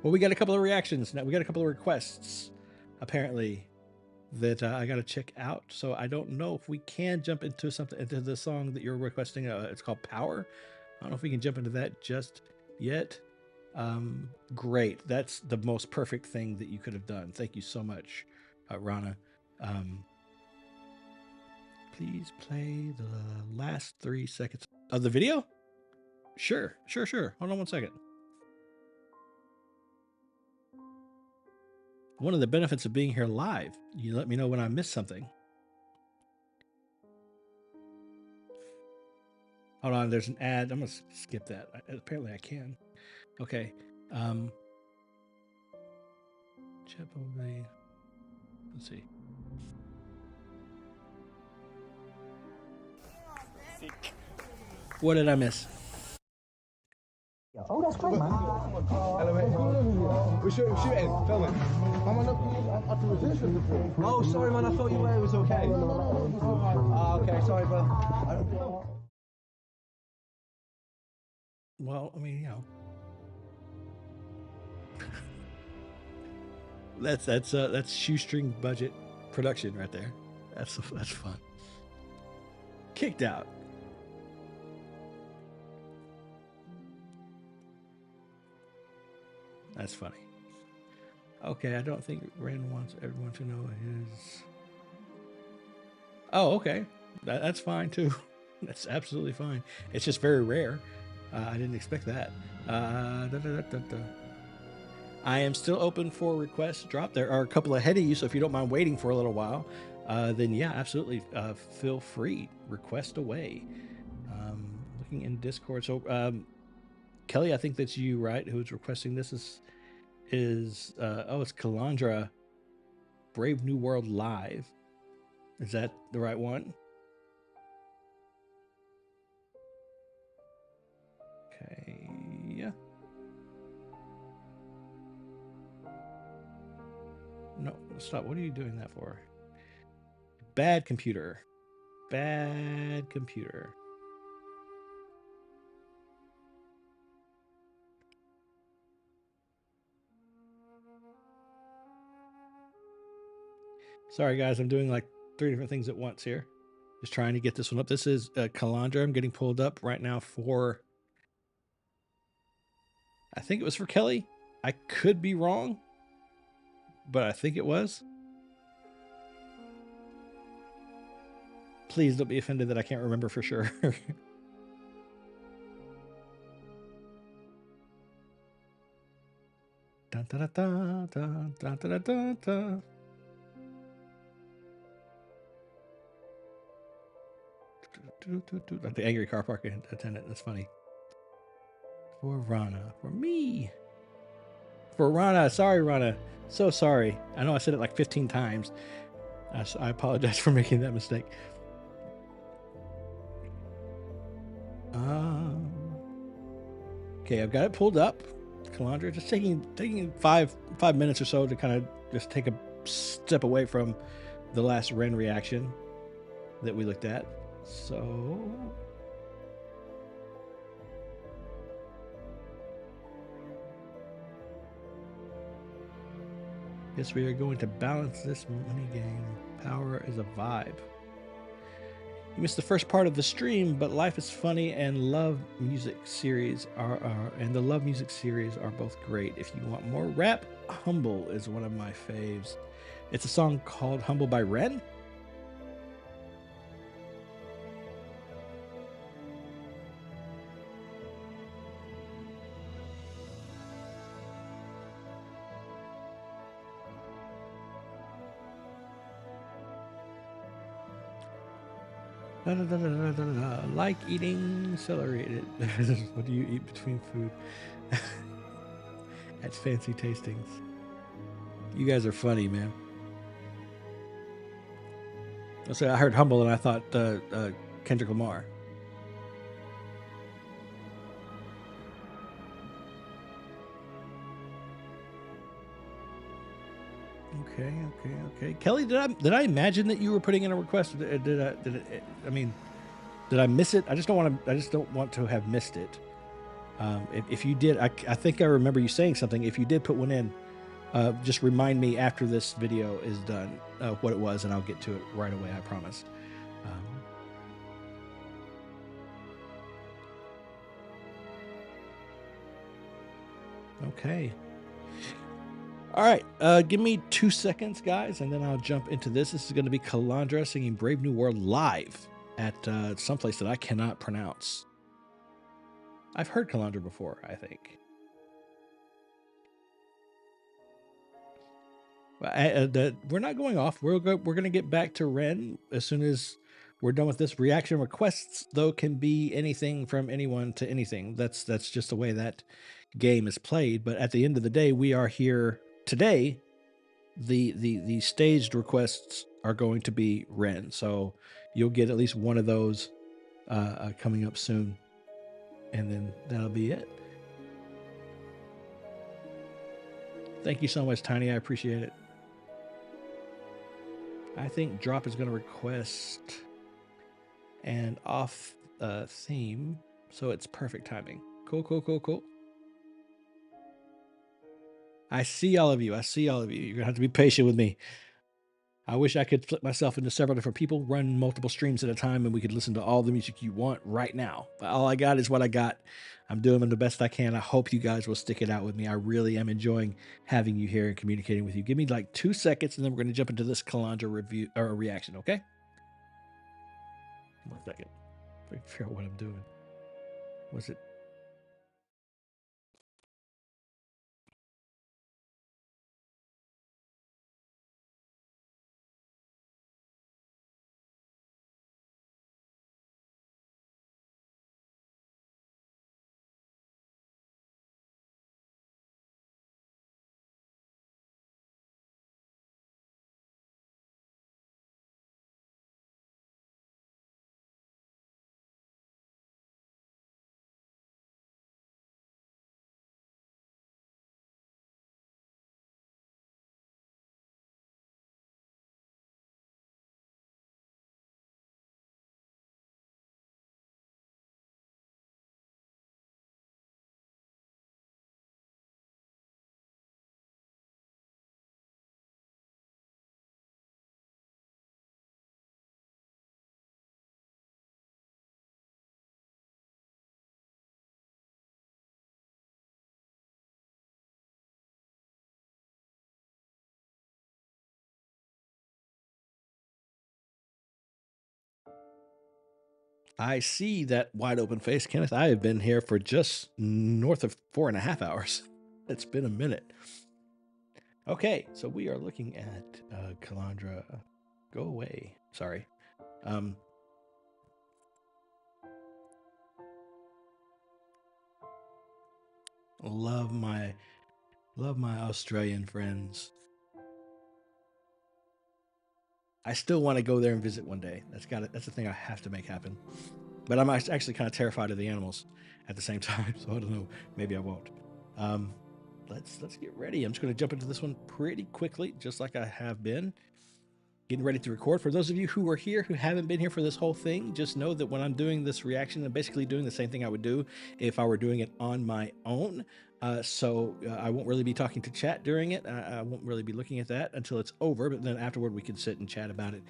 Well, we got a couple of reactions now. We got a couple of requests, apparently, that I got to check out. So I don't know if we can jump into the song that you're requesting. It's called Power. I don't know if we can jump into that just yet. Great. That's the most perfect thing that you could have done. Thank you so much, Rana. Please play the last 3 seconds of the video. Sure. Hold on 1 second. One of the benefits of being here live, you let me know when I miss something. Hold on, there's an ad. I'm gonna skip that. Apparently I can. Okay. Let's see. What did I miss? Oh, that's great, man. We're shooting, filming. Mama, look, I'll have to resist them before. Oh, sorry, man. I thought you were. It was okay. Okay, sorry, bro. Well, I mean, you know, that's shoestring budget production right there. That's fun. Kicked out. That's funny. Okay, I don't think Ren wants everyone to know his. Oh, okay. That's fine too. That's absolutely fine. It's just very rare. I didn't expect that. I am still open for requests to drop. There are a couple ahead of you, so if you don't mind waiting for a little while, then yeah, absolutely. Feel free. Request away. Looking in Discord. So, Kelly, I think that's you, right? Who's requesting this is it's Kalandra, Brave New World Live. Is that the right one? Okay, yeah. No, stop. What are you doing that for? Bad computer. Bad computer. Sorry, guys. I'm doing like 3 different things at once here. Just trying to get this one up. This is Kalandra. I'm getting pulled up right now for... I think it was for Kelly. I could be wrong, but I think it was. Please don't be offended that I can't remember for sure. Dun, da, da, da, da, da, da, da, da. Like the angry car park attendant. That's funny. For Rana. For me. For Rana. Sorry, Rana. So sorry. I know I said it like 15 times. I apologize for making that mistake. Okay, I've got it pulled up. Kalandra, just taking five minutes or so to kind of just take a step away from the last Ren reaction that we looked at. So yes, we are going to balance this mini game. Power is a vibe. You missed the first part of the stream, but Life is Funny and Love Music series the Love Music series are both great. If you want more rap, Humble is one of my faves. It's a song called Humble by Ren. Da, da, da, da, da, da. Like eating celery. What do you eat between food? At fancy tastings. You guys are funny, man. So I heard Humble and I thought Kendrick Lamar. Okay. Kelly, did I imagine that you were putting in a request? Did I miss it? I just don't want to have missed it. If you did, I think I remember you saying something. If you did put one in, just remind me after this video is done what it was, and I'll get to it right away. I promise. Okay. All right, give me 2 seconds, guys, and then I'll jump into this. This is going to be Kalandra singing Brave New World live at someplace that I cannot pronounce. I've heard Kalandra before, I think. We're not going off. We're going to get back to Ren as soon as we're done with this. Reaction requests, though, can be anything from anyone to anything. That's just the way that game is played. But at the end of the day, we are here today. The staged requests are going to be Ren, so you'll get at least one of those coming up soon, and then that'll be it. Thank you so much, Tiny. I appreciate it. I think Drop is going to request an off theme, so it's perfect timing. Cool. I see all of you. You're going to have to be patient with me. I wish I could flip myself into several different people, run multiple streams at a time, and we could listen to all the music you want right now. But all I got is what I got. I'm doing the best I can. I hope you guys will stick it out with me. I really am enjoying having you here and communicating with you. Give me like 2 seconds, and then we're going to jump into this Kalandra review or reaction, okay? 1 second. Figure out what I'm doing. Was it? I see that wide open face, Kenneth. I have been here for just north of 4.5 hours. It's been a minute. Okay, so we are looking at Kalandra. Go away. Sorry. Love my Australian friends. I still want to go there and visit one day. That's the thing I have to make happen. But I'm actually kind of terrified of the animals at the same time, so I don't know. Maybe I won't. Let's get ready. I'm just going to jump into this one pretty quickly, just like I have been. Getting ready to record. For those of you who are here who haven't been here for this whole thing, just know that when I'm doing this reaction, I'm basically doing the same thing I would do if I were doing it on my own. So I won't really be talking to chat during it. I won't really be looking at that until it's over, but then afterward we can sit and chat about it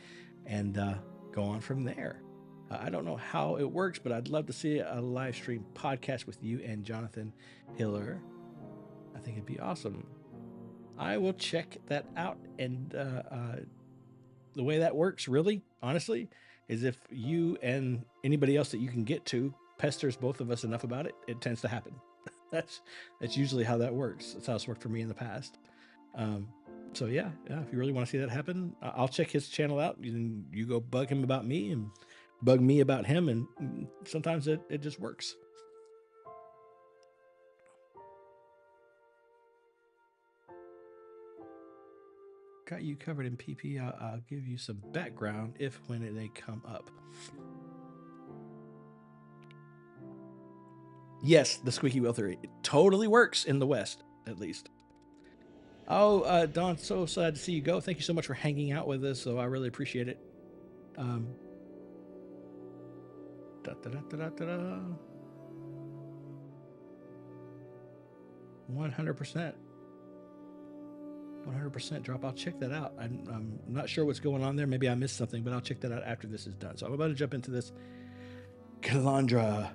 and go on from there. I don't know how it works, but I'd love to see a live stream podcast with you and Jonathan Hiller. I think it'd be awesome. I will check that out. And the way that works, really, honestly, is if you and anybody else that you can get to pesters both of us enough about it, it tends to happen. That's usually how that works. That's how it's worked for me in the past. So yeah, if you really want to see that happen, I'll check his channel out. You go bug him about me and bug me about him, and sometimes it just works. Got you covered in PP. I'll give you some background if when they come up. Yes, the squeaky wheel theory. It totally works in the West, at least. Oh, Don, so sad to see you go. Thank you so much for hanging out with us. So I really appreciate it. 100%. 100% Drop. I'll check that out. I'm not sure what's going on there. Maybe I missed something, but I'll check that out after this is done. So I'm about to jump into this Kalandra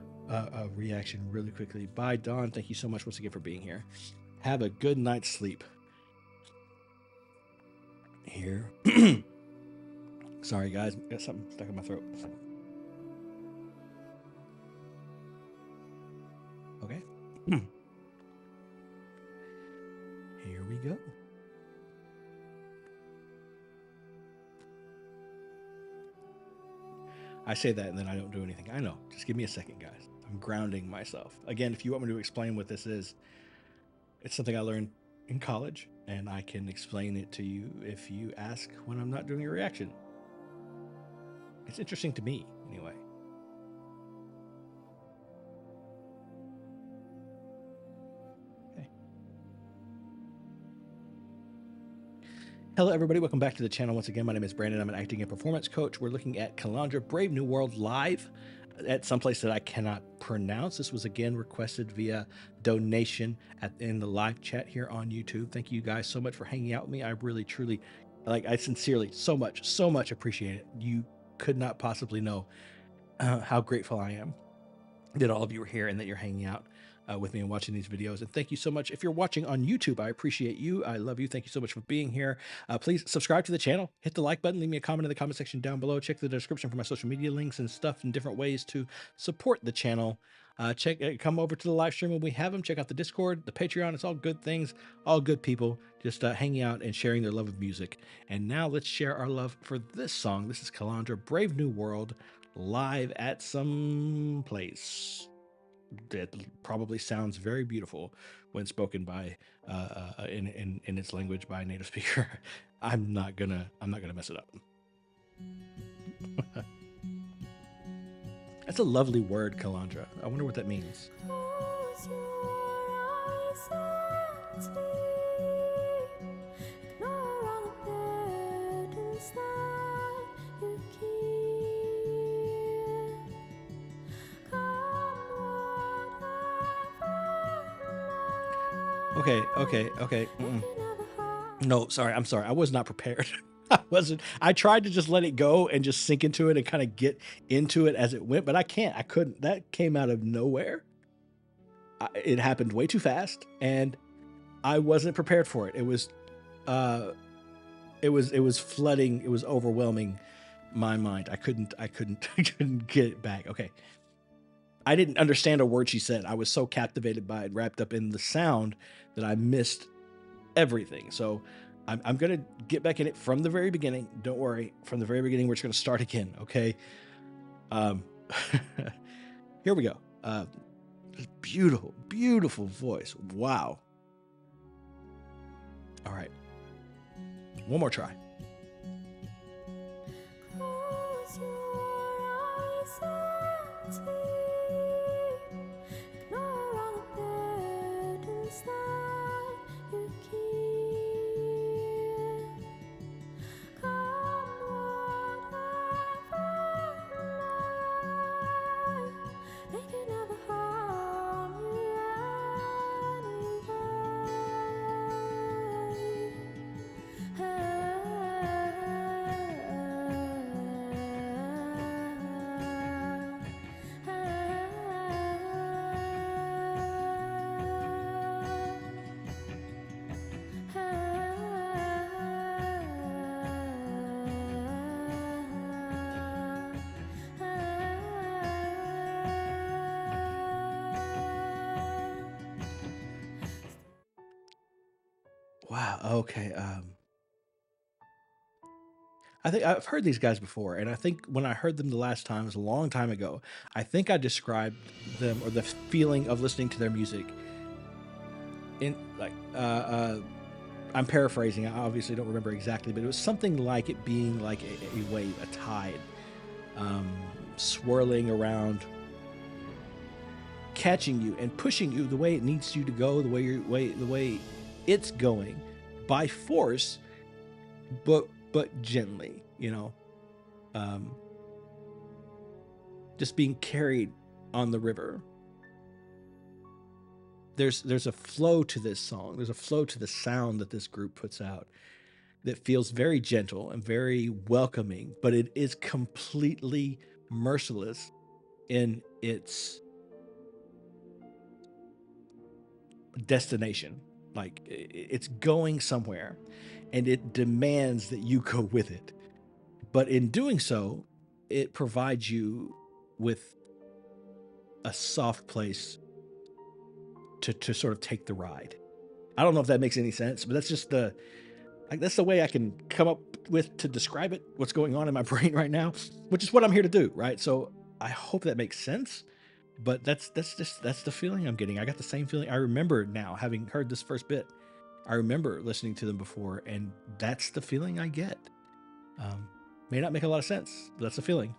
reaction really quickly. Bye, Dawn. Thank you so much once again for being here. Have a good night's sleep. Here. Sorry, guys. Got something stuck in my throat. Okay. Here we go. I say that and then I don't do anything. I know. Just give me a second, guys. I'm grounding myself. Again, if you want me to explain what this is, it's something I learned in college, and I can explain it to you if you ask when I'm not doing a reaction. It's interesting to me, anyway. Hello, everybody. Welcome back to the channel. Once again, my name is Brandon. I'm an acting and performance coach. We're looking at Kalandra Brave New World live at some place that I cannot pronounce. This was again requested via donation in the live chat here on YouTube. Thank you guys so much for hanging out with me. I really, truly, I sincerely, so much appreciate it. You could not possibly know how grateful I am that all of you are here and that you're hanging out with me and watching these videos. And thank you so much. If you're watching on YouTube, I appreciate you. I love you. Thank you so much for being here. Please subscribe to the channel, hit the like button, leave me a comment in the comment section down below. Check the description for my social media links and stuff and different ways to support the channel. Come over to the live stream when we have them. Check out the Discord, the Patreon. It's all good things, all good people just hanging out and sharing their love of music. And now let's share our love for this song. This is Kalandra Brave New World live at some place that probably sounds very beautiful when spoken by in its language by a native speaker. I'm not gonna mess it up. That's a lovely word, Kalandra. I wonder what that means. Close your eyes and sleep. Ignore all the burdens that you keep. Come Okay. No, sorry. I'm sorry. I was not prepared. I tried to just let it go and just sink into it and kind of get into it as it went, but I couldn't. That came out of nowhere. It happened way too fast and I wasn't prepared for it. It was flooding. It was overwhelming my mind. I couldn't get it back. Okay. I didn't understand a word she said. I was so captivated by it, wrapped up in the sound that I missed everything. So I'm going to get back in it from the very beginning. Don't worry. From the very beginning, we're just going to start again. Okay. Here we go. Beautiful, beautiful voice. Wow. All right. One more try. Close your eyes and sleep. Ignore all the burdens that you keep. Come whatever might, they can never harm you Wow. Okay. I think I've heard these guys before, and I think when I heard them the last time, it was a long time ago. I think I described them or the feeling of listening to their music in like I'm paraphrasing. I obviously don't remember exactly, but it was something like it being like a wave, a tide, swirling around, catching you and pushing you the way it needs you to go, the way it's going by force, but gently, you know, just being carried on the river. There's a flow to this song. There's a flow to the sound that this group puts out that feels very gentle and very welcoming, but it is completely merciless in its destination. Like it's going somewhere and it demands that you go with it. But in doing so, it provides you with a soft place to sort of take the ride. I don't know if that makes any sense, but that's just that's the way I can come up with to describe it, what's going on in my brain right now, which is what I'm here to do, right? So I hope that makes sense. But that's the feeling I'm getting. I got the same feeling. I remember now, having heard this first bit, I remember listening to them before, and that's the feeling I get. May not make a lot of sense, but that's the feeling.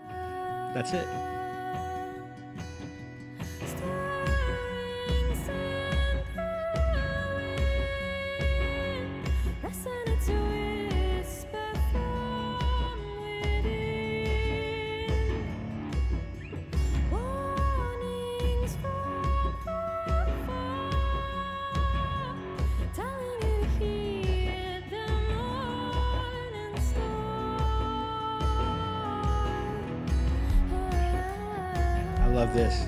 That's it. Listen to it. love this.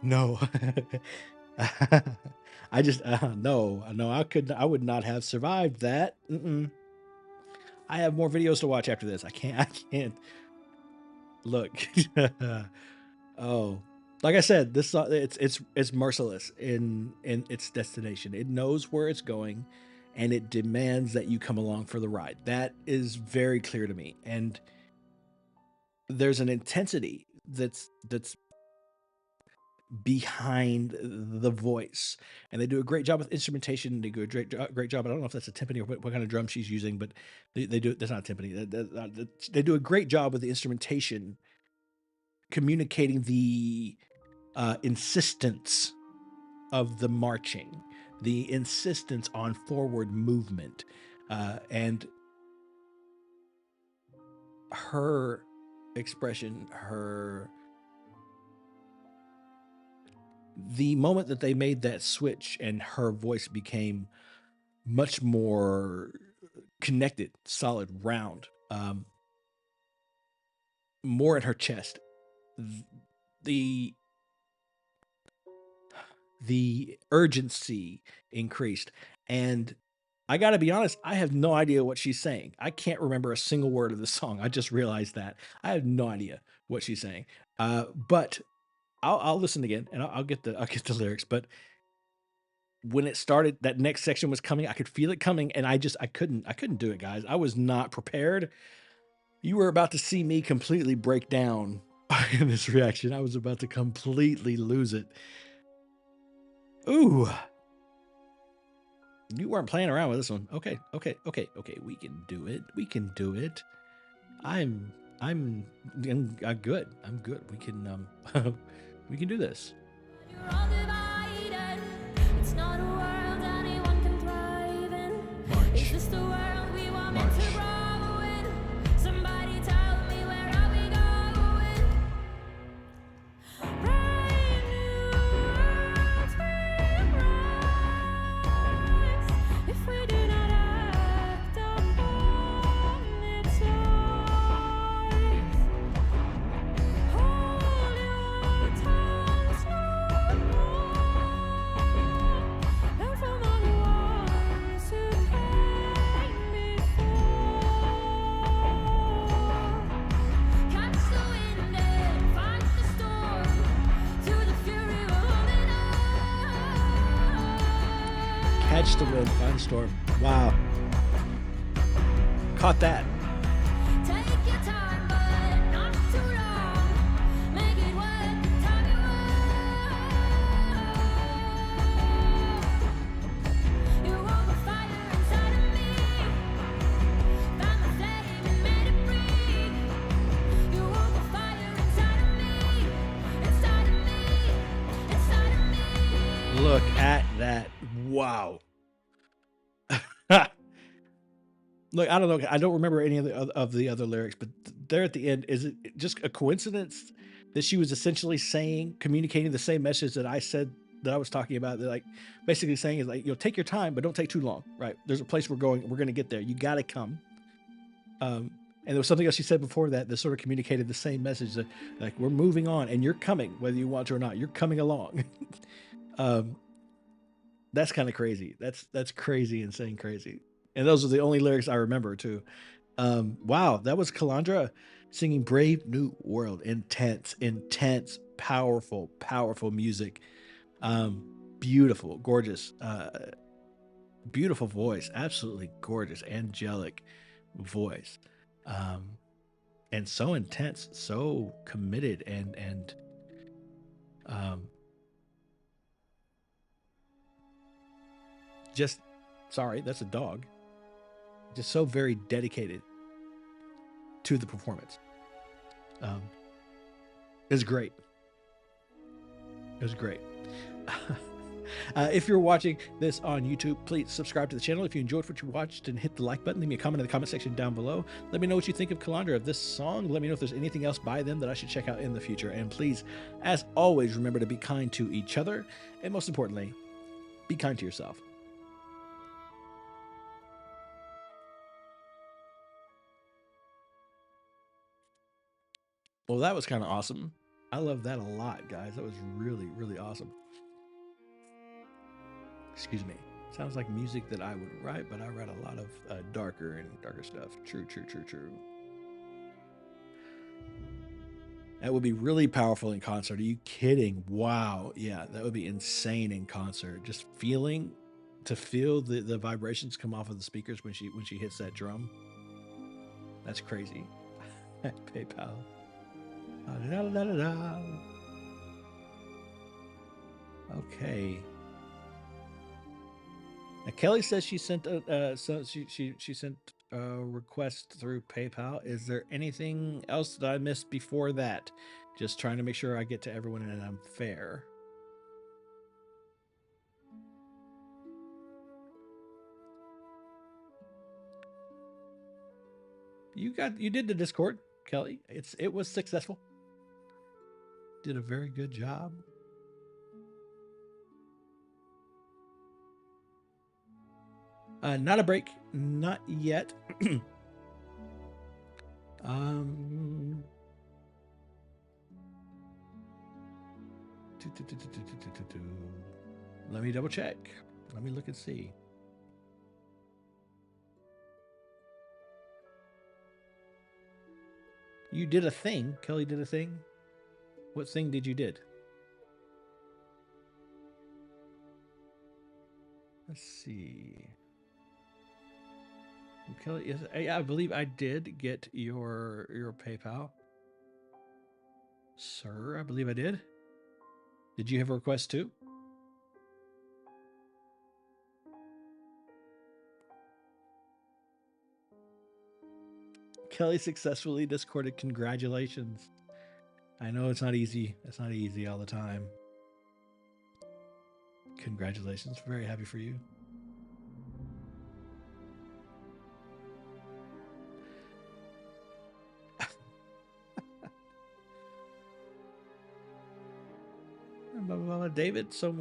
No. I just no, I would not have survived that. I have more videos to watch after this. I can't look. Oh, like I said, this it's merciless in its destination. It knows where it's going, and it demands that you come along for the ride. That is very clear to me, and there's an intensity that's behind the voice, and they do a great job with instrumentation. They do a great job. I don't know if that's a timpani or what kind of drum she's using, but they do. That's not a timpani. They do a great job with the instrumentation, communicating the insistence of the marching, the insistence on forward movement, and her expression, the moment that they made that switch and her voice became much more connected, solid, round, more in her chest, the urgency increased. And I gotta be honest, I have no idea what she's saying. I can't remember a single word of the song. I just realized that. I have no idea what she's saying. But I'll listen again and I'll get the lyrics. But when it started, that next section was coming. I could feel it coming, and I couldn't do it, guys. I was not prepared. You were about to see me completely break down in this reaction. I was about to completely lose it. Ooh. You weren't playing around with this one. Okay. We can do it. I'm good. I'm good. We can we can do this. Catch the wind, find the storm. Wow. Caught that. Look at that. Wow. Look, I don't know. I don't remember any of the other lyrics, but there at the end, is it just a coincidence that she was essentially communicating the same message that I said that I was talking about? That, like, basically saying is like, take your time, but don't take too long. Right? There's a place we're going. We're going to get there. You got to come. And there was something else she said before that sort of communicated the same message, that like, we're moving on and you're coming, whether you want to or not. You're coming along. That's kind of crazy. That's crazy, insane, crazy. And those are the only lyrics I remember too. Wow, that was Kalandra singing Brave New World. Intense, powerful music. Beautiful, gorgeous, beautiful voice. Absolutely gorgeous, angelic voice. And so intense, so committed, and just, sorry, that's a dog. Just so very dedicated to the performance. It was great. It was great. If you're watching this on YouTube, please subscribe to the channel. If you enjoyed what you watched, and hit the like button. Leave me a comment in the comment section down below. Let me know what you think of Kalandra, of this song. Let me know if there's anything else by them that I should check out in the future. And please, as always, remember to be kind to each other. And most importantly, be kind to yourself. Well, that was kind of awesome. I love that a lot, guys. That was really, really awesome. Excuse me. Sounds like music that I would write, but I write a lot of darker stuff. True. That would be really powerful in concert. Are you kidding? Wow. Yeah, that would be insane in concert. Just to feel the vibrations come off of the speakers when she hits that drum. That's crazy. PayPal. Okay. Now, Kelly says she sent she sent a request through PayPal. Is there anything else that I missed before that? Just trying to make sure I get to everyone and I'm fair. You did the Discord, Kelly. It was successful. Did a very good job. Not a break, not yet. Let me double check. Let me look and see. You did a thing. Kelly did a thing. What thing did you did? Let's see. Kelly, I believe I did get your PayPal. Sir, I believe I did. Did you have a request too? Kelly successfully Discorded. Congratulations. I know it's not easy. It's not easy all the time. Congratulations. Very happy for you. David, so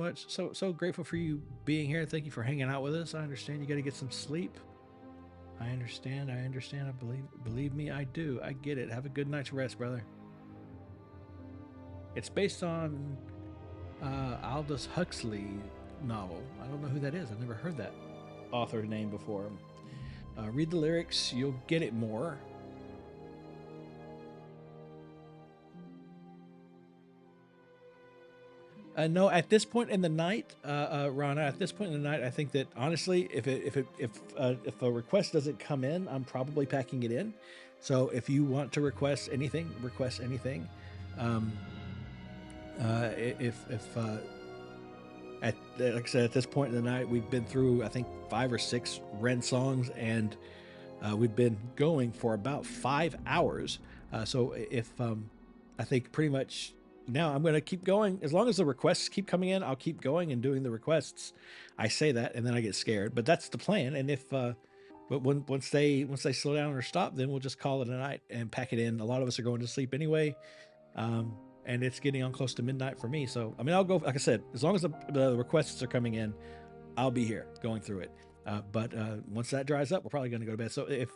grateful for you being here. Thank you for hanging out with us. I understand you got to get some sleep. I understand. I believe me, I do. I get it. Have a good night's rest, brother. It's based on Aldous Huxley novel. I don't know who that is. I've never heard that author name before. Read the lyrics. You'll get it more. No, at this point in the night, Rana, at this point in the night, I think that honestly, if a request doesn't come in, I'm probably packing it in. So if you want to request anything, request anything. Like I said, at this point in the night, we've been through, I think, 5 or 6 Ren songs, and we've been going for about 5 hours. So if I think pretty much now I'm going to keep going. As long as the requests keep coming in, I'll keep going and doing the requests. I say that, and then I get scared, but that's the plan. And if But once they slow down or stop, then we'll just call it a night and pack it in. A lot of us are going to sleep anyway, and it's getting on close to midnight for me. So I mean, I'll go. Like I said, as long as the requests are coming in, I'll be here going through it. But once that dries up, we're probably going to go to bed. So if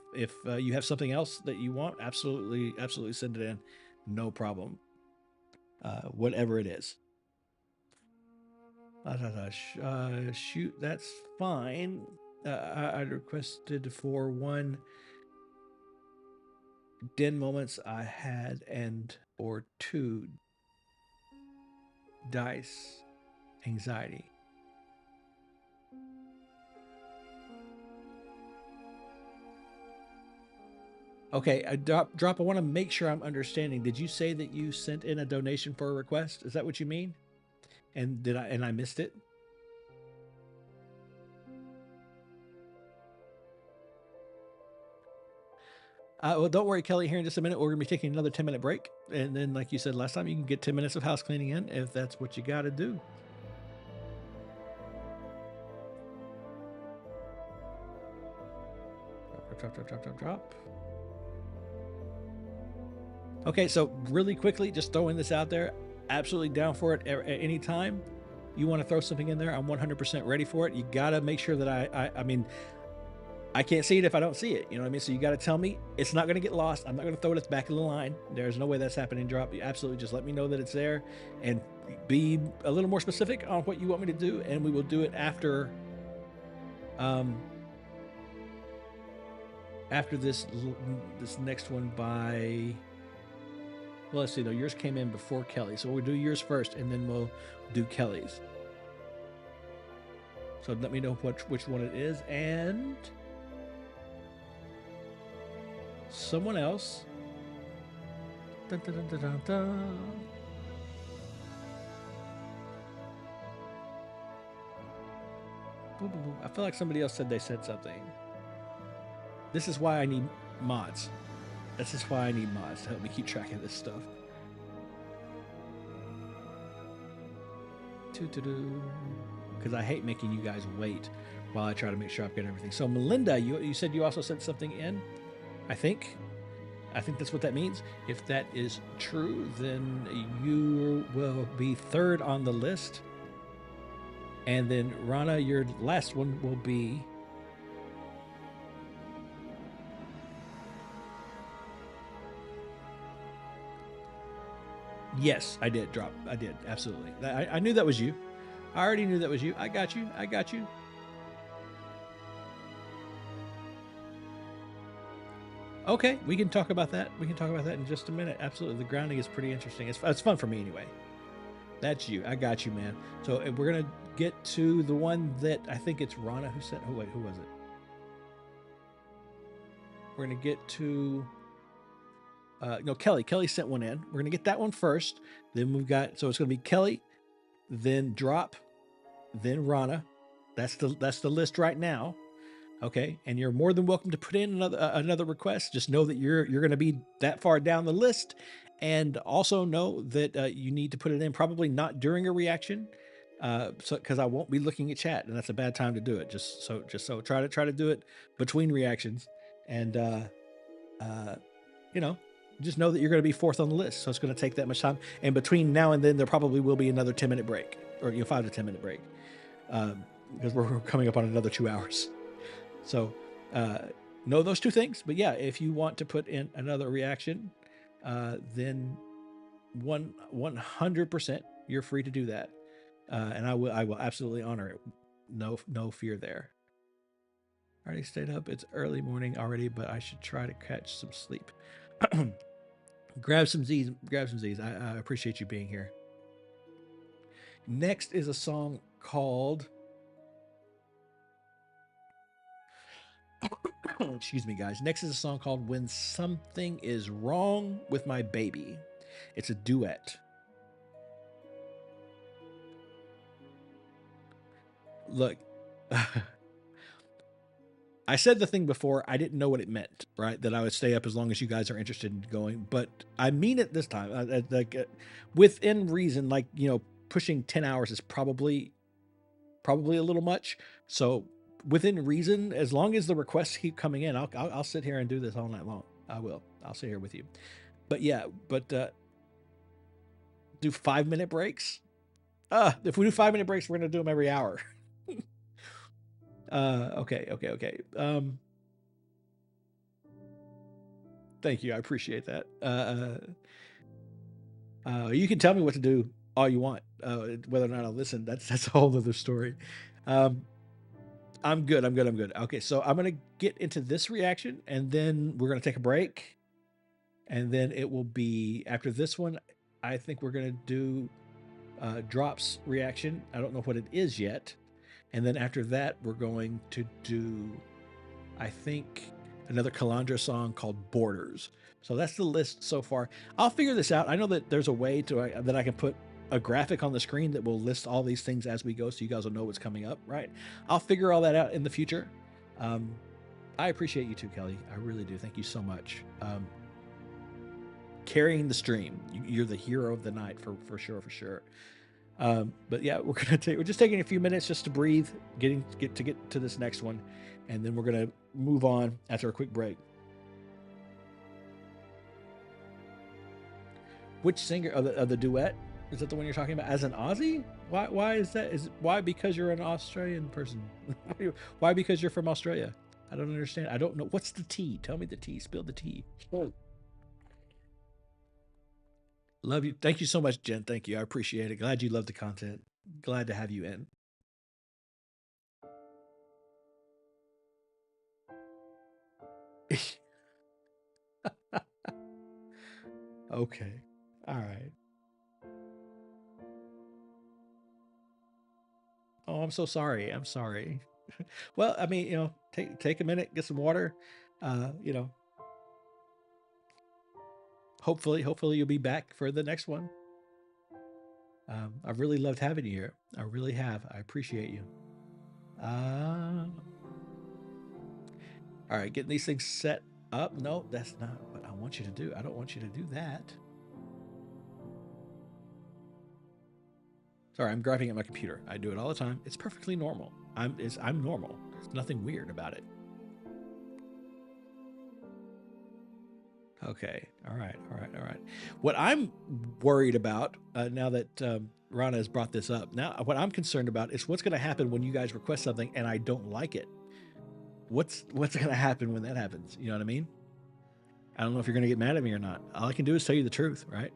you have something else that you want, absolutely send it in, no problem. Whatever it is. Shoot, that's fine. I requested for 1 den moments I had or 2 dice anxiety. Okay, drop. I want to make sure I'm understanding. Did you say that you sent in a donation for a request? Is that what you mean? And I missed it? Well, don't worry, Kelly. Here in just a minute, we're gonna be taking another 10-minute break, and then, like you said last time, you can get 10 minutes of house cleaning in if that's what you got to do. Drop. Okay, so really quickly, just throwing this out there, absolutely down for it at any time. You want to throw something in there, I'm 100% ready for it. You got to make sure that I mean, I can't see it if I don't see it. You know what I mean? So you got to tell me it's not going to get lost. I'm not going to throw it at the back of the line. There's no way that's happening. Drop. You absolutely just let me know that it's there and be a little more specific on what you want me to do. And we will do it after this next one by, well, let's see, no, yours came in before Kelly. So we'll do yours first and then we'll do Kelly's. So let me know which one it is. And someone else. Dun, dun, dun, dun, dun, dun. Boom, boom, boom. I feel like somebody else said they said something. This is why I need mods. This is why I need mods to help me keep track of this stuff. Because I hate making you guys wait while I try to make sure I've got everything. So Melinda, you said you also sent something in, I think that's what that means. If that is true, then you will be third on the list. And then Rana, your last one will be yes, I did drop. I did. Absolutely. I knew that was you. I already knew that was you. I got you. Okay, we can talk about that. In just a minute. Absolutely. The grounding is pretty interesting. It's fun for me anyway. That's you. I got you, man. So we're going to get to the one that I think it's Rana who sent. Oh, wait, who was it? We're going to get to... no, Kelly. Kelly sent one in. We're going to get that one first. Then we've got... So it's going to be Kelly, then Drop, then Rana. That's the list right now. Okay, and you're more than welcome to put in another request. Just know that you're going to be that far down the list, and also know that you need to put it in probably not during a reaction, because I won't be looking at chat, and that's a bad time to do it. Just so try to do it between reactions, and just know that you're going to be fourth on the list. So it's going to take that much time, and between now and then there probably will be another 10-minute break, or 5 to 10 minute break, because we're coming up on another 2 hours. So know those two things. But yeah, if you want to put in another reaction, then 100% you're free to do that. And I will absolutely honor it. No fear there. Already stayed up. It's early morning already, but I should try to catch some sleep. Grab some Z's. I appreciate you being here. Next is a song called... Excuse me, guys. Next is a song called When Something Is Wrong with My Baby. It's a duet. Look, I said the thing before. I didn't know what it meant, right? That I would stay up as long as you guys are interested in going, but I mean it this time. Within reason, pushing 10 hours is probably a little much. So within reason, as long as the requests keep coming in, I'll sit here and do this all night long. I'll sit here with you. But yeah, do 5-minute breaks. If we do 5-minute breaks, we're gonna do them every hour. Okay. Thank you. I appreciate that. You can tell me what to do all you want. Whether or not I'll listen, that's a whole other story. I'm good. Okay, so I'm gonna get into this reaction, and then we're gonna take a break, and then it will be after this one. I think we're gonna do Drop's reaction. I don't know what it is yet, and then after that, we're going to do, I think, another Kalandra song called Borders. So that's the list so far. I'll figure this out. I know that there's a way that I can put a graphic on the screen that will list all these things as we go, so you guys will know what's coming up, right? I'll figure all that out in the future. I appreciate you too, Kelly. I really do. Thank you so much. Carrying the stream. You're the hero of the night for sure. But yeah, we're just taking a few minutes just to breathe, get to this next one, and then we're gonna move on after a quick break. Which singer of the duet? Is that the one you're talking about? As an Aussie? Why is that? Why because you're an Australian person? Why because you're from Australia? I don't understand. I don't know. What's the tea? Tell me the tea. Spill the tea. Love you. Thank you so much, Jen. Thank you. I appreciate it. Glad you love the content. Glad to have you in. Okay. All right. Oh, I'm so sorry. I'm sorry. Well, I mean, take a minute, get some water. Hopefully you'll be back for the next one. I've really loved having you here. I really have. I appreciate you. All right, getting these things set up. No, that's not what I want you to do. I don't want you to do that. Sorry, I'm griping at my computer. I do it all the time. It's perfectly normal. I'm normal. There's nothing weird about it. Okay. All right. What I'm worried about now that Rana has brought this up, now what I'm concerned about is what's going to happen when you guys request something and I don't like it. What's going to happen when that happens? You know what I mean? I don't know if you're going to get mad at me or not. All I can do is tell you the truth, right?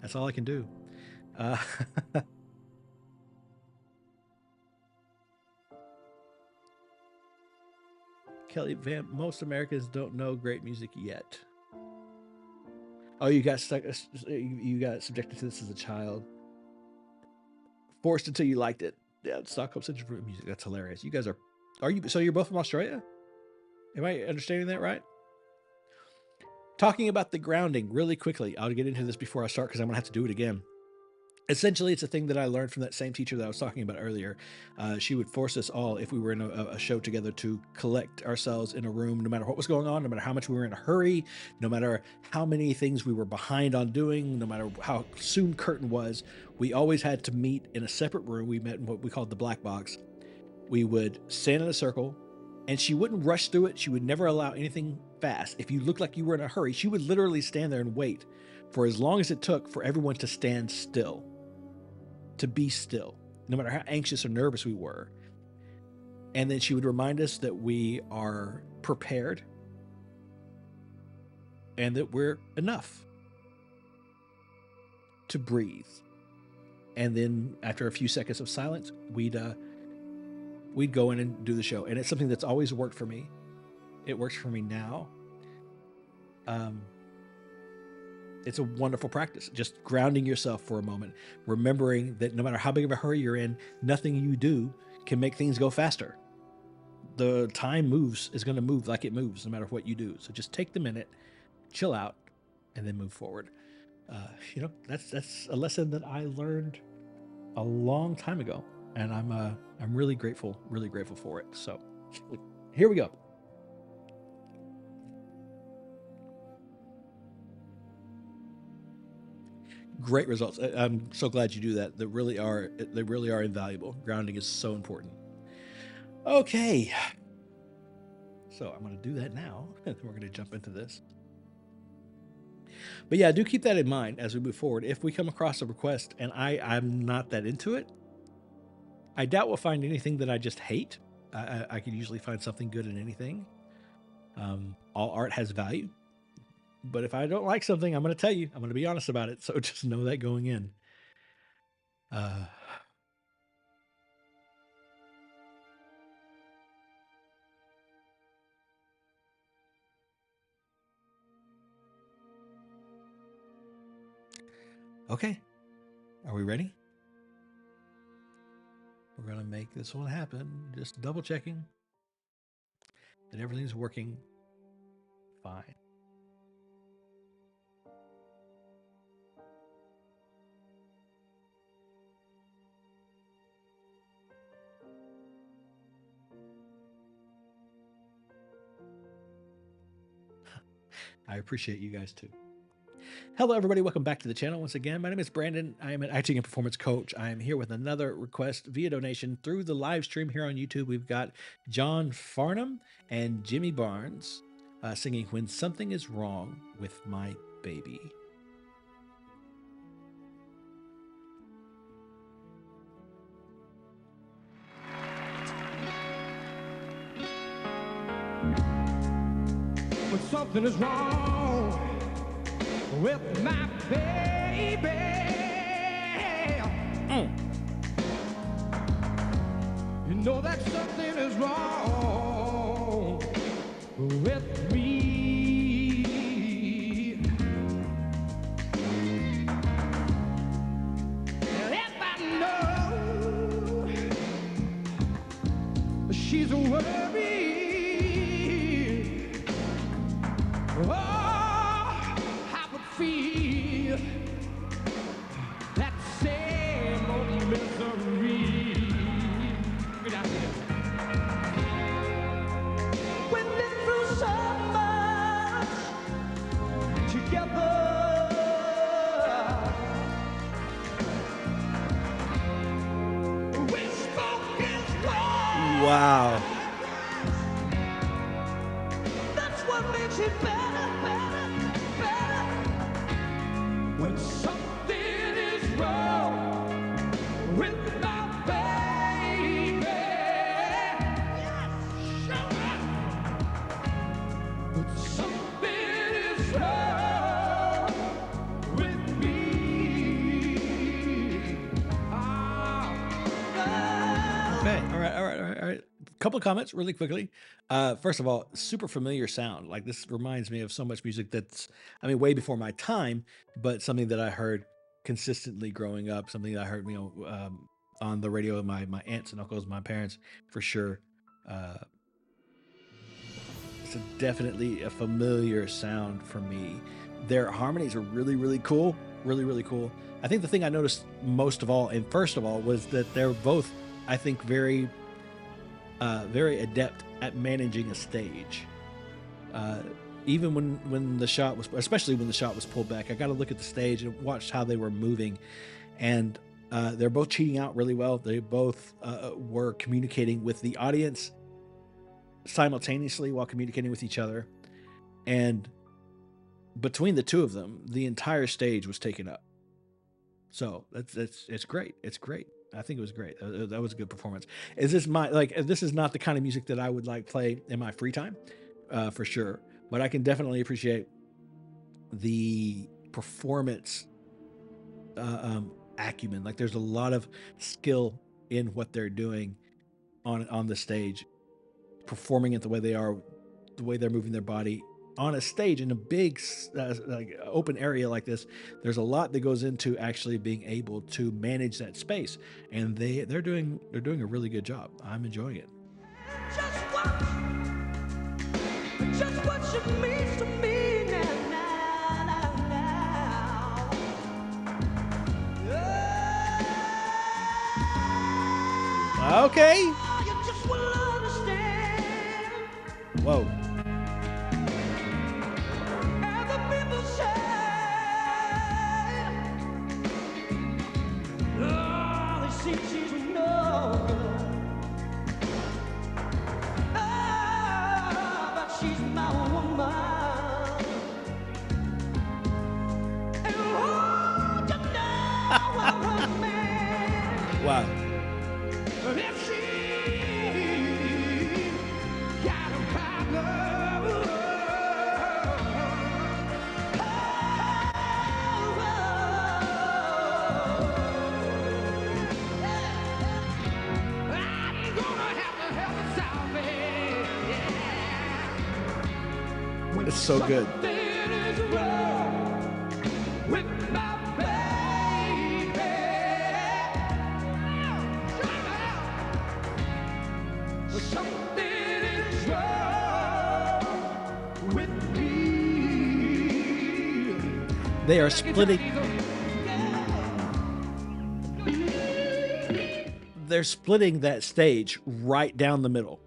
That's all I can do. Kelly Van, most Americans don't know great music yet. Oh, you got stuck. You got subjected to this as a child. Forced until you liked it. Yeah, Stockholm Central for Music. That's hilarious. You guys are you? So you're both from Australia? Am I understanding that right? Talking about the grounding really quickly. I'll get into this before I start because I'm gonna have to do it again. Essentially, it's a thing that I learned from that same teacher that I was talking about earlier. She would force us all, if we were in a show together, to collect ourselves in a room, no matter what was going on, no matter how much we were in a hurry, no matter how many things we were behind on doing, no matter how soon curtain was. We always had to meet in a separate room. We met in what we called the black box. We would stand in a circle, and she wouldn't rush through it. She would never allow anything fast. If you looked like you were in a hurry, she would literally stand there and wait for as long as it took for everyone to stand still. To be still, no matter how anxious or nervous we were. And then she would remind us that we are prepared and that we're enough to breathe. And then after a few seconds of silence, we'd go in and do the show. And it's something that's always worked for me. It works for me now. It's a wonderful practice, just grounding yourself for a moment, remembering that no matter how big of a hurry you're in, nothing you do can make things go faster. The time is going to move like it moves, no matter what you do. So just take the minute, chill out, and then move forward. That's a lesson that I learned a long time ago, and I'm really grateful for it. So here we go. Great results. I'm so glad you do that. They really are invaluable. Grounding is so important. Okay. So I'm going to do that now. We're going to jump into this. But yeah, do keep that in mind as we move forward. If we come across a request and I'm not that into it, I doubt we'll find anything that I just hate. I can usually find something good in anything. All art has value. But if I don't like something, I'm going to tell you. I'm going to be honest about it. So just know that going in. Okay. Are we ready? We're going to make this one happen. Just double checking that everything's working fine. I appreciate you guys too. Hello, everybody. Welcome back to the channel once again. My name is Brandon. I am an acting and performance coach. I am here with another request via donation through the live stream here on YouTube. We've got John Farnham and Jimmy Barnes singing When Something Is Wrong with My Baby. When something is wrong with my baby, you know that something is wrong with me. And if I know she's worried, oh, I would feel that same old misery. Get out here. We've been through so much together. We spoke his word. Wow. That's what makes it better. When something is wrong with my baby, yes, show up. When something is wrong with me, Okay. All right. Couple of comments really quickly. First of all, super familiar sound. Like this reminds me of so much music that's, I mean, way before my time, but something that I heard consistently growing up, something that I heard, on the radio with my aunts and uncles, my parents, for sure. It's definitely a familiar sound for me. Their harmonies are really, really cool. Really, really cool. I think the thing I noticed most of all, and first of all, was that they're both, I think, very adept at managing a stage. Even when the shot was, especially when the shot was pulled back, I got to look at the stage and watch how they were moving, and they're both cheating out really well. They both were communicating with the audience simultaneously while communicating with each other, and between the two of them, the entire stage was taken up. So it's great. It's great. I think it was great. That was a good performance. This is not the kind of music that I would like play in my free time, for sure. But I can definitely appreciate the performance acumen. Like there's a lot of skill in what they're doing on the stage, performing it the way they are, the way they're moving their body on a stage in a big like open area like this. There's a lot that goes into actually being able to manage that space, and they're doing a really good job. I'm enjoying it. just what she means to me now. Okay. You just will understand. Whoa. And the people say, oh, they see she's no good. Wow. It's so good. They are splitting. They're splitting that stage right down the middle.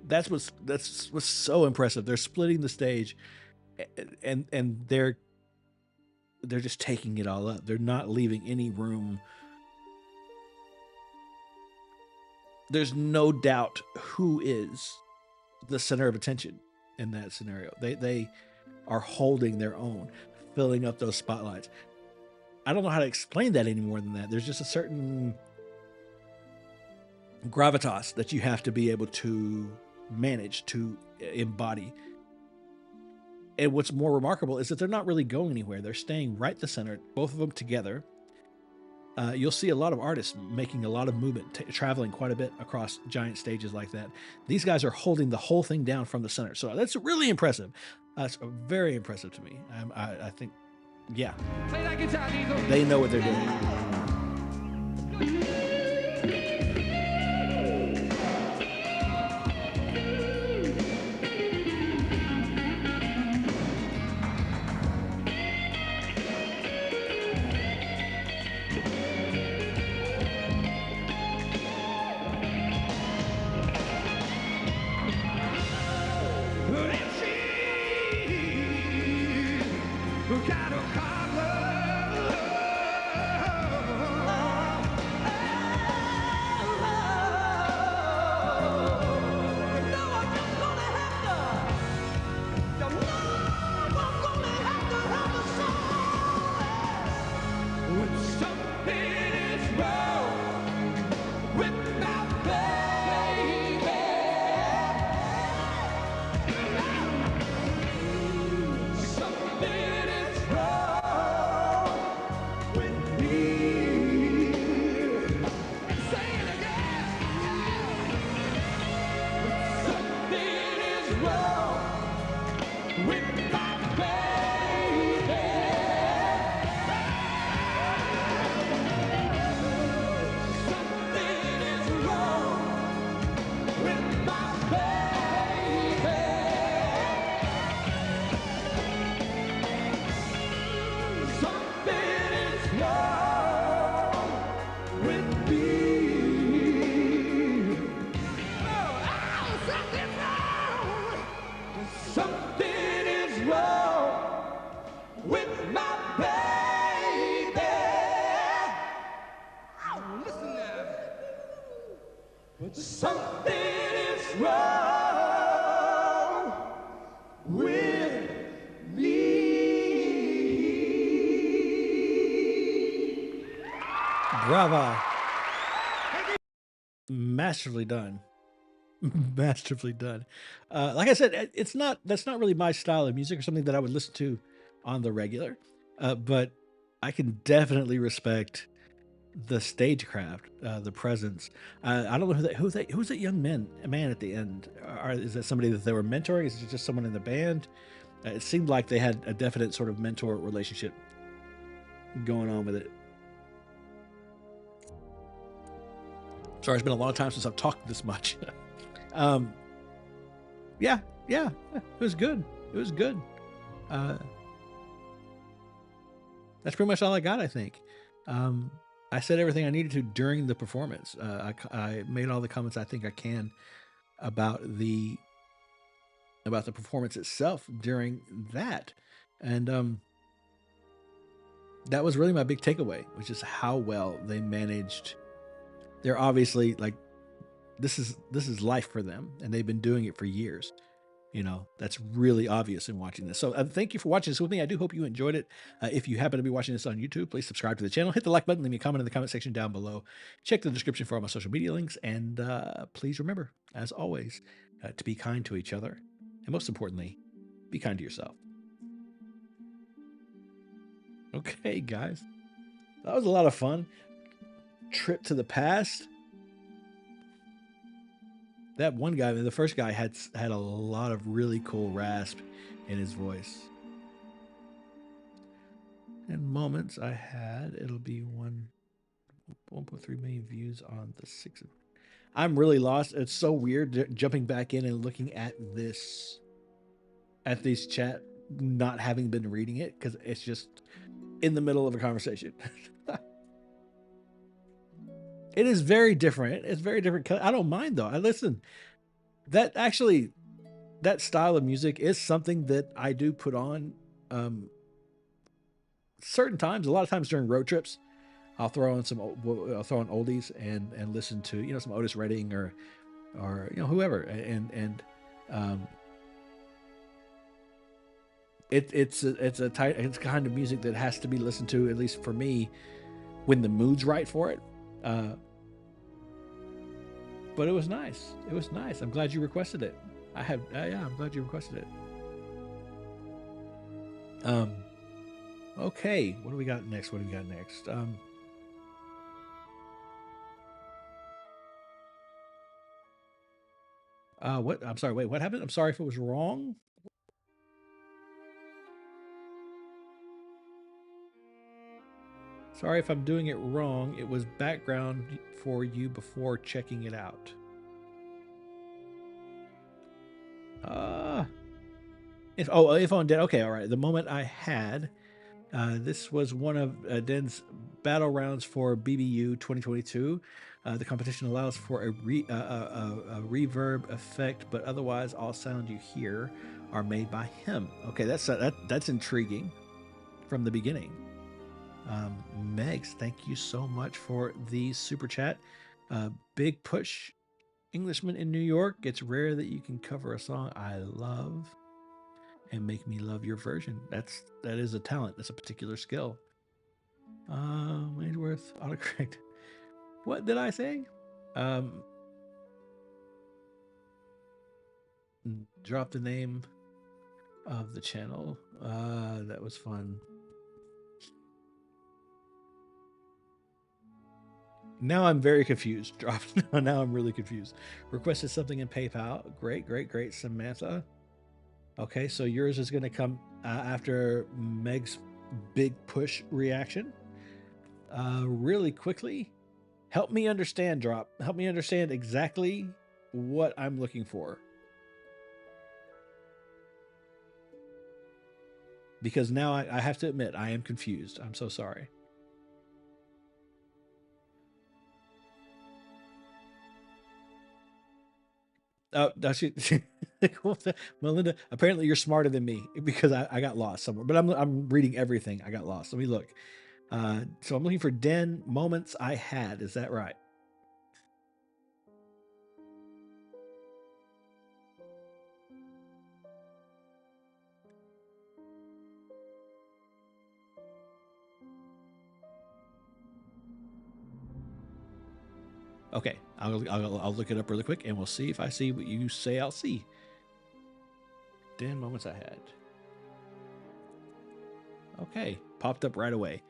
That's what's so impressive. They're splitting the stage, and they're just taking it all up. They're not leaving any room. There's no doubt who is the center of attention in that scenario. They are holding their own, filling up those spotlights. I don't know how to explain that any more than that. There's just a certain gravitas that you have to be able to manage, to embody. And what's more remarkable is that they're not really going anywhere. They're staying right the center, both of them together. You'll see a lot of artists making a lot of movement, traveling quite a bit across giant stages like that. These guys are holding the whole thing down from the center. So that's really impressive. That's very impressive to me. I think, yeah, they know what they're doing. Bravo. Masterfully done. Masterfully done. Like I said, that's not really my style of music or something that I would listen to on the regular. But I can definitely respect the stagecraft, the presence. I don't know who's that young man at the end. Is that somebody that they were mentoring? Is it just someone in the band? It seemed like they had a definite sort of mentor relationship going on with it. Sorry, it's been a long time since I've talked this much. Yeah, it was good. It was good. That's pretty much all I got, I think. I said everything I needed to during the performance. I made all the comments I think I can about the performance itself during that. And that was really my big takeaway, which is how well they managed. They're obviously like, this is life for them, and they've been doing it for years. You know, that's really obvious in watching this. So thank you for watching this with me. I do hope you enjoyed it. If you happen to be watching this on YouTube, please subscribe to the channel. Hit the like button. Leave me a comment in the comment section down below. Check the description for all my social media links. And please remember, as always, to be kind to each other. And most importantly, be kind to yourself. Okay, guys. That was a lot of fun. Trip to the past. That one guy, the first guy, had a lot of really cool rasp in his voice. And moments I had, it'll be 1.3 million views on the 6th. I'm really lost. It's so weird jumping back in and looking at this, at these chat, not having been reading it, because it's just in the middle of a conversation. It is very different. It's very different. I don't mind though. I listen. That actually, that style of music is something that I do put on certain times. A lot of times during road trips, I'll throw on oldies and listen to, you know, some Otis Redding or you know, whoever. It's a kind of music that has to be listened to, at least for me, when the mood's right for it. But it was nice. It was nice. I'm glad you requested it. Yeah, I'm glad you requested it. Okay, what do we got next? What do we got next? What? I'm sorry. Wait, what happened? I'm sorry if it was wrong. Sorry if I'm doing it wrong. It was background for you before checking it out. If on Den. Okay, all right. The moment I had, this was one of Den's battle rounds for BBU 2022. The competition allows for a reverb effect, but otherwise all sound you hear are made by him. Okay, that's intriguing from the beginning. Megs, thank you so much for the super chat. Big push, Englishman in New York. It's rare that you can cover a song I love and make me love your version. That is a talent. That's a particular skill. Ainsworth, autocorrect. What did I say? Drop the name of the channel. That was fun. Now I'm very confused. Now I'm really confused. Requested something in PayPal. Great, Samantha. Okay, so yours is going to come after Meg's big push reaction. Really quickly, help me understand, Drop. Help me understand exactly what I'm looking for. Because now I have to admit, I am confused. I'm so sorry. Oh, that's it. Melinda, apparently you're smarter than me because I got lost somewhere, but I'm reading everything. I got lost. Let me look. So I'm looking for Den moments I had. Is that right? Okay, I'll look it up really quick and we'll see if I see what you say I'll see. Den moments I had. Okay, popped up right away.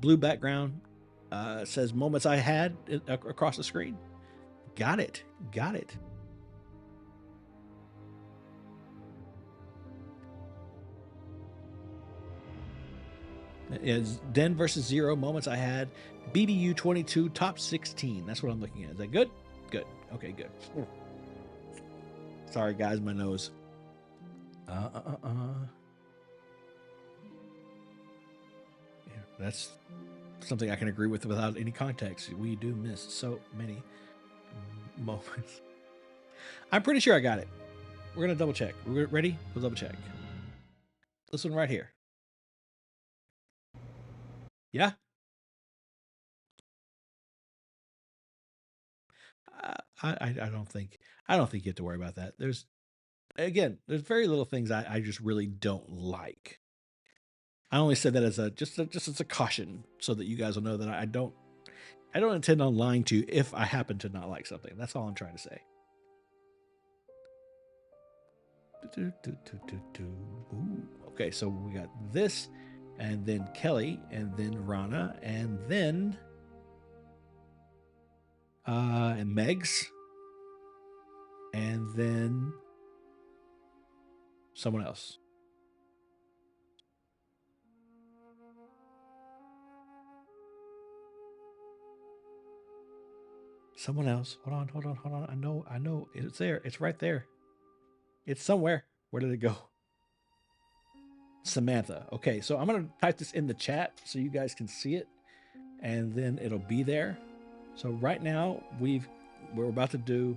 Blue background says moments I had across the screen. Got it. It's Den versus 0 moments I had. BBU 22 top 16. That's what I'm looking at. Is that good? Good. Okay, good. Sorry, guys, my nose. Yeah, that's something I can agree with without any context. We do miss so many moments. I'm pretty sure I got it. We're going to double check. We're ready? We'll double check. This one right here. Yeah. I don't think you have to worry about that. again, there's very little things I just really don't like. I only said that as just as a caution, so that you guys will know that I don't intend on lying to you if I happen to not like something. That's all I'm trying to say. Ooh, okay, so we got this, and then Kelly, and then Rana, and then and Megs, and then someone else. Someone else. Hold on. I know. It's there. It's right there. It's somewhere. Where did it go? Samantha. Okay, so I'm going to type this in the chat so you guys can see it, and then it'll be there. So right now, we're about to do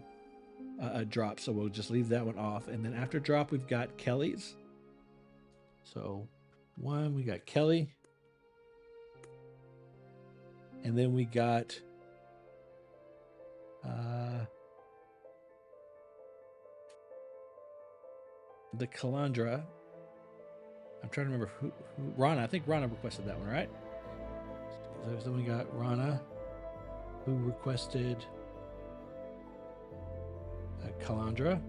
a drop, so we'll just leave that one off. And then after drop, we've got Kelly's. So we got Kelly. And then we got the Kalandra. I'm trying to remember who Rana. I think Rana requested that one, right? So then we got Rana, who requested Kalandra.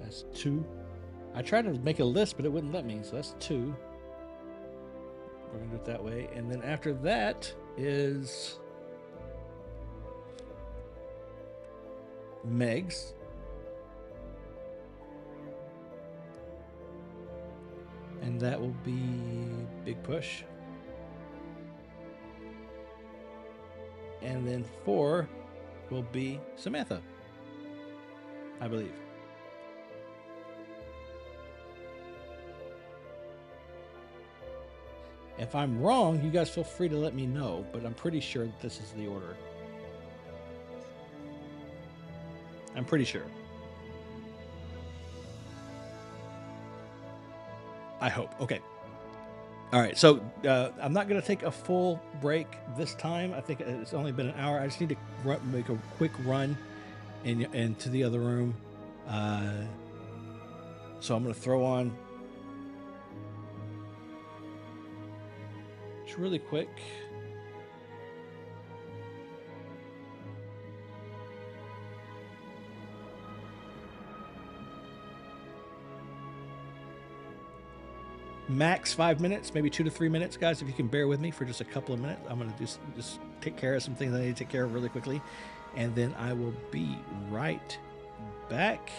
That's 2. I tried to make a list, but it wouldn't let me, so that's 2. We're gonna do it that way, and then after that is Megs. And that will be Big Push. And then 4 will be Samantha, I believe. If I'm wrong, you guys feel free to let me know, but I'm pretty sure that this is the order. I'm pretty sure. I hope. Okay. All right. So I'm not going to take a full break this time. I think it's only been an hour. I just need to make a quick run into the other room. So I'm going to throw on just really quick. Max 5 minutes, maybe 2 to 3 minutes, guys. If you can bear with me for just a couple of minutes, I'm going to just take care of some things I need to take care of really quickly, and then I will be right back.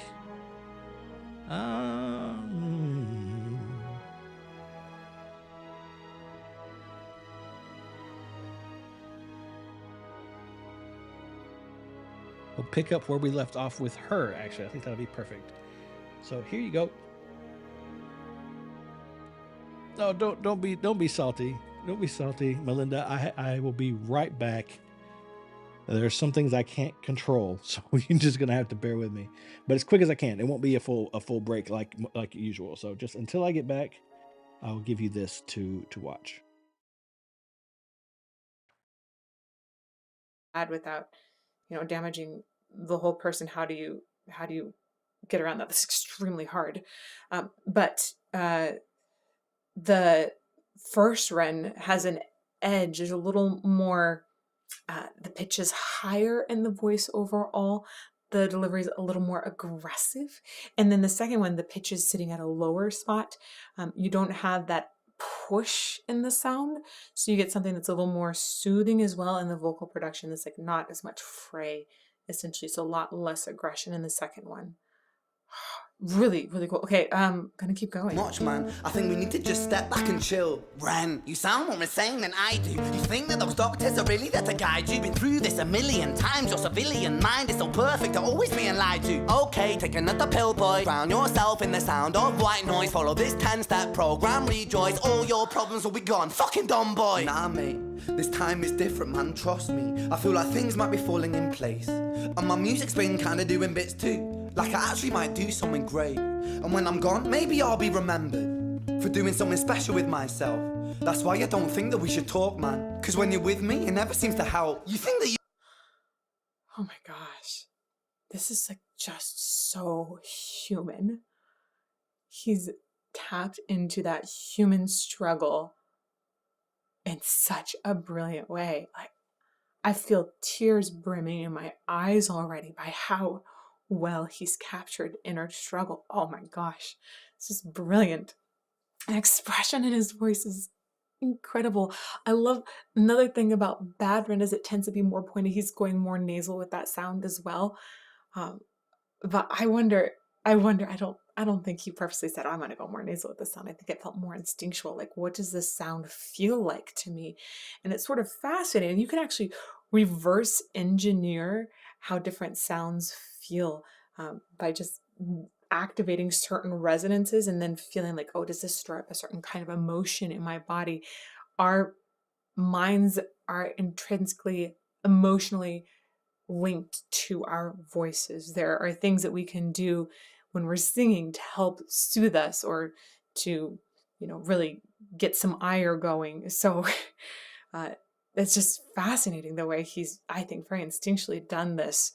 We'll pick up where we left off with her. Actually, I think that'll be perfect. So here you go. No, don't be salty. Don't be salty, Melinda. I will be right back. There's some things I can't control, so you're just gonna have to bear with me. But as quick as I can. It won't be a full break like usual. So just until I get back, I'll give you this to watch. Without, damaging the whole person. How do you get around that? That's extremely hard. But the first Ren has an edge. There's a little more, the pitch is higher in the voice overall. The delivery is a little more aggressive. And then the second one, the pitch is sitting at a lower spot. You don't have that push in the sound. So you get something that's a little more soothing as well. And the vocal production is like not as much fray, essentially. So a lot less aggression in the second one. Really, really cool. Okay, gonna keep going. Much, man. I think we need to just step back and chill. Ren, you sound more insane than I do. You think that those doctors are really there to guide you? Been through this a million times. Your civilian mind is so perfect, they're always being lied to. Okay, take another pill, boy. Drown yourself in the sound of white noise. Follow this 10-step program, rejoice. All your problems will be gone. Fucking dumb boy. Nah, mate. This time is different, man. Trust me. I feel like things might be falling in place. And my music's been kinda doing bits too. Like I actually might do something great. And when I'm gone, maybe I'll be remembered for doing something special with myself. That's why I don't think that we should talk, man. Because when you're with me, it never seems to help. You think that you... Oh my gosh. this is like just so human. He's tapped into that human struggle in such a brilliant way. Like, I feel tears brimming in my eyes already by how well he's captured inner struggle. Oh my gosh, this is brilliant. An expression in his voice is incredible. I love another thing about Bad Ren is it tends to be more pointy. He's going more nasal with that sound as well. But I wonder, I don't think he purposely said, I'm going to go more nasal with this sound. I think it felt more instinctual. Like, what does this sound feel like to me? And it's sort of fascinating. You can actually reverse engineer how different sounds feel by just activating certain resonances and then feeling like, oh, does this stir up a certain kind of emotion in my body? Our minds are intrinsically emotionally linked to our voices. There are things that we can do when we're singing to help soothe us or to, really get some ire going. So it's just fascinating the way he's, I think, very instinctually done this.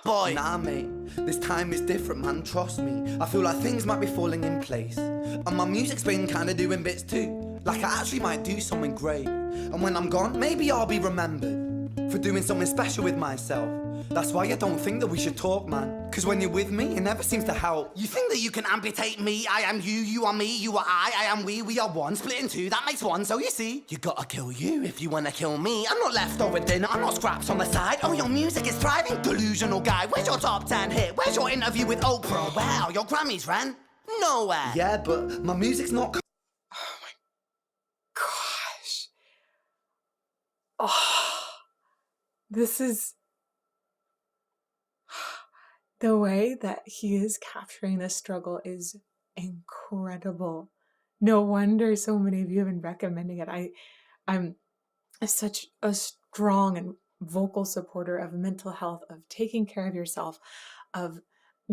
Boy. Nah, mate, this time is different, man, trust me. I feel like things might be falling in place. And my music's been kinda doing bits too. Like I actually might do something great. And when I'm gone, maybe I'll be remembered for doing something special with myself. That's why I don't think that we should talk, man. Cause when you're with me, it never seems to help. You think that you can amputate me? I am you, you are me, you are I am we are one. Split in two, that makes one, so you see. You gotta kill you if you wanna kill me. I'm not leftover dinner, I'm not scraps on the side. Oh, your music is thriving, delusional guy. Where's your top 10 hit? Where's your interview with Oprah? Where are your Grammys, Ren? Nowhere. Yeah, but my music's not... Oh my gosh. Oh, this is... The way that he is capturing this struggle is incredible. No wonder so many of you have been recommending it. I'm such a strong and vocal supporter of mental health, of taking care of yourself, of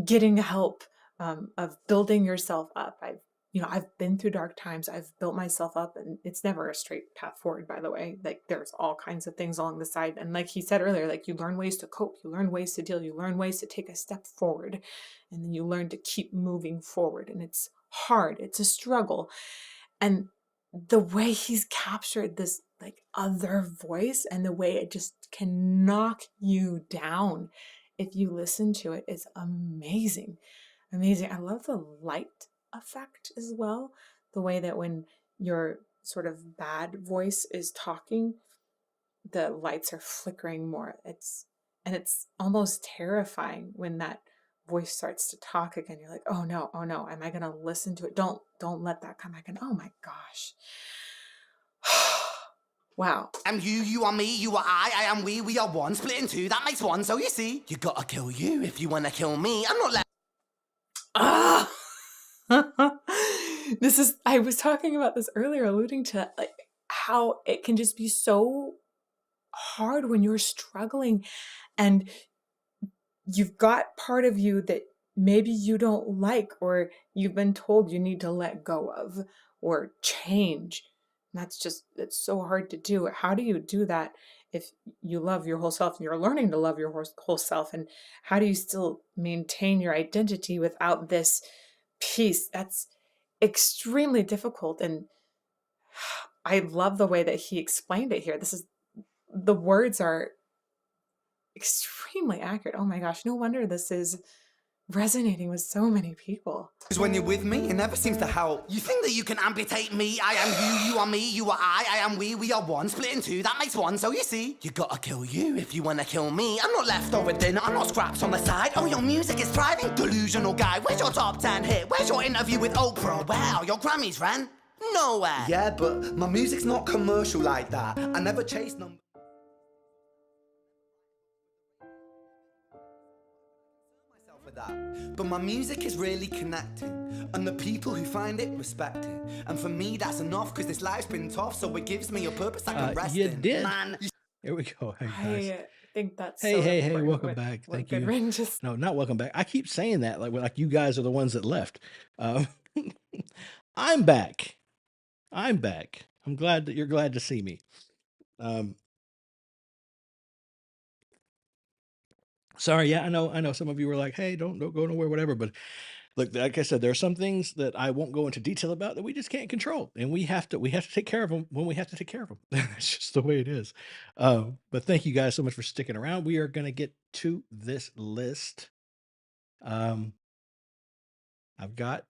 getting help, of building yourself up. I've been through dark times. I've built myself up, and it's never a straight path forward, by the way. Like, there's all kinds of things along the side. And like he said earlier, like, you learn ways to cope, you learn ways to deal, you learn ways to take a step forward, and then you learn to keep moving forward. And it's hard. It's a struggle. And the way he's captured this like other voice and the way it just can knock you down if you listen to it is amazing. Amazing. I love the light effect as well. The way that when your sort of bad voice is talking, the lights are flickering more. It's almost terrifying when that voice starts to talk again. You're like, oh no, am I gonna listen to it? Don't let that come back in. Oh my gosh. Wow. I'm you, you are me, you are I am we are one. Split in two, that makes one, so you see. You gotta kill you if you wanna kill me. I'm not I was talking about this earlier, alluding to like how it can just be so hard when you're struggling and you've got part of you that maybe you don't like, or you've been told you need to let go of or change. And it's so hard to do. How do you do that if you love your whole self and you're learning to love your whole self? And how do you still maintain your identity without this piece? That's extremely difficult. And I love the way that he explained it here. The words are extremely accurate. Oh my gosh, no wonder this is resonating with so many people. Because when you're with me, it never seems to help. You think that you can amputate me? I am you, you are me, you are I am we are one. Split in two, that makes one, so you see. You gotta kill you if you wanna kill me. I'm not leftover dinner, I'm not scraps on the side. Oh, your music is thriving, delusional guy. Where's your top 10 hit? Where's your interview with Oprah? Where are your Grammys, Ren? Nowhere. Yeah, but my music's not commercial like that. I never chase numbers. But my music is really connecting, and the people who find it respect it. And for me, that's enough, because this life's been tough, so it gives me a purpose I can rest you in. did. Man, Here we go. Hey, guys. I think that's Hey, welcome back. Thank you. Ren just... No, not welcome back. I keep saying that like you guys are the ones that left. I'm back. I'm glad that you're glad to see me. Sorry, yeah, I know some of you were like, "Hey, don't go nowhere, whatever." But look, like I said, there are some things that I won't go into detail about that we just can't control, and we have to take care of them when we have to take care of them. It's just the way it is. But thank you guys so much for sticking around. We are gonna get to this list. Um, I've got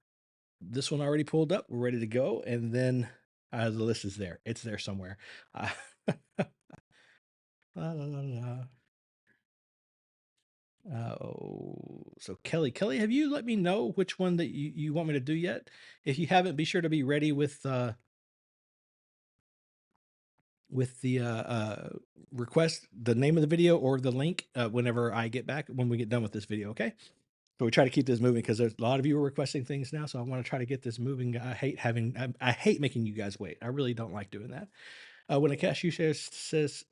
this one already pulled up. We're ready to go, and then the list is there. It's there somewhere. La, la, la, la. So Kelly, have you let me know which one that you want me to do yet? If you haven't, be sure to be ready with the request, the name of the video or the link whenever I get back when we get done with this video. Okay. So we try to keep this moving because there's a lot of you are requesting things now. So I want to try to get this moving. I hate making you guys wait. I really don't like doing that. When a cashier says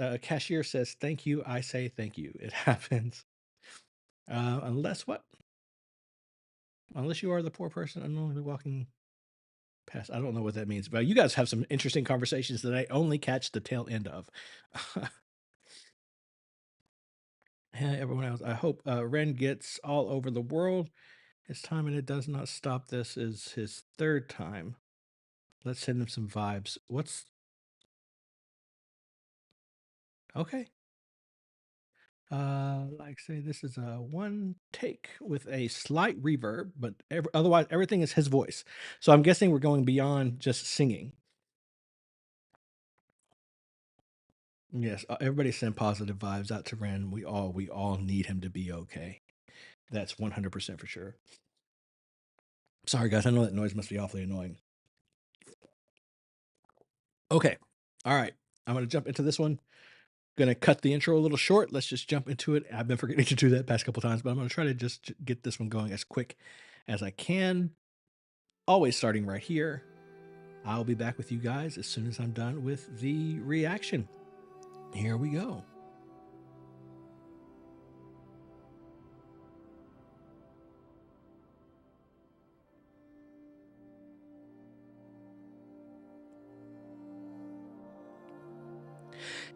thank you, I say thank you. It happens. Unless you are the poor person unknowingly walking past. I don't know what that means, but you guys have some interesting conversations that I only catch the tail end of. Hey, everyone else, I hope Ren gets all over the world. His time and it does not stop. This is his third time. Let's send him some vibes. Okay. Like say this is a one take with a slight reverb, but otherwise everything is his voice. So I'm guessing we're going beyond just singing. Yes, everybody send positive vibes out to Ren. We all need him to be okay. That's 100% for sure. Sorry guys, I know that noise must be awfully annoying. Okay. All right. I'm going to jump into this one. Going to cut the intro a little short. Let's just jump into it. I've been forgetting to do that past couple times, but I'm going to try to just get this one going as quick as I can. Always starting right here. I'll be back with you guys as soon as I'm done with the reaction. Here we go.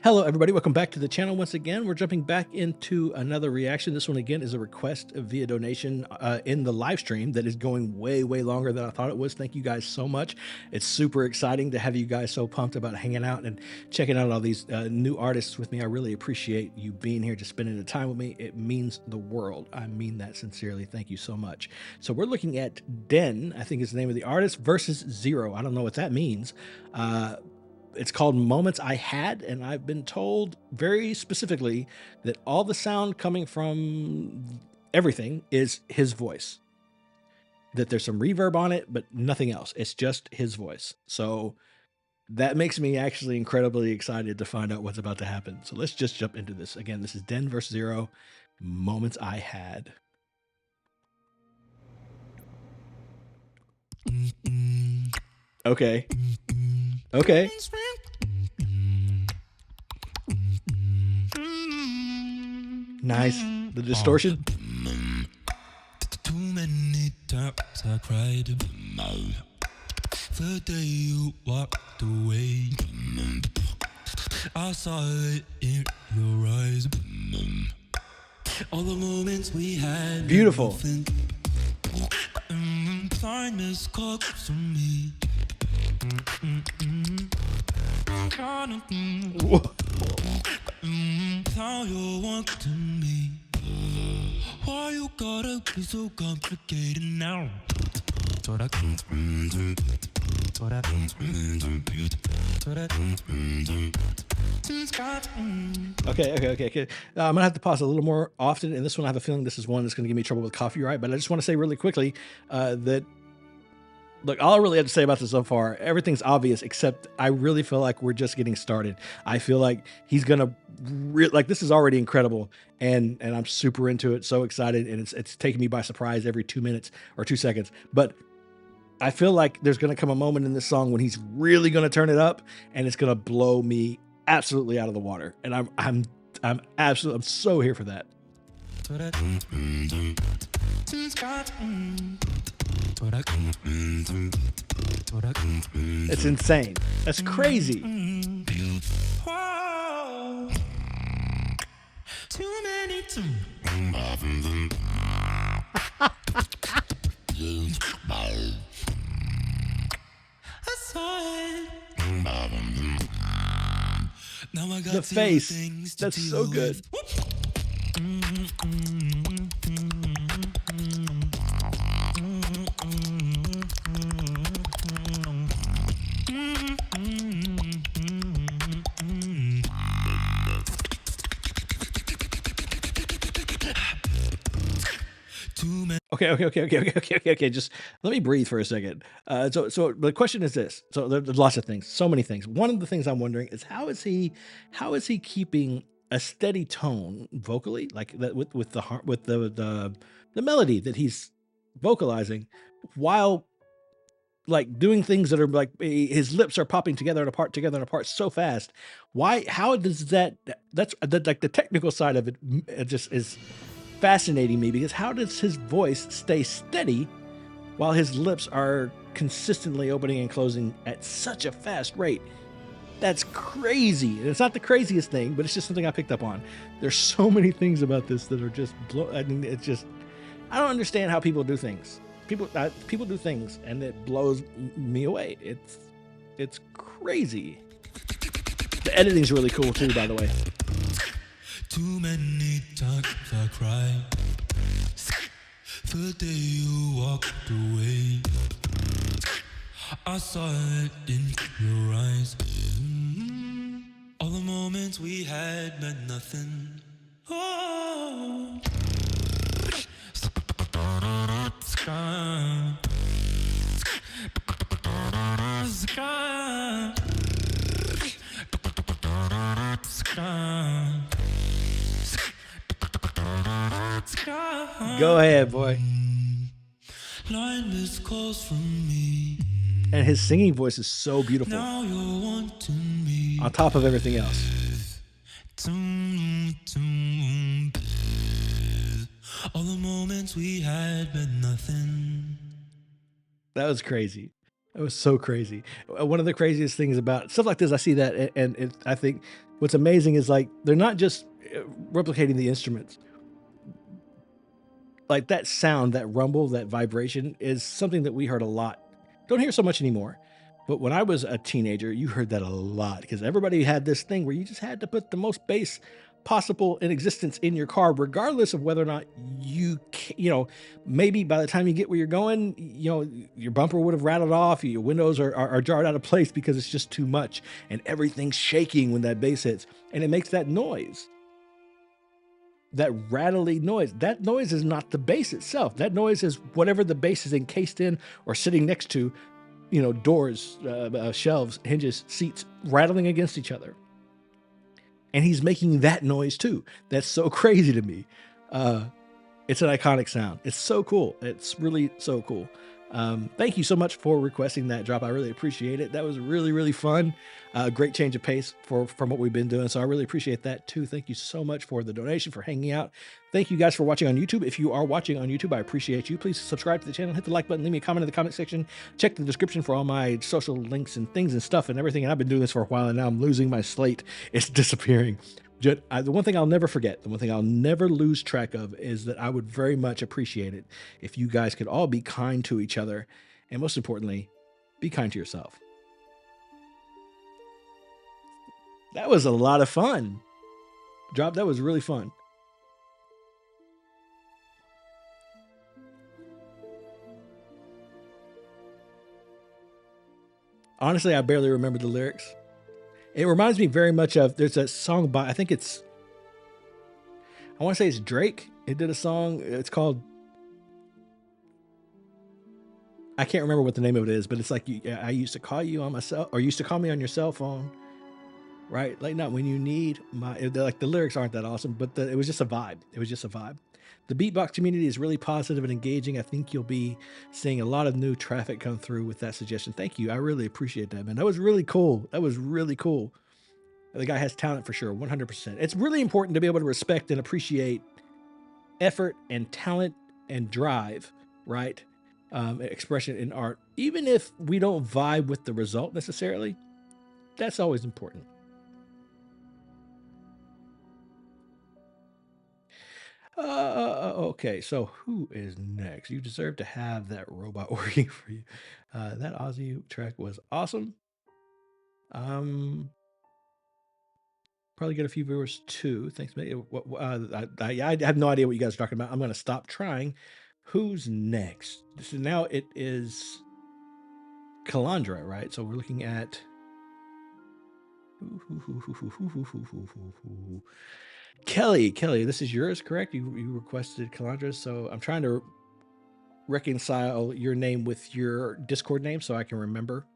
Hello everybody, welcome back to the channel once again. We're jumping back into another reaction. This one again is a request via donation in the live stream that is going way longer than I thought it was. Thank you guys so much. It's super exciting to have you guys so pumped about hanging out and checking out all these new artists with me. I really appreciate you being here, just spending the time with me. It means the world. I mean that sincerely. Thank you so much. So we're looking at Den, I think is the name of the artist, versus Zero. I don't know what that means. It's called Moments I Had, and I've been told very specifically that all the sound coming from everything is his voice. That there's some reverb on it, but nothing else. It's just his voice. So that makes me actually incredibly excited to find out what's about to happen. So let's just jump into this. Again, this is Den vs. Zero, Moments I Had. Okay. Okay. Nice. The distortion. Too many times I cried. The day you walked away, I saw it in your eyes. All the moments we had. Beautiful. Kindness comes from me. How you want to me? Why you gotta be so complicated now? Okay. I'm gonna have to pause a little more often, and this one I have a feeling this is one that's gonna give me trouble with copyright. But I just want to say really quickly that. Look, all I really have to say about this so far, everything's obvious, except I really feel like we're just getting started. I feel like he's gonna this is already incredible, and I'm super into it, so excited, and it's taking me by surprise every 2 minutes or 2 seconds. But I feel like there's gonna come a moment in this song when he's really gonna turn it up, and it's gonna blow me absolutely out of the water. And I'm so here for that. It's insane. That's crazy. Too many to I saw it. Now I got The face. That's so good. Okay. Just let me breathe for a second. So the question is this. So there's lots of things, so many things. One of the things I'm wondering is how is he keeping a steady tone vocally, like that with the melody that he's vocalizing, while like doing things that are like his lips are popping together and apart so fast. Why? How does that's like the technical side of it just is fascinating me, because how does his voice stay steady while his lips are consistently opening and closing at such a fast rate? That's crazy. And it's not the craziest thing, but it's just something I picked up on. There's so many things about this that are just I don't understand how people do things. People do things and it blows me away. It's crazy. The editing's really cool too, by the way. Too many times I cried the day you walked away. I saw it in your eyes. All the moments we had meant nothing. Oh. Go ahead, boy. Line missed calls from me. And his singing voice is so beautiful. Now you're wanting me. On top of everything else. All the moments we had meant nothing. That was crazy. It was so crazy. One of the craziest things about stuff like this, I see that, and I think what's amazing is like they're not just replicating the instruments. Like that sound, that rumble, that vibration is something that we heard a lot. Don't hear so much anymore. But when I was a teenager, you heard that a lot because everybody had this thing where you just had to put the most bass possible in existence in your car, regardless of whether or not maybe by the time you get where you're going, your bumper would have rattled off, your windows are jarred out of place because it's just too much and everything's shaking when that bass hits and it makes that noise. That rattly noise. That noise is not the bass itself. That noise is whatever the bass is encased in or sitting next to, doors, shelves, hinges, seats, rattling against each other. And he's making that noise too. That's so crazy to me. It's an iconic sound. It's so cool. It's really so cool. Thank you so much for requesting that drop. I really appreciate it. That was really, really fun. Great change of pace from what we've been doing. So I really appreciate that too. Thank you so much for the donation, for hanging out. Thank you guys for watching on YouTube. If you are watching on YouTube, I appreciate you. Please subscribe to the channel, hit the like button, leave me a comment in the comment section. Check the description for all my social links and things and stuff and everything. And I've been doing this for a while and now I'm losing my slate. It's disappearing. The one thing I'll never forget, the one thing I'll never lose track of is that I would very much appreciate it if you guys could all be kind to each other. And most importantly, be kind to yourself. That was a lot of fun. Drop, that was really fun. Honestly, I barely remember the lyrics. It reminds me very much of, there's a song by, I want to say it's Drake. It did a song, it's called, I can't remember what the name of it is, but it's like, I used to call you on my cell, or used to call me on your cell phone, right? Like not when you need the lyrics aren't that awesome, but it was just a vibe. It was just a vibe. The beatbox community is really positive and engaging. I think you'll be seeing a lot of new traffic come through with that suggestion. Thank you. I really appreciate that, man. That was really cool. That was really cool. The guy has talent for sure, 100%. It's really important to be able to respect and appreciate effort and talent and drive, right? Expression in art. Even if we don't vibe with the result necessarily, that's always important. Okay, so who is next? You deserve to have that robot working for you. That Aussie track was awesome. Probably get a few viewers too. Thanks, mate. I have no idea what you guys are talking about. I'm going to stop trying. Who's next? So now it is Kalandra, right? So we're looking at Kelly. Kelly, this is yours, correct? You requested Kalandra, so I'm trying to reconcile your name with your Discord name so I can remember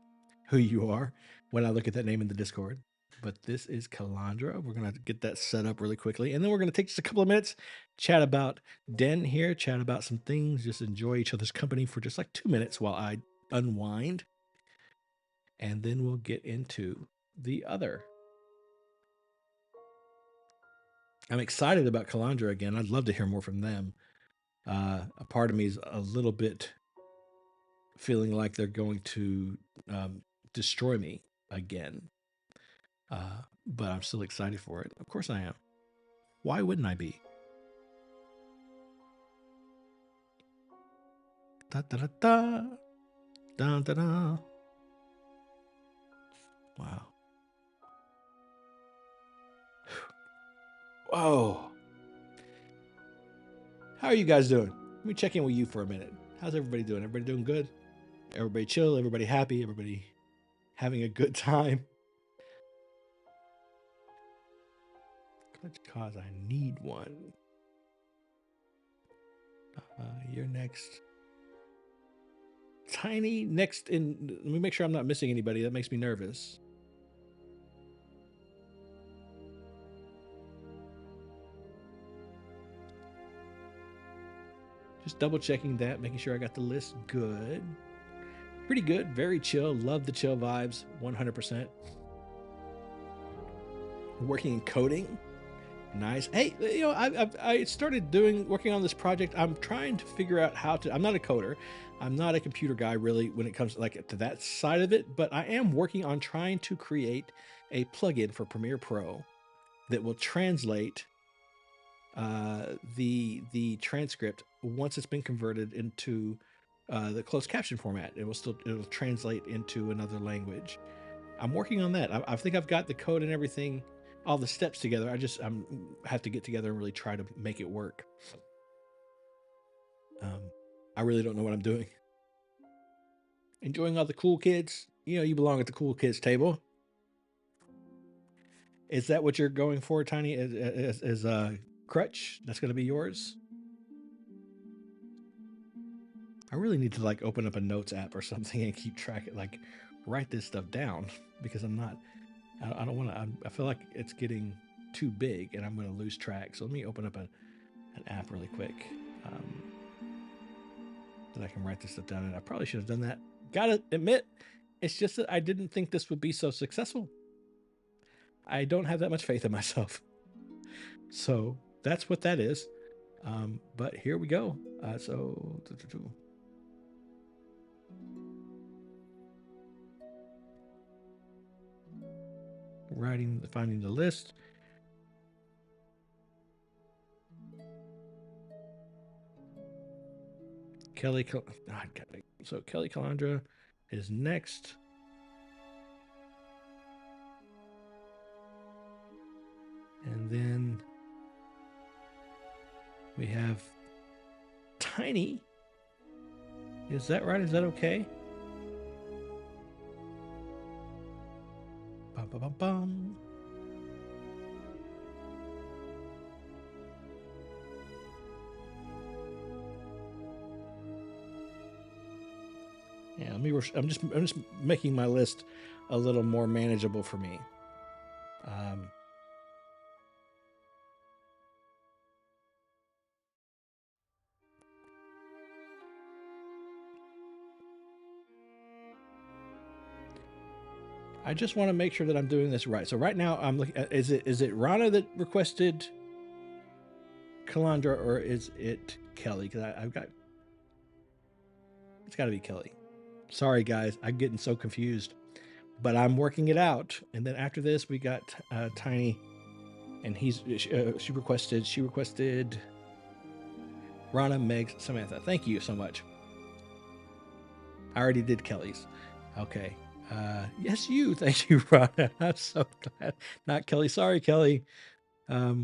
who you are when I look at that name in the Discord. But this is Kalandra. We're going to get that set up really quickly. And then we're going to take just a couple of minutes, chat about Den here, chat about some things, just enjoy each other's company for just like 2 minutes while I unwind. And then we'll get into the other. I'm excited about Kalandra again. I'd love to hear more from them. A part of me is a little bit feeling like they're going to destroy me again. But I'm still excited for it. Of course I am. Why wouldn't I be? Da da da da. Da da da. Wow. Whoa. How are you guys doing? Let me check in with you for a minute. How's everybody doing? Everybody doing good? Everybody chill? Everybody happy? Everybody having a good time? Cause I need one. You're next. Tiny next in. Let me make sure I'm not missing anybody. That makes me nervous. Just double checking that, making sure I got the list good. Pretty good, very chill. Love the chill vibes, 100%. Working in coding. Nice. Hey, you know, I started working on this project. I'm trying to figure out how to. I'm not a coder. I'm not a computer guy really when it comes to that side of it. But I am working on trying to create a plugin for Premiere Pro that will translate the transcript once it's been converted into the closed caption format. It'll translate into another language. I'm working on that. I think I've got the code and everything. All the steps together. I have to get together and really try to make it work. I really don't know what I'm doing. Enjoying all the cool kids. You know, you belong at the cool kids table. Is that what you're going for, Tiny? Is Crutch? That's going to be yours? I really need to like open up a notes app or something and keep track, like write this stuff down because I'm not. I don't want to. I feel like it's getting too big and I'm going to lose track. So let me open up an app really quick that I can write this stuff down. And I probably should have done that. Gotta admit, it's just that I didn't think this would be so successful. I don't have that much faith in myself. So that's what that is. But here we go. Finding the list. Kelly Kalandra is next. And then we have Tiny. Is that right? Is that okay? Bum, bum, bum, bum. Yeah, I'm just making my list a little more manageable for me. I just want to make sure that I'm doing this right. So right now I'm looking at, is it Rana that requested Kalandra or is it Kelly? Because it's got to be Kelly. Sorry guys, I'm getting so confused, but I'm working it out. And then after this, we got Tiny, and she requested Rana, Megs, Samantha. Thank you so much. I already did Kelly's. Okay. Yes, you. Thank you, Rana. I'm so glad. Not Kelly. Sorry, Kelly. Yeah.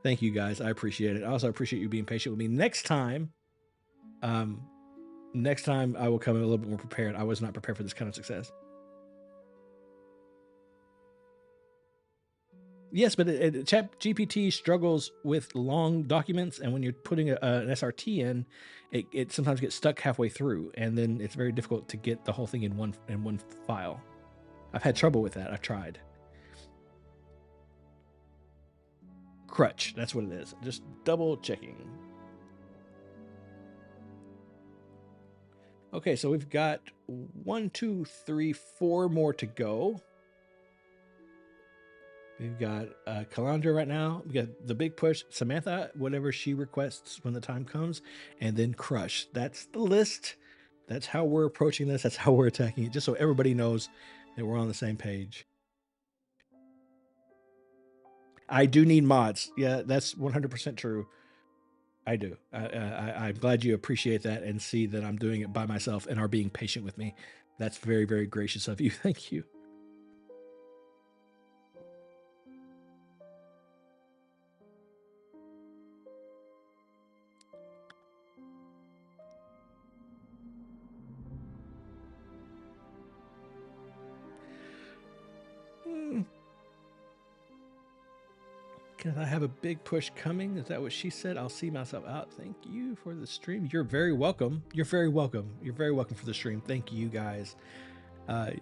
Thank you, guys. I appreciate it. I also appreciate you being patient with me. Next time I will come in a little bit more prepared. I was not prepared for this kind of success. Yes, but ChatGPT struggles with long documents, and when you're putting an SRT in, it sometimes gets stuck halfway through, and then it's very difficult to get the whole thing in one file. I've had trouble with that. I've tried. Crutch, that's what it is. Just double checking. Okay, so we've got 1, 2, 3, 4 more to go. We've got Kalandra right now. We got the big push. Samantha, whatever she requests when the time comes. And then Crutch. That's the list. That's how we're approaching this. That's how we're attacking it. Just so everybody knows that we're on the same page. I do need mods. Yeah, that's 100% true. I do. I'm glad you appreciate that and see that I'm doing it by myself and are being patient with me. That's very, very gracious of you. Thank you. Can I have a big push coming? Is that what she said? I'll see myself out. Thank you for the stream. You're very welcome. You're very welcome. You're very welcome for the stream. Thank you guys.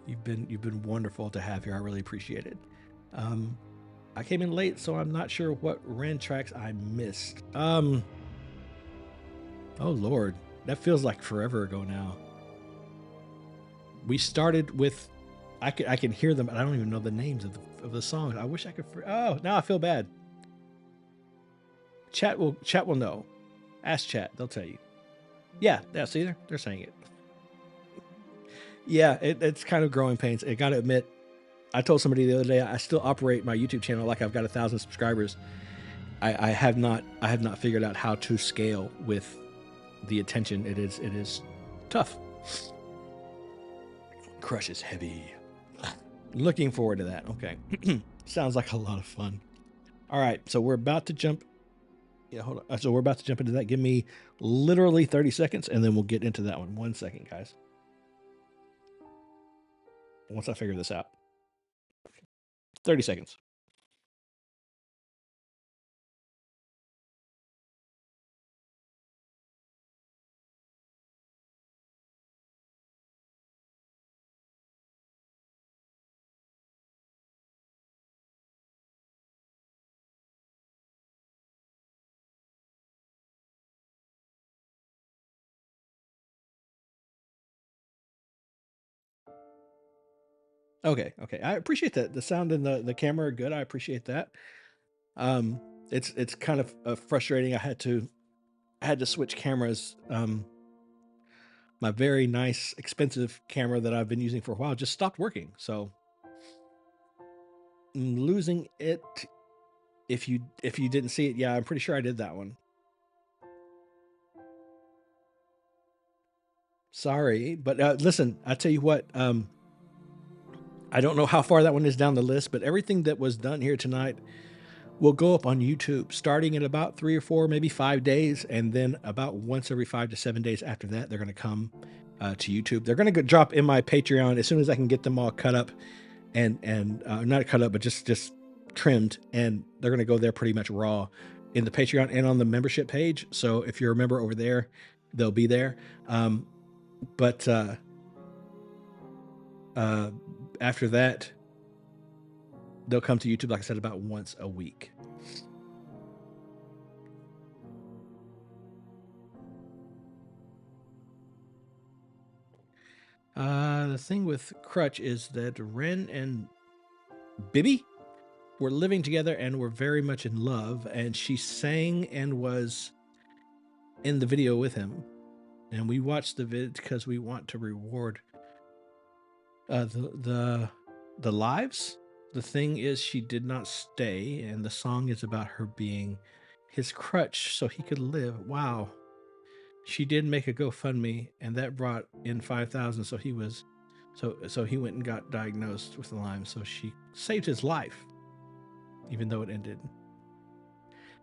You've been wonderful to have here. I really appreciate it. I came in late, so I'm not sure what Ren tracks I missed. Oh Lord, that feels like forever ago now. We started with, I can hear them, but I don't even know the names of the songs. I wish I could. Oh, now I feel bad. Chat will know. Ask chat, they'll tell you. Yeah. See, they're saying it. Yeah, it's kind of growing pains. I gotta admit, I told somebody the other day I still operate my YouTube channel like I've got 1,000 subscribers. I have not figured out how to scale with the attention. It is tough. Crush is heavy. Looking forward to that. Okay. Sounds like a lot of fun. All right, so we're about to jump. Yeah, hold on. So we're about to jump into that. Give me literally 30 seconds, and then we'll get into that one. 1 second, guys. Once I figure this out. 30 seconds. Okay. I appreciate that. The sound and the camera are good. I appreciate that. It's kind of frustrating. I had to switch cameras. My very nice, expensive camera that I've been using for a while just stopped working. So losing it. If you didn't see it, yeah, I'm pretty sure I did that one. Sorry, but listen, I tell you what. I don't know how far that one is down the list, but everything that was done here tonight will go up on YouTube starting in about 3 or 4, maybe 5 days. And then about once every 5 to 7 days after that, they're going to come to YouTube. They're going to drop in my Patreon as soon as I can get them all cut up and not cut up, but just trimmed. And they're going to go there pretty much raw in the Patreon and on the membership page. So if you're a member over there, they'll be there. After that, they'll come to YouTube, like I said, about once a week. The thing with Crutch is that Ren and Bibi were living together and were very much in love, and she sang and was in the video with him. And we watched the vid because we want to reward the lives. the thing is, she did not stay, and the song is about her being his crutch so he could live. Wow. She did make a GoFundMe, and that brought in 5,000. So he was, so he went and got diagnosed with Lyme. So she saved his life, even though it ended.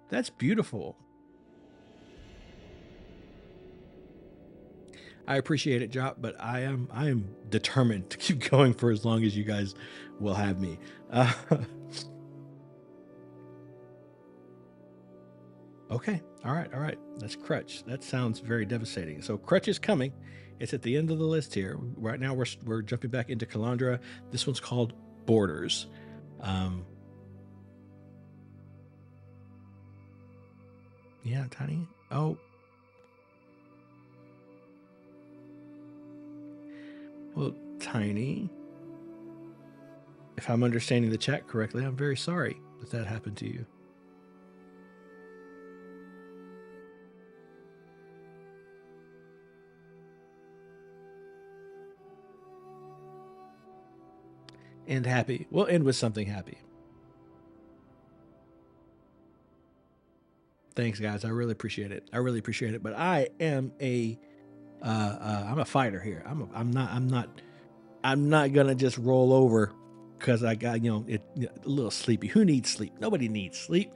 That's beautiful. I appreciate it, Jop, but I am determined to keep going for as long as you guys will have me. Okay, all right. That's Crutch. That sounds very devastating. So Crutch is coming. It's at the end of the list here. Right now we're jumping back into Kalandra. This one's called Borders. Yeah, Tiny. Oh. Well, Tiny, if I'm understanding the chat correctly, I'm very sorry that happened to you. And happy. We'll end with something happy. Thanks, guys. I really appreciate it. But I am I'm a fighter here. I'm not gonna just roll over because I got a little sleepy. Who needs sleep? Nobody needs sleep.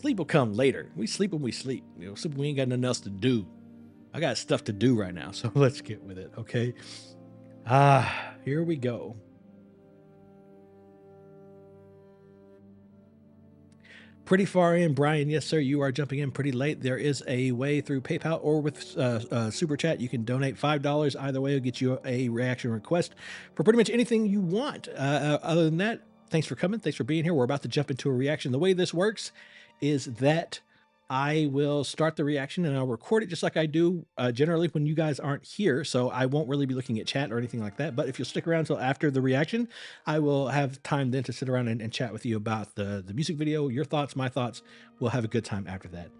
Sleep will come later. We sleep when we sleep. Sleep when we ain't got nothing else to do. I got stuff to do right now, so let's get with it, okay? Here we go. Pretty far in, Brian. Yes, sir. You are jumping in pretty late. There is a way through PayPal or with Super Chat. You can donate $5. Either way will get you a reaction request for pretty much anything you want. Other than that, thanks for coming. Thanks for being here. We're about to jump into a reaction. The way this works is that I will start the reaction and I'll record it just like I do generally when you guys aren't here. So I won't really be looking at chat or anything like that. But if you'll stick around until after the reaction, I will have time then to sit around and chat with you about the music video, your thoughts, my thoughts. We'll have a good time after that.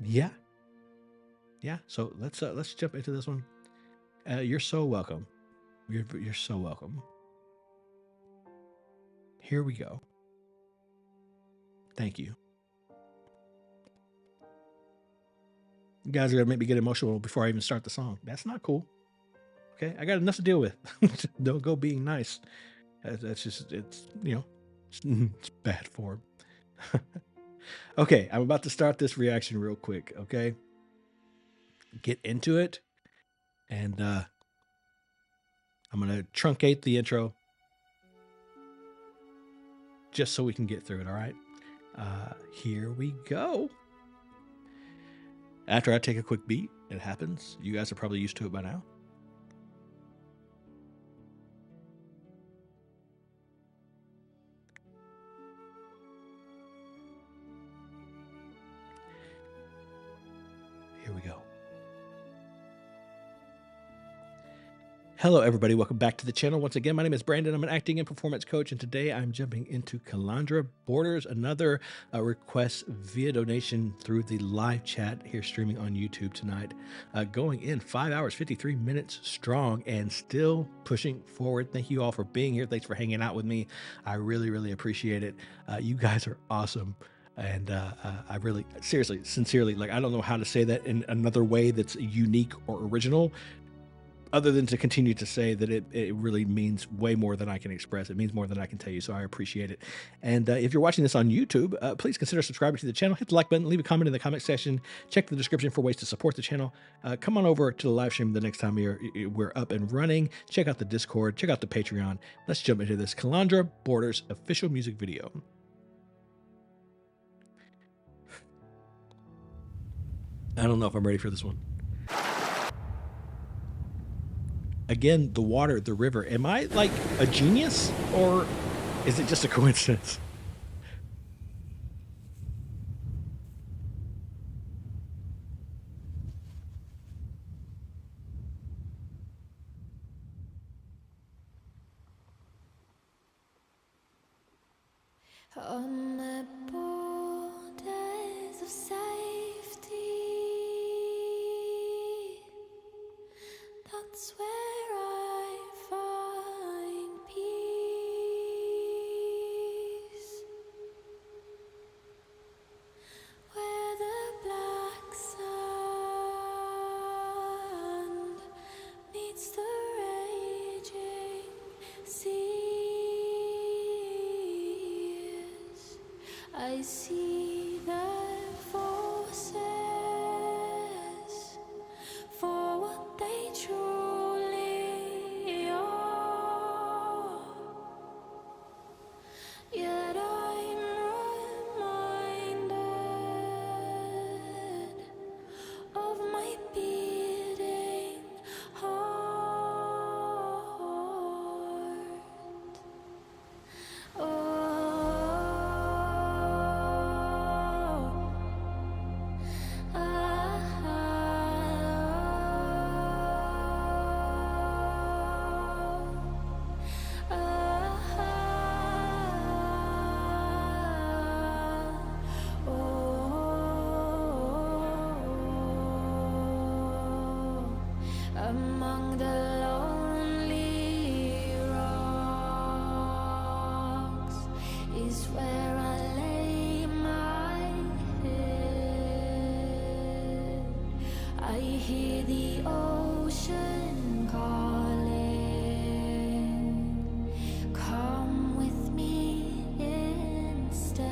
Yeah. So let's jump into this one. You're so welcome. You're so welcome. Here we go. Thank you. You guys are going to make me get emotional before I even start the song. That's not cool. Okay, I got enough to deal with. Don't go being nice. That's just, it's bad form. Okay, I'm about to start this reaction real quick, okay? Get into it. And I'm going to truncate the intro just so we can get through it, all right? Here we go. After I take a quick beat, it happens. You guys are probably used to it by now. Here we go. Hello, everybody. Welcome back to the channel. Once again, my name is Brandon. I'm an acting and performance coach, and today I'm jumping into Kalandra Borders, another request via donation through the live chat here streaming on YouTube tonight. Going in 5 hours, 53 minutes strong and still pushing forward. Thank you all for being here. Thanks for hanging out with me. I really, really appreciate it. You guys are awesome. And I really, seriously, sincerely, I don't know how to say that in another way that's unique or original, other than to continue to say that it really means way more than I can express. It means more than I can tell you, so I appreciate it. And if you're watching this on YouTube, please consider subscribing to the channel. Hit the like button, leave a comment in the comment section, check the description for ways to support the channel. Come on over to the live stream the next time we're up and running. Check out the Discord, check out the Patreon. Let's jump into this Kalandra Borders official music video. I don't know if I'm ready for this one. Again, the water, the river. Am I like a genius or is it just a coincidence? On the borders of safety, that's where I find peace. I see their forces for what they truly are. Yet I'm reminded of my beating heart. Among the lonely rocks is where I lay my head. I hear the ocean calling. Come with me instead.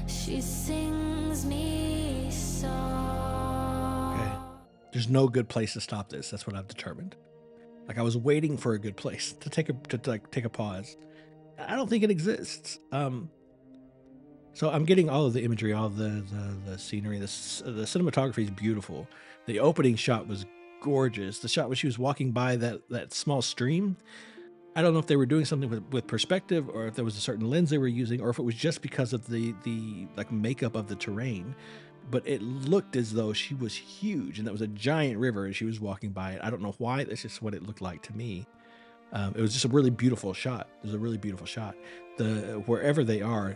She sings me songs. There's no good place to stop this. That's what I've determined. Like, I was waiting for a good place to take a pause. I don't think it exists. So I'm getting all of the imagery, all of the scenery. The cinematography is beautiful. The opening shot was gorgeous. The shot when she was walking by that small stream. I don't know if they were doing something with perspective, or if there was a certain lens they were using, or if it was just because of the like makeup of the terrain. But it looked as though she was huge, and that was a giant river, and she was walking by it. I don't know why. That's just what it looked like to me. It was just a really beautiful shot. It was a really beautiful shot. Wherever they are,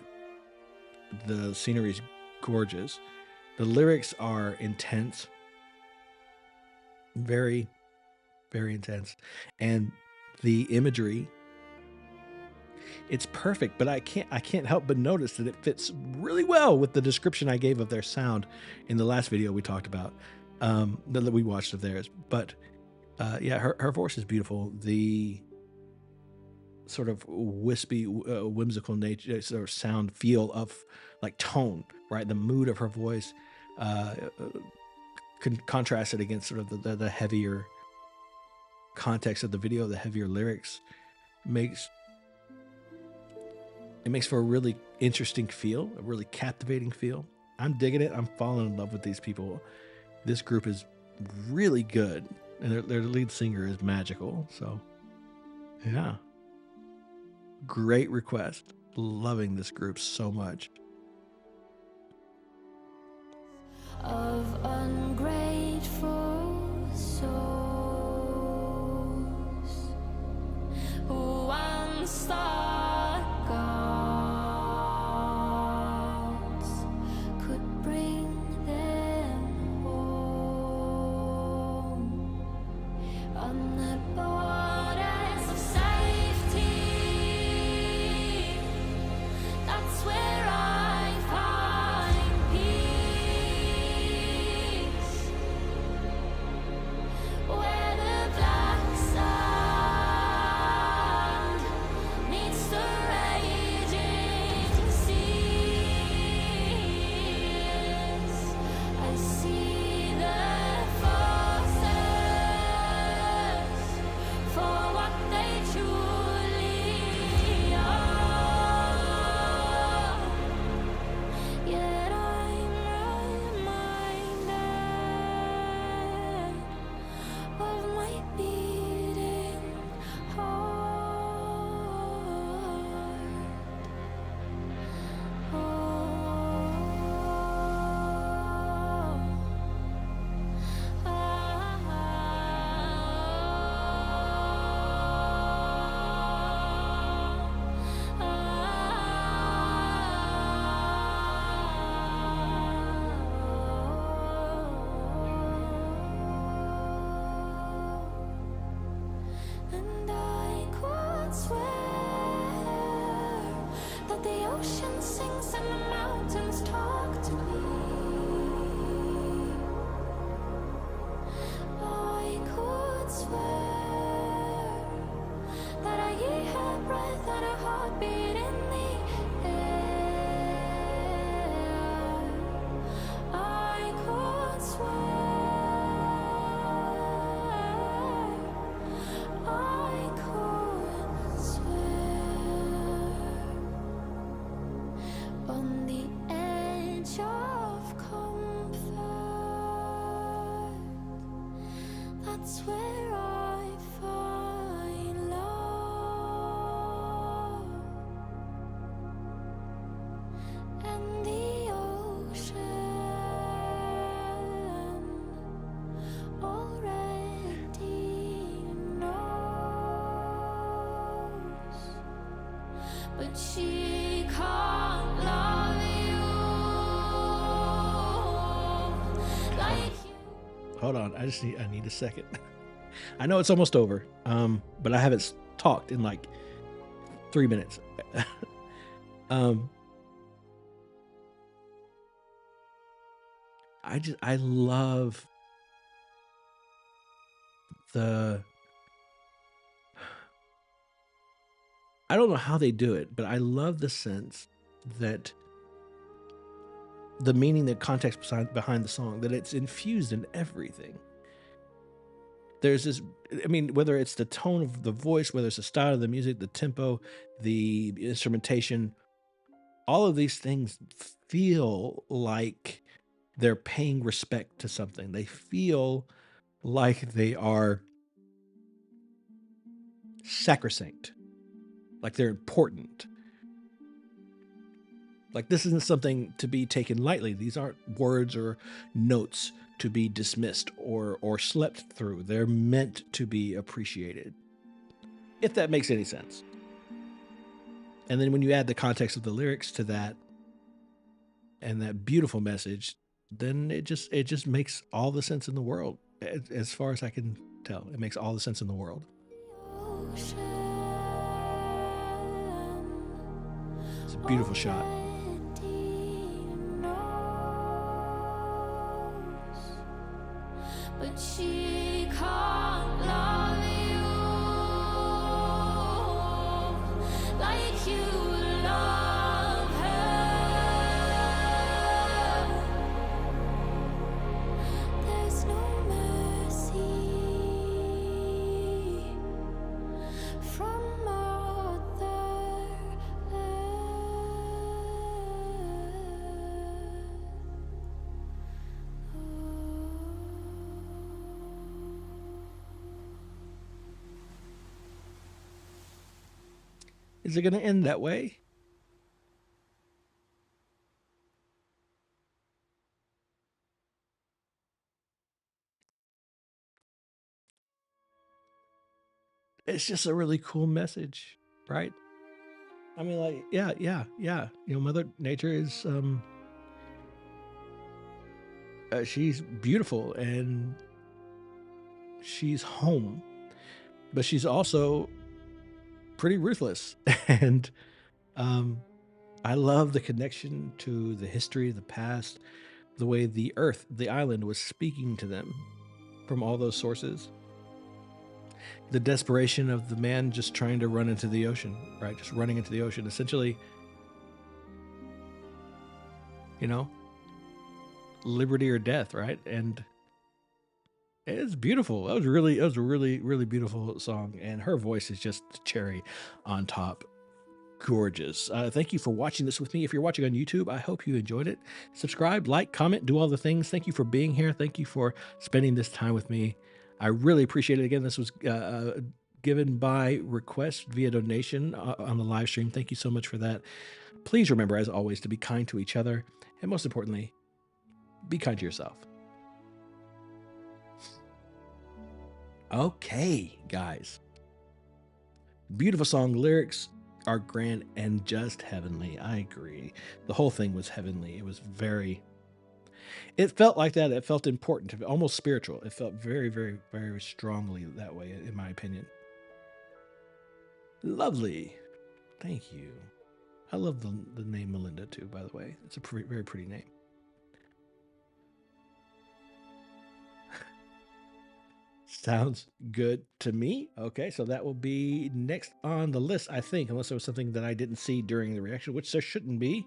the scenery is gorgeous. The lyrics are intense, very, very intense, and the imagery, it's perfect. But I can't help but notice that it fits really well with the description I gave of their sound in the last video we talked about, that we watched of theirs. But yeah, her voice is beautiful. The sort of wispy, whimsical nature, sort of sound, feel of like tone, right? The mood of her voice, contrasted against sort of the heavier context of the video, the heavier lyrics, makes for a really interesting feel, a really captivating feel. I'm digging it. I'm falling in love with these people. This group is really good, and their lead singer is magical. So, yeah. Great request. Loving this group so much. Of ungrateful souls who once thought gods could bring them home on the borders of safety. That's where I find peace, where the black sand meets the raging seas. I see the forces for what they truly are. Yet I'm reminded of my beating and I could swear that the ocean sings and the mountains talk to me. I could swear that I hear her breath and her heartbeat but she can't love you like you. Hold on, I need a second. I know it's almost over, but I haven't talked in like 3 minutes. I love I don't know how they do it, but I love the sense that the meaning, the context behind the song, that it's infused in everything. There's this, I mean, whether it's the tone of the voice, whether it's the style of the music, the tempo, the instrumentation, all of these things feel like they're paying respect to something. They feel like they are sacrosanct, like they're important. Like this isn't something to be taken lightly. These aren't words or notes to be dismissed or slept through. They're meant to be appreciated, if that makes any sense. And then when you add the context of the lyrics to that and that beautiful message, then it just makes all the sense in the world. As far as I can tell, it makes all the sense in the world. It's a beautiful shot. But she can't love you like you love her. There's no mercy from Mother Is it going to end that way? It's just a really cool message, right? I mean, like, yeah. You know, Mother Nature is, she's beautiful and she's home, but she's also pretty ruthless. And I love the connection to the history, the past, the way the earth, the island, was speaking to them from all those sources. The desperation of the man just trying to run into the ocean, right? Just running into the ocean, essentially, you know, liberty or death, right? And it's beautiful. That was a really beautiful song. And her voice is just the cherry on top. Gorgeous. Thank you for watching this with me. If you're watching on YouTube, I hope you enjoyed it. Subscribe, like, comment, do all the things. Thank you for being here. Thank you for spending this time with me. I really appreciate it. Again, this was given by request via donation on the live stream. Thank you so much for that. Please remember, as always, to be kind to each other. And most importantly, be kind to yourself. Okay, guys. Beautiful song. Lyrics are grand and just heavenly. I agree. The whole thing was heavenly. It was it felt like that. It felt important, almost spiritual. It felt very, very, very strongly that way, in my opinion. Lovely. Thank you. I love the name Melinda, too, by the way. It's a very pretty name. Sounds good to me. Okay, so that will be next on the list, I think, unless there was something that I didn't see during the reaction, which there shouldn't be.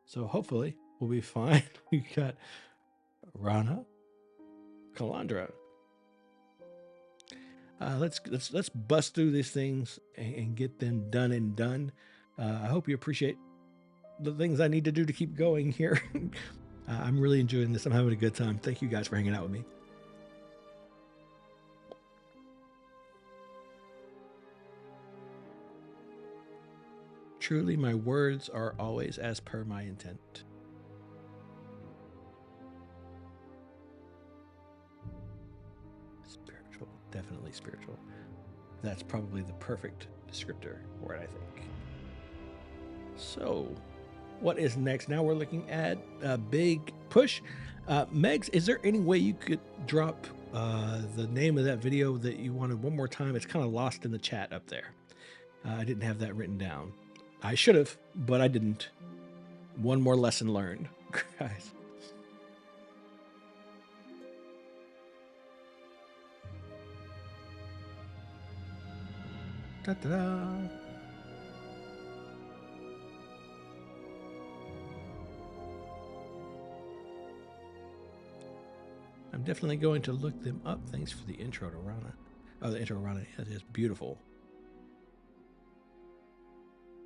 So hopefully we'll be fine. We got Rana, Kalandra. Let's bust through these things and get them done. I hope you appreciate the things I need to do to keep going here. I'm really enjoying this. I'm having a good time. Thank you guys for hanging out with me. Truly, my words are always as per my intent. Spiritual, definitely spiritual. That's probably the perfect descriptor for it, I think. So, what is next? Now we're looking at Big Push. Megs, is there any way you could drop the name of that video that you wanted one more time? It's kind of lost in the chat up there. I didn't have that written down. I should have, but I didn't. One more lesson learned, guys. Ta-da! I'm definitely going to look them up. Thanks for the intro to Rana. Oh, the intro to Rana is beautiful.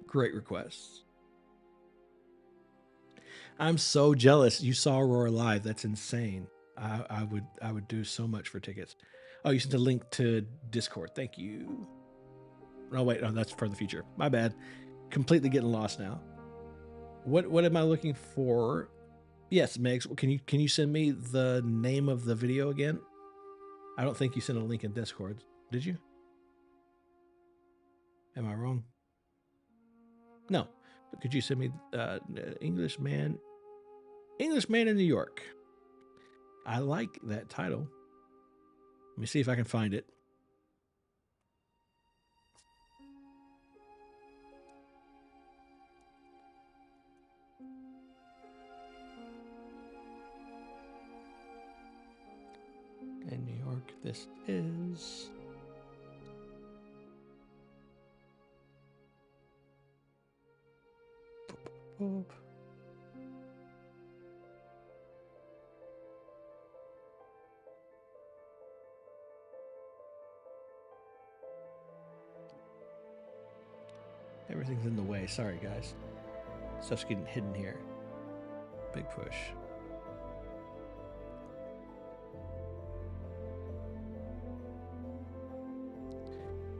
Great requests. I'm so jealous. You saw Aurora live. That's insane. I would do so much for tickets. Oh, you sent a link to Discord. Thank you. Oh wait, no, that's for the future. My bad. Completely getting lost now. What am I looking for? Yes, Megs. Can you send me the name of the video again? I don't think you sent a link in Discord. Did you? Am I wrong? No. Could you send me Englishman in New York? I like that title. Let me see if I can find it. In New York, this is... Boop. Everything's in the way. Sorry, guys. Stuff's getting hidden here. Big push.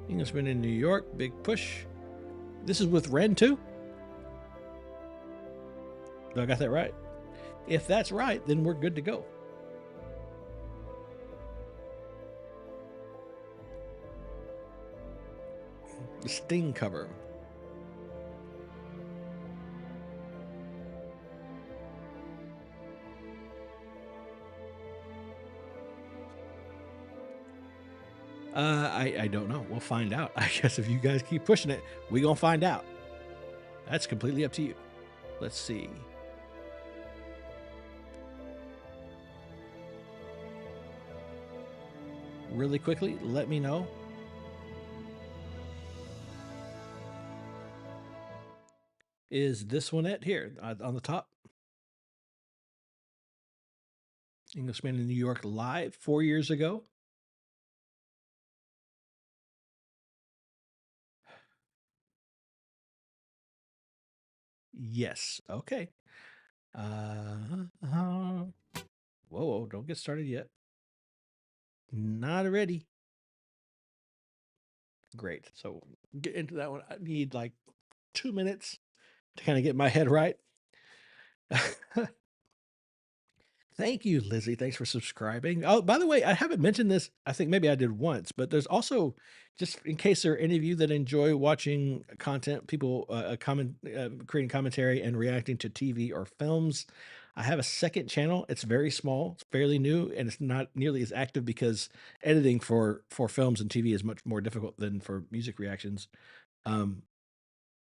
Englishman in New York. Big push. This is with Ren too? I got that right. If that's right, then we're good to go. The Sting cover. I don't know. We'll find out. I guess if you guys keep pushing it, we're going to find out. That's completely up to you. Let's see. Really quickly, let me know. Is this one it? Here, on the top? Englishman in New York live 4 years ago. Yes. Okay. Whoa, don't get started yet. Not ready. Great. So get into that one. I need like 2 minutes to kind of get my head right. Thank you, Lizzie. Thanks for subscribing. Oh, by the way, I haven't mentioned this. I think maybe I did once, but there's also, just in case there are any of you that enjoy watching content, people creating commentary and reacting to TV or films, I have a second channel. It's very small, it's fairly new, and it's not nearly as active because editing for films and TV is much more difficult than for music reactions.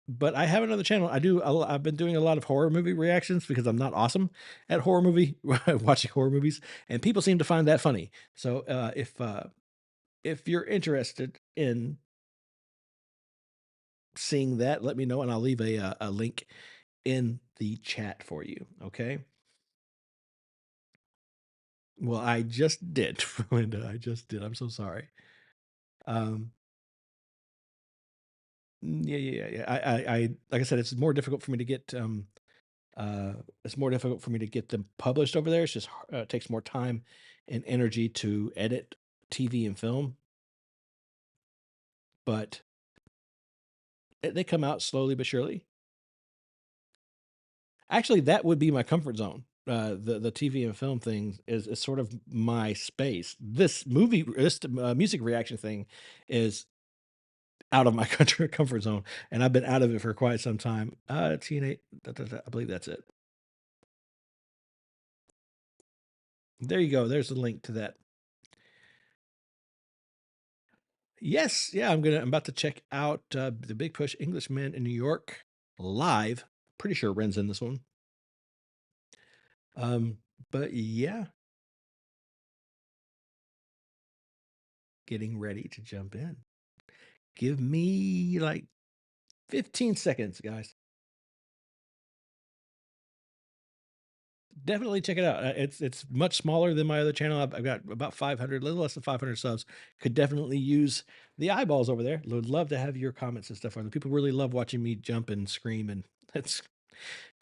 But I have another channel. I've been doing a lot of horror movie reactions because I'm not awesome at watching horror movies, and people seem to find that funny. So if you're interested in seeing that, let me know, and I'll leave a link in the chat for you. Okay. Well, I just did, Linda. I just did. I'm so sorry. Yeah. I like I said, it's more difficult for me to get them published over there. It's just it takes more time and energy to edit TV and film, but they come out slowly but surely. Actually, that would be my comfort zone. The TV and film thing is sort of my space. This music reaction thing is out of my comfort zone, and I've been out of it for quite some time. Teenage, I believe that's it. There you go. There's the link to that. Yes, yeah, I'm about to check out the Big Push Englishman in New York live. Pretty sure Ren's in this one. But yeah, getting ready to jump in. Give me like 15 seconds, guys. Definitely check it out. It's much smaller than my other channel. I've got about 500, a little less than 500 subs. Could definitely use the eyeballs over there. Would love to have your comments and stuff on there. People really love watching me jump and scream, and it's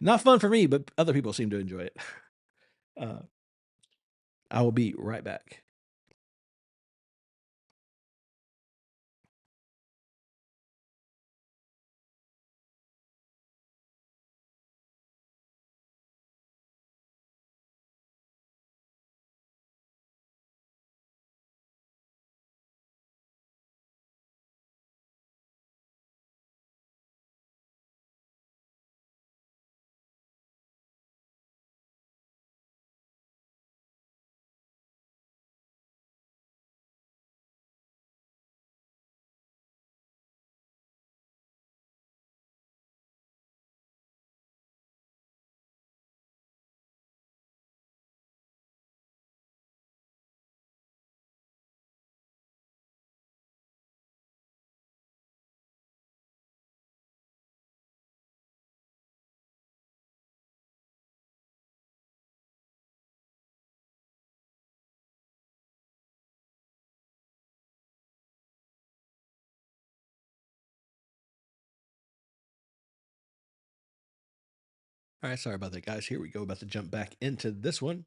not fun for me, but other people seem to enjoy it. I will be right back. All right, sorry about that, guys. Here we go. About to jump back into this one.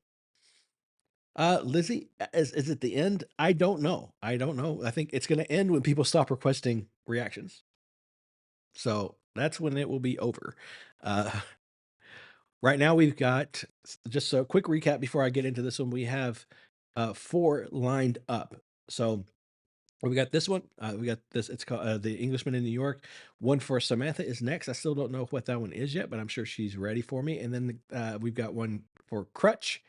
Lizzie, is it the end? I don't know. I don't know. I think it's going to end when people stop requesting reactions. So that's when it will be over. Right now we've got, just a quick recap before I get into this one. We have 4 lined up. So we got this one. We got this. It's called The Englishman in New York. One for Samantha is next. I still don't know what that one is yet, but I'm sure she's ready for me. And then we've got one for Crutch,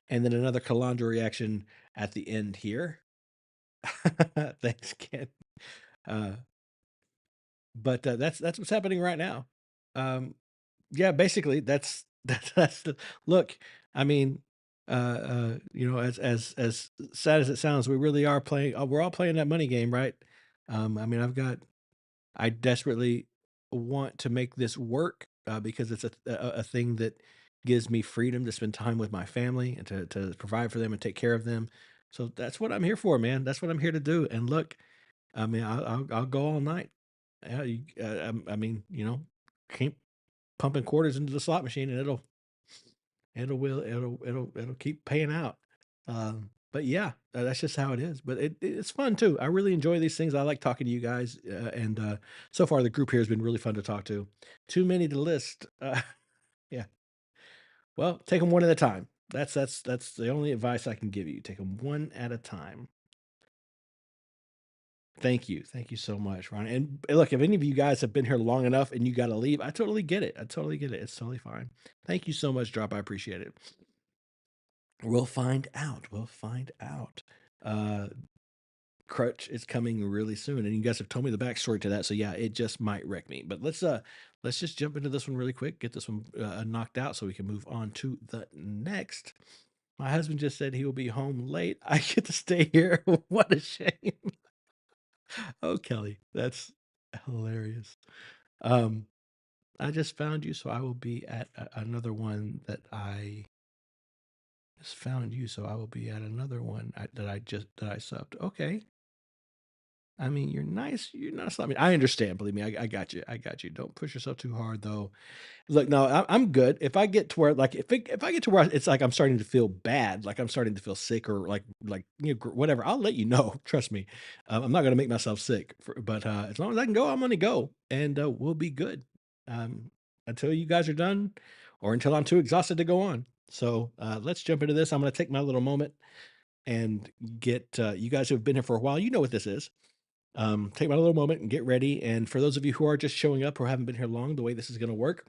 and then another Kalandra reaction at the end here. Thanks, Ken. But that's what's happening right now. Yeah, basically that's the look. I mean, you know, as sad as it sounds, we really are playing. We're all playing that money game, right? I mean, I desperately want to make this work because it's a thing that gives me freedom to spend time with my family and to provide for them and take care of them. So that's what I'm here for, man. That's what I'm here to do. And look, I mean, I'll go all night. Yeah, I mean, you know, keep pumping quarters into the slot machine, and it'll keep paying out. But yeah, that's just how it is. But it's fun too. I really enjoy these things. I like talking to you guys, and so far the group here has been really fun to talk to. Too many to list. Yeah. Well, take them one at a time. That's the only advice I can give you. Take them one at a time. Thank you so much, Ron. And look, if any of you guys have been here long enough and you got to leave, I totally get it. It's totally fine. Thank you so much, Drop. I appreciate it. We'll find out. Crutch is coming really soon, and you guys have told me the backstory to that. So yeah, it just might wreck me. But let's just jump into this one really quick. Get this one knocked out so we can move on to the next. My husband just said he will be home late. I get to stay here. What a shame. Oh, Kelly, that's hilarious. I just found you, so I will be at another one that I just found you, so I will be at another one that I subbed. Okay. I mean, you're nice. You're not. I mean, I understand. Believe me, I got you. Don't push yourself too hard, though. Look, no, I'm good. If I get to where, like, if I get to where it's like I'm starting to feel bad, like I'm starting to feel sick, or like you know, whatever, I'll let you know. Trust me, I'm not gonna make myself sick. But as long as I can go, I'm gonna go, and we'll be good until you guys are done, or until I'm too exhausted to go on. So let's jump into this. I'm gonna take my little moment and get you guys who have been here for a while. You know what this is. take my little moment and get ready. And for those of you who are just showing up or haven't been here long, the way this is going to work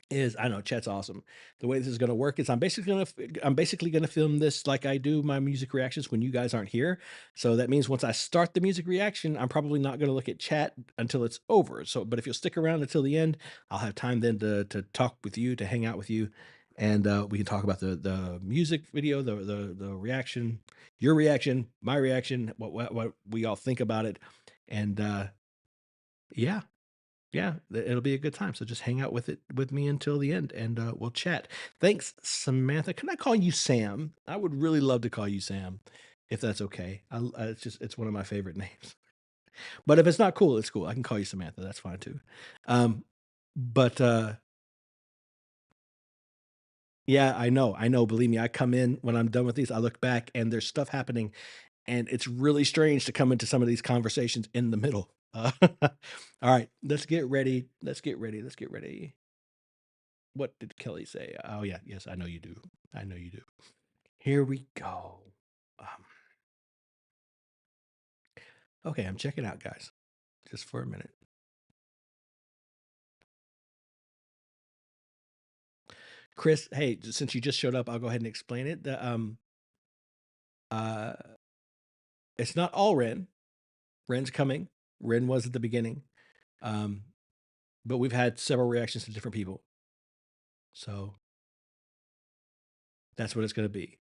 is, I know chat's awesome. The way this is going to work is I'm basically going to film this like I do my music reactions when you guys aren't here. So that means once I start the music reaction, I'm probably not going to look at chat until it's over. So, but if you'll stick around until the end, I'll have time then to talk with you, to hang out with you, and we can talk about the music video, the reaction, your reaction, my reaction, what we all think about it, and yeah. Yeah, it'll be a good time. So just hang out with me until the end, and we'll chat. Thanks, Samantha. Can I call you Sam? I would really love to call you Sam, if that's okay. It's one of my favorite names. But if it's not cool, it's cool. I can call you Samantha. That's fine too. But yeah, I know. Believe me, I come in when I'm done with these. I look back and there's stuff happening, and it's really strange to come into some of these conversations in the middle. All right, let's get ready. What did Kelly say? Oh yeah, yes, I know you do. Here we go. Okay, I'm checking out, guys, just for a minute. Chris, hey, since you just showed up, I'll go ahead and explain it. It's not all Ren. Ren's coming. Ren was at the beginning, but we've had several reactions to different people, so that's what it's going to be.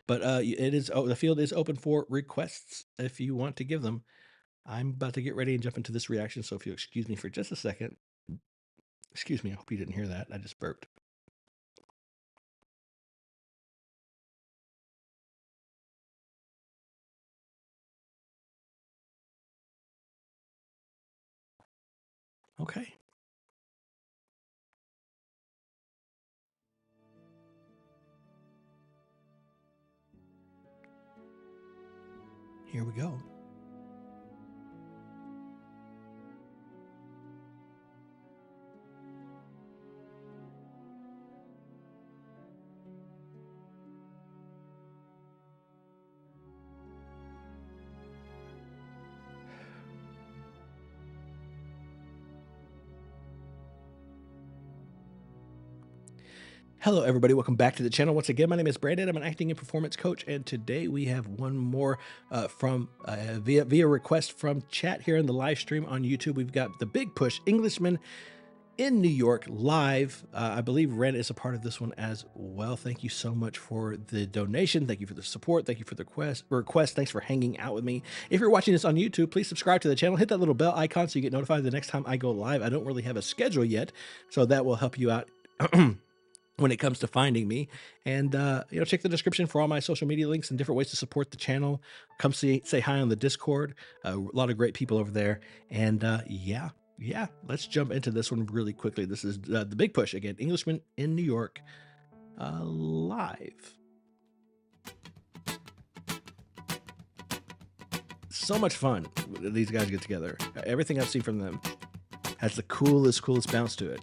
But the field is open for requests if you want to give them. I'm about to get ready and jump into this reaction, so if you'll excuse me for just a second. Excuse me, I hope you didn't hear that. I just burped. Okay. Here we go. Hello, everybody. Welcome back to the channel. Once again, my name is Brandon. I'm an acting and performance coach, and today we have one more from via request from chat here in the live stream on YouTube. We've got the Big Push Englishman in New York live. I believe Ren is a part of this one as well. Thank you so much for the donation. Thank you for the support. Thank you for the request. Thanks for hanging out with me. If you're watching this on YouTube, please subscribe to the channel. Hit that little bell icon so you get notified the next time I go live. I don't really have a schedule yet, so that will help you out when it comes to finding me. And check the description for all my social media links and different ways to support the channel. Come say hi on the Discord. A lot of great people over there. And yeah, let's jump into this one really quickly. This is the Big Push again, Englishman in New York, live. So much fun these guys get together. Everything I've seen from them has the coolest bounce to it.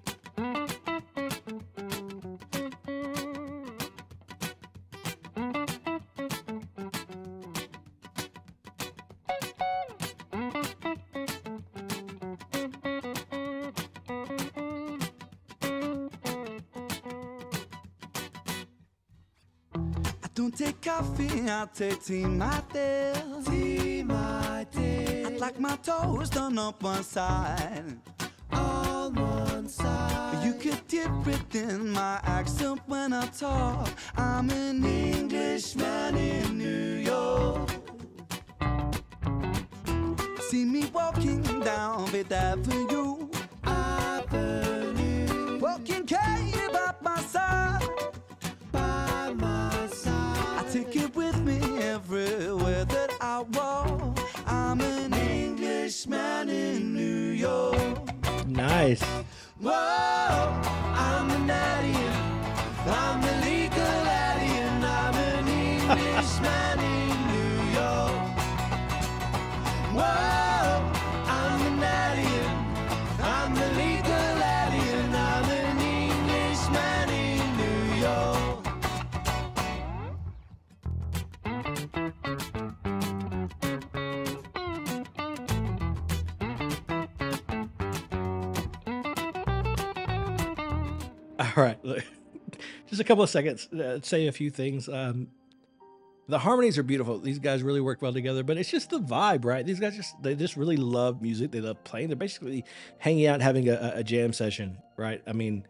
Don't take coffee, I take tea, my dear. Tea, my dear. I'd like my toast done up one side. On one side. You could hear it in my accent when I talk. I'm an Englishman in New York. See me walking down Fifth Avenue. Walking K by my side. Take it with me everywhere that I walk. I'm an Englishman in New York. Nice. Whoa, I'm an alien. I'm a legal alien. I'm an Englishman in New York. Whoa, I'm an alien. I'm a legal alien. I'm an Englishman in New York. All right, just a couple of seconds. Say a few things. The harmonies are beautiful. These guys really work well together, but it's just the vibe, right? These guys they just really love music. They love playing. They're basically hanging out, having a jam session, right? I mean,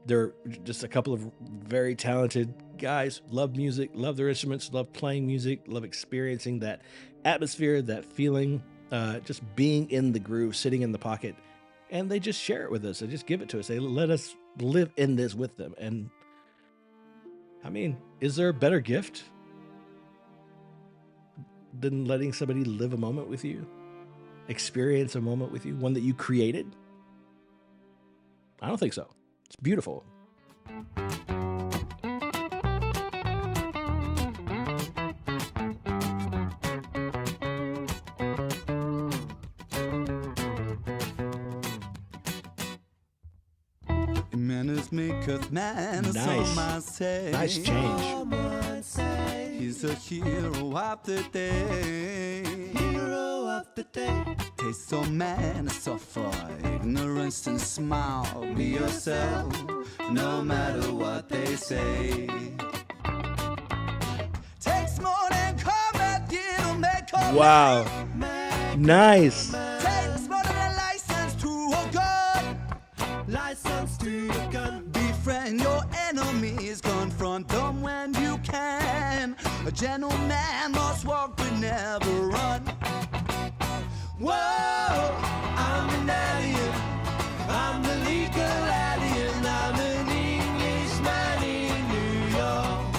they're just a couple of very talented guys, love music, love their instruments, love playing music, love experiencing that atmosphere, that feeling, just being in the groove, sitting in the pocket. And they just share it with us. They just give it to us. They let us live in this with them. And I mean, is there a better gift than letting somebody live a moment with you, experience a moment with you, one that you created? I don't think so. It's beautiful. Manners maketh man, some might say. Nice change. He's a hero of the day. Hero of the day. Taste of man, suffer ignorance and smile. Be yourself, no matter what they say. Takes more than combat gear to make a Wow. Nice. Takes more than a license to a gun. License to a gun. Befriend your enemies, confront them when you can. A gentleman must walk but never run. Whoa, I'm an alien. I'm a legal alien. I'm an Englishman in New York.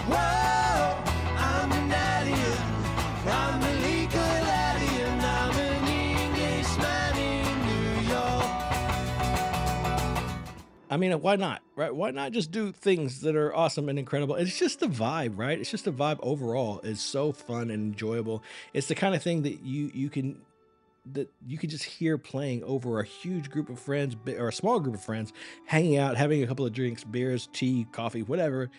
Whoa, I'm an alien. I'm a legal alien. I'm an Englishman in New York. I mean, why not, right? Why not just do things that are awesome and incredible? It's just the vibe, right? It's just the vibe overall. It's so fun and enjoyable. It's the kind of thing that you can just hear playing over a huge group of friends or a small group of friends, hanging out, having a couple of drinks, beers, tea, coffee, whatever,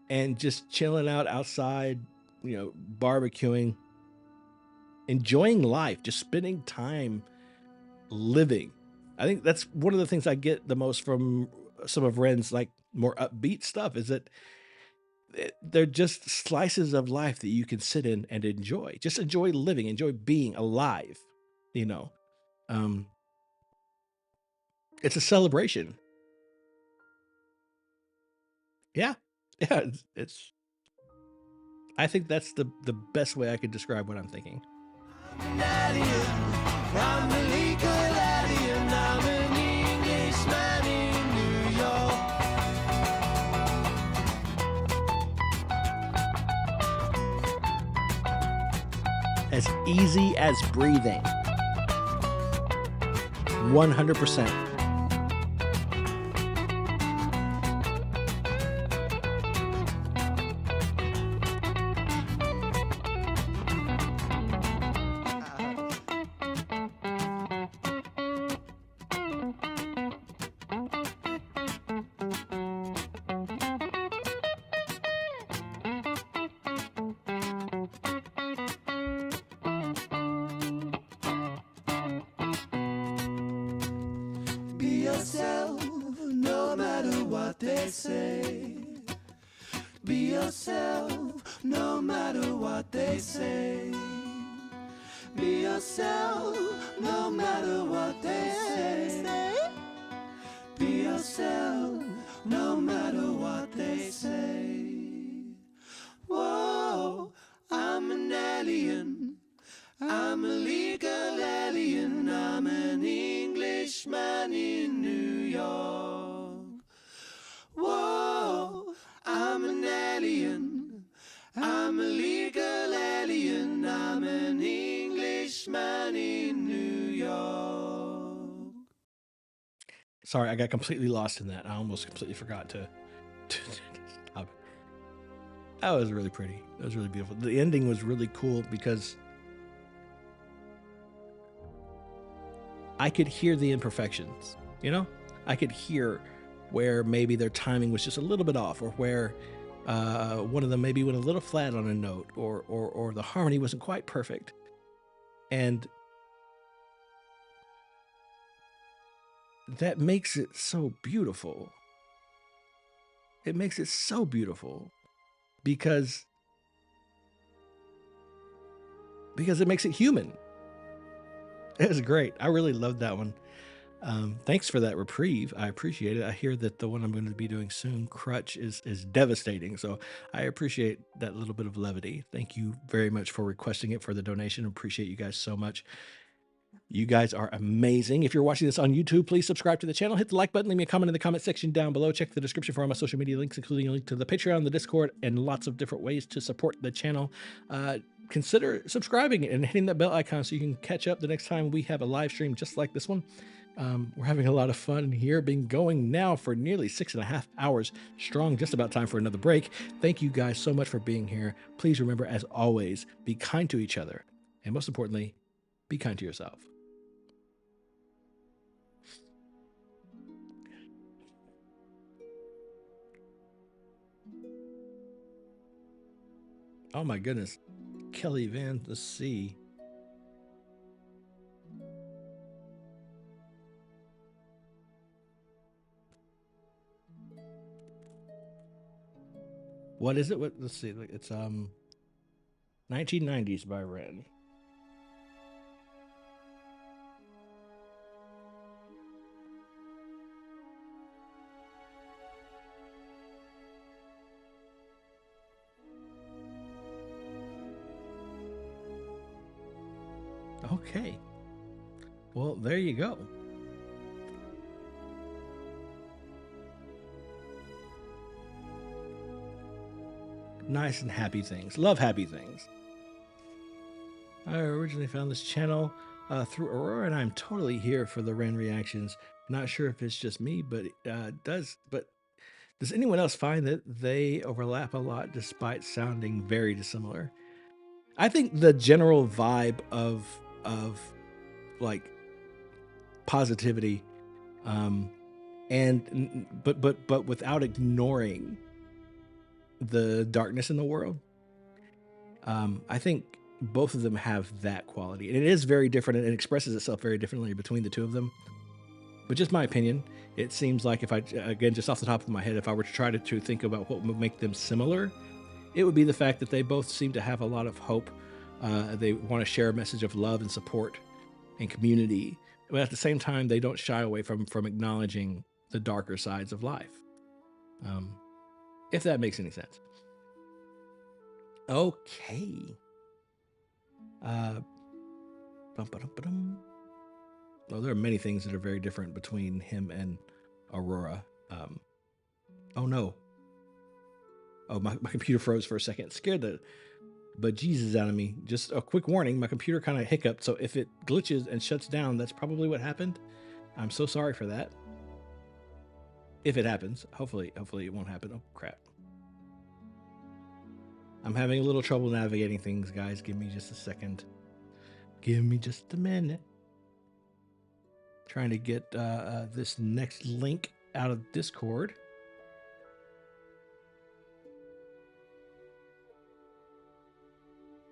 and just chilling out outside, barbecuing, enjoying life, just spending time living. I think that's one of the things I get the most from some of Ren's like more upbeat stuff, is that they're just slices of life that you can sit in and enjoy. Just enjoy living, enjoy being alive. It's a celebration. Yeah. It's I think that's the best way I could describe what I'm thinking. I'm a legal alien. I'm an Englishman in New York. As easy as breathing. 100%. Be yourself, no matter what they say. Be yourself, no matter what they say. Be yourself, no matter what they say. Be yourself, no matter what they say. Whoa, I'm an alien. I'm a legal alien. I'm an Englishman in New York. Whoa, I'm an alien. I'm a legal alien. I'm an Englishman in New York. Sorry, I got completely lost in that. I almost completely forgot to stop. That was really pretty. That was really beautiful. The ending was really cool because I could hear the imperfections, I could hear where maybe their timing was just a little bit off, or where one of them maybe went a little flat on a note, or the harmony wasn't quite perfect. And that makes it so beautiful. It makes it so beautiful because it makes it human. It was great. I really loved that one. Thanks for that reprieve. I appreciate it. I hear that the one I'm going to be doing soon, Crutch, is devastating. So I appreciate that little bit of levity. Thank you very much for requesting it, for the donation. Appreciate you guys so much. You guys are amazing. If you're watching this on YouTube, please subscribe to the channel. Hit the like button. Leave me a comment in the comment section down below. Check the description for all my social media links, including a link to the Patreon, the Discord, and lots of different ways to support the channel. Consider subscribing and hitting that bell icon so you can catch up the next time we have a live stream just like this one. We're having a lot of fun here. Been going now for nearly 6.5 hours strong. Just about time for another break. Thank you guys so much for being here. Please remember, as always, be kind to each other. And most importantly, be kind to yourself. Oh my goodness. Kelly Van the Sea. What is it? Let's see. It's 1990s by Ren. Okay. Well, there you go. Nice and happy things. Love happy things. I originally found this channel through Aurora, and I'm totally here for the Ren reactions. Not sure if it's just me, but does anyone else find that they overlap a lot despite sounding very dissimilar? I think the general vibe of like positivity, but without ignoring the darkness in the world. I think both of them have that quality, and it is very different, and it expresses itself very differently between the two of them. But just my opinion, it seems like if I, again, just off the top of my head, if I were to try to think about what would make them similar, it would be the fact that they both seem to have a lot of hope. They want to share a message of love and support and community, but at the same time, they don't shy away from acknowledging the darker sides of life. If that makes any sense. Okay. Well, there are many things that are very different between him and Aurora. Oh no. Oh, my computer froze for a second. It scared the bejesus out of me. Just a quick warning, my computer kind of hiccuped, so if it glitches and shuts down, that's probably what happened. I'm so sorry for that. If it happens. Hopefully it won't happen. Oh, crap. I'm having a little trouble navigating things, guys. Give me just a second. Give me just a minute. Trying to get this next link out of Discord.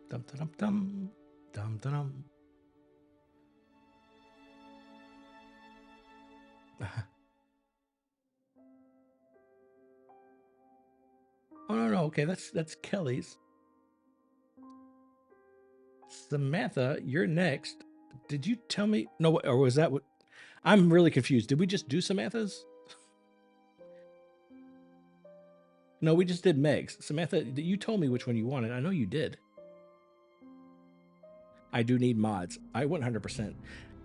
Dum dum dum dum dum. Oh no, okay, that's Kelly's. Samantha, you're next. Did you tell me? No, or was that what? I'm really confused. Did we just do Samantha's? No, we just did Meg's. Samantha, you told me which one you wanted. I know you did. I do need mods. I 100%.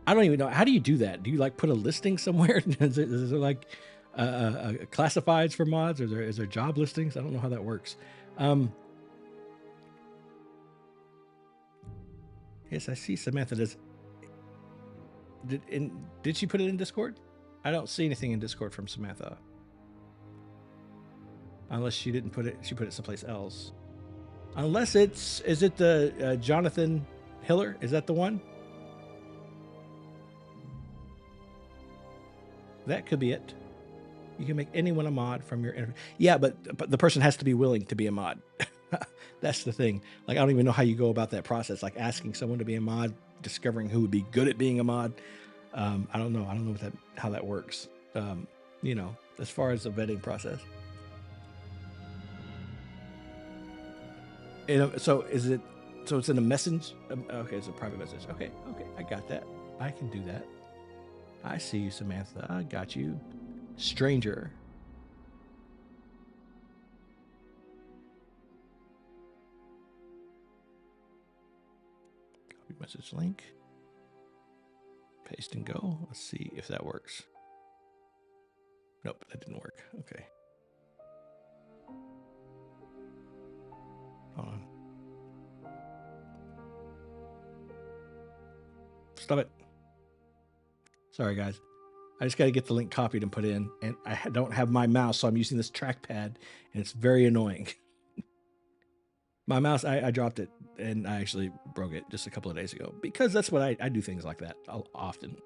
I don't even know. How do you do that? Do you like put a listing somewhere? Is there like classifieds for mods? Or is there job listings? I don't know how that works. Yes, I see Samantha does. Did she put it in Discord? I don't see anything in Discord from Samantha. Unless she didn't put it, she put it someplace else. Unless is it the Jonathan Hiller? Is that the one? That could be it. You can make anyone a mod from your... Yeah, but the person has to be willing to be a mod. That's the thing. Like, I don't even know how you go about that process. Like asking someone to be a mod, discovering who would be good at being a mod. I don't know how that works. As far as the vetting process. So it's in a message. Okay, it's a private message. Okay, I got that. I can do that. I see you, Samantha. I got you. Stranger. Copy message link. Paste and go. Let's see if that works. Nope, that didn't work. Okay. Hold on. Stop it. Sorry, guys. I just got to get the link copied and put in, and I don't have my mouse, so I'm using this trackpad, and it's very annoying. My mouse, I dropped it, and I actually broke it just a couple of days ago, because that's what I do things like that often,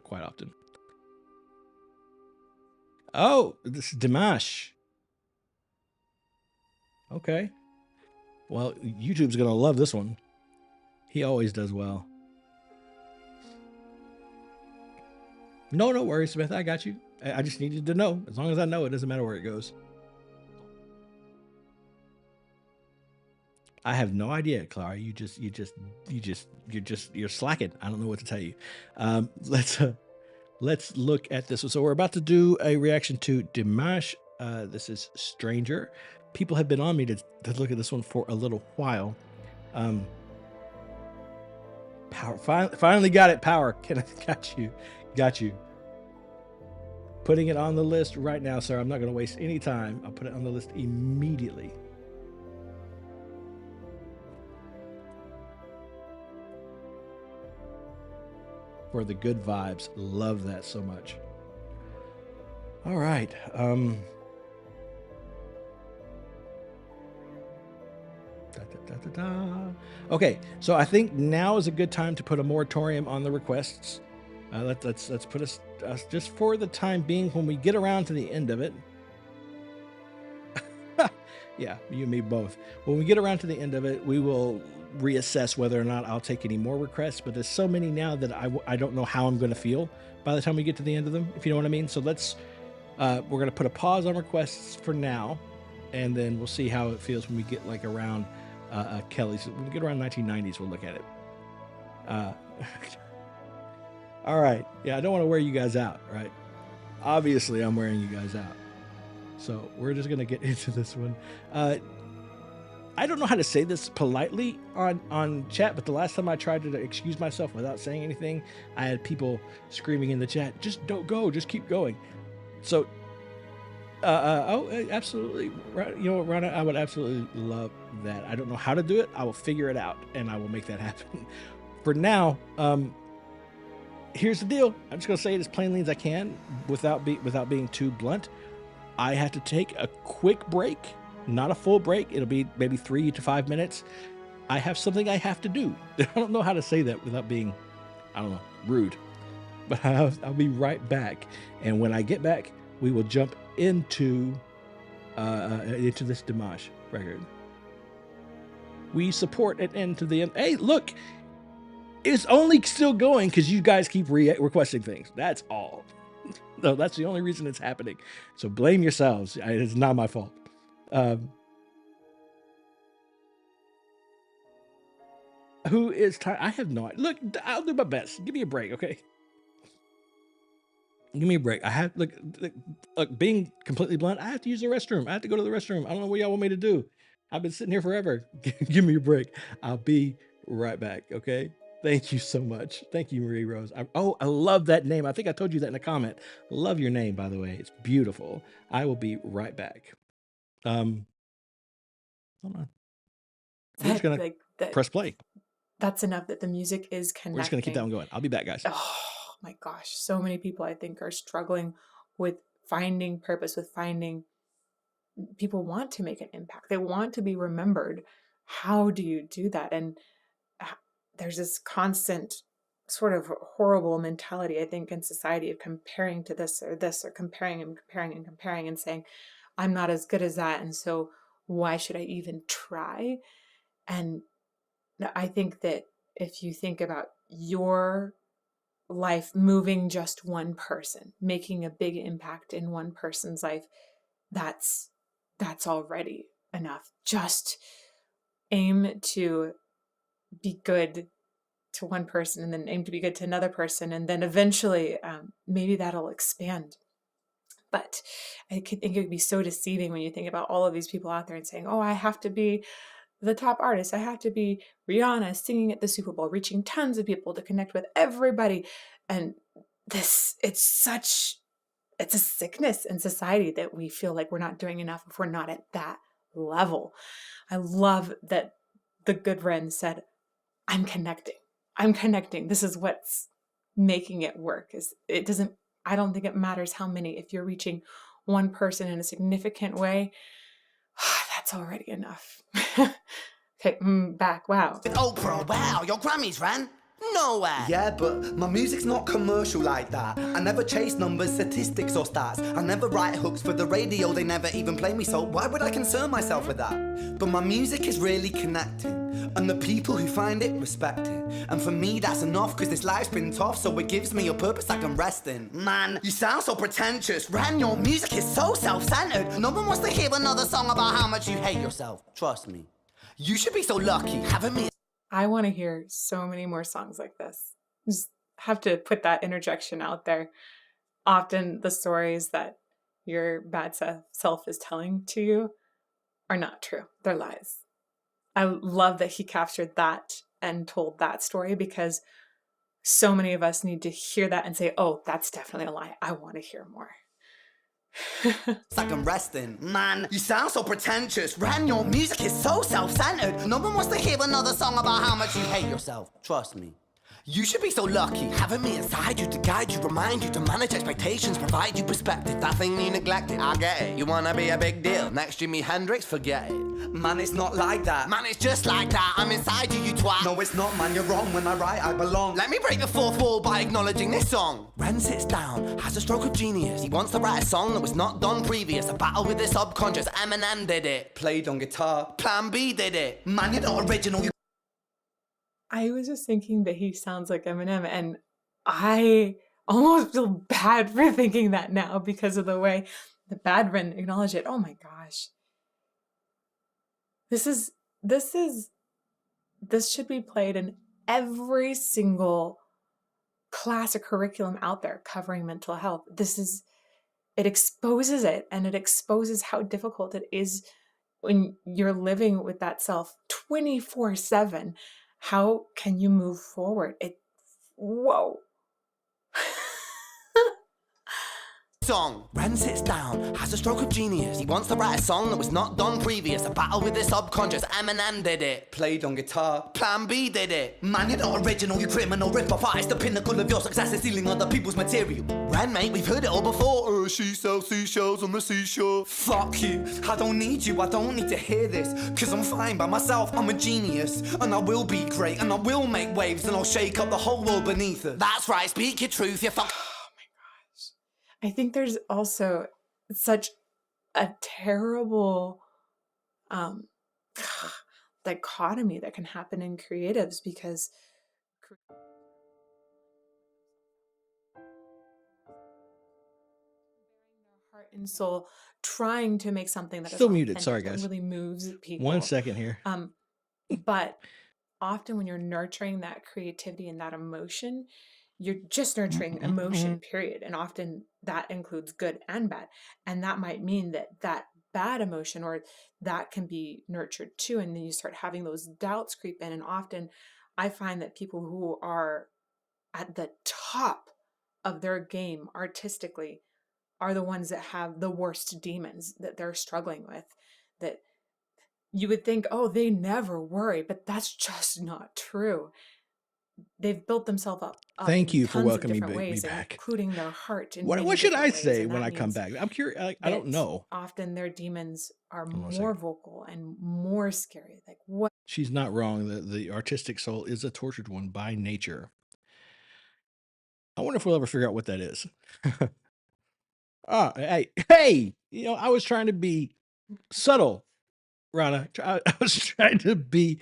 quite often. Oh, this is Dimash. Okay. Well, YouTube's going to love this one. He always does well. No worries, Smith. I got you. I just needed to know. As long as I know, it doesn't matter where it goes. I have no idea, Clara. You're slacking. I don't know what to tell you. Let's look at this. So we're about to do a reaction to Dimash. This is Stranger. People have been on me to look at this one for a little while. Power. Finally got it. Power. Got you. Putting it on the list right now, sir. I'm not going to waste any time. I'll put it on the list immediately. For the good vibes. Love that so much. All right. Okay, so I think now is a good time to put a moratorium on the requests. Let's put us just for the time being. When we get around to the end of it, yeah, you and me both. When we get around to the end of it, we will reassess whether or not I'll take any more requests. But there's so many now that I don't know how I'm going to feel by the time we get to the end of them, if you know what I mean. So we're going to put a pause on requests for now, and then we'll see how it feels when we get like around Kelly's. When we get around 1990s, we'll look at it. All right. Yeah, I don't want to wear you guys out, right? Obviously, I'm wearing you guys out. So we're just going to get into this one. I don't know how to say this politely on chat, but the last time I tried to excuse myself without saying anything, I had people screaming in the chat, just don't go, just keep going. So, absolutely. You know, Rana, I would absolutely love that. I don't know how to do it. I will figure it out, and I will make that happen. For now, here's the deal. I'm just going to say it as plainly as I can without being too blunt. I have to take a quick break, not a full break. It'll be maybe 3 to 5 minutes. I have something I have to do. I don't know how to say that without being, rude. But I'll be right back. And when I get back, we will jump into this Dimash record. We support an end to the end. Hey, look, it's only still going because you guys keep requesting things. That's all. No, that's the only reason it's happening. So blame yourselves. It's not my fault. Who is time? I have no idea. Look, I'll do my best. Give me a break, okay? Give me a break. I have look, being completely blunt, I have to use the restroom. I have to go to the restroom. I don't know what y'all want me to do. I've been sitting here forever. Give me a break. I'll be right back, okay? Thank you so much. Thank you, Marie Rose. I love that name. I think I told you that in a comment. Love your name, by the way. It's beautiful. I will be right back. Hold on. I'm just gonna press play. That's enough that the music is connecting. We're just gonna keep that one going. I'll be back, guys. Oh my gosh. So many people I think are struggling with finding purpose, with finding people want to make an impact. They want to be remembered. How do you do that? And there's this constant sort of horrible mentality, I think, in society of comparing to this, or comparing and saying, I'm not as good as that. And so why should I even try? And I think that if you think about your life moving just one person, making a big impact in one person's life, that's already enough. Just aim to be good to one person and then aim to be good to another person. And then eventually maybe that'll expand. But it could be so deceiving when you think about all of these people out there and saying, oh, I have to be the top artist. I have to be Rihanna singing at the Super Bowl, reaching tons of people to connect with everybody. And it's a sickness in society that we feel like we're not doing enough if we're not at that level. I love that the good Ren said, I'm connecting. This is what's making it work. I don't think it matters how many. If you're reaching one person in a significant way, that's already enough. Okay, back. Wow. With Oprah, wow, your Grammys, Ren. No way. Yeah, but my music's not commercial like that. I never chase numbers, statistics or stats. I never write hooks for the radio, they never even play me, so why would I concern myself with that? But my music is really connecting, and the people who find it respect it. And for me that's enough, cause this life's been tough, so it gives me a purpose I can rest in. Man, you sound so pretentious. Ren, your music is so self-centered. No one wants to hear another song about how much you hate yourself. Trust me. You should be so lucky having me. I want to hear so many more songs like this. Just have to put that interjection out there. Often the stories that your bad self is telling to you are not true. They're lies. I love that he captured that and told that story, because so many of us need to hear that and say, oh, that's definitely a lie. I want to hear more. It's like I'm resting. Man, you sound so pretentious. Ren, your music is so self-centered. No one wants to hear another song about how much you hate yourself. Trust me. You should be so lucky having me inside you to guide you, remind you to manage expectations, provide you perspective. That thing you neglected, I get it. You wanna be a big deal. Next Jimi Hendrix, forget it. Man, it's not like that. Man, it's just like that. I'm inside you, you twat. No, it's not, man. You're wrong. When I write, I belong. Let me break the fourth wall by acknowledging this song. Ren sits down, has a stroke of genius. He wants to write a song that was not done previous. A battle with the subconscious. Eminem did it. Played on guitar. Plan B did it. Man, you're not original. I was just thinking that he sounds like Eminem, and I almost feel bad for thinking that now because of the way the bad Ren acknowledged it. Oh my gosh. This should be played in every single class or curriculum out there covering mental health. It exposes it, and it exposes how difficult it is when you're living with that self 24/7. How can you move forward? Whoa. Song. Ren sits down, has a stroke of genius. He wants to write a song that was not done previous. A battle with the subconscious. Eminem did it. Played on guitar. Plan B did it. Man, you're not original, you criminal rip-off artist. The pinnacle of your success is stealing other people's material. Ren, mate, we've heard it all before. She sells seashells on the seashore. Fuck you. I don't need you, I don't need to hear this. Cause I'm fine by myself, I'm a genius. And I will be great, and I will make waves, and I'll shake up the whole world beneath us. That's right, speak your truth, you fuck. I think there's also such a terrible dichotomy that can happen in creatives, because heart and soul trying to make something that still is muted. Sorry, guys. Really moves people. 1 second here. But often when you're nurturing that creativity and that emotion, you're just nurturing emotion, period. And often that includes good and bad. And that might mean that bad emotion or that can be nurtured too. And then you start having those doubts creep in. And often I find that people who are at the top of their game artistically are the ones that have the worst demons that they're struggling with, that you would think, oh, they never worry, but that's just not true. They've built themselves up. Thank you for welcoming me ways, back, including their heart. What should I say when I come back? I'm curious. I don't know. Often their demons are more vocal and more scary. Like what? She's not wrong. The artistic soul is a tortured one by nature. I wonder if we'll ever figure out what that is. Hey! You know, I was trying to be subtle, Rana. I was trying to be.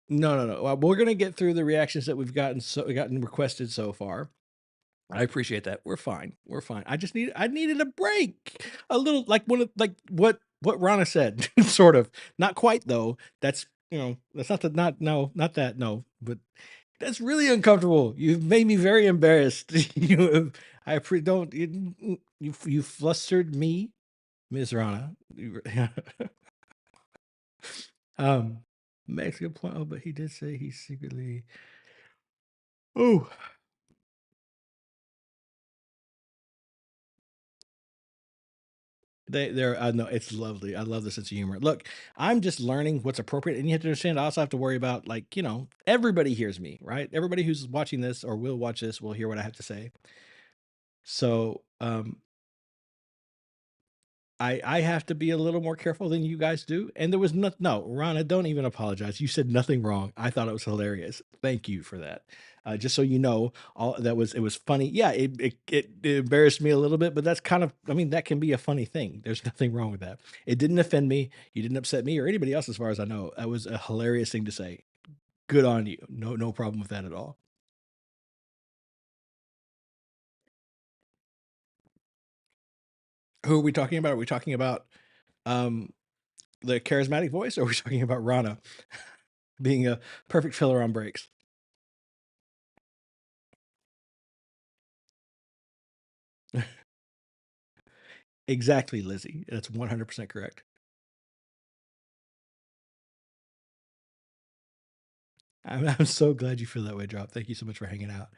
No. We're gonna get through the reactions that we've gotten requested so far. I appreciate that. We're fine. I needed a break. A little like what Rana said, sort of. Not quite though. That's that's not that, no. But that's really uncomfortable. You've made me very embarrassed. Don't you flustered me, Ms. Rana. Makes a good point. Oh, but he did say he secretly. Oh, they're no, it's lovely. I love the sense of humor. Look, I'm just learning what's appropriate, and you have to understand. I also have to worry about everybody hears me, right? Everybody who's watching this or will watch this will hear what I have to say. So, I have to be a little more careful than you guys do. And there was no, Rana, don't even apologize. You said nothing wrong. I thought it was hilarious. Thank you for that. Just so you know, it was funny. Yeah, it embarrassed me a little bit, but that's that can be a funny thing. There's nothing wrong with that. It didn't offend me. You didn't upset me or anybody else, as far as I know. That was a hilarious thing to say. Good on you. No problem with that at all. Who are we talking about? Are we talking about the charismatic voice, or are we talking about Rana being a perfect filler on breaks? Exactly, Lizzie. That's 100% correct. I'm so glad you feel that way, Drop. Thank you so much for hanging out.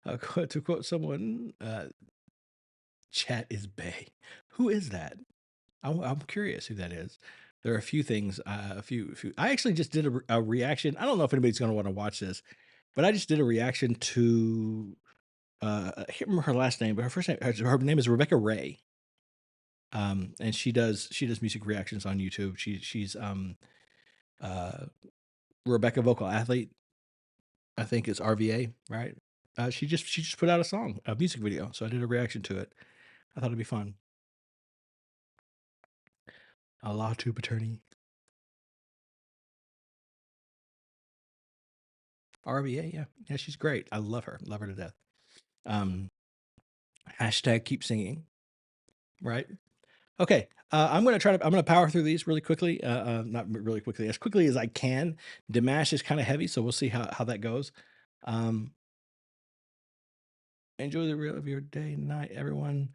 To quote someone, chat is Bay. Who is that? I'm curious who that is. There are a few things, a few. I actually just did a reaction. I don't know if anybody's going to want to watch this, but I just did a reaction to. I can't remember her last name, but her name is Rebecca Ray. And she does music reactions on YouTube. She's Rebecca Vocal Athlete, I think it's RVA, right? She just put out a music video, so I did a reaction to it. I thought it'd be fun. Allah Tube Attorney. RVA, yeah, she's great. I love her to death. Hashtag keep singing, right? Okay, I'm gonna power through these really quickly. Not really quickly, as quickly as I can. Dimash is kind of heavy, so we'll see how that goes. Enjoy the rest of your day and night, everyone.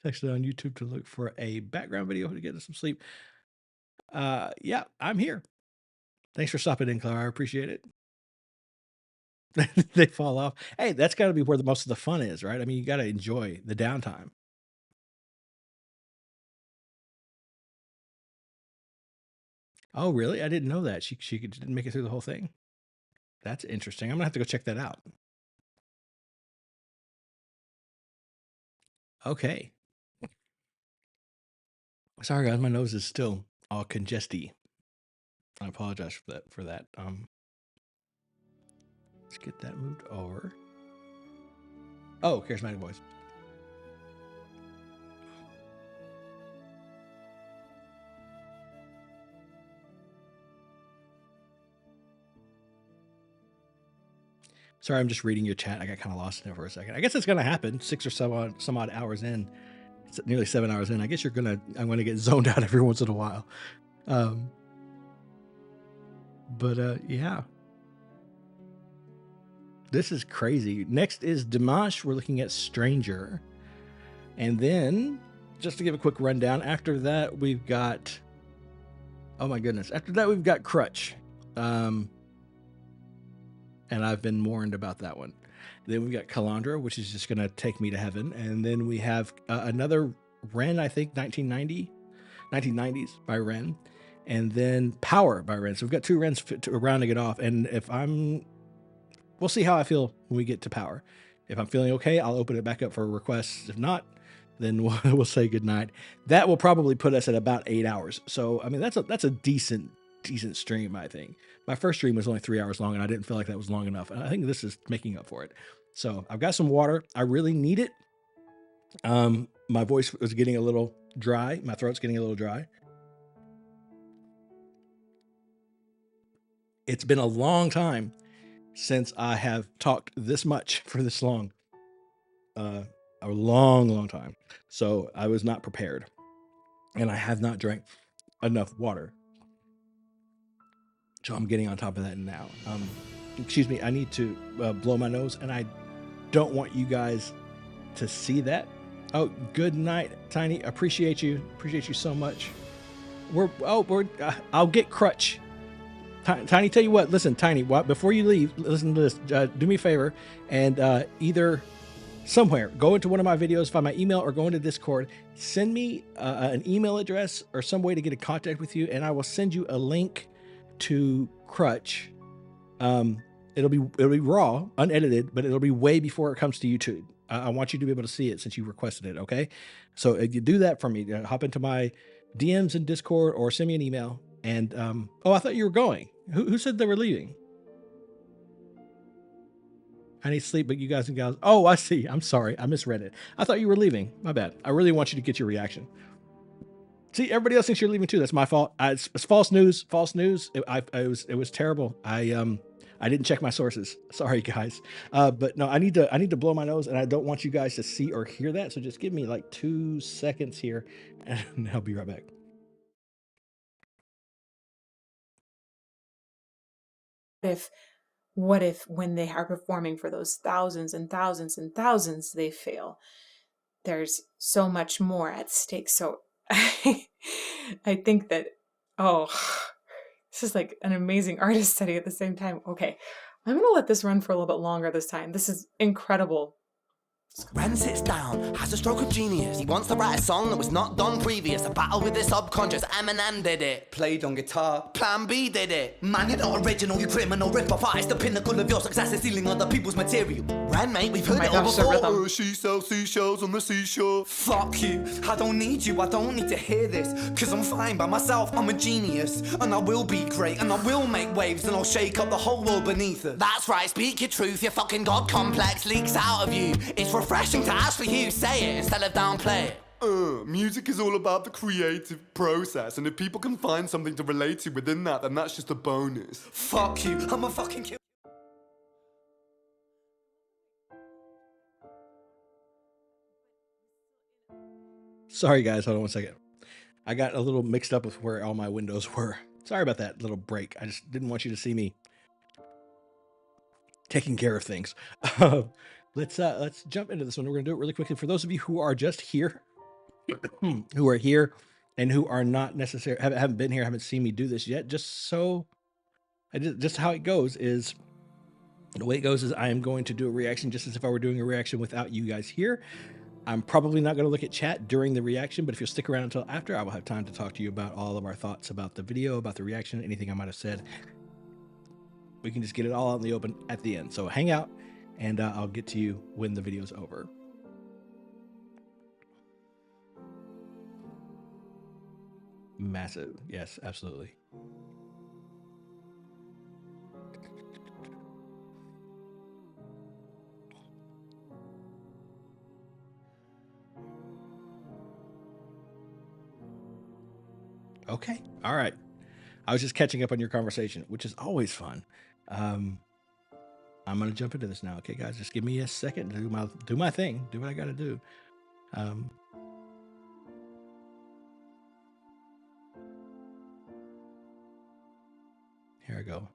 Actually on YouTube to look for a background video to get some sleep. Yeah, I'm here. Thanks for stopping in, Clara. I appreciate it. They fall off. Hey, that's got to be where most of the fun is, right? I mean, you got to enjoy the downtime. Oh, really? I didn't know that. She didn't make it through the whole thing. That's interesting. I'm gonna have to go check that out. Okay. Sorry, guys. My nose is still all congesty. I apologize for that. Let's get that moved over. Oh, Charismatic Voice. Sorry, I'm just reading your chat. I got kind of lost in it for a second. I guess it's going to happen 6 or some odd hours in. It's nearly 7 hours in. I guess I'm going to get zoned out every once in a while. Yeah. This is crazy. Next is Dimash. We're looking at Stranger. And then, just to give a quick rundown, after that, we've got... Oh my goodness. After that, we've got Crutch. And I've been warned about that one. Then we've got Kalandra, which is just going to take me to heaven. And then we have another Ren, I think, 1990s by Ren. And then Power by Ren. So we've got 2 Rens rounding it off. And we'll see how I feel when we get to Power. If I'm feeling okay, I'll open it back up for requests. If not, then we'll say goodnight. That will probably put us at about 8 hours. So, I mean, that's a decent stream, I think. My first stream was only 3 hours long, and I didn't feel like that was long enough. And I think this is making up for it. So I've got some water. I really need it. My voice was getting a little dry. My throat's getting a little dry. It's been a long time since I have talked this much for this long. A long time. So I was not prepared. And I have not drank enough water. So I'm getting on top of that now. Excuse me, I need to blow my nose, and I don't want you guys to see that. Oh, good night, Tiny. Appreciate you so much. I'll get Crutch. Tiny, tell you what, listen, Tiny, before you leave, listen to this. Do me a favor, and either somewhere, go into one of my videos, find my email, or go into Discord, send me an email address or some way to get in contact with you, and I will send you a link to Crutch. It'll be raw, unedited, but it'll be way before it comes to YouTube. I want you to be able to see it since you requested it, okay? So if you do that for me, hop into my DMs in Discord or send me an email. And, oh, I thought you were going. Who said they were leaving? I need sleep, but you guys and gals. Oh, I see. I'm sorry. I misread it. I thought you were leaving. My bad. I really want you to get your reaction. See, everybody else thinks you're leaving too. That's my fault. It's false news. False news. It was terrible. I didn't check my sources. Sorry, guys. But no, I need to blow my nose, and I don't want you guys to see or hear that. So just give me like 2 seconds here, and I'll be right back. What if when they are performing for those thousands and thousands and thousands, they fail? There's so much more at stake. So I think that, this is like an amazing artist study at the same time. Okay, I'm going to let this run for a little bit longer this time. This is incredible. Ren sits down, has a stroke of genius. He wants to write a song that was not done previous. A battle with his subconscious, Eminem did it. Played on guitar. Plan B did it. Man, you're not original, you criminal rip-off artist. The pinnacle of your success is stealing other people's material. Ren, mate, we've heard it all before. She sells seashells on the seashore. Fuck you, I don't need you, I don't need to hear this. Cause I'm fine by myself, I'm a genius. And I will be great, and I will make waves, and I'll shake up the whole world beneath us. That's right, speak your truth, your fucking god complex leaks out of you. It's refreshing to actually hear you say it instead of downplay it. Music is all about the creative process, and if people can find something to relate to within that, then that's just a bonus. Fuck you, I'm a fucking kill. Sorry, guys. Hold on 1 second. I got a little mixed up with where all my windows were. Sorry about that little break. I just didn't want you to see me taking care of things. Let's jump into this one. We're going to do it really quickly. For those of you who are just here, who are here and who are not necessarily, haven't been here, haven't seen me do this yet, just how it goes is, the way it goes is I am going to do a reaction just as if I were doing a reaction without you guys here. I'm probably not going to look at chat during the reaction, but if you'll stick around until after, I will have time to talk to you about all of our thoughts about the video, about the reaction, anything I might have said. We can just get it all out in the open at the end. So hang out, and I'll get to you when the video's over. Massive. Yes, absolutely. Okay. All right. I was just catching up on your conversation, which is always fun. I'm going to jump into this now. Okay, guys, just give me a second to do my thing, do what I got to do. Here I go.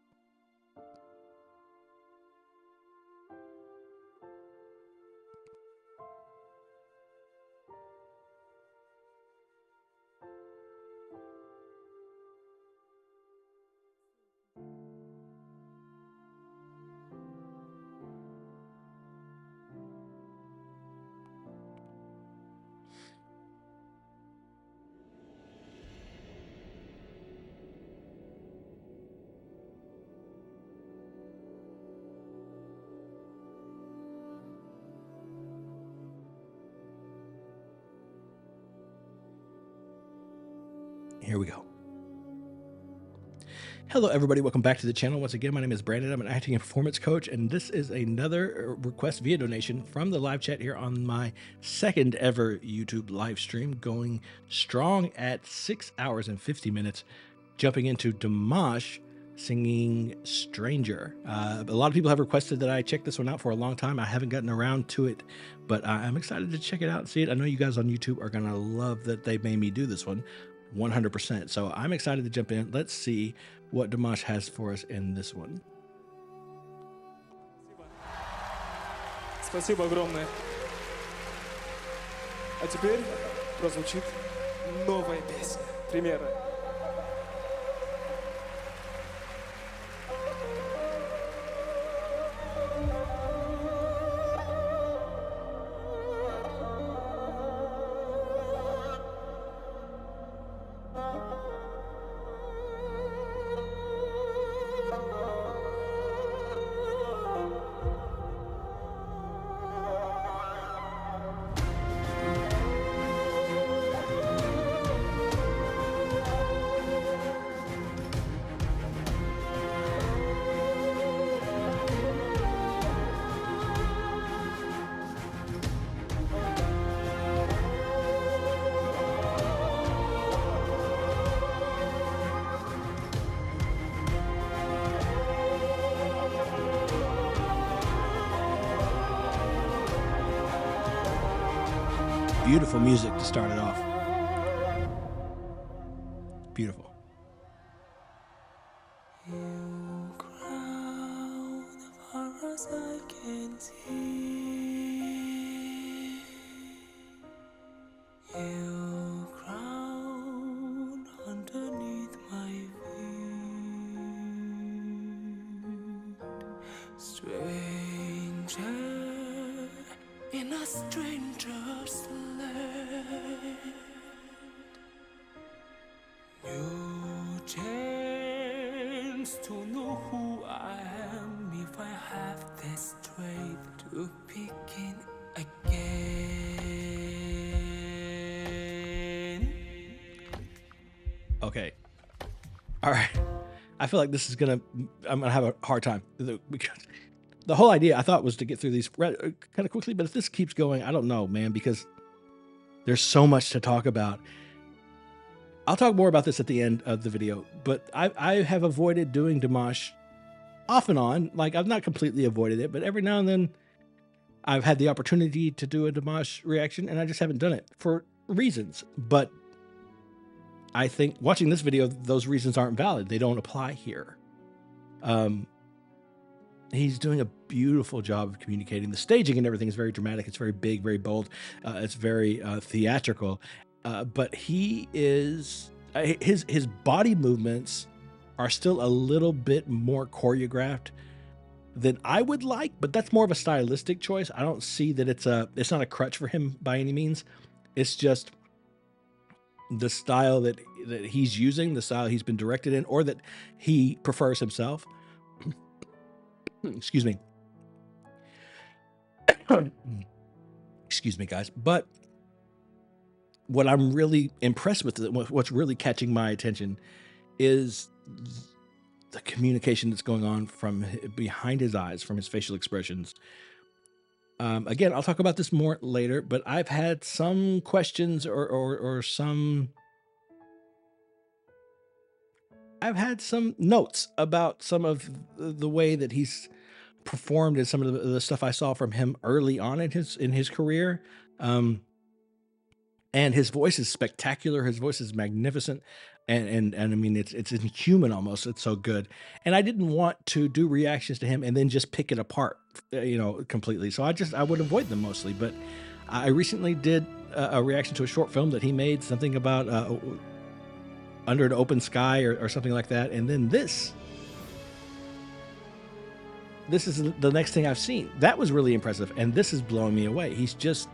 Here we go. Hello, everybody. Welcome back to the channel. Once again, my name is Brandon. I'm an acting and performance coach, and this is another request via donation from the live chat here on my second ever YouTube live stream, going strong at 6 hours and 50 minutes, jumping into Dimash singing Stranger. A lot of people have requested that I check this one out for a long time. I haven't gotten around to it, but I'm excited to check it out and see it. I know you guys on YouTube are going to love that they made me do this one 100%. So I'm excited to jump in. Let's see what Dimash has for us in this one. Спасибо огромное. А теперь прозвучит новая песня. Примерно. Beautiful music to start it off. Beautiful. You crown far as I can see. You crown underneath my feet. Stranger in a stranger's land. New chance to know who I am if I have the strength to begin again. Okay. All right. I feel like this is I'm gonna have a hard time because the whole idea I thought was to get through these kind of quickly, but if this keeps going, I don't know, man, because there's so much to talk about. I'll talk more about this at the end of the video, but I have avoided doing Dimash off and on. Like, I've not completely avoided it, but every now and then I've had the opportunity to do a Dimash reaction, and I just haven't done it for reasons. But I think watching this video, those reasons aren't valid. They don't apply here. He's doing a beautiful job of communicating. The staging and everything is very dramatic. It's very big, very bold. It's very theatrical. But he is his body movements are still a little bit more choreographed than I would like, but that's more of a stylistic choice. I don't see that it's not a crutch for him by any means. It's just the style that he's using, the style he's been directed in, or that he prefers himself. Excuse me. Excuse me, guys. But what I'm really impressed with, what's really catching my attention, is the communication that's going on from behind his eyes, from his facial expressions. Again, I'll talk about this more later, but I've had some questions or some... I've had some notes about some of the way that he's performed and some of the stuff I saw from him early on in his career. And his voice is spectacular. His voice is magnificent. And I mean, it's inhuman almost. It's so good. And I didn't want to do reactions to him and then just pick it apart, completely. So I would avoid them mostly. But I recently did a reaction to a short film that he made, something about Under an Open Sky or something like that. And then this is the next thing I've seen. That was really impressive. And this is blowing me away. He's just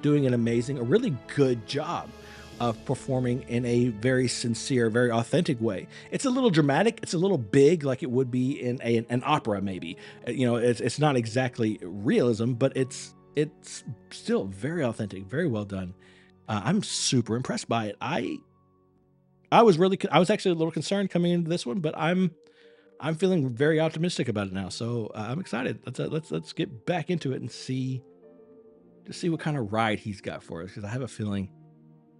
doing a really good job of performing in a very sincere, very authentic way. It's a little dramatic. It's a little big, like it would be in an opera, maybe. It's not exactly realism, but it's still very authentic, very well done. I'm super impressed by it. I was actually a little concerned coming into this one, but I'm feeling very optimistic about it now. So I'm excited. Let's get back into it and see what kind of ride he's got for us, because I have a feeling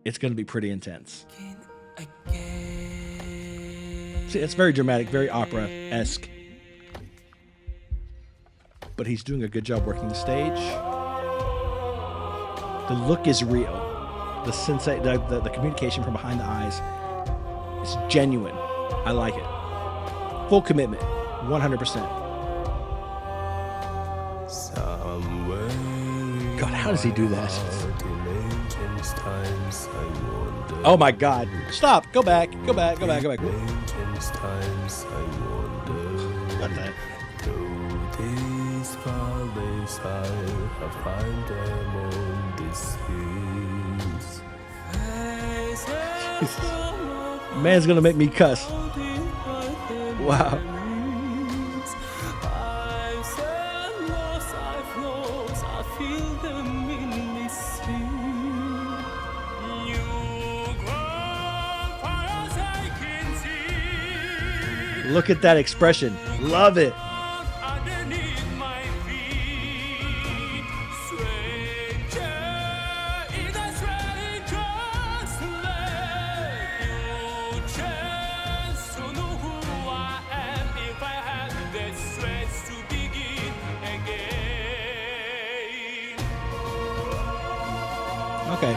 it's going to be pretty intense. Again. See, it's very dramatic, very opera-esque. But he's doing a good job working the stage. The look is real. The communication from behind the eyes is genuine. I like it. Full commitment, 100%. God, how does he do that? Oh my God! Stop! Go back! Go back! Go back! Go back! What the? Man's gonna make me cuss. Wow. Look at that expression. Love it. Okay.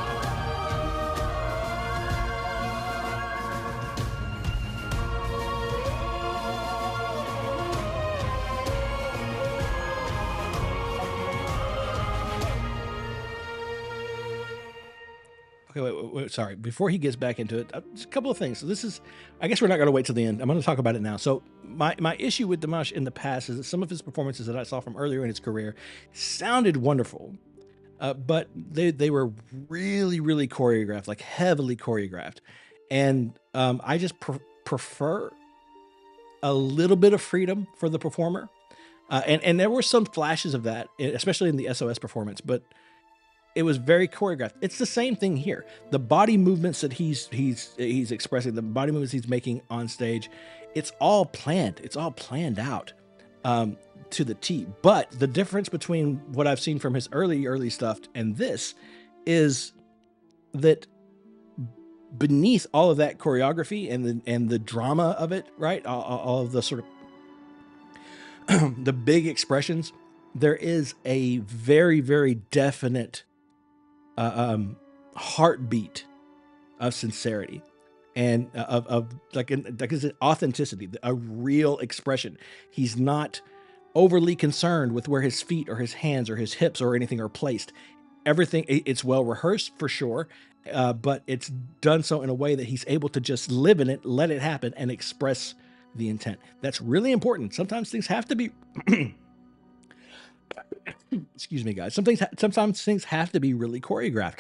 Okay, wait, sorry. Before he gets back into it, just a couple of things. So this is, I guess we're not going to wait till the end. I'm going to talk about it now. So my issue with Dimash in the past is that some of his performances that I saw from earlier in his career sounded wonderful, but they were really, really choreographed, like heavily choreographed. And I just prefer a little bit of freedom for the performer. And there were some flashes of that, especially in the SOS performance, but it was very choreographed. It's the same thing here. The body movements that he's expressing, the body movements he's making on stage, it's all planned. It's all planned out to the T. But the difference between what I've seen from his early stuff and this is that beneath all of that choreography and the drama of it, right? All of the sort of the big expressions, there is a very, very definite heartbeat of sincerity and of like authenticity, a real expression. He's not overly concerned with where his feet or his hands or his hips or anything are placed. Everything, it's well rehearsed for sure, but it's done so in a way that he's able to just live in it, let it happen, and express the intent. That's really important. Sometimes things have to be excuse me, guys. Sometimes things have to be really choreographed.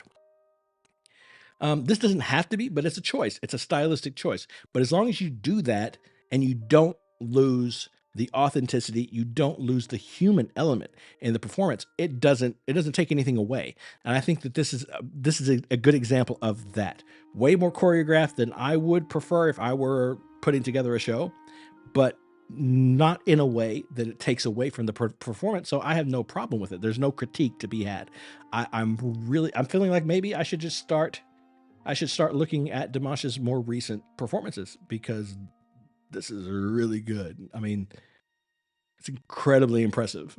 This doesn't have to be, but it's a choice. It's a stylistic choice. But as long as you do that and you don't lose the authenticity, you don't lose the human element in the performance, it doesn't take anything away. And I think that this is a good example of that. Way more choreographed than I would prefer if I were putting together a show, but not in a way that it takes away from the performance. So I have no problem with it. There's no critique to be had. I'm feeling like maybe I should start looking at Dimash's more recent performances, because this is really good. I mean, it's incredibly impressive.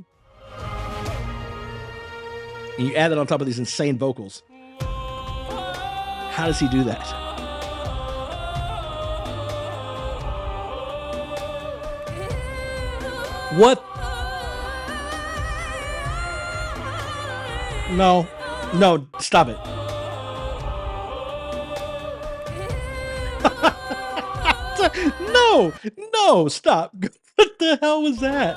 And you add it on top of these insane vocals. How does he do that? What? No, stop it. No, stop. What the hell was that?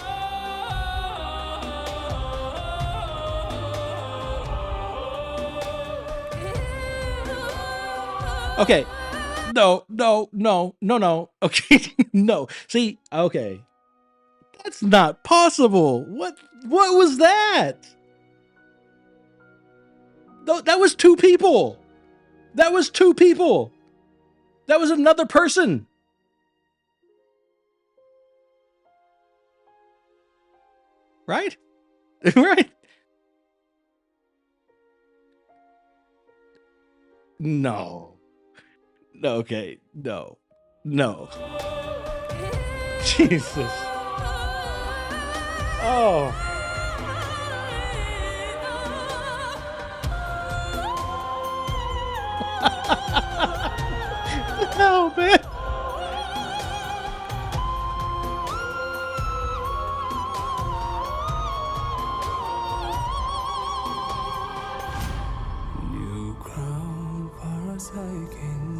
Okay. No. Okay. No. See, okay. That's not possible. What was that? That was two people. That was another person. Right? Right. No. Okay. No. Jesus. Oh. Oh, man.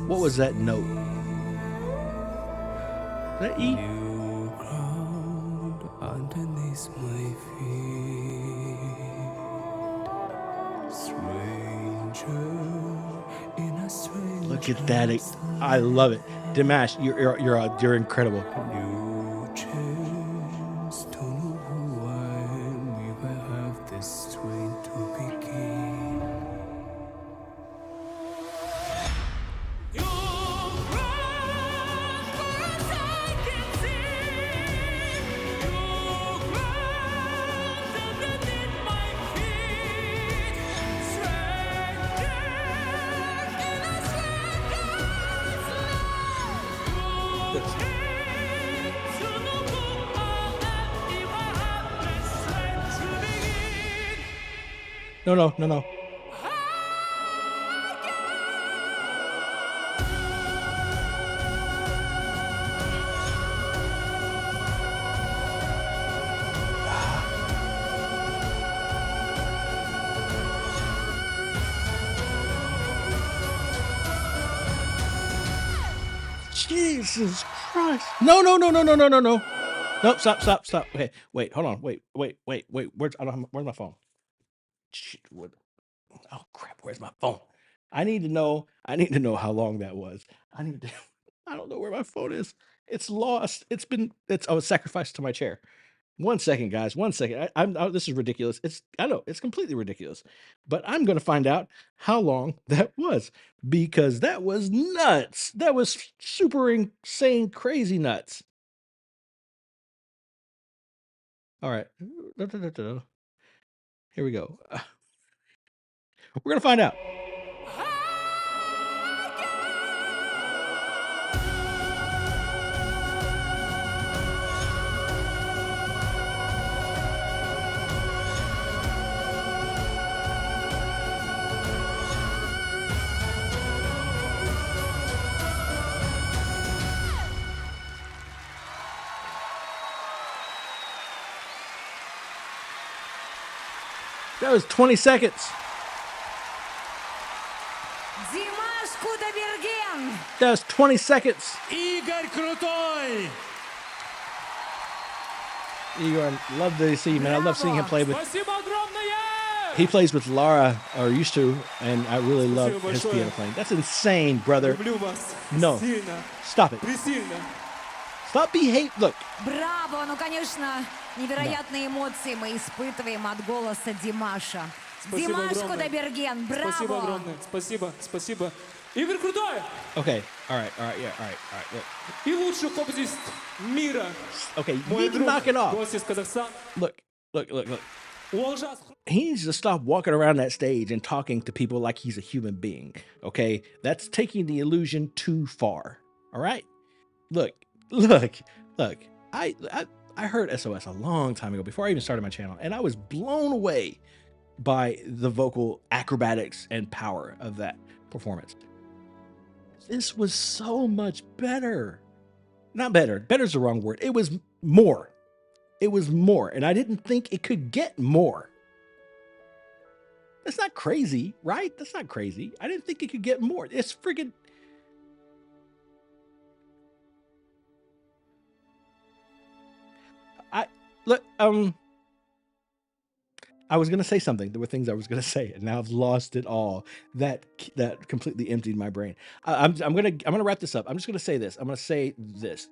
What was that note? Is that E? Underneath my feet. Look at that! I love it, Dimash. You're incredible. New chance to know who I am. We will have this strength to begin. No. Jesus Christ. No. Nope, stop. Okay, wait, hold on. Wait. Where's my phone? Shit, oh crap, where's my phone? I need to know how long that was. I don't know where my phone is. It's lost. I was sacrificed to my chair. 1 second, guys. 1 second. This is ridiculous. I know it's completely ridiculous, but I'm going to find out how long that was because that was nuts. That was super insane, crazy nuts. All right. Here we go. We're going to find out. That was 20 seconds. That was 20 seconds. Игорь Крутой. Igor, love to see, man. I love seeing him play with. He plays with Lara, or used to, and I really love his piano playing. That's insane, brother. No, stop it. Stop being Look. Браво, ну, конечно, невероятные эмоции мы испытываем от голоса Димаша. Димаш Кудайберген, браво. Спасибо огромное. Спасибо. Игорь Крутой. Okay, all right. Look. И лучший хопзист мира. Okay, you need to knock it off. Гость из Казахстана. Look. He needs to stop walking around that stage and talking to people like he's a human being. Okay, that's taking the illusion too far. All right. Look. I heard SOS a long time ago before I even started my channel, and I was blown away by the vocal acrobatics and power of that performance. This was so much better. Not better. Better's the wrong word. It was more. And I didn't think it could get more. That's not crazy, right? That's not crazy. I didn't think it could get more. It's friggin'. I was gonna say something. There were things I was gonna say, and now I've lost it all. That completely emptied my brain. I'm gonna wrap this up. I'm just gonna say this. I'm gonna say this.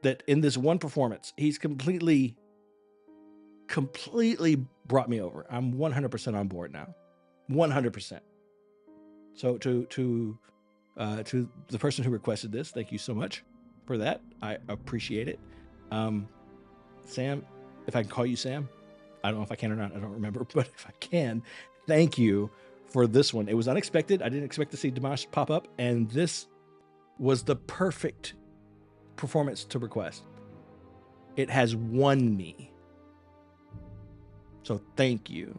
That in this one performance, he's completely brought me over. I'm 100% on board now. 100%. So to the person who requested this, thank you so much for that. I appreciate it. Sam, if I can call you Sam, I don't know if I can or not. I don't remember, but if I can, thank you for this one. It was unexpected. I didn't expect to see Dimash pop up, and this was the perfect performance to request. It has won me. So thank you.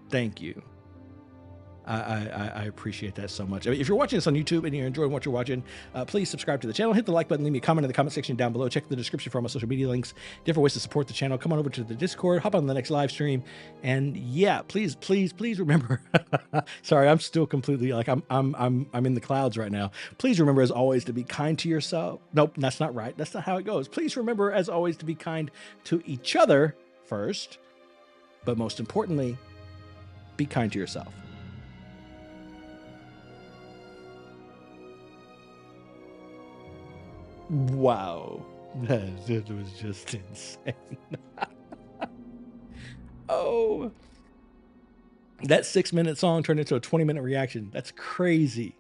Thank you. I appreciate that so much. If you're watching this on YouTube and you're enjoying what you're watching, please subscribe to the channel, hit the like button, leave me a comment in the comment section down below, check the description for all my social media links, different ways to support the channel. Come on over to the Discord, hop on the next live stream, and yeah, please remember. Sorry, I'm still completely like I'm in the clouds right now. Please remember, as always, to be kind to yourself. Nope, that's not right. That's not how it goes. Please remember, as always, to be kind to each other first, but most importantly, be kind to yourself. Wow, that was just insane. Oh, that 6-minute song turned into a 20-minute reaction. That's crazy.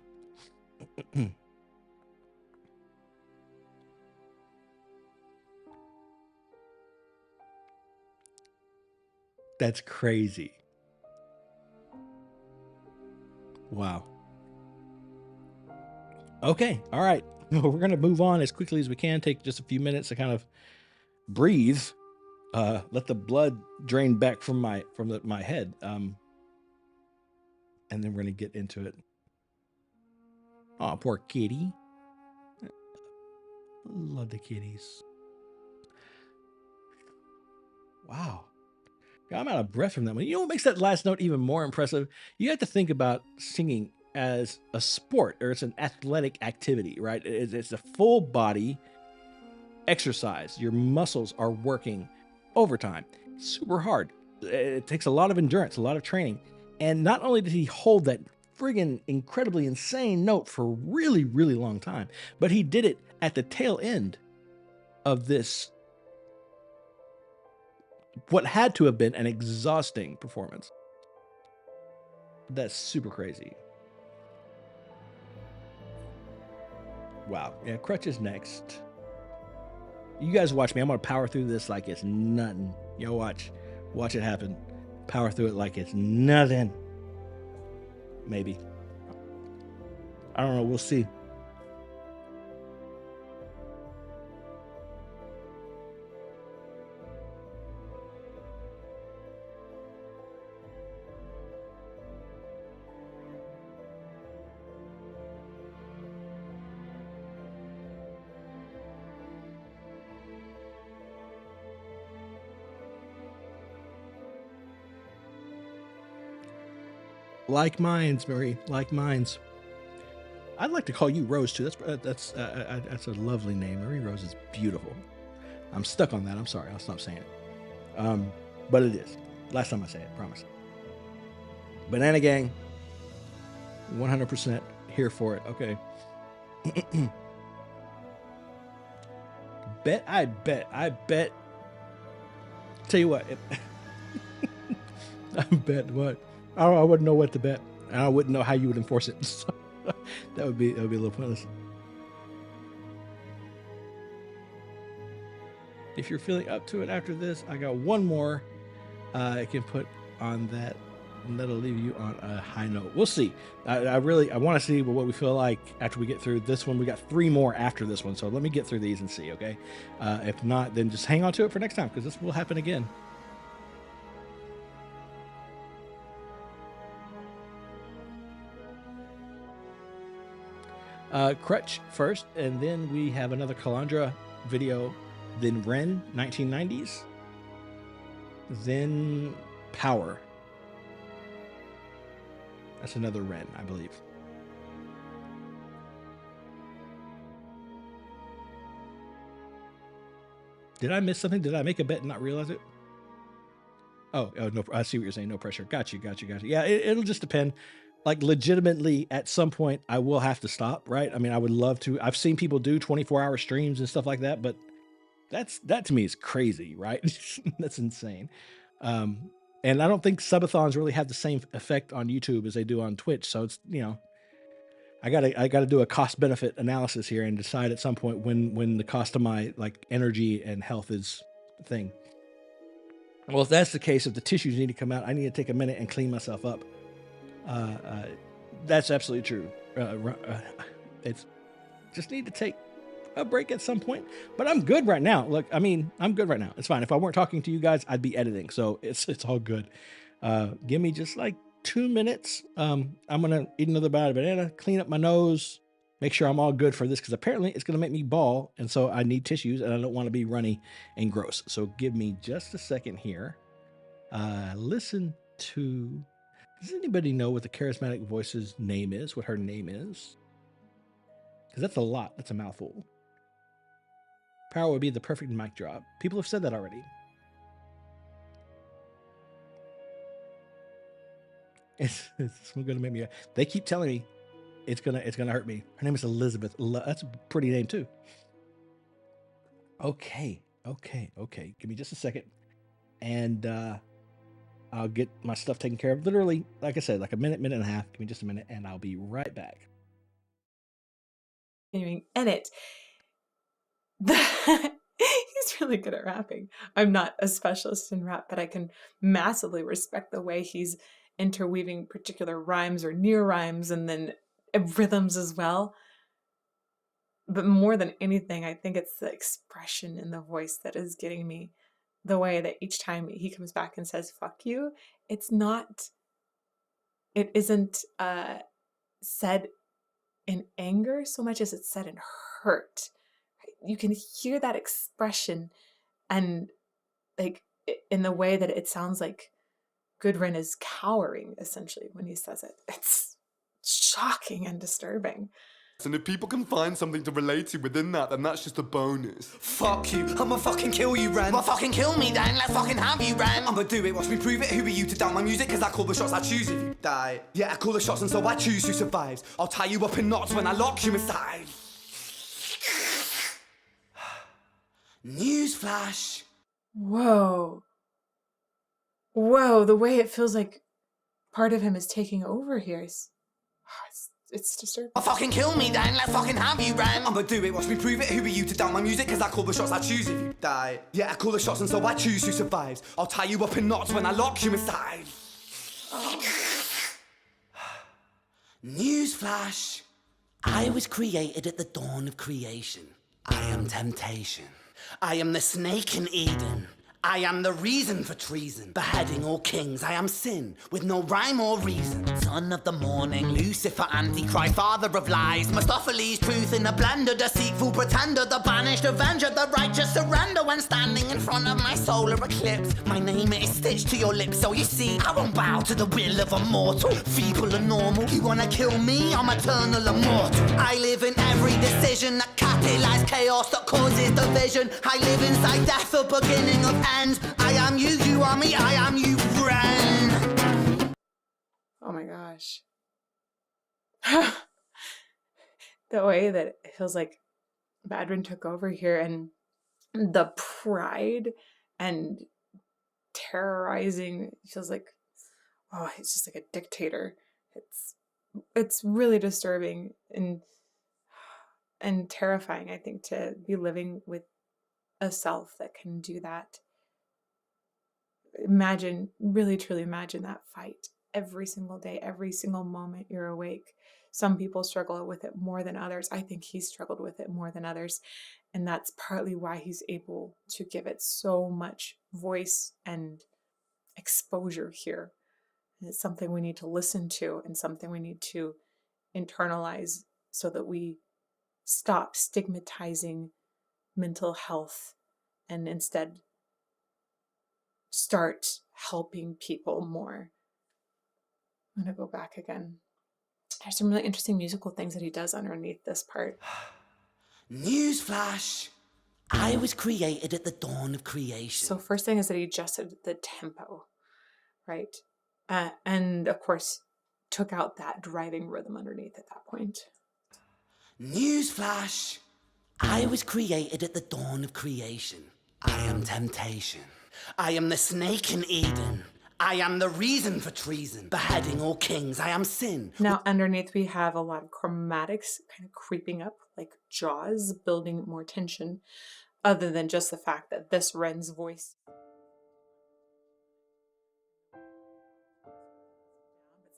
That's crazy. Wow. Okay, all right. We're going to move on as quickly as we can. Take just a few minutes to kind of breathe, let the blood drain back from my head, and then we're going to get into it. Oh, poor kitty. Love the kitties. Wow. I'm out of breath from that one. You know what makes that last note even more impressive? You have to think about singing as a sport, or it's an athletic activity, right? It's a full body exercise. Your muscles are working overtime. It's super hard. It takes a lot of endurance, a lot of training. And not only did he hold that friggin' incredibly insane note for a really, really long time, but he did it at the tail end of this, what had to have been an exhausting performance. That's super crazy. Wow. Yeah, Crutch is next. You guys watch me. I'm going to power through this like it's nothing. Yo, watch. Watch it happen. Power through it like it's nothing. Maybe. I don't know. We'll see. Like minds, Marie. Like minds. I'd like to call you Rose too. That's a lovely name. Marie Rose is beautiful. I'm stuck on that. I'm sorry. I'll stop saying it. But it is. Last time I say it. Promise. Banana Gang. 100% here for it. Okay. I bet. Tell you what. I bet what. I wouldn't know what to bet, and I wouldn't know how you would enforce it. So that would be a little pointless. If you're feeling up to it after this, I got one more I can put on that, and that'll leave you on a high note. We'll see. I want to see what we feel like after we get through this one. We got 3 more after this one, so let me get through these and see. Okay, if not, then just hang on to it for next time, because this will happen again. Crutch first, and then we have another Kalandra video, then Ren 1990s, then Power. That's another Ren, I believe. Did I miss something? Did I make a bet and not realize it? Oh no, I see what you're saying. No pressure. Got you. Yeah, it'll just depend. Like, legitimately, at some point, I will have to stop, right? I mean, I would love to. I've seen people do 24-hour streams and stuff like that, but that to me is crazy, right? That's insane. And I don't think subathons really have the same effect on YouTube as they do on Twitch. So it's, you know, I gotta do a cost benefit analysis here and decide at some point when the cost of my like energy and health is the thing. Well, if that's the case, if the tissues need to come out, I need to take a minute and clean myself up. That's absolutely true. It's just need to take a break at some point, but I'm good right now. Look, I mean, I'm good right now. It's fine. If I weren't talking to you guys, I'd be editing. So it's all good. Give me just like 2 minutes. I'm going to eat another bite of banana, clean up my nose, make sure I'm all good for this, because apparently it's going to make me bawl. And so I need tissues and I don't want to be runny and gross. So give me just a second here. Listen to, does anybody know what the Charismatic Voice's name is? What her name is? Because that's a lot. That's a mouthful. Power would be the perfect mic drop. People have said that already. It's gonna make me. They keep telling me it's gonna hurt me. Her name is Elizabeth. That's a pretty name too. Okay. Give me just a second, and I'll get my stuff taken care of. Literally, like I said, like a minute and a half. Give me just a minute, and I'll be right back. Edit. He's really good at rapping. I'm not a specialist in rap, but I can massively respect the way he's interweaving particular rhymes or near rhymes and then rhythms as well. But more than anything, I think it's the expression in the voice that is getting me. The way that each time he comes back and says, fuck you, it isn't said in anger so much as it's said in hurt. You can hear that expression, and like in the way that it sounds like Good Ren is cowering essentially when he says it. It's shocking and disturbing. And if people can find something to relate to within that, then that's just a bonus. Fuck you, I'ma fucking kill you, Ren. Well, fucking kill me then, let's fucking have you, Ren. I'ma do it, watch me prove it. Who are you to doubt my music? Cause I call the shots, I choose if you die. Yeah, I call the shots and so I choose who survives. I'll tie you up in knots when I lock you inside. Newsflash. Whoa, the way it feels like part of him is taking over here is, it's disturbing. Well, fucking kill me then, let's fucking have you, Ren. I'ma do it, watch me prove it. Who are you to doubt my music? Cause I call the shots, I choose if you die. Yeah, I call the shots and so I choose who survives. I'll tie you up in knots when I lock you inside. Newsflash. I was created at the dawn of creation. I am temptation. I am the snake in Eden. I am the reason for treason, beheading all kings. I am sin, with no rhyme or reason. Son of the morning, Lucifer, Antichrist, father of lies. Mephistopheles, truth in a blender, deceitful pretender, the banished avenger, the righteous surrender when standing in front of my solar eclipse. My name is stitched to your lips, so you see, I won't bow to the will of a mortal. Feeble and normal, you wanna kill me? I'm eternal immortal. I live in every decision that catalyzes chaos, that causes division. I live inside death, the beginning of end. I am you, you are me, I am you, Ren. Oh my gosh. The way that it feels like Bad Ren took over here, and the pride and terrorizing, it feels like, oh, it's just like a dictator. It's really disturbing and terrifying, I think, to be living with a self that can do that. Really truly imagine that fight every single day, every single moment you're awake. Some people struggle with it more than others. I think he's struggled with it more than others. And that's partly why he's able to give it so much voice and exposure here. And it's something we need to listen to and something we need to internalize so that we stop stigmatizing mental health and instead start helping people more. I'm going to go back again. There's some really interesting musical things that he does underneath this part. Newsflash. I was created at the dawn of creation. So first thing is that he adjusted the tempo, right? And of course, took out that driving rhythm underneath at that point. Newsflash. I was created at the dawn of creation. I am temptation. I am the snake in Eden. I am the reason for treason, beheading all kings. I am sin. Now underneath we have a lot of chromatics kind of creeping up, like jaws, building more tension, other than just the fact that this Ren's voice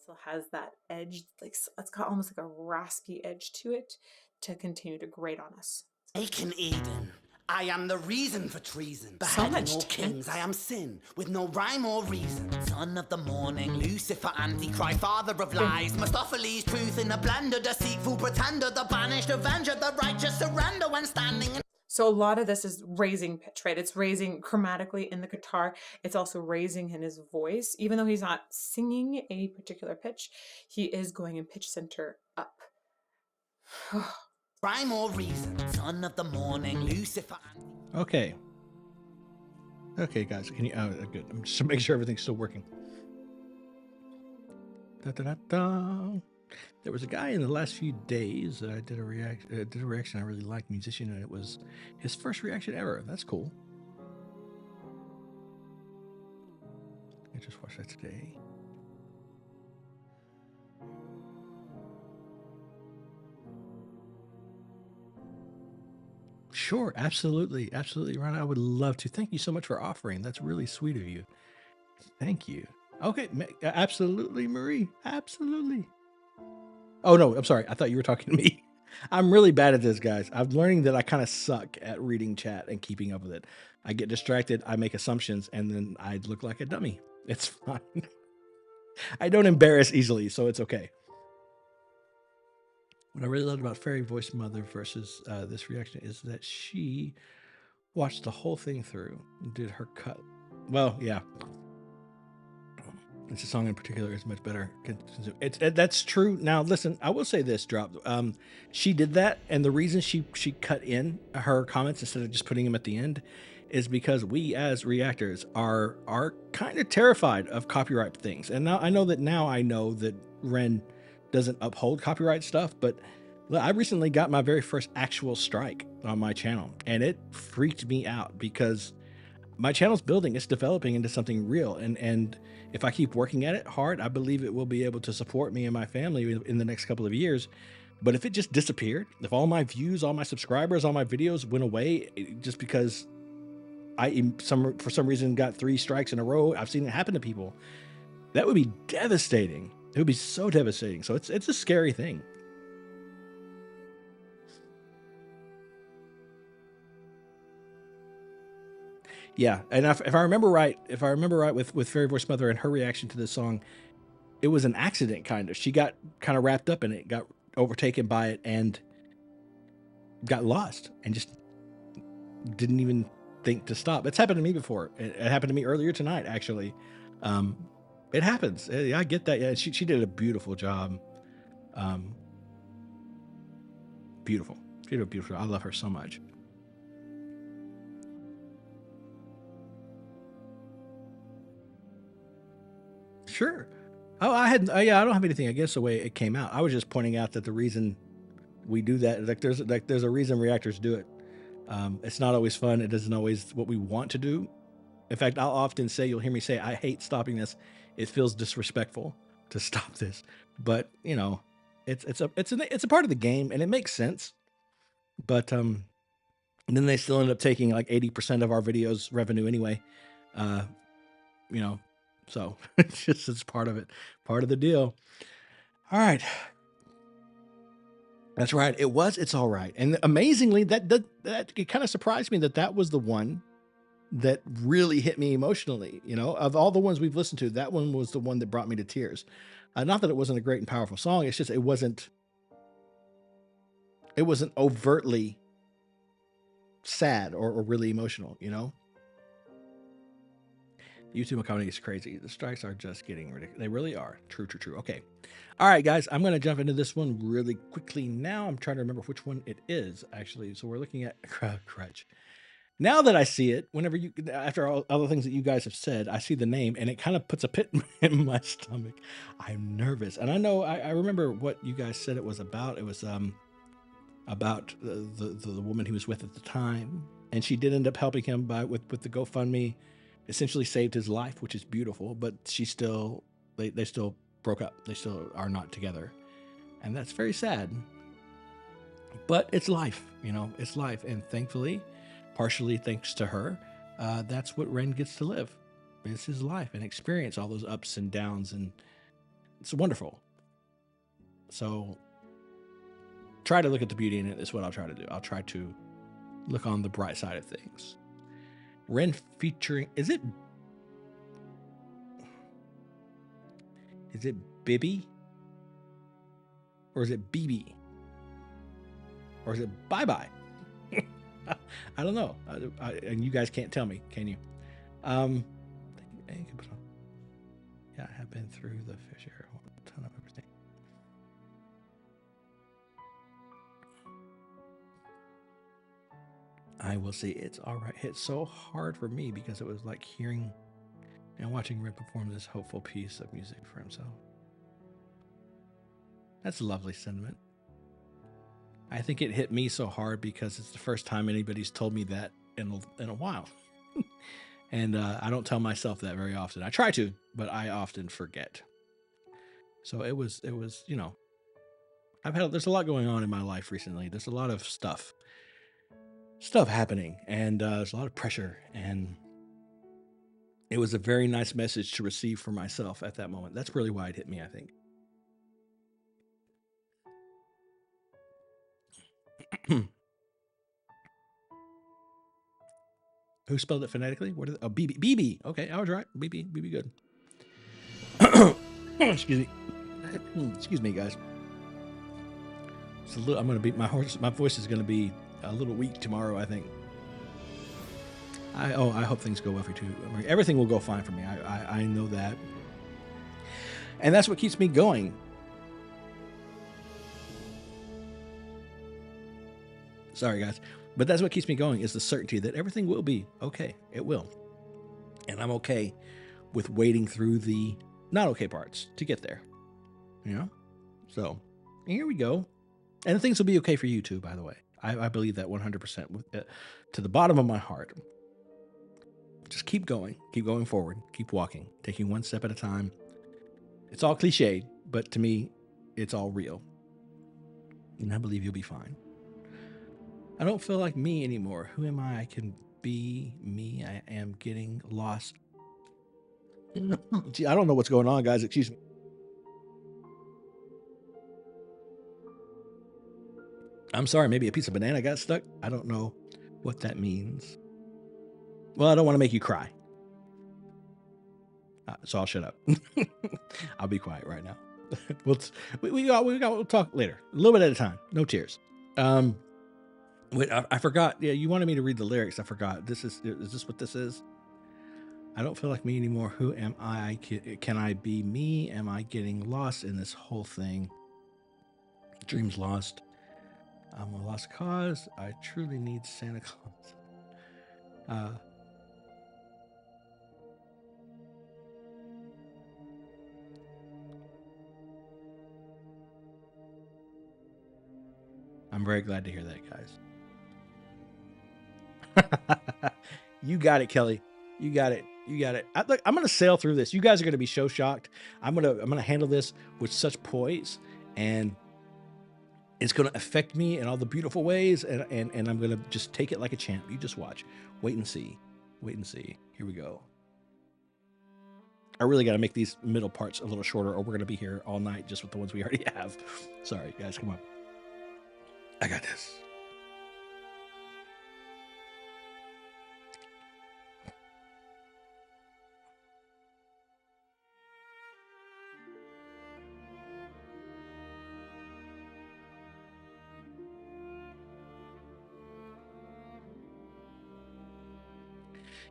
still has that edge, like it's got almost like a raspy edge to it to continue to grate on us. Aiken Eden, I am the reason for treason. So Beheading much all tense. kings, I am sin, with no rhyme or reason. Son of the morning, Lucifer, Antichrist, father of lies. Mephistopheles, truth in a blender, deceitful pretender, the banished avenger, the righteous surrender when standing in. So a lot of this is raising pitch, right? It's raising chromatically in the guitar. It's also raising in his voice. Even though he's not singing a particular pitch, he is going in pitch center up. Rhyme or reason, son of the morning, Lucifer. Okay. Okay, guys. Can you? Good. I'm just to make sure everything's still working. Da, da, da, da. There was a guy in the last few days that I did a reaction I really liked, musician, and it was his first reaction ever. That's cool. I just watched that today. Sure, absolutely, absolutely, Ron. I would love to. Thank you so much for offering. That's really sweet of you. Thank you. Okay, absolutely, Marie. Absolutely. Oh, no, I'm sorry. I thought you were talking to me. I'm really bad at this, guys. I'm learning that I kind of suck at reading chat and keeping up with it. I get distracted, I make assumptions, and then I look like a dummy. It's fine. I don't embarrass easily, so it's okay. What I really loved about Fairy Voice Mother versus this reaction is that she watched the whole thing through and did her cut. Well, yeah. It's a song in particular is much better. That's true. Now, listen, I will say this, Drop. She did that, and the reason she cut in her comments instead of just putting them at the end is because we as reactors are kind of terrified of copyright things. And now I know that Ren doesn't uphold copyright stuff, but I recently got my very first actual strike on my channel, and it freaked me out because my channel's building, it's developing into something real. And if I keep working at it hard, I believe it will be able to support me and my family in the next couple of years. But if it just disappeared, if all my views, all my subscribers, all my videos went away just because for some reason got 3 strikes in a row, I've seen it happen to people, that would be devastating. It would be so devastating. So it's a scary thing. Yeah, and if I remember right with Fairy Voice Mother and her reaction to this song, it was an accident kind of. She got kind of wrapped up in it, got overtaken by it, and got lost, and just didn't even think to stop. It's happened to me before. It happened to me earlier tonight, actually. It happens. Yeah, I get that. Yeah, she did a beautiful job. Beautiful. She did a beautiful job. I love her so much. Sure. Oh, I don't have anything against the way it came out. I was just pointing out that the reason we do that, there's a reason reactors do it. It's not always fun. It isn't always what we want to do. In fact, I'll often say, you'll hear me say, I hate stopping this. It feels disrespectful to stop this, but you know, it's a part of the game, and it makes sense. But then they still end up taking like 80% of our videos revenue anyway. You know. So it's part of it, part of the deal. All right. That's right. It's all right. And amazingly, that it kind of surprised me that was the one that really hit me emotionally. You know, of all the ones we've listened to, that one was the one that brought me to tears. Not that it wasn't a great and powerful song. It's just, it wasn't overtly sad or really emotional, you know? YouTube comedy is crazy. The strikes are just getting ridiculous. They really are. True. Okay. All right, guys. I'm going to jump into this one really quickly now. I'm trying to remember which one it is, actually. So we're looking at Crutch. Now that I see it, after all the things that you guys have said, I see the name, and it kind of puts a pit in my stomach. I'm nervous. And I know, I remember what you guys said it was about. It was about the woman he was with at the time. And she did end up helping him with the GoFundMe. Essentially saved his life, which is beautiful, but they still broke up. They still are not together. And that's very sad. But it's life, you know, it's life. And thankfully, partially thanks to her, that's what Ren gets to live. It's his life and experience all those ups and downs, and it's wonderful. So try to look at the beauty in it is what I'll try to do. I'll try to look on the bright side of things. Ren featuring, is it Bibi? Or is it Bibi? Or is it bye-bye? I don't know. And you guys can't tell me, can you? Yeah, I have been through the Fisher. A ton of everything. I will say it's all right. It's so hard for me because it was like hearing and watching Ren perform this hopeful piece of music for himself. That's a lovely sentiment. I think it hit me so hard because it's the first time anybody's told me that in a while. And I don't tell myself that very often. I try to, but I often forget. So it was, you know, there's a lot going on in my life recently. There's a lot of stuff happening, and there's a lot of pressure, and it was a very nice message to receive for myself at that moment. That's really why it hit me, I think. Who spelled it phonetically? What is it? Oh, Bibi. Bibi. Okay, I was right. Bibi. Bibi, good. Excuse me. Excuse me, guys. It's a little, I'm gonna be my voice is gonna be a little weak tomorrow, I think. I hope things go well for you too. I mean, everything will go fine for me. I know that, and that's what keeps me going. Sorry, guys. But that's what keeps me going, is the certainty that everything will be okay. It will. And I'm okay with wading through the not okay parts to get there. You know? So, here we go. And things will be okay for you too, by the way. I believe that 100% to the bottom of my heart. Just keep going forward, keep walking, taking one step at a time. It's all cliched, but to me, it's all real. And I believe you'll be fine. I don't feel like me anymore. Who am I? I can be me. I am getting lost. Gee, I don't know what's going on, guys. Excuse me. I'm sorry. Maybe a piece of banana got stuck. I don't know what that means. Well, I don't want to make you cry. So I'll shut up. I'll be quiet right now. We'll talk later. A little bit at a time. No tears. Wait, I forgot. Yeah, you wanted me to read the lyrics. I forgot. Is this what this is? I don't feel like me anymore. Who am I? Can I be me? Am I getting lost in this whole thing? Dreams lost. I'm a lost cause. I truly need Santa Claus. I'm very glad to hear that, guys. You got it, Kelly. You got it. Look, I'm gonna sail through this. You guys are gonna be so shocked. I'm gonna handle this with such poise, and it's gonna affect me in all the beautiful ways. And I'm gonna just take it like a champ. You just watch. Wait and see. Here we go. I really got to make these middle parts a little shorter, or we're gonna be here all night just with the ones we already have. Sorry, guys. Come on. I got this.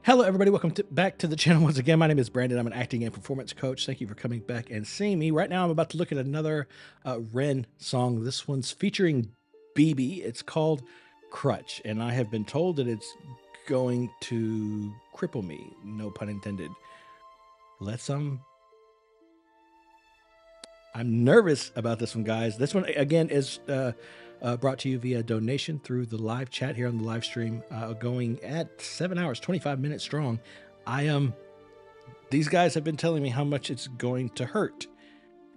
Hello, everybody. Welcome back to the channel once again. My name is Brandon. I'm an acting and performance coach. Thank you for coming back and seeing me. Right now, I'm about to look at another Ren song. This one's featuring Bibi. It's called Crutch, and I have been told that it's going to cripple me. No pun intended. I'm nervous about this one, guys. This one, again, is brought to you via donation through the live chat here on the live stream, going at 7 hours, 25 minutes strong. These guys have been telling me how much it's going to hurt.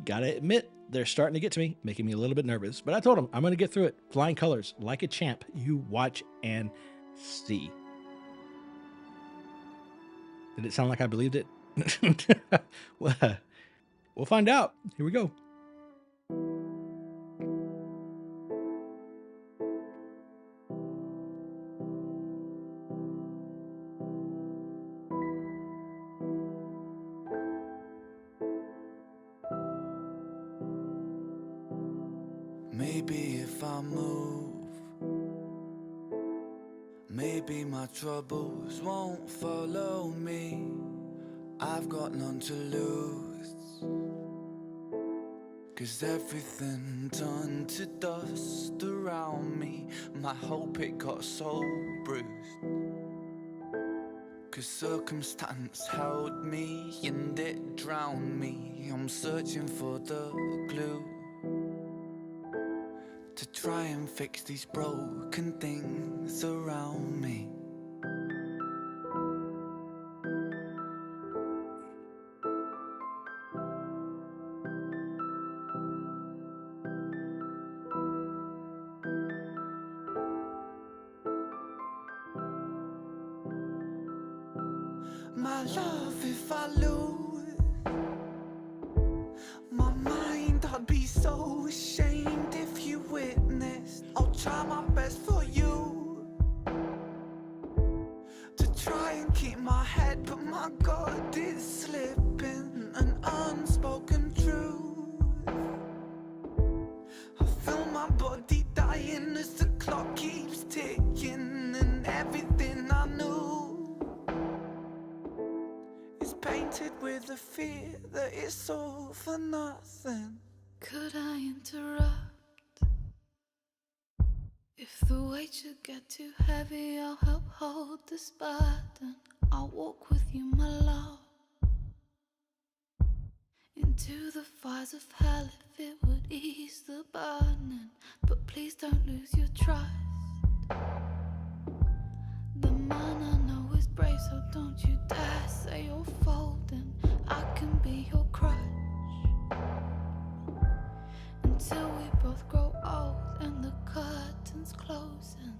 Gotta admit, they're starting to get to me, making me a little bit nervous. But I told them I'm going to get through it. Flying colors, like a champ. You watch and see. Did it sound like I believed it? Well, we'll find out. Here we go. Maybe if I move, maybe my troubles won't follow me. I've got none to lose, 'cause everything turned to dust around me. My hope, it got so bruised, 'cause circumstance held me and it drowned me. I'm searching for the glue to try and fix these broken things around me. My love, if I lose my mind, I'd be so ashamed if you witnessed. I'll try my best for you to try and keep my head, but my God, it's slipping. An unspoken truth, I feel my body dying as the clock keeps ticking, and everything I knew is painted with the fear that it's all for nothing. Could I interrupt? If the weight should get too heavy, I'll help hold this burden. I'll walk with you, my love, into the fires of hell if it would ease the burning. But please don't lose your trust. The man I know is brave, so don't you dare say you're folding. I can be your crutch until we both grow old and the curtains closing.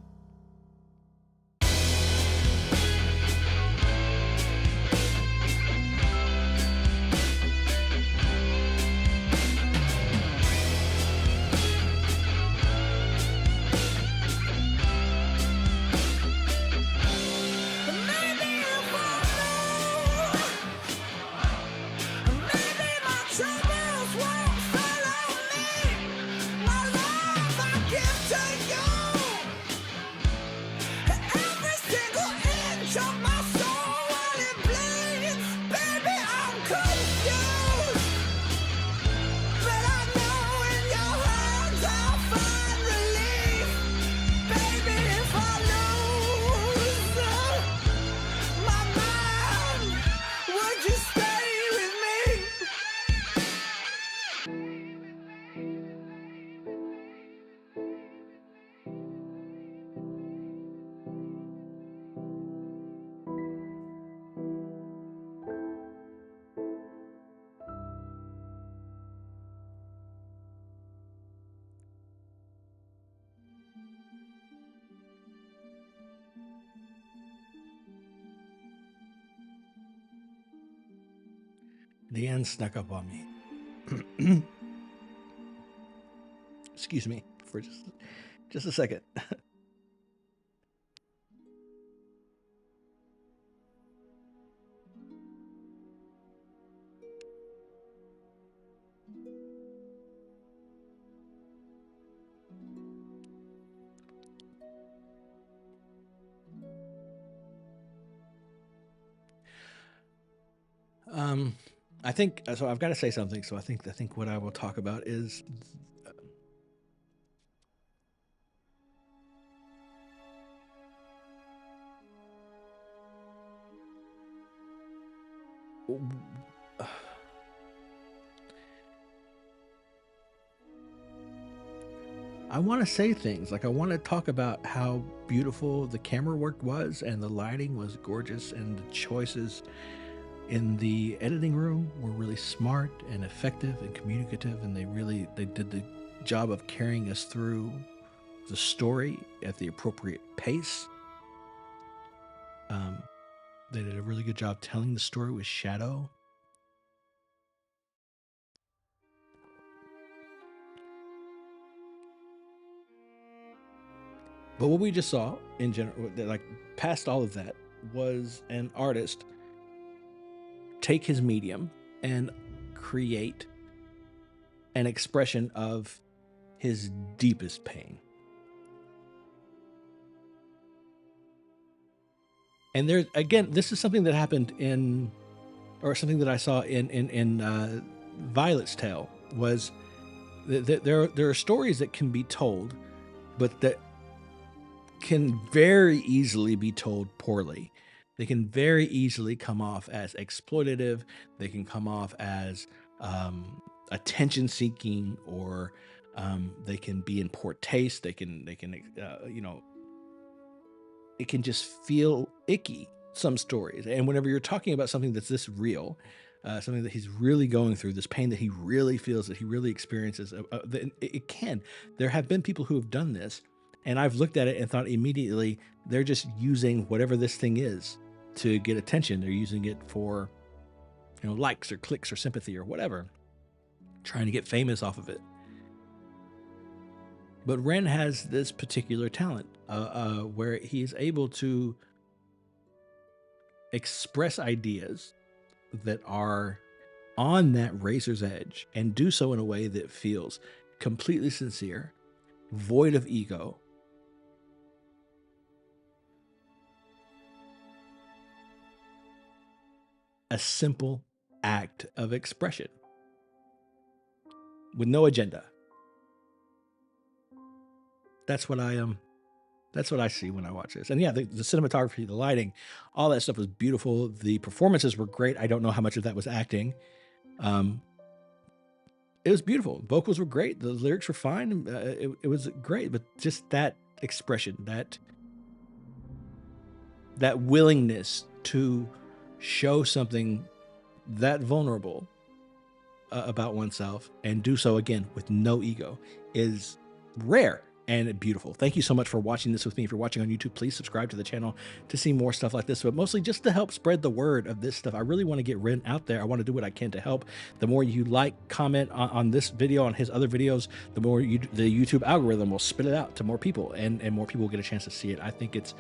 The end snuck up on me. Excuse me for just a second. I think so. I've got to say something. So I think what I will talk about is I want to say things like I want to talk about how beautiful the camera work was and the lighting was gorgeous and the choices in the editing room were really smart and effective and communicative, and they did the job of carrying us through the story at the appropriate pace. They did a really good job telling the story with shadow. But what we just saw in general, like past all of that, was an artist take his medium and create an expression of his deepest pain. And there again, this is something that happened in, or something that I saw in Violet's tale, was that there are stories that can be told, but that can very easily be told poorly. They can very easily come off as exploitative. They can come off as attention seeking, or they can be in poor taste. They can you know, it can just feel icky, some stories. And whenever you're talking about something that's this real, something that he's really going through, this pain that he really feels, that he really experiences, it can. There have been people who have done this, and I've looked at it and thought immediately, they're just using whatever this thing is to get attention. They're using it for, you know, likes or clicks or sympathy or whatever, trying to get famous off of it. But Ren has this particular talent where he is able to express ideas that are on that razor's edge and do so in a way that feels completely sincere, void of ego. A simple act of expression with no agenda. That's what I see when I watch this. And yeah, the cinematography, the lighting, all that stuff was beautiful. The performances were great. I don't know how much of that was acting. It was beautiful. Vocals were great. The lyrics were fine. It was great, but just that expression, that willingness to show something that vulnerable about oneself and do so again with no ego is rare and beautiful. Thank you so much for watching this with me. If you're watching on YouTube, please subscribe to the channel to see more stuff like this, but mostly just to help spread the word of this stuff. I really want to get Ren out there. I want to do what I can to help. The more you like, comment on this video, on his other videos, the more the YouTube algorithm will spit it out to more people, and more people will get a chance to see it. I think it's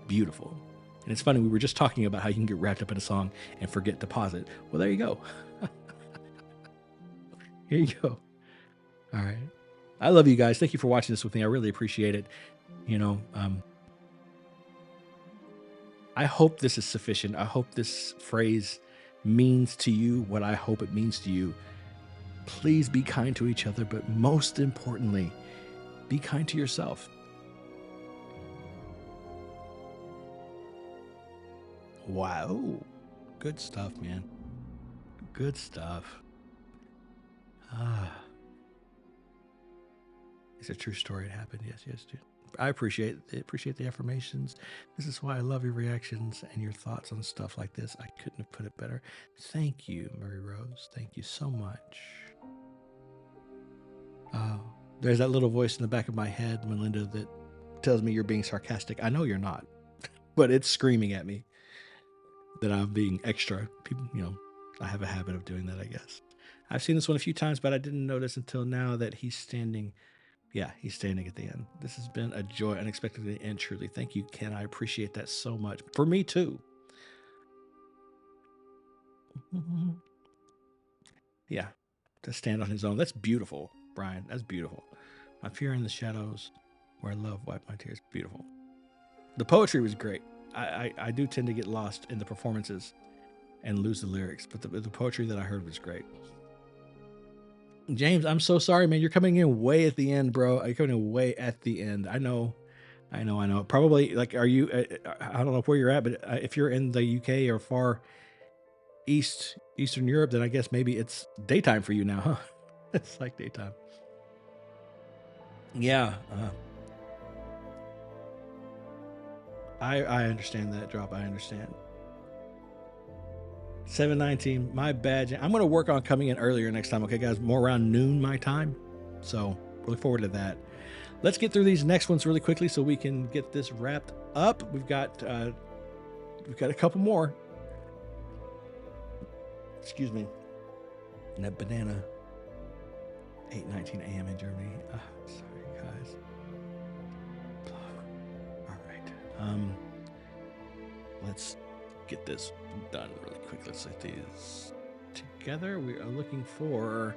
beautiful. And it's funny, we were just talking about how you can get wrapped up in a song and forget to pause it. Well, there you go. Here you go. All right. I love you guys. Thank you for watching this with me. I really appreciate it. You know, I hope this is sufficient. I hope this phrase means to you what I hope it means to you. Please be kind to each other, but most importantly, be kind to yourself. Wow. Good stuff, man. Good stuff. It's a true story. It happened. Yes, dude. I appreciate the affirmations. This is why I love your reactions and your thoughts on stuff like this. I couldn't have put it better. Thank you, Murray Rose. Thank you so much. There's that little voice in the back of my head, Melinda, that tells me you're being sarcastic. I know you're not, but it's screaming at me that I'm being extra. People, you know, I have a habit of doing that, I guess. I've seen this one a few times, but I didn't notice until now that he's standing. Yeah, he's standing at the end. This has been a joy, unexpectedly and truly. Thank you, Ken. I appreciate that so much. For me, too. Yeah, to stand on his own. That's beautiful, Brian. That's beautiful. My fear in the shadows, where love wiped my tears. Beautiful. The poetry was great. I do tend to get lost in the performances and lose the lyrics, but the poetry that I heard was great. James, I'm so sorry, man. You're coming in way at the end, bro. You're coming in way at the end. I know. Probably, like, are you, I don't know where you're at, but if you're in the UK or far Eastern Europe, then I guess maybe it's daytime for you now, huh? It's like daytime. Yeah. I understand that drop. I understand. 7:19, my bad. I'm going to work on coming in earlier next time. Okay, guys, more around noon my time. So look forward to that. Let's get through these next ones really quickly so we can get this wrapped up. We've got a couple more. Excuse me. And that banana. 8:19 a.m. in Germany. Sorry, guys. All right. Let's get this done really quick. Let's set these together. We are looking for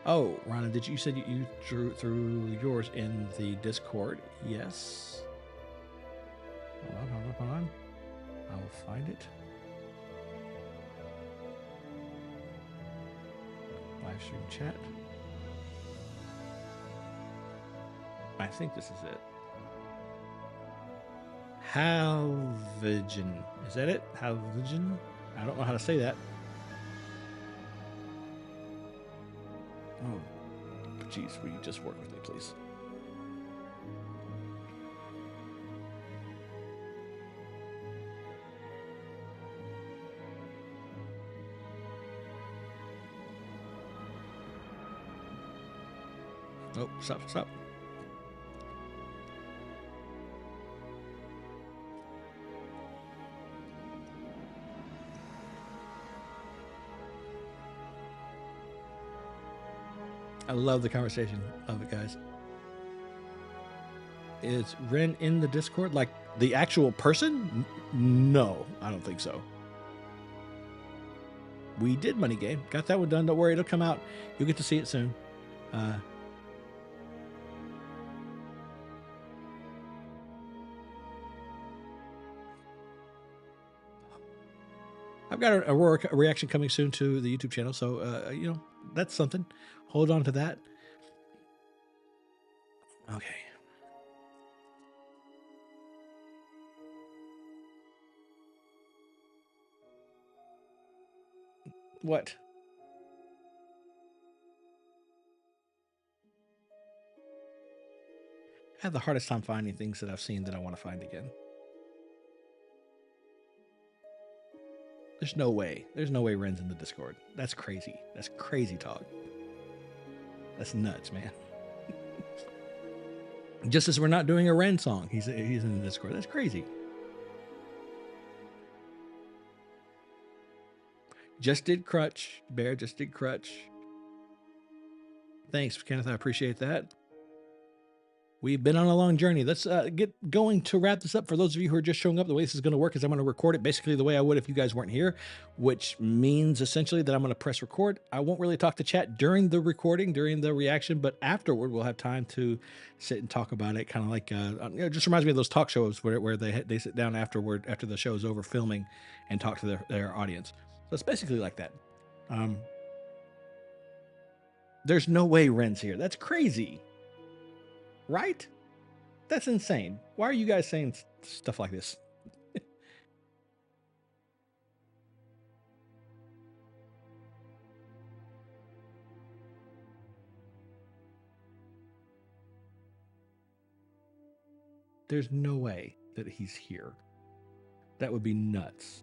Oh, Rana, you said you threw yours in the Discord? Yes. Hold on. I will find it. Live stream chat. I think this is it. Helvegen. Is that it? Helvegen? I don't know how to say that. Oh, jeez, will you just work with me, please? Oh, stop. I love the conversation of it, guys. Is Ren in the Discord? Like the actual person? No, I don't think so. We did Money Game. Got that one done. Don't worry, it'll come out. You'll get to see it soon. I've got a reaction coming soon to the YouTube channel, so you know, that's something. Hold on to that. Okay. What? I have the hardest time finding things that I've seen that I want to find again. There's no way. There's no way Ren's in the Discord. That's crazy. That's crazy talk. That's nuts, man. Just as we're not doing a Ren song, he's in the Discord. That's crazy. Just did Crutch. Bear just did Crutch. Thanks, Kenneth. I appreciate that. We've been on a long journey. Let's get going to wrap this up. For those of you who are just showing up, the way this is going to work is I'm going to record it basically the way I would if you guys weren't here, which means essentially that I'm going to press record. I won't really talk to chat during the recording, during the reaction, but afterward we'll have time to sit and talk about it. Kind of like, it just reminds me of those talk shows where they sit down afterward, after the show is over filming, and talk to their audience. So it's basically like that. There's no way Ren's here. That's crazy. Right? That's insane. Why are you guys saying stuff like this? There's no way that he's here. That would be nuts.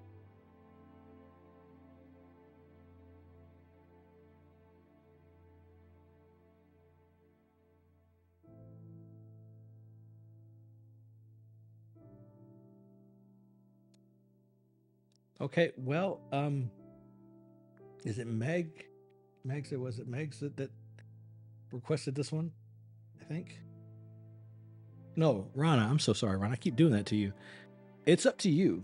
Okay, well, is it Meg? Was it Meg's that requested this one? I think. No, Rana, I'm so sorry, Rana. I keep doing that to you. It's up to you.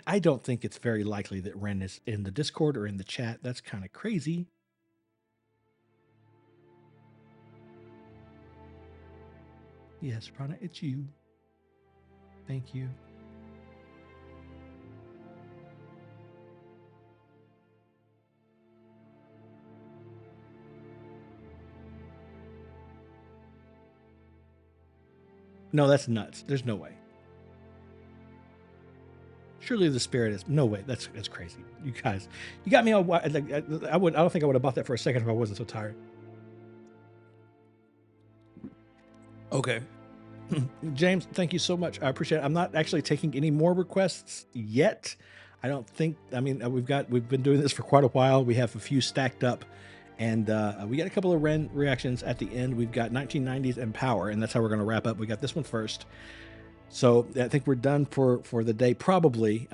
I don't think it's very likely that Ren is in the Discord or in the chat. That's kind of crazy. Yes, Rana, it's you. Thank you. No, that's nuts. There's no way. Surely the spirit is no way. That's crazy. You guys, you got me all. I don't think I would have bought that for a second if I wasn't so tired. Okay, James, thank you so much. I appreciate it. I'm not actually taking any more requests yet. I don't think. I mean, we've been doing this for quite a while. We have a few stacked up. And we got a couple of Ren reactions at the end. We've got 1990s and Power, and that's how we're going to wrap up. We got this one first. So I think we're done for the day, probably.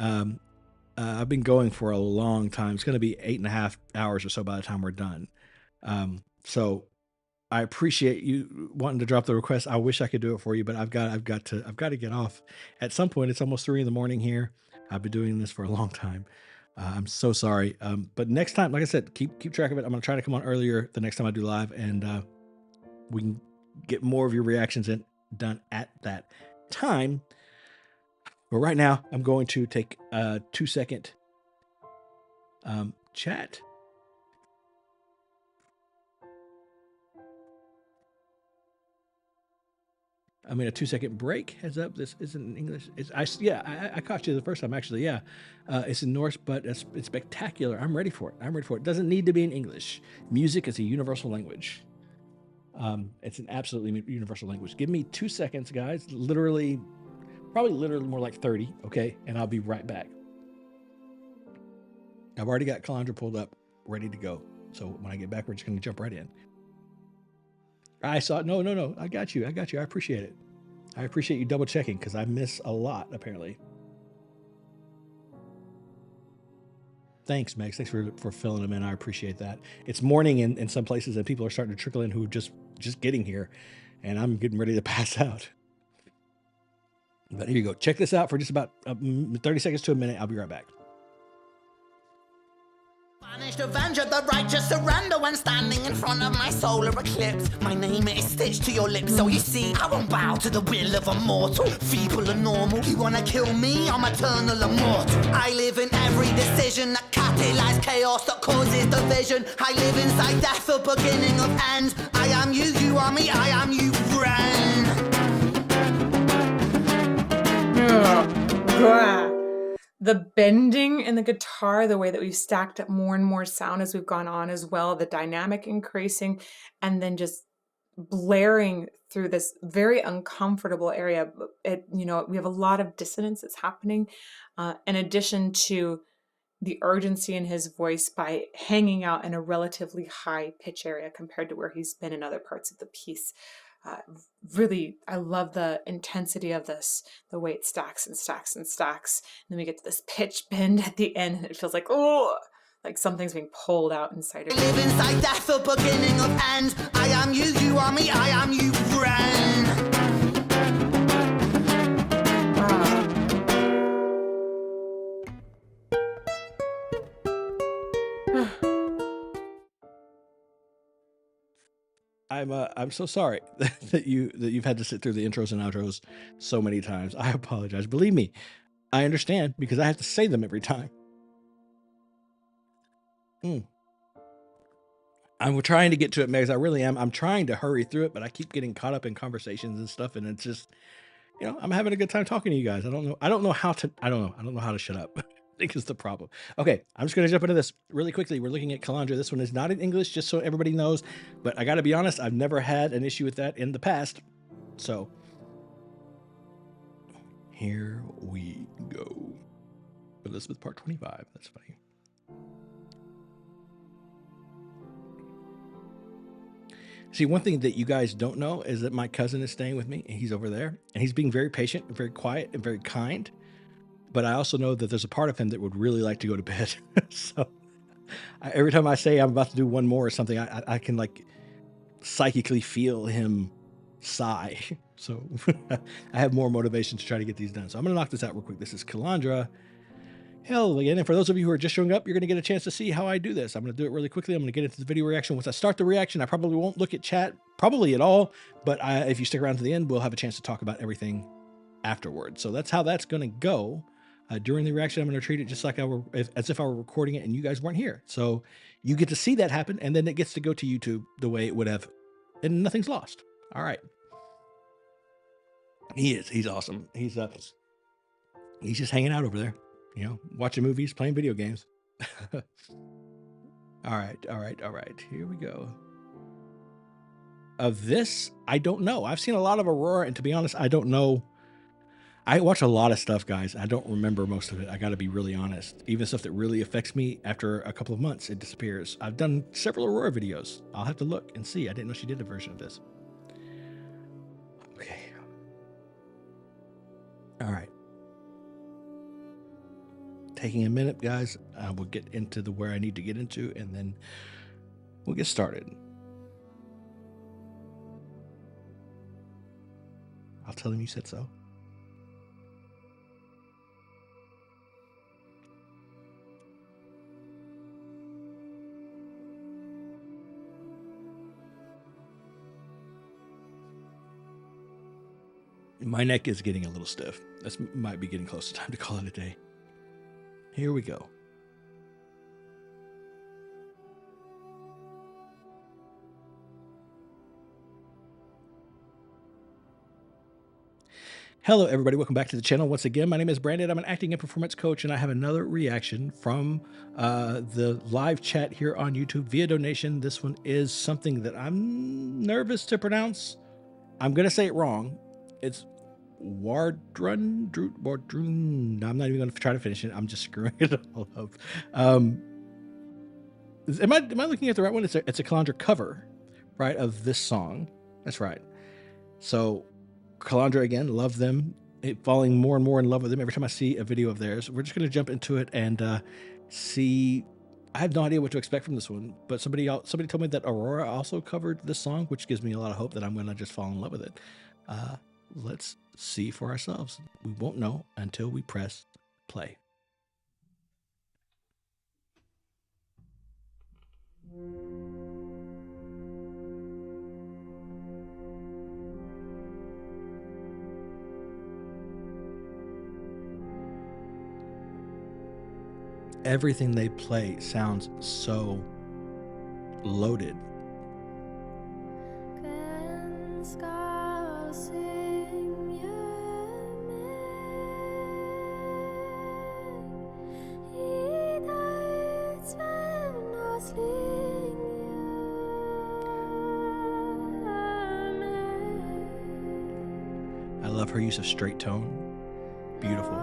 I've been going for a long time. It's going to be 8.5 hours or so by the time we're done. So I appreciate you wanting to drop the request. I wish I could do it for you, but I've got to get off at some point. It's almost 3 in the morning here. I've been doing this for a long time. I'm so sorry. But next time, like I said, keep track of it. I'm gonna try to come on earlier the next time I do live, and we can get more of your reactions done at that time. But right now, I'm going to take a 2-second chat. I mean, a 2-second break. Heads up, this isn't in English. I caught you the first time, actually. Yeah, it's in Norse, but it's spectacular. I'm ready for it. It doesn't need to be in English. Music is a universal language. It's an absolutely universal language. Give me 2 seconds, guys. Probably literally more like 30, okay? And I'll be right back. I've already got Kalandra pulled up, ready to go. So when I get back, we're just going to jump right in. I saw it. No. I got you. I appreciate it. I appreciate you double checking because I miss a lot, apparently. Thanks, Megs. Thanks for filling them in. I appreciate that. It's morning in some places and people are starting to trickle in who just getting here. And I'm getting ready to pass out. But here you go. Check this out for just about 30 seconds to a minute. I'll be right back. Vanished avenger, the righteous surrender when standing in front of my solar eclipse. My name is stitched to your lips, so you see, I won't bow to the will of a mortal. Feeble and normal, you wanna kill me, I'm eternal immortal. I live in every decision that catalyzes chaos, that causes division. I live inside death, the beginning of end. I am you, you are me, I am you, Ren. The bending in the guitar, the way that we've stacked up more and more sound as we've gone on as well, the dynamic increasing, and then just blaring through this very uncomfortable area. We have a lot of dissonance that's happening, in addition to the urgency in his voice by hanging out in a relatively high pitch area compared to where he's been in other parts of the piece. Really, I love the intensity of this, the way it stacks and stacks and stacks. And then we get to this pitch bend at the end, and it feels like, oh, like something's being pulled out inside of you. I live inside death, the beginning of end. I am you, you are me, I am you, Ren. I'm so sorry that you've had to sit through the intros and outros so many times. I apologize. Believe me, I understand because I have to say them every time. I'm trying to get to it, Megs. I really am. I'm trying to hurry through it, but I keep getting caught up in conversations and stuff, and it's just, I'm having a good time talking to you guys. I don't know how to shut up. I think is the problem. Okay, I'm just going to jump into this really quickly. We're looking at Kalandra. This one is not in English, just so everybody knows. But I got to be honest, I've never had an issue with that in the past. So here we go. Elizabeth part 25. That's funny. See, one thing that you guys don't know is that my cousin is staying with me, and he's over there, and he's being very patient and very quiet and very kind. But I also know that there's a part of him that would really like to go to bed. So every time I say I'm about to do one more or something, I can like psychically feel him sigh. So I have more motivation to try to get these done. So I'm going to knock this out real quick. This is Kalandra, Helvegen. And for those of you who are just showing up, you're going to get a chance to see how I do this. I'm going to do it really quickly. I'm going to get into the video reaction. Once I start the reaction, I probably won't look at chat, probably at all. But if you stick around to the end, we'll have a chance to talk about everything afterwards. So that's how that's going to go. During the reaction, I'm going to treat it just like as if I were recording it and you guys weren't here. So you get to see that happen, and then it gets to go to YouTube the way it would have, and nothing's lost. All right. He's awesome. He's just hanging out over there, watching movies, playing video games. All right. Here we go. Of this, I don't know. I've seen a lot of Aurora, and to be honest, I don't know. I watch a lot of stuff, guys. I don't remember most of it. I got to be really honest. Even stuff that really affects me, after a couple of months, it disappears. I've done several Aurora videos. I'll have to look and see. I didn't know she did a version of this. Okay. All right. Taking a minute, guys. We'll get into where I need to get into, and then we'll get started. I'll tell him you said so. My neck is getting a little stiff. This might be getting close to time to call it a day. Here we go. Hello, everybody. Welcome back to the channel. Once again, my name is Brandon. I'm an acting and performance coach, and I have another reaction from the live chat here on YouTube via donation. This one is something that I'm nervous to pronounce. I'm going to say it wrong. It's Wardruna. I'm not even going to try to finish it. I'm just screwing it all up. Am I looking at the right one? It's a Kalandra cover, right, of this song. That's right. So Kalandra, again, love them. Falling more and more in love with them every time I see a video of theirs. We're just going to jump into it and see. I have no idea what to expect from this one, but somebody told me that Aurora also covered this song, which gives me a lot of hope that I'm going to just fall in love with it. Let's see for ourselves. We won't know until we press play. Everything they play sounds so loaded. I love her use of straight tone. Beautiful.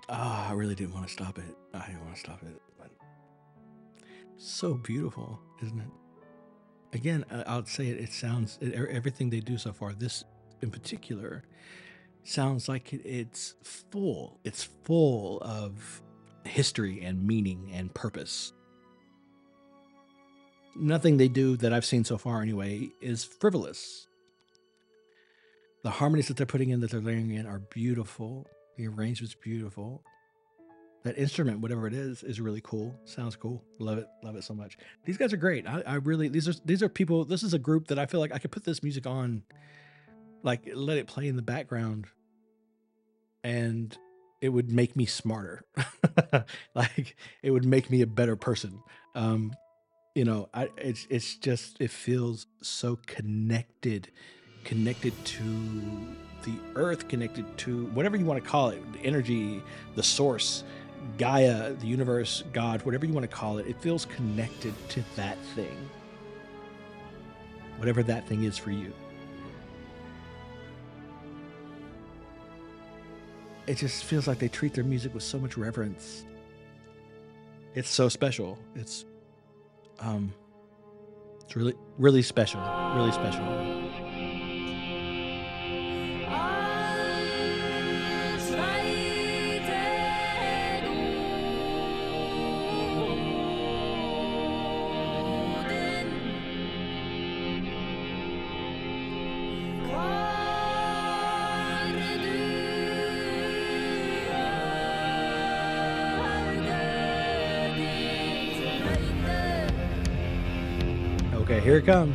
I really didn't want to stop it. I didn't want to stop it, but so beautiful, isn't it? Again, I'll say it. It sounds everything they do so far. This, in particular, sounds like it's full. It's full of history and meaning and purpose. Nothing they do that I've seen so far, anyway, is frivolous. The harmonies that they're putting in, that they're layering in, are beautiful. The arrangement's beautiful. That instrument, whatever it is really cool. Sounds cool. Love it so much. These guys are great. I really, these are people. This is a group that I feel like I could put this music on, like let it play in the background, and it would make me smarter. Like it would make me a better person. You know, it's just, it feels so connected to the earth, connected to whatever you want to call it, the energy, the source, Gaia, the universe, God, whatever you want to call it. It feels connected to that thing, whatever that thing is for you. It just feels like they treat their music with so much reverence. It's so special. It's really, really special. Really special. Okay, here it comes.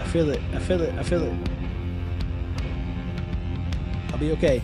I feel it. I feel it. I feel it. I'll be okay.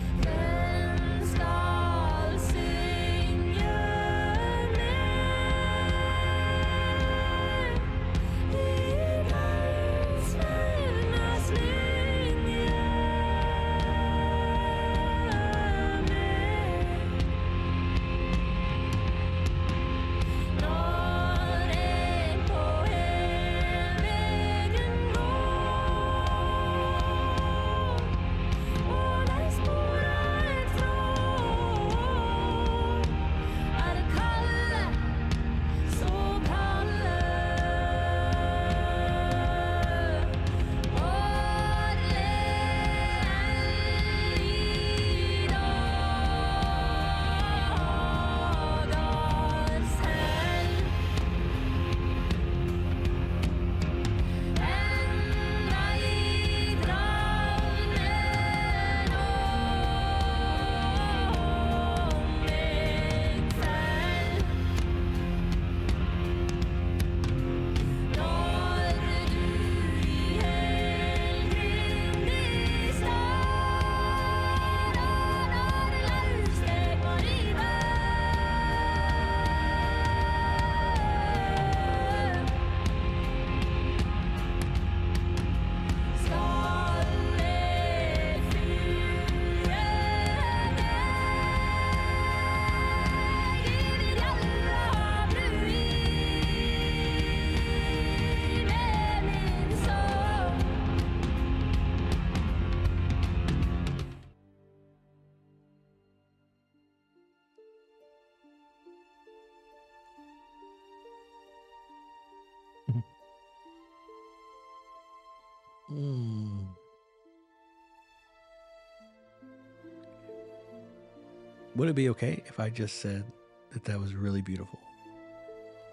Would it be okay if I just said that that was really beautiful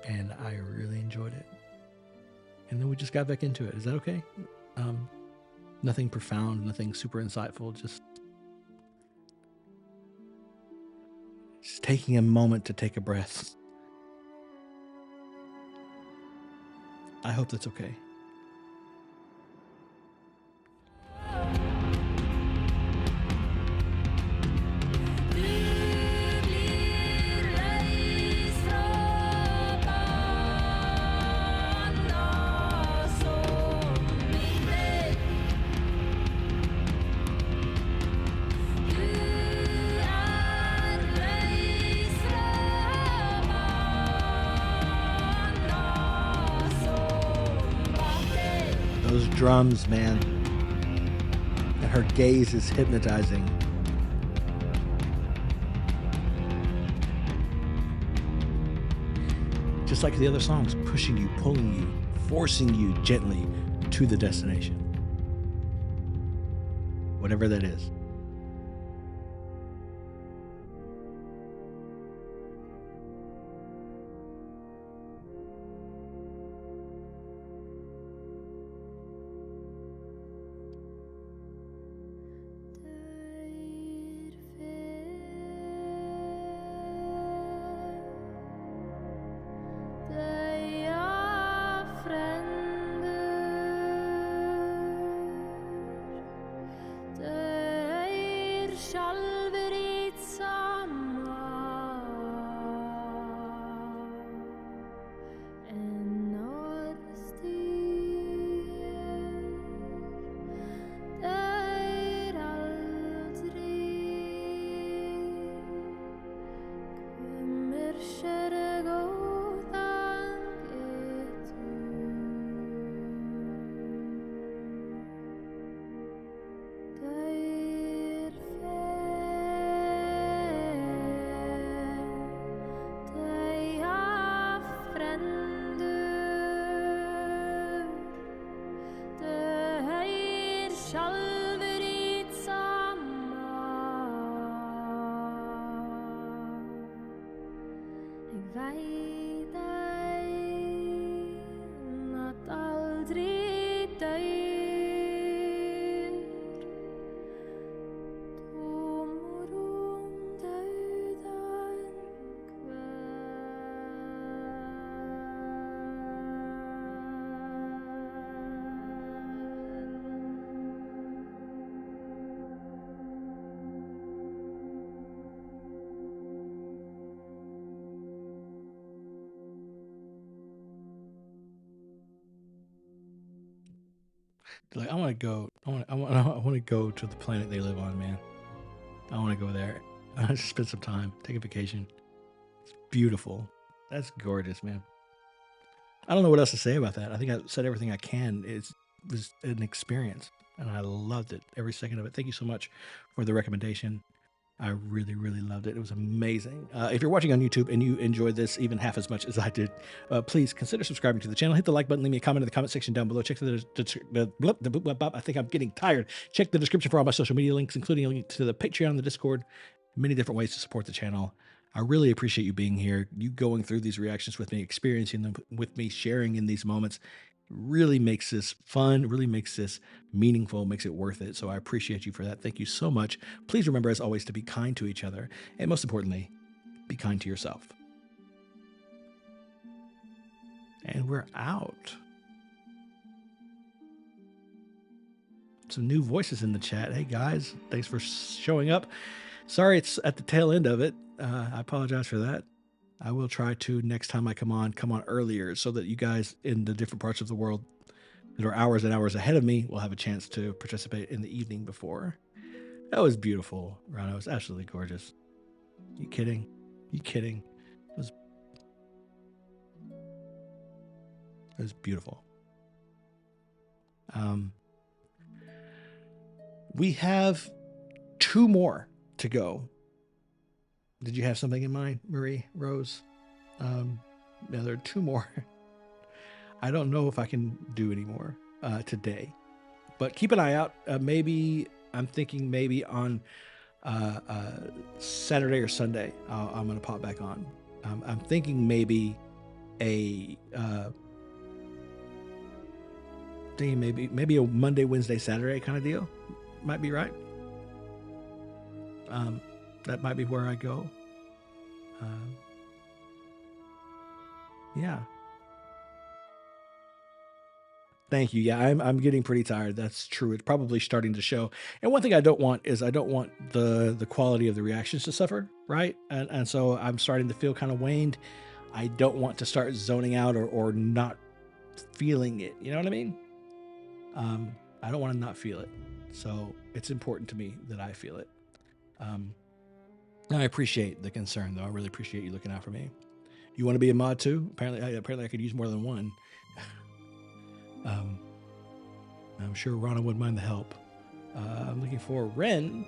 and I really enjoyed it? And then we just got back into it. Is that okay? Nothing profound, nothing super insightful, just taking a moment to take a breath. I hope that's okay. Those drums, man. And her gaze is hypnotizing. Just like the other songs, pushing you, pulling you, forcing you gently to the destination. Whatever that is. Like, I want to go. I want to go to the planet they live on, man. I want to go there. I want to spend some time, take a vacation. It's beautiful. That's gorgeous, man. I don't know what else to say about that. I think I said everything I can. It was an experience, and I loved it, every second of it. Thank you so much for the recommendation. I really, really loved it. It was amazing. If you're watching on YouTube and you enjoyed this even half as much as I did, please consider subscribing to the channel. Hit the like button. Leave me a comment in the comment section down below. Check I think I'm getting tired. Check the description for all my social media links, including a link to the Patreon, the Discord, many different ways to support the channel. I really appreciate you being here, you going through these reactions with me, experiencing them with me, sharing in these moments. Really makes this fun, really makes this meaningful, makes it worth it. So I appreciate you for that. Thank you so much. Please remember, as always, to be kind to each other. And most importantly, be kind to yourself. And we're out. Some new voices in the chat. Hey guys, thanks for showing up. Sorry it's at the tail end of it. I apologize for that. I will try to, next time I come on earlier so that you guys in the different parts of the world that are hours and hours ahead of me will have a chance to participate in the evening before. That was beautiful, Rana. It was absolutely gorgeous. You kidding? You kidding? It was beautiful. We have 2 more to go. Did you have something in mind, Marie Rose? Yeah, there are 2 more. I don't know if I can do any more today, But keep an eye out. Maybe I'm thinking maybe on Saturday or Sunday, I'm going to pop back on. I'm thinking maybe maybe a Monday, Wednesday, Saturday kind of deal might be right. That might be where I go. Yeah. Thank you. Yeah, I'm getting pretty tired. That's true. It's probably starting to show. And one thing I don't want is I don't want the quality of the reactions to suffer, right? And so I'm starting to feel kind of waned. I don't want to start zoning out or not feeling it. You know what I mean? I don't want to not feel it. So it's important to me that I feel it. I appreciate the concern, though. I really appreciate you looking out for me. You want to be a mod too? Apparently I could use more than one. I'm sure Rana wouldn't mind the help. I'm looking for Ren,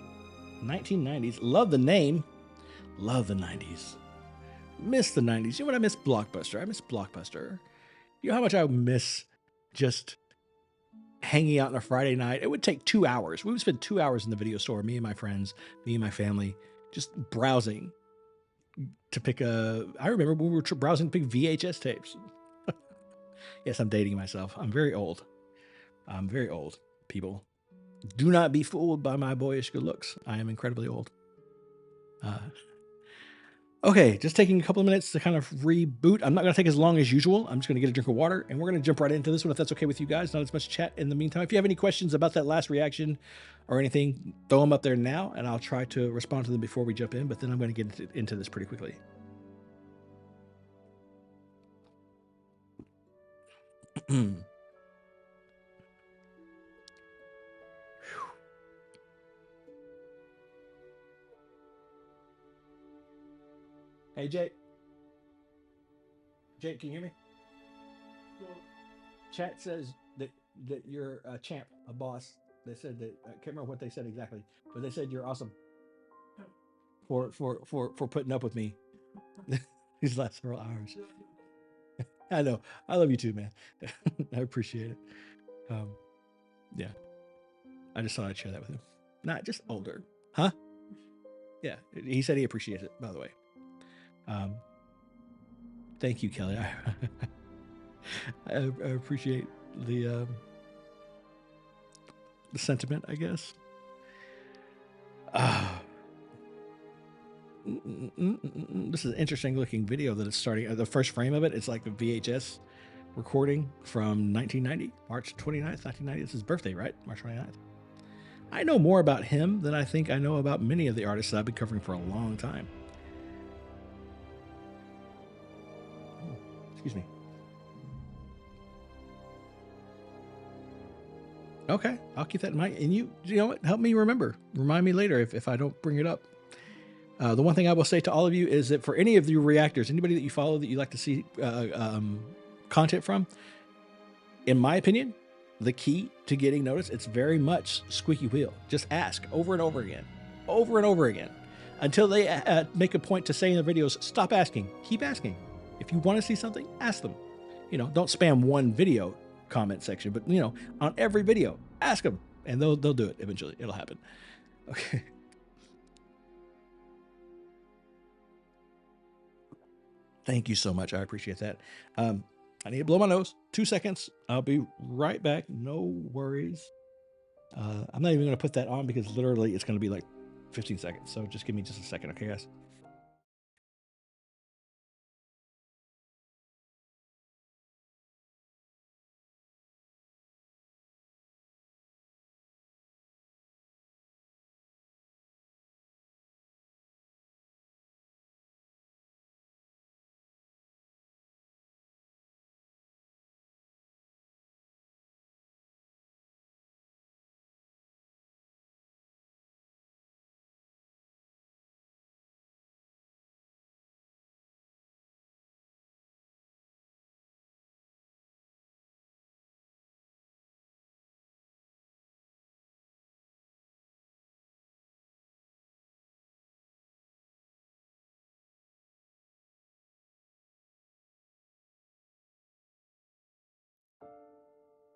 1990s. Love the name. Love the 90s. Miss the 90s. You know what I miss? Blockbuster. I miss Blockbuster. You know how much I miss just hanging out on a Friday night? It would take 2 hours. We would spend 2 hours in the video store, me and my friends, me and my family, just browsing to pick I remember when we were browsing to pick VHS tapes. Yes, I'm dating myself. I'm very old. I'm very old, people. Do not be fooled by my boyish good looks. I am incredibly old. Okay, just taking a couple of minutes to kind of reboot. I'm not going to take as long as usual. I'm just going to get a drink of water, and we're going to jump right into this one if that's okay with you guys. Not as much chat in the meantime. If you have any questions about that last reaction or anything, throw them up there now, and I'll try to respond to them before we jump in, but then I'm going to get into this pretty quickly. Hey, Jake. Jake, can you hear me? Chat says that you're a champ, a boss. They said that I can't remember what they said exactly, but they said you're awesome for putting up with me these last several hours. I know. I love you too, man. I appreciate it. Yeah. I just thought I'd share that with him. Not just older. Huh? Yeah. He said he appreciates it, by the way. Thank you, Kelly. I appreciate the sentiment, I guess. This is an interesting looking video that it's starting. The first frame of it, it's like a VHS recording from 1990, March 29th, 1990. It's his birthday, right? March 29th. I know more about him than I think I know about many of the artists that I've been covering for a long time. Oh, excuse me. Okay, I'll keep that in mind. And you know what? Help me remember. Remind me later if I don't bring it up. The one thing I will say to all of you is that for any of your reactors, anybody that you follow that you like to see content from, in my opinion, the key to getting noticed, it's very much squeaky wheel. Just ask over and over again, until they make a point to say in the videos, stop asking, keep asking. If you want to see something, ask them. You know, don't spam one video comment section, but you know, on every video, ask them, and they'll do it eventually. It'll happen. Okay. Thank you so much. I appreciate that. I need to blow my nose. 2 seconds. I'll be right back. No worries. I'm not even going to put that on because literally it's going to be like 15 seconds. So just give me just a second. Okay, guys?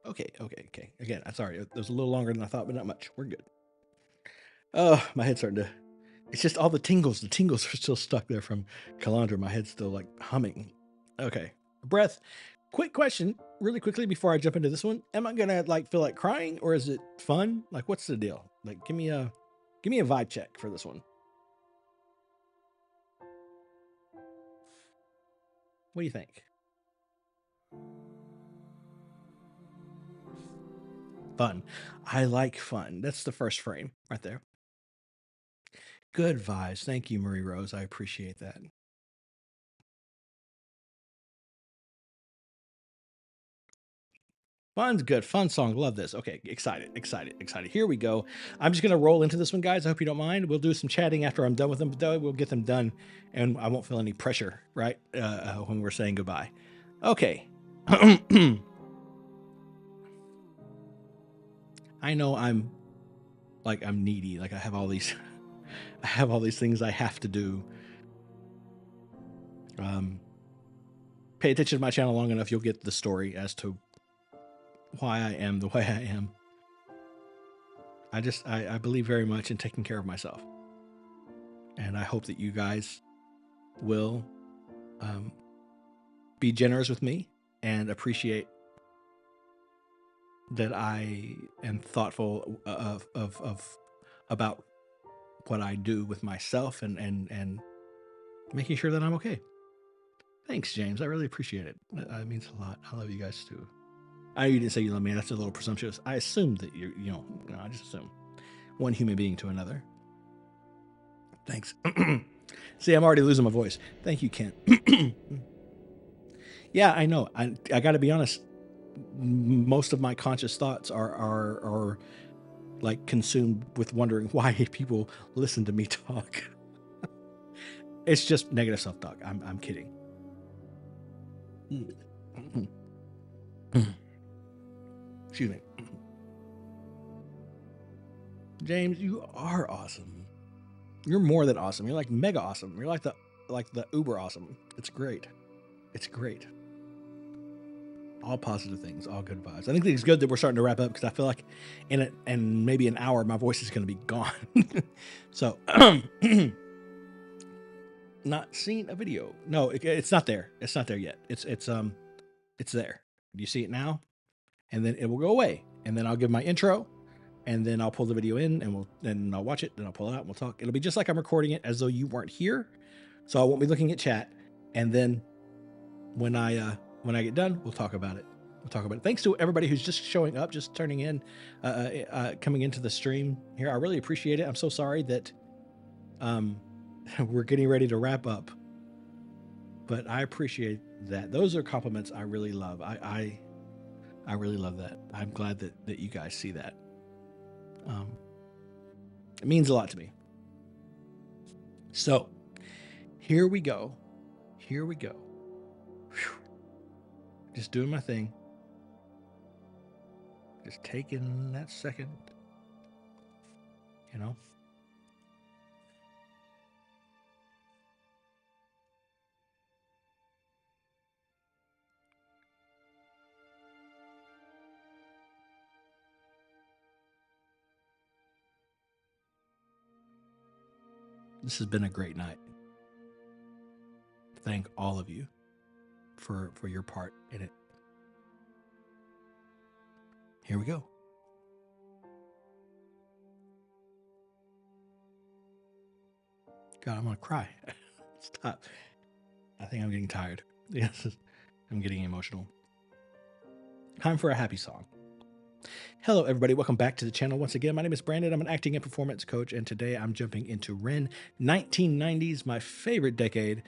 Okay. Again, I'm sorry. It was a little longer than I thought, but not much. We're good. Oh, my head's starting to... It's just all the tingles. The tingles are still stuck there from Kalandra. My head's still like humming. Okay. Breath. Quick question, really quickly before I jump into this one. Am I gonna like feel like crying, or is it fun? Like, what's the deal? Like, give me a vibe check for this one. What do you think? Fun. I like fun. That's the first frame right there. Good vibes. Thank you, Marie Rose. I appreciate that. Fun's good. Fun song. Love this. Okay. Excited. Here we go. I'm just going to roll into this one, guys. I hope you don't mind. We'll do some chatting after I'm done with them, but though we'll get them done and I won't feel any pressure, right? When we're saying goodbye. Okay. I know I'm needy. Like I have all these things I have to do. Pay attention to my channel long enough, you'll get the story as to why I am the way I am. I believe very much in taking care of myself. And I hope that you guys will be generous with me and appreciate that I am thoughtful of about what I do with myself and making sure that I'm okay. Thanks, James. I really appreciate it. That means a lot. I love you guys too. I know you didn't say you love me. That's a little presumptuous. I assumed that I just assume one human being to another. Thanks. See, I'm already losing my voice. Thank you, Kent. Yeah, I know. I got to be honest. Most of my conscious thoughts are like consumed with wondering why people listen to me talk. It's just negative self-talk. I'm kidding. Excuse me. James, you are awesome. You're more than awesome. You're like mega awesome. You're like the uber awesome. It's great. It's great. All positive things, all good vibes. I think it's good that we're starting to wrap up because I feel like in maybe an hour, my voice is going to be gone. So, not seen a video. No, it's not there. It's not there yet. It's there. Do you see it now? And then it will go away. And then I'll give my intro, and then I'll pull the video in, and then I'll watch it. Then I'll pull it out, and we'll talk. It'll be just like I'm recording it, as though you weren't here. So I won't be looking at chat. And then when I get done, we'll talk about it. Thanks to everybody who's just showing up, just turning in, coming into the stream here. I really appreciate it. I'm so sorry that we're getting ready to wrap up, but I appreciate that. Those are compliments I really love. I really love that. I'm glad that you guys see that. It means a lot to me. So here we go. Whew. Just doing my thing. Just taking that second, This has been a great night. Thank all of you for your part in it. Here we go. God, I'm gonna cry. Stop. I think I'm getting tired. Yes, I'm getting emotional. Time for a happy song. Hello, everybody. Welcome back to the channel once again. My name is Brandon. I'm an acting and performance coach, and today I'm jumping into Ren 1990s, my favorite decade.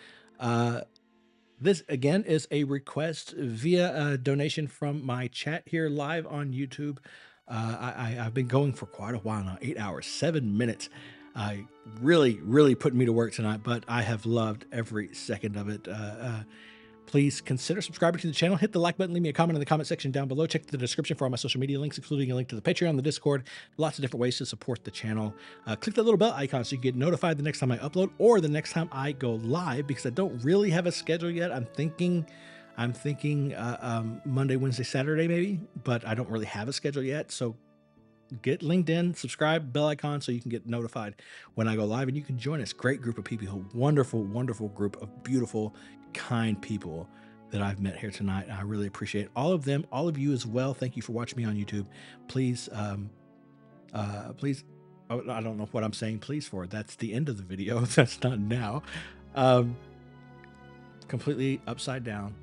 This, again, is a request via a donation from my chat here live on YouTube. I've been going for quite a while now, 8 hours, 7 minutes. Really putting me to work tonight, but I have loved every second of it. Please consider subscribing to the channel. Hit the like button. Leave me a comment in the comment section down below. Check the description for all my social media links, including a link to the Patreon, the Discord. Lots of different ways to support the channel. Click that little bell icon so you get notified the next time I upload or the next time I go live, because I don't really have a schedule yet. I'm thinking I'm thinking Monday, Wednesday, Saturday maybe, but I don't really have a schedule yet. So get linked in, subscribe, bell icon so you can get notified when I go live and you can join us. Great group of people, wonderful, wonderful group of beautiful, kind people that I've met here tonight. I really appreciate all of them, all of you as well. Thank you for watching me on YouTube. Please, please, I don't know what I'm saying please for. That's the end of the video. That's not now. Completely upside down.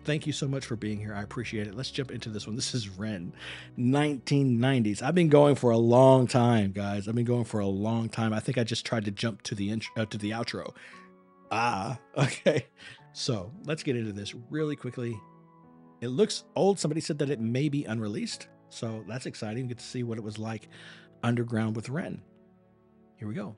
Thank you so much for being here. I appreciate it. Let's jump into this one. This is Ren, 1990s. I've been going for a long time, guys. I've been going for a long time. I think I just tried to jump to the intro, to the outro. Okay. So let's get into this really quickly. It looks old. Somebody said that it may be unreleased. So that's exciting. We get to see what it was like underground with Ren. Here we go.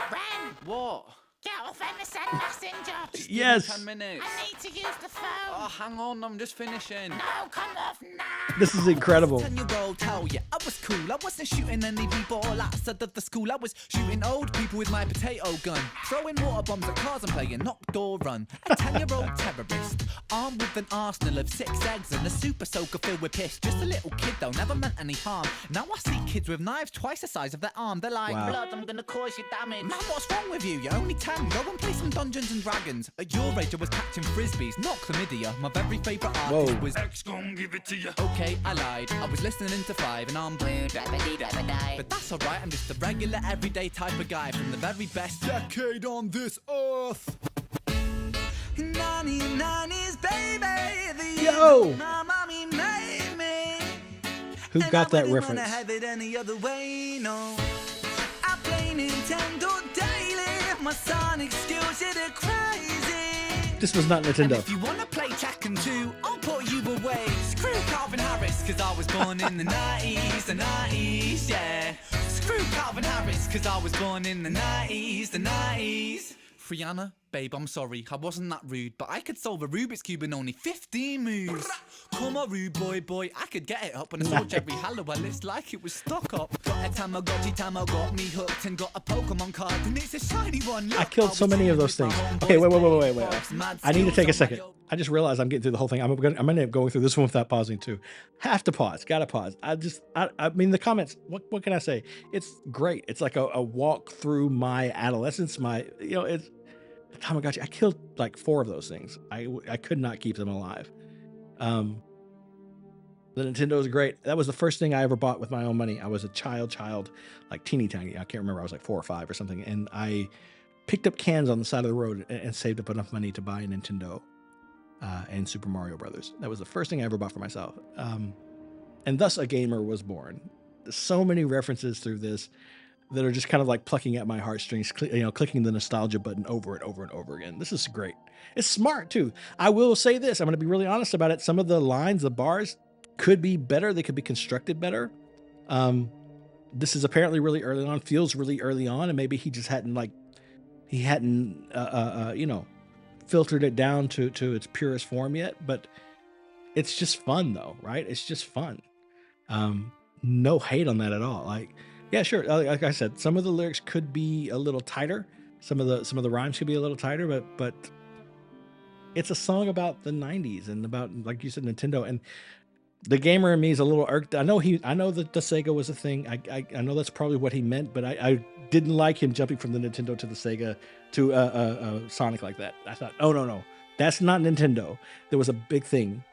Ren! What? Get off MSN Messenger! Yes! 10 minutes. I need to use the phone! Oh, hang on, I'm just finishing. No, come off now! This is incredible. 10-year-old tell you I was cool. I wasn't shooting any people outside of the school. I was shooting old people with my potato gun, throwing water bombs at cars and playing knock door run. A 10-year-old terrorist, armed with an arsenal of 6 eggs and a super soaker filled with piss. Just a little kid though, never meant any harm. Now I see kids with knives twice the size of their arm. They're like, wow. Blood, I'm gonna cause you damage. Man, what's wrong with you? You're only 10. Go and play some Dungeons and Dragons. At your age, I was catching frisbees, not chlamydia. My very favourite artist was X gon' give it to you. Okay, I lied. I was listening to 5 and I'm blue. But that's alright, I'm just a regular everyday type of guy from the very best decade on this earth. 90s, baby. Yo! My mommy made me. Who got that reference? I have it any other way, no. I play Nintendo daily. My Sonic skills, yeah, they're crazy. This was not Nintendo. And if you wanna play Tekken 2, I'll put you away. Screw Calvin Harris, cause I was born in the 90s, the 90s, yeah. Screw Calvin Harris, cause I was born in the 90s, the 90s. Brianna, babe, I'm sorry, I wasn't that rude, but I could solve a Rubik's Cube in only 15 moves. Come on, rude boy, I could get it up. And I saw Jerry Halliwell, it's like it was stuck up. Got a Tamagotchi, got me hooked, and got a Pokemon card, and it's a shiny one. Look, I killed so many of those things. Okay, wait. I need to take a second. I just realized I'm getting through the whole thing. I'm gonna end up going through this one without pausing too. Have to pause. Gotta pause. I mean, the comments. What can I say? It's great. It's like a walk through my adolescence. It's Tamagotchi. I killed like 4 of those things. I could not keep them alive. The Nintendo is great. That was the first thing I ever bought with my own money. I was a child, like teeny tiny. I can't remember. I was like 4 or 5 or something. And I picked up cans on the side of the road and saved up enough money to buy a Nintendo and Super Mario Brothers. That was the first thing I ever bought for myself. And thus a gamer was born. There's so many references through this that are just kind of like plucking at my heartstrings, clicking the nostalgia button over and over and over again. This is great. It's smart too. I will say this. I'm going to be really honest about it. Some of the lines, the bars could be better. They could be constructed better. This is apparently really early on, feels really early on. And maybe he just hadn't filtered it down to its purest form yet, but it's just fun though, right? It's just fun. No hate on that at all. Like, yeah, sure. Like I said, some of the lyrics could be a little tighter. Some of the rhymes could be a little tighter, but it's a song about the 90s and about, like you said, Nintendo. And the gamer in me is a little irked. I know that the Sega was a thing. I know that's probably what he meant, but I didn't like him jumping from the Nintendo to the Sega to Sonic like that. I thought, oh no, that's not Nintendo. There was a big thing,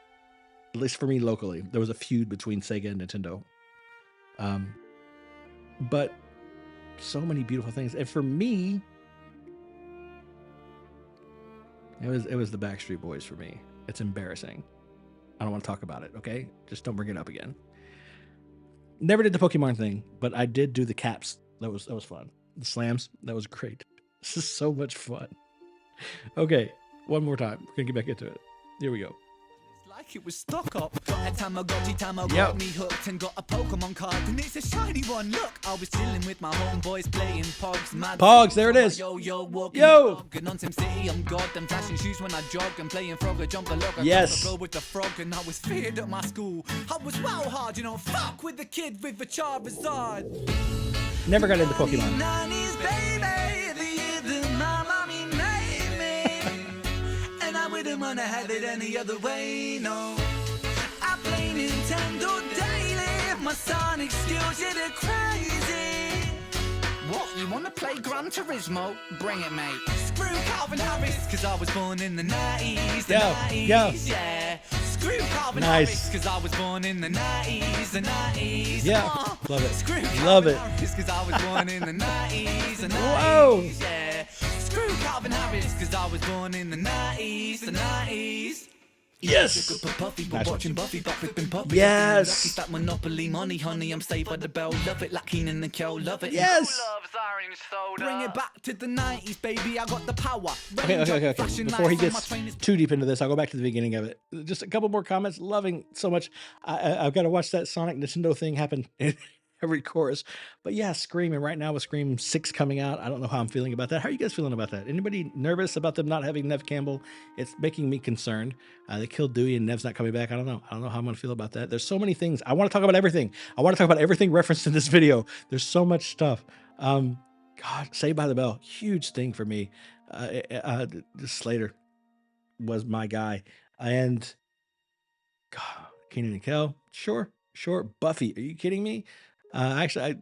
at least for me locally. There was a feud between Sega and Nintendo. But so many beautiful things. And for me, it was the Backstreet Boys for me. It's embarrassing. I don't want to talk about it, okay? Just don't bring it up again. Never did the Pokemon thing, but I did do the caps. That was fun. The slams, that was great. This is so much fun. Okay, one more time. We're gonna get back into it. Here we go. Like it was stuck up. Got a Tamagotchi, me hooked, and got a Pokemon card, and it's a shiny one. Look, I was chilling with my homeboys playing Pogs. Pogs, there it is. Walking on Sim City, I'm God. Them flashing shoes when I jog and playing Frogger, jump a log. Yes. I with the frog, and I was feared at my school. I was well hard, fuck with the kid with the Charizard. Never got into Pokemon. 90s, baby, the year that my mommy made me, and I would wouldn't wanna have it any other way, no. I play Nintendo daily, my sonic skills, yeah, they're crazy. What, you wanna play Gran Turismo? Bring it, mate. Screw Calvin Harris, cause I was born in the 90s, the Yo, 90s, yo. yeah. Screw Calvin Nice. Harris, cause I was born in the 90s, the 90s. Yeah, love it. Screw Love Calvin it. Harris, cause I was born in the 90s, the 90s, Whoa. yeah. Screw Calvin Harris, cause I was born in the 90s, the 90s. Yes. Puffy, Nice watching one. Buffy, flipping puppy. Yes. Lucky that Monopoly money, honey. I'm saved by the bell. Love it like Keenan and Kel. Love it. Yes. Bring it back to the 90s, baby. I got the power. Okay. Flashing Before he lights on my gets train is- too deep into this, I'll go back to the beginning of it. Just a couple more comments. Loving so much. I've got to watch that Sonic Nintendo thing happen in every chorus. But yeah, Scream. And right now with Scream 6 coming out, I don't know how I'm feeling about that. How are you guys feeling about that? Anybody nervous about them not having Nev Campbell? It's making me concerned. They killed Dewey and Nev's not coming back. I don't know how I'm going to feel about that. There's so many things. I want to talk about everything. I want to talk about everything referenced in this video. There's so much stuff. God, Saved by the Bell, huge thing for me. Slater was my guy. And God, Keenan and Kel, sure. Buffy, are you kidding me? Actually,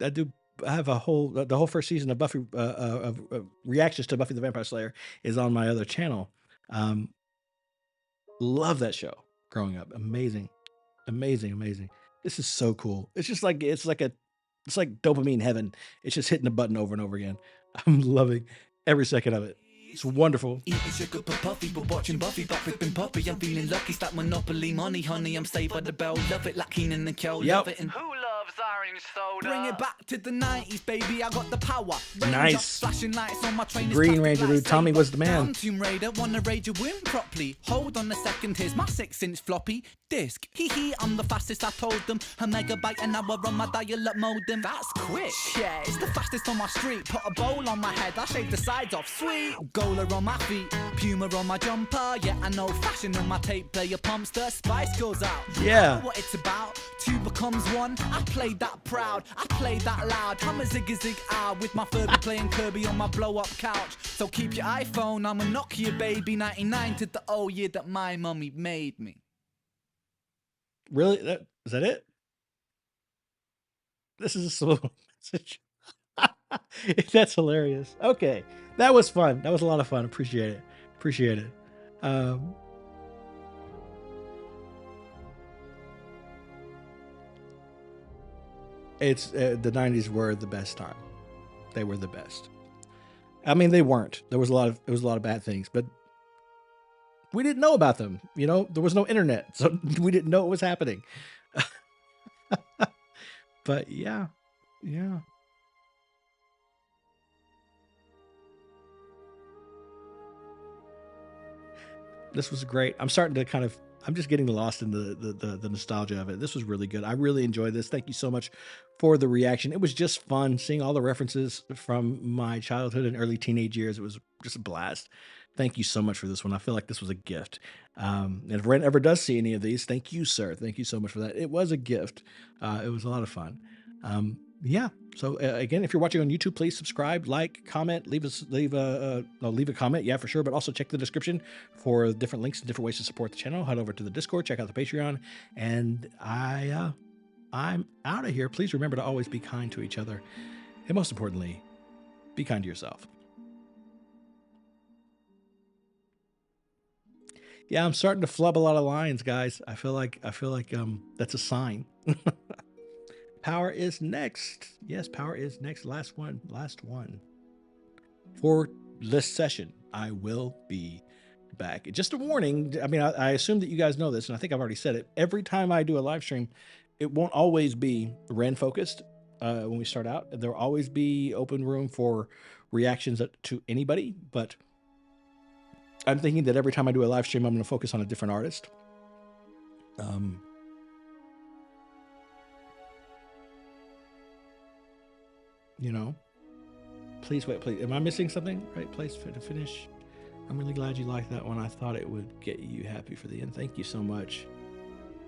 I have the whole first season of Buffy, of reactions to Buffy the Vampire Slayer is on my other channel. Love that show growing up. Amazing. This is so cool. It's just like, it's like dopamine heaven. It's just hitting the button over and over again. I'm loving every second of it. It's wonderful. Eating sugar for Puffy, but watching Buffy, but flipping puppy. I'm feeling lucky, it's like Monopoly money, honey. I'm saved by the bell. Love it like Keenan and Kel. Yep. Love it. And who loves orange soda? Bring it back to the 90s, baby. I got the power. Nice. Flashing lights on my train. Green Ranger dude. Tommy was the man. Tomb Raider, wanna raid your win properly. Hold on a second, here's my 6-inch floppy disk. Hee, I'm the fastest, I told them. A megabyte an hour on my dial-up modem. That's quick. Yeah, it's the fastest on my street. Put a bowl on my head, I shave the sides off. Sweet. Gola on my feet, Puma on my jumper. Yeah, I know fashion on my tape player pumps. The spice goes out. Yeah. I know what it's about. Two becomes one. I played that proud. I played that loud. I'm a zig with my Furby playing Kirby on my blow-up couch. So keep your iPhone. I'm a Nokia baby. 99 to the old year that my mummy made me. Really? Is that it? This is a slow message. That's hilarious. Okay. That was fun. That was a lot of fun. Appreciate it. It's the 90s were the best time. They were the best. I mean, they weren't. There was a lot of bad things, but we didn't know about them. You know, there was no internet, so we didn't know what was happening. But yeah. This was great. I'm starting to I'm just getting lost in the nostalgia of it. This was really good. I really enjoyed this. Thank you so much for the reaction. It was just fun seeing all the references from my childhood and early teenage years. It was just a blast. Thank you so much for this one. I feel like this was a gift. And if Ren ever does see any of these, thank you, sir. Thank you so much for that. It was a gift. It was a lot of fun. Yeah. So again, if you're watching on YouTube, please subscribe, like, comment, leave a comment. Yeah, for sure. But also check the description for different links and different ways to support the channel. Head over to the Discord, check out the Patreon, and I'm out of here. Please remember to always be kind to each other, and most importantly, be kind to yourself. Yeah, I'm starting to flub a lot of lines, guys. I feel like that's a sign. Power is next. Yes, Power is next. Last one. For this session, I will be back. Just a warning. I mean, I assume that you guys know this, and I think I've already said it. Every time I do a live stream, it won't always be Ren focused. When we start out, there'll always be open room for reactions to anybody, but I'm thinking that every time I do a live stream, I'm going to focus on a different artist. You know, please wait, please. Am I missing something? Right place to finish. I'm really glad you liked that one. I thought it would get you happy for the end. Thank you so much.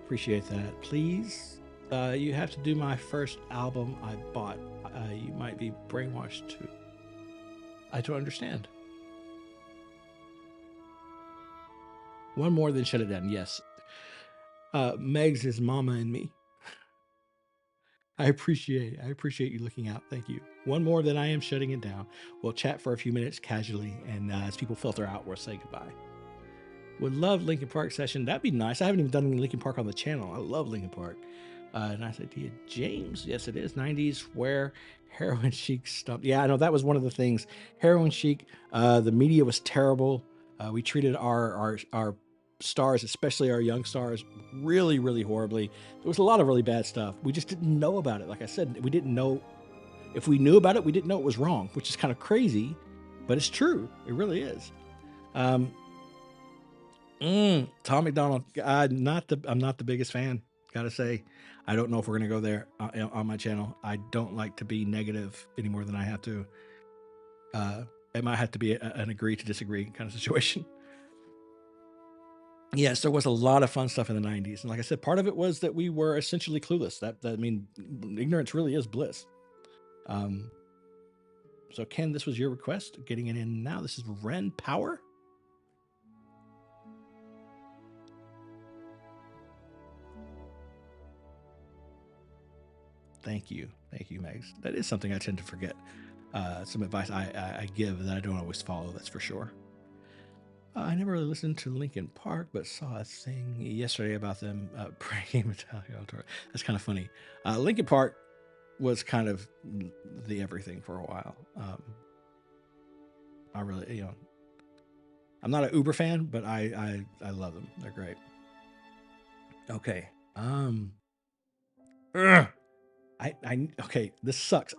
Appreciate that. Please, you have to do my first album I bought. You might be brainwashed too. I don't understand. One more than shut it down. Yes. Megs is mama and me. I appreciate you looking out. Thank you. One more than I am shutting it down. We'll chat for a few minutes casually, and as people filter out, we'll say goodbye. Would love Linkin Park session. That'd be nice. I haven't even done any Linkin Park on the channel. I love Linkin Park. Nice idea. James, yes it is. 90s where Heroin Chic stumped. Yeah, I know that was one of the things. Heroin Chic, the media was terrible. We treated our stars, especially our young stars, really, really horribly. There was a lot of really bad stuff. We just didn't know about it. Like I said, we didn't know. If we knew about it, we didn't know it was wrong, which is kind of crazy, but it's true. It really is. Tom McDonald, I'm not the biggest fan. Gotta say, I don't know if we're gonna go there on my channel. I don't like to be negative any more than I have to. It might have to be an agree to disagree kind of situation. Yes, there was a lot of fun stuff in the 90s. And like I said, part of it was that we were essentially clueless. I mean, ignorance really is bliss. So Ken, this was your request. Getting it in now. This is Ren Power. Thank you, Megs. That is something I tend to forget. Some advice I give that I don't always follow, that's for sure. I never really listened to Linkin Park, but saw a thing yesterday about them praying Metallica. That's kind of funny. Linkin Park was kind of the everything for a while. I really, I'm not an Uber fan, but I love them. They're great. Okay. Okay, this sucks.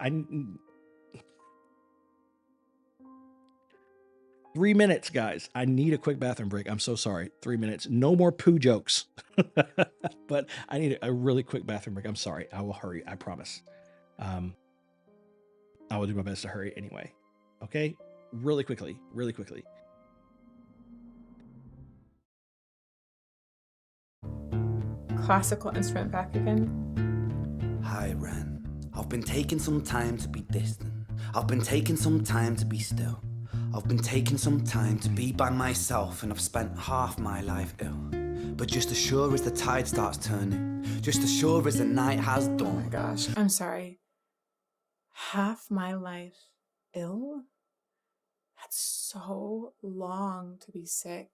3 minutes, guys. I need a quick bathroom break. I'm so sorry. 3 minutes. No more poo jokes. But I need a really quick bathroom break. I'm sorry. I will hurry. I promise. I will do my best to hurry anyway. Okay? Really quickly. Classical instrument back again. Hi, Ren. I've been taking some time to be distant. I've been taking some time to be still. I've been taking some time to be by myself, and I've spent half my life ill. But just as sure as the tide starts turning, just as sure as the night has dawned. Oh my gosh, I'm sorry. Half my life ill? That's so long to be sick.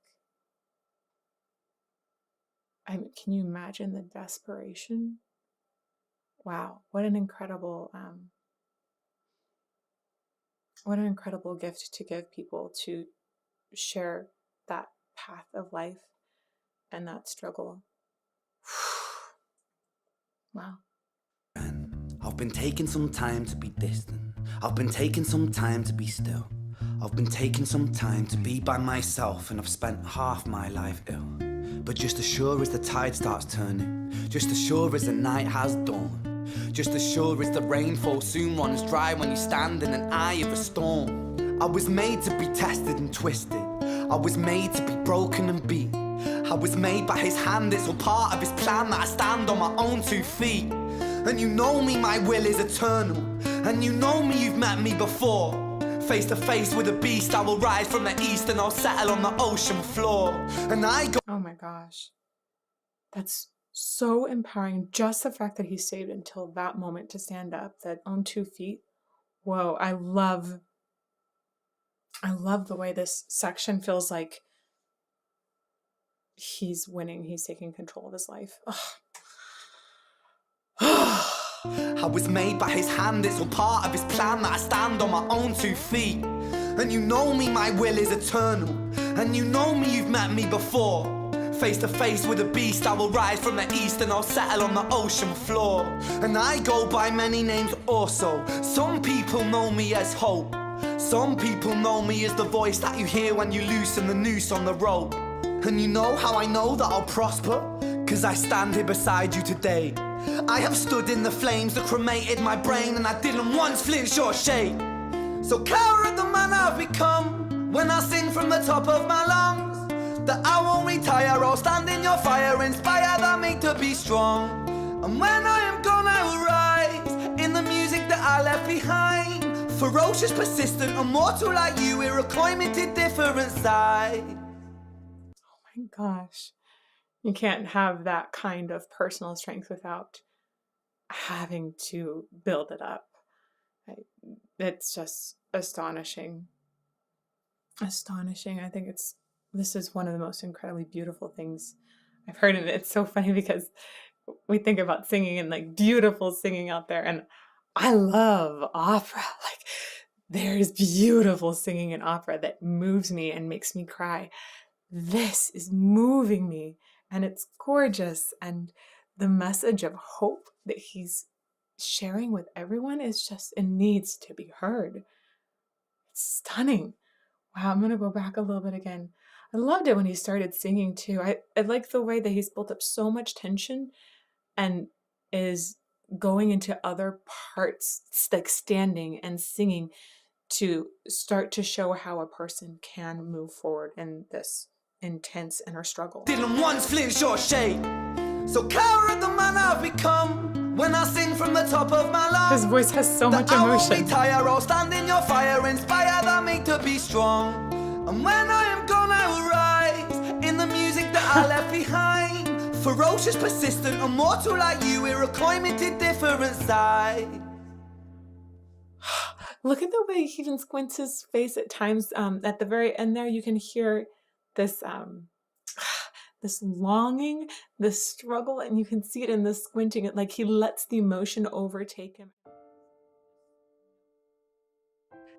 Can you imagine the desperation? Wow, what an incredible gift to give people, to share that path of life and that struggle. Wow. I've been taking some time to be distant. I've been taking some time to be still. I've been taking some time to be by myself, and I've spent half my life ill. But just as sure as the tide starts turning, just as sure as the night has dawned, just as sure as the rainfall soon runs dry when you stand in an eye of a storm. I was made to be tested and twisted. I was made to be broken and beat. I was made by his hand, it's all part of his plan that I stand on my own 2 feet. And you know me, my will is eternal. And you know me, you've met me before. Face to face with a beast, I will rise from the east, and I'll settle on the ocean floor. And I go... Oh my gosh. That's so empowering. Just the fact that he stayed until that moment to stand up, that on 2 feet. Whoa, I love the way this section feels like he's winning. He's taking control of his life. I was made by his hand, it's all part of his plan that I stand on my own 2 feet. And you know me, my will is eternal. And you know me, you've met me before. Face to face with a beast, I will rise from the east, and I'll settle on the ocean floor. And I go by many names also. Some people know me as hope. Some people know me as the voice that you hear when you loosen the noose on the rope. And you know how I know that I'll prosper? 'Cause I stand here beside you today. I have stood in the flames that cremated my brain, and I didn't once flinch or shake. So cower at the man I've become when I sing from the top of my lungs that I won't retire, I'll stand in your fire, inspire that me to be strong. And when I am gone I will rise in the music that I left behind. Ferocious, persistent, immortal like you, we're a climate to different sides. Oh my my gosh. You can't have that kind of personal strength without having to build it up. It's just astonishing. Astonishing. I think this is one of the most incredibly beautiful things I've heard. And it's so funny because we think about singing and like beautiful singing out there. And I love opera. Like there's beautiful singing in opera that moves me and makes me cry. This is moving me and it's gorgeous. And the message of hope that he's sharing with everyone is just, it needs to be heard. It's stunning. Wow, I'm going to go back a little bit again. I loved it when he started singing too. I like the way that he's built up so much tension and is going into other parts, like standing and singing to start to show how a person can move forward in this intense inner struggle. Didn't once flinch or shake, so cower at the man I've become. When I sing from the top of my lungs, his voice has so much emotion. I won't retire, I'll stand in your fire, inspire that make to be strong. And when I am gone, I will rise in the music that I left behind. Ferocious, persistent, immortal like you, we're climbing to different side. Look at the way he even squints his face at times. At the very end there, you can hear this this longing, this struggle, and you can see it in the squinting. Like he lets the emotion overtake him.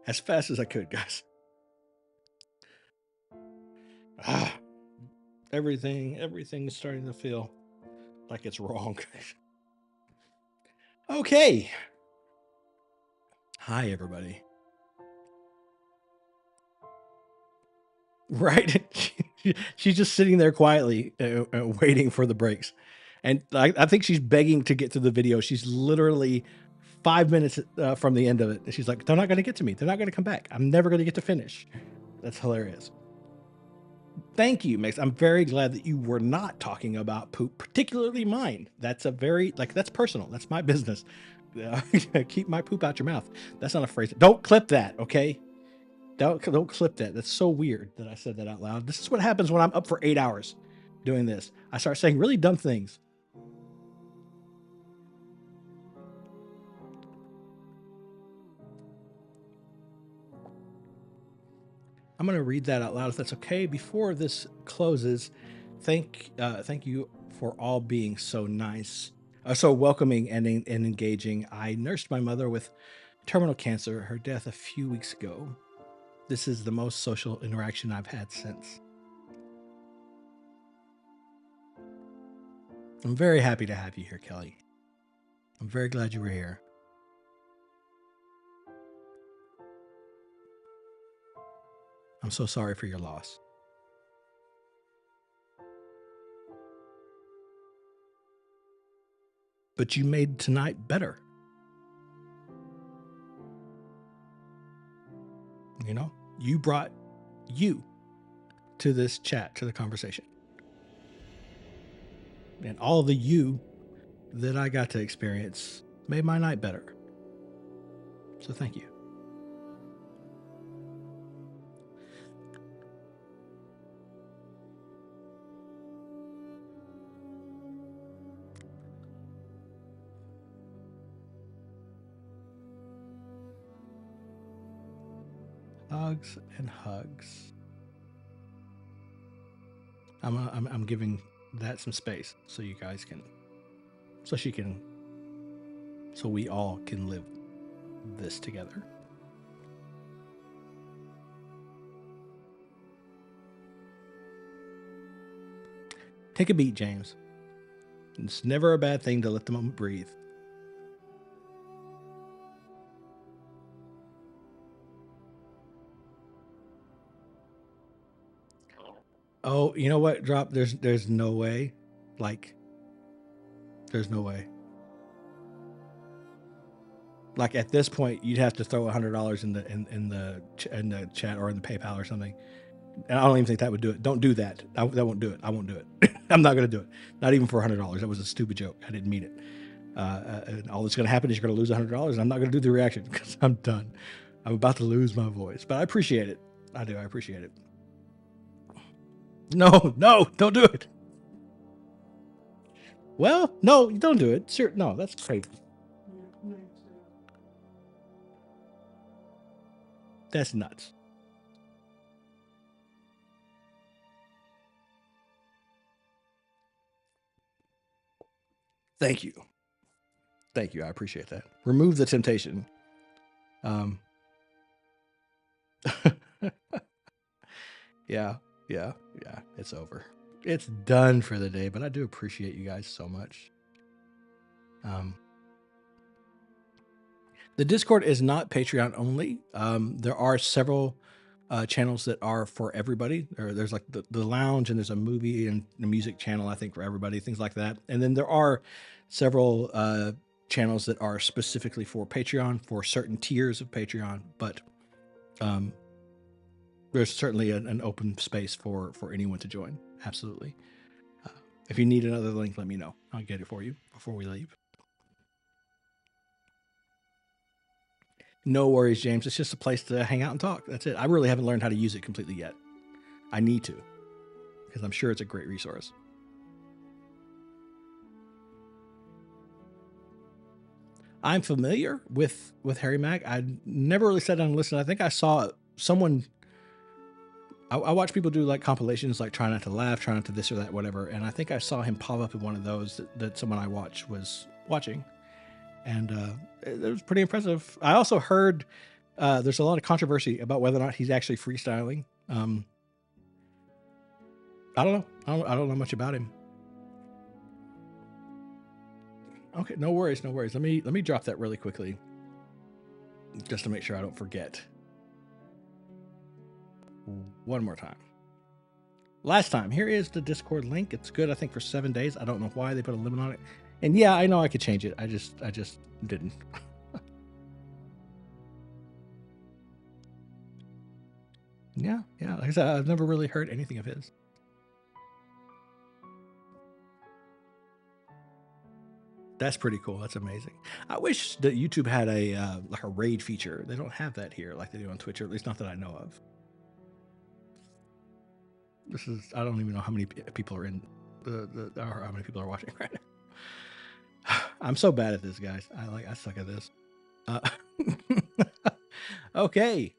As fast as I could, guys. Everything's starting to feel like it's wrong. Okay. Hi, everybody. Right? She's just sitting there quietly, waiting for the breaks. And I think she's begging to get to the video. She's literally 5 minutes from the end of it. And she's like, they're not going to get to me. They're not going to come back. I'm never going to get to finish. That's hilarious. Thank you, Mix. I'm very glad that you were not talking about poop, particularly mine. That's that's personal. That's my business. Keep my poop out your mouth. That's not a phrase. Don't clip that, okay? Don't clip that. That's so weird that I said that out loud. This is what happens when I'm up for 8 hours doing this. I start saying really dumb things. I'm going to read that out loud if that's okay. Before this closes, thank you for all being so nice, so welcoming and engaging. I nursed my mother with terminal cancer, her death a few weeks ago. This is the most social interaction I've had since. I'm very happy to have you here, Kelly. I'm very glad you were here. I'm so sorry for your loss. But you made tonight better. You know, you brought you to this chat, to the conversation. And all the you that I got to experience made my night better. So thank you. Hugs and hugs. I'm giving that some space so you guys can, so we all can live this together. Take a beat, James. It's never a bad thing to let the moment breathe. Oh, you know what, Drop? There's no way. Like, there's no way. Like, at this point, you'd have to throw $100 in the chat or in the PayPal or something. And I don't even think that would do it. Don't do that. That won't do it. I won't do it. I'm not going to do it. Not even for $100. That was a stupid joke. I didn't mean it. And all that's going to happen is you're going to lose $100, and I'm not going to do the reaction because I'm done. I'm about to lose my voice. But I appreciate it. I do. I appreciate it. No, don't do it. Well, no, don't do it. Sure, no, that's crazy. That's nuts. Thank you. Thank you. I appreciate that. Remove the temptation. Yeah. It's over. It's done for the day, but I do appreciate you guys so much. The Discord is not Patreon only. There are several channels that are for everybody. There's like the lounge, and there's a movie and a music channel, I think, for everybody, things like that. And then there are several channels that are specifically for Patreon, for certain tiers of Patreon. But there's certainly an open space for anyone to join. Absolutely. If you need another link, let me know. I'll get it for you before we leave. No worries, James. It's just a place to hang out and talk. That's it. I really haven't learned how to use it completely yet. I need to, because I'm sure it's a great resource. I'm familiar with Harry Mack. I never really sat down and listened. I think I saw someone. I watch people do like compilations, like Try Not to Laugh, Try Not to This or That, whatever. And I think I saw him pop up in one of those that someone I watch was watching. And it was pretty impressive. I also heard there's a lot of controversy about whether or not he's actually freestyling. I don't know. I don't know much about him. Okay, no worries. Let me drop that really quickly, just to make sure I don't forget. One more time. Last time. Here is the Discord link. It's good, I think, for 7 days. I don't know why they put a limit on it. And yeah, I know I could change it. I just didn't. Yeah. Like I said, I've never really heard anything of his. That's pretty cool. That's amazing. I wish that YouTube had a like a raid feature. They don't have that here like they do on Twitch, or at least not that I know of. I don't even know how many people are in or how many people are watching right now. I'm so bad at this, guys. I suck at this. Okay.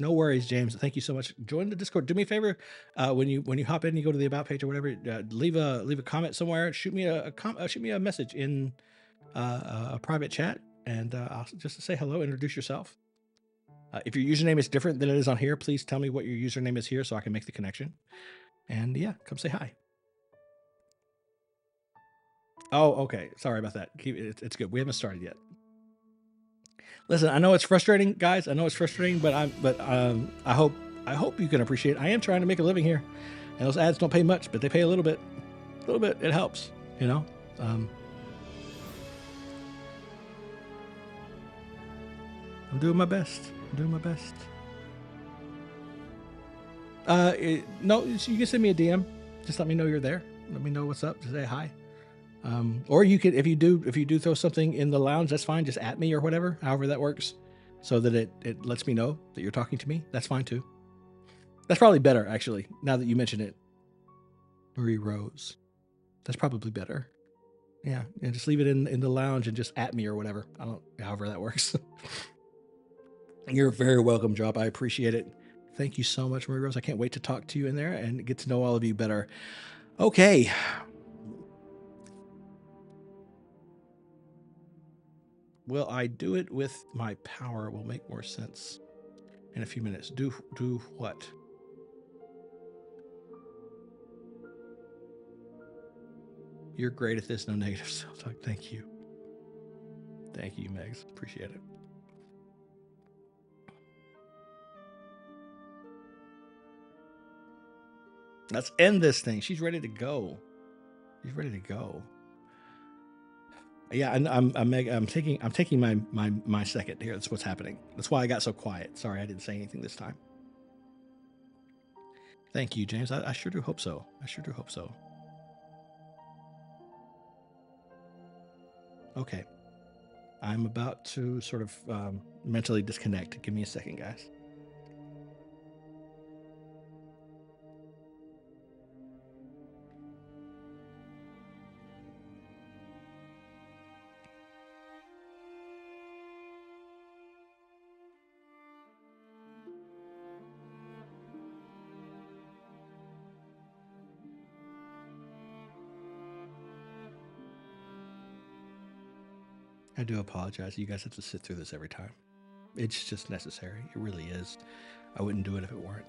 No worries, James. Thank you so much. Join the Discord. Do me a favor. When you hop in, you go to the About page or whatever. Leave a comment somewhere. Shoot me a message in a private chat, and I'll just say hello. Introduce yourself. If your username is different than it is on here, please tell me what your username is here so I can make the connection. And yeah, come say hi. Oh, okay. Sorry about that. It's good. We haven't started yet. Listen, I know it's frustrating, guys. I know it's frustrating, but I hope you can appreciate it. I am trying to make a living here, and those ads don't pay much, but they pay a little bit. A little bit. It helps, you know. I'm doing my best. No, you can send me a DM. Just let me know you're there. Let me know what's up. Just say hi. Or you could, if you do throw something in the lounge, that's fine. Just at me or whatever, however that works, so that it lets me know that you're talking to me. That's fine too. That's probably better, actually. Now that you mention it, Marie Rose, that's probably better. Yeah, just leave it in the lounge and just at me or whatever. However that works. You're very welcome, Drop. I appreciate it. Thank you so much, Marie Rose. I can't wait to talk to you in there and get to know all of you better. Okay. Will I do it with my power? Will make more sense in a few minutes. Do what? You're great at this. No negative self-talk. Thank you. Thank you, Megs. Appreciate it. Let's end this thing. She's ready to go. Yeah, and I'm taking my second here. That's what's happening. That's why I got so quiet. Sorry, I didn't say anything this time. Thank you, James. I sure do hope so. Okay. I'm about to sort of mentally disconnect. Give me a second, guys. I do apologize. You guys have to sit through this every time. It's just necessary. It really is. I wouldn't do it if it weren't.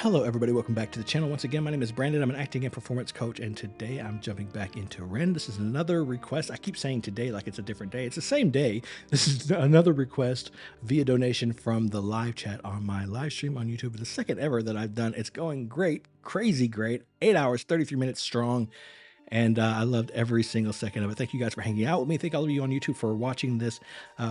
Hello everybody, welcome back to the channel. Once again, my name is Brandon. I'm an acting and performance coach, and today I'm jumping back into Ren. This is another request. I keep saying today like it's a different day. It's the same day. This is another request via donation from the live chat on my live stream on YouTube. The second ever that I've done. It's going great, crazy great. 8 hours, 33 minutes strong. And I loved every single second of it. Thank you guys for hanging out with me. Thank all of you on YouTube for watching this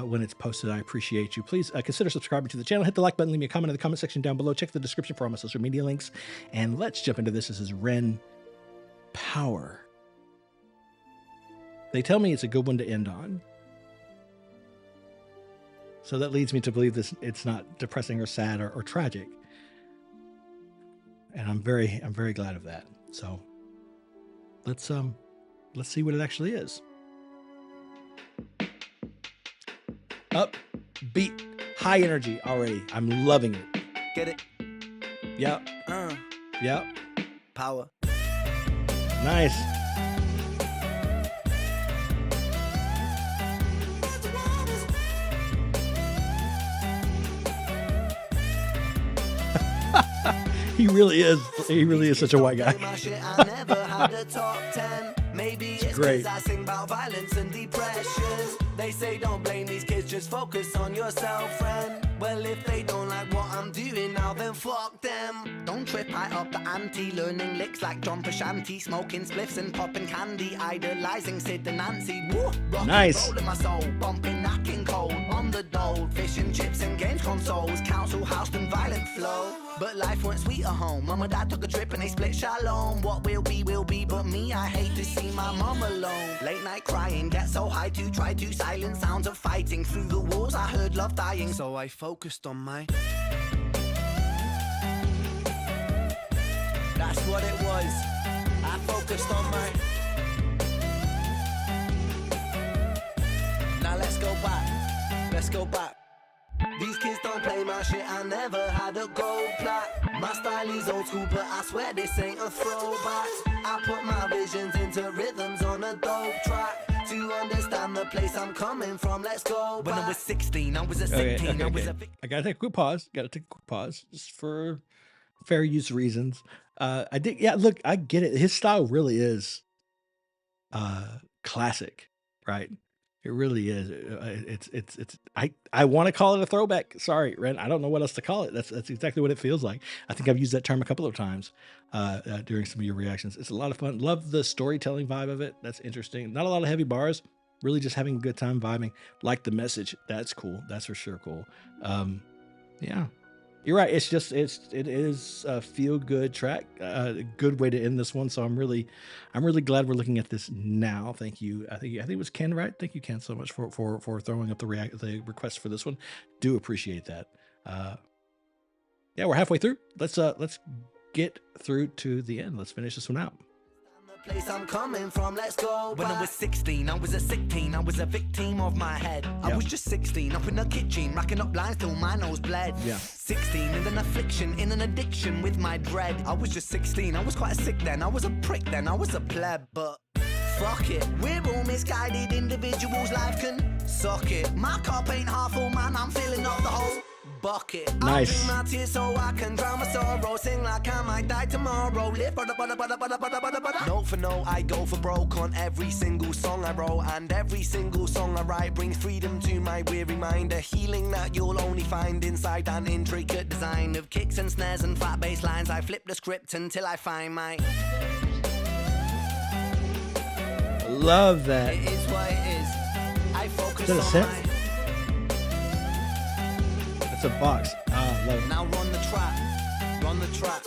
when it's posted. I appreciate you. Please consider subscribing to the channel. Hit the like button. Leave me a comment in the comment section down below. Check the description for all my social media links. And let's jump into this. This is Ren Power. They tell me it's a good one to end on. So that leads me to believe this. It's not depressing or sad or tragic. And I'm very glad of that. So let's see what it actually is. Up, beat, high energy already. I'm loving it. Get it? Yep. Yep. Power. Nice. He really is. He really is such a white guy. It's great. I sing about violence and depression. They say don't blame these kids, just focus on yourself, friend. Well, if they don't like what I'm doing now, then fuck them. Don't trip, I up the ante, learning licks like John Pashanti, smoking spliffs and popping candy, idolizing Sid and Nancy. Woo! Nice. Roll in my soul, bumping, knocking cold on the dole, fish and chips and games consoles, council house and violent flow. But life weren't sweet at home. Mum and dad took a trip and they split shalom. What will be, but me, I hate to see my mum alone. Late night crying, get so high to try to silence sounds of fighting. Through the walls I heard love dying, so I focused on my... That's what it was. I focused on my... Now let's go back. Let's go back. These kids don't play my shit, I never had a gold plaque. My style is old school, but I swear this ain't a throwback. I put my visions into rhythms on a dope track. To understand the place I'm coming from, let's go back. When I was 16, I was a 16, okay. I gotta take a quick pause. Just for fair use reasons. Look, I get it. His style really is classic, right? It really is. I want to call it a throwback. Sorry, Ren. I don't know what else to call it. That's exactly what it feels like. I think I've used that term a couple of times during some of your reactions. It's a lot of fun. Love the storytelling vibe of it. That's interesting. Not a lot of heavy bars. Really just having a good time vibing. Like the message. That's cool. That's for sure cool. Yeah. You're right. It is a feel good track, a good way to end this one. So I'm really glad we're looking at this now. Thank you. I think it was Ken, right? Thank you, Ken, so much for throwing up the request for this one. Do appreciate that. Yeah, we're halfway through. Let's get through to the end. Let's finish this one out. Place I'm coming from, let's go back. When I was 16, I was a sick teen, I was a victim of my head. I was just 16, up in the kitchen, racking up lines till my nose bled. 16, in an affliction, in an addiction with my dread. I was just 16, I was quite sick then, I was a prick then, I was a pleb, but fuck it, we're all misguided individuals, life can suck it. My cup ain't half full, man, I'm filling up the whole bucket. Nice. I'll drink my tears so I can drown my sorrow. Sing like I might die tomorrow. Live note for note, I go for broke on every single song I wrote. And every single song I write brings freedom to my weary mind. A healing that you'll only find inside an intricate design of kicks and snares and fat bass lines. I flip the script until I find my... Love that. It is what it is. I focus on my... It's a box. Ah, love it. Now run the track. Run the track.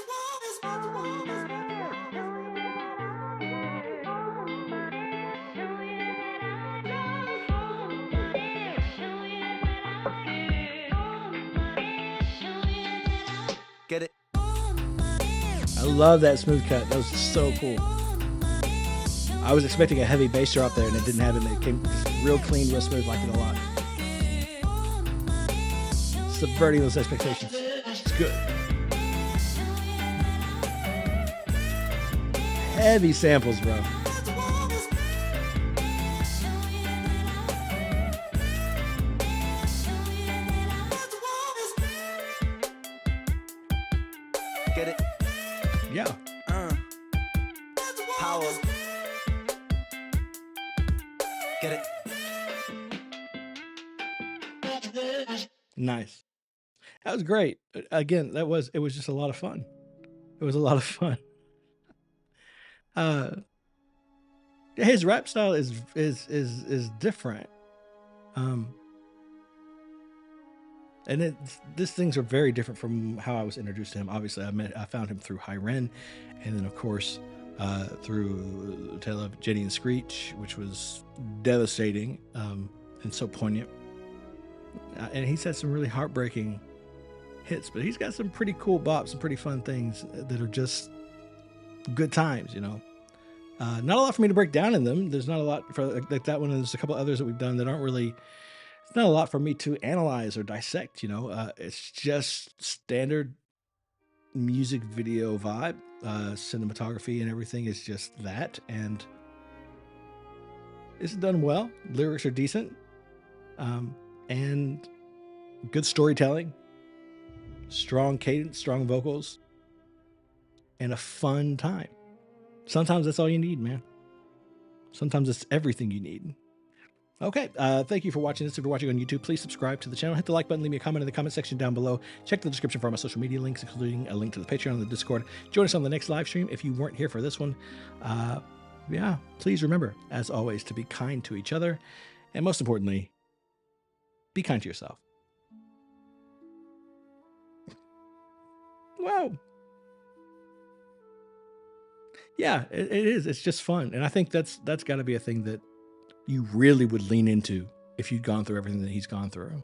Get it? I love that smooth cut. That was so cool. I was expecting a heavy bass drop there, and it didn't have it. It came real clean, real smooth. Liked it a lot. Subverting those expectations. It's good. Heavy samples, bro. Get it? Yeah. Power. Get it? Nice. That was great. Again, it was just a lot of fun. It was a lot of fun. His rap style is different. And these things are very different from how I was introduced to him. Obviously, I found him through Hi Ren, and then of course through the Tale of Jenny and Screech, which was devastating and so poignant. And he's had some really heartbreaking hits, but he's got some pretty cool bops, some pretty fun things that are just good times, you know. Not a lot for me to break down in them. There's not a lot for like that one, and there's a couple others that we've done that aren't really. It's not a lot for me to analyze or dissect, you know. It's just standard music video vibe. Cinematography and everything is just that, and it's done well. Lyrics are decent, and good storytelling, strong cadence, strong vocals, and a fun time. Sometimes that's all you need, man. Sometimes it's everything you need. Okay, thank you for watching this. If you're watching on YouTube, please subscribe to the channel. Hit the like button, leave me a comment in the comment section down below. Check the description for my social media links, including a link to the Patreon and the Discord. Join us on the next live stream if you weren't here for this one. Yeah, please remember, as always, to be kind to each other. And most importantly, be kind to yourself. Wow. Yeah, it is. It's just fun. And I think that's got to be a thing that you really would lean into if you'd gone through everything that he's gone through.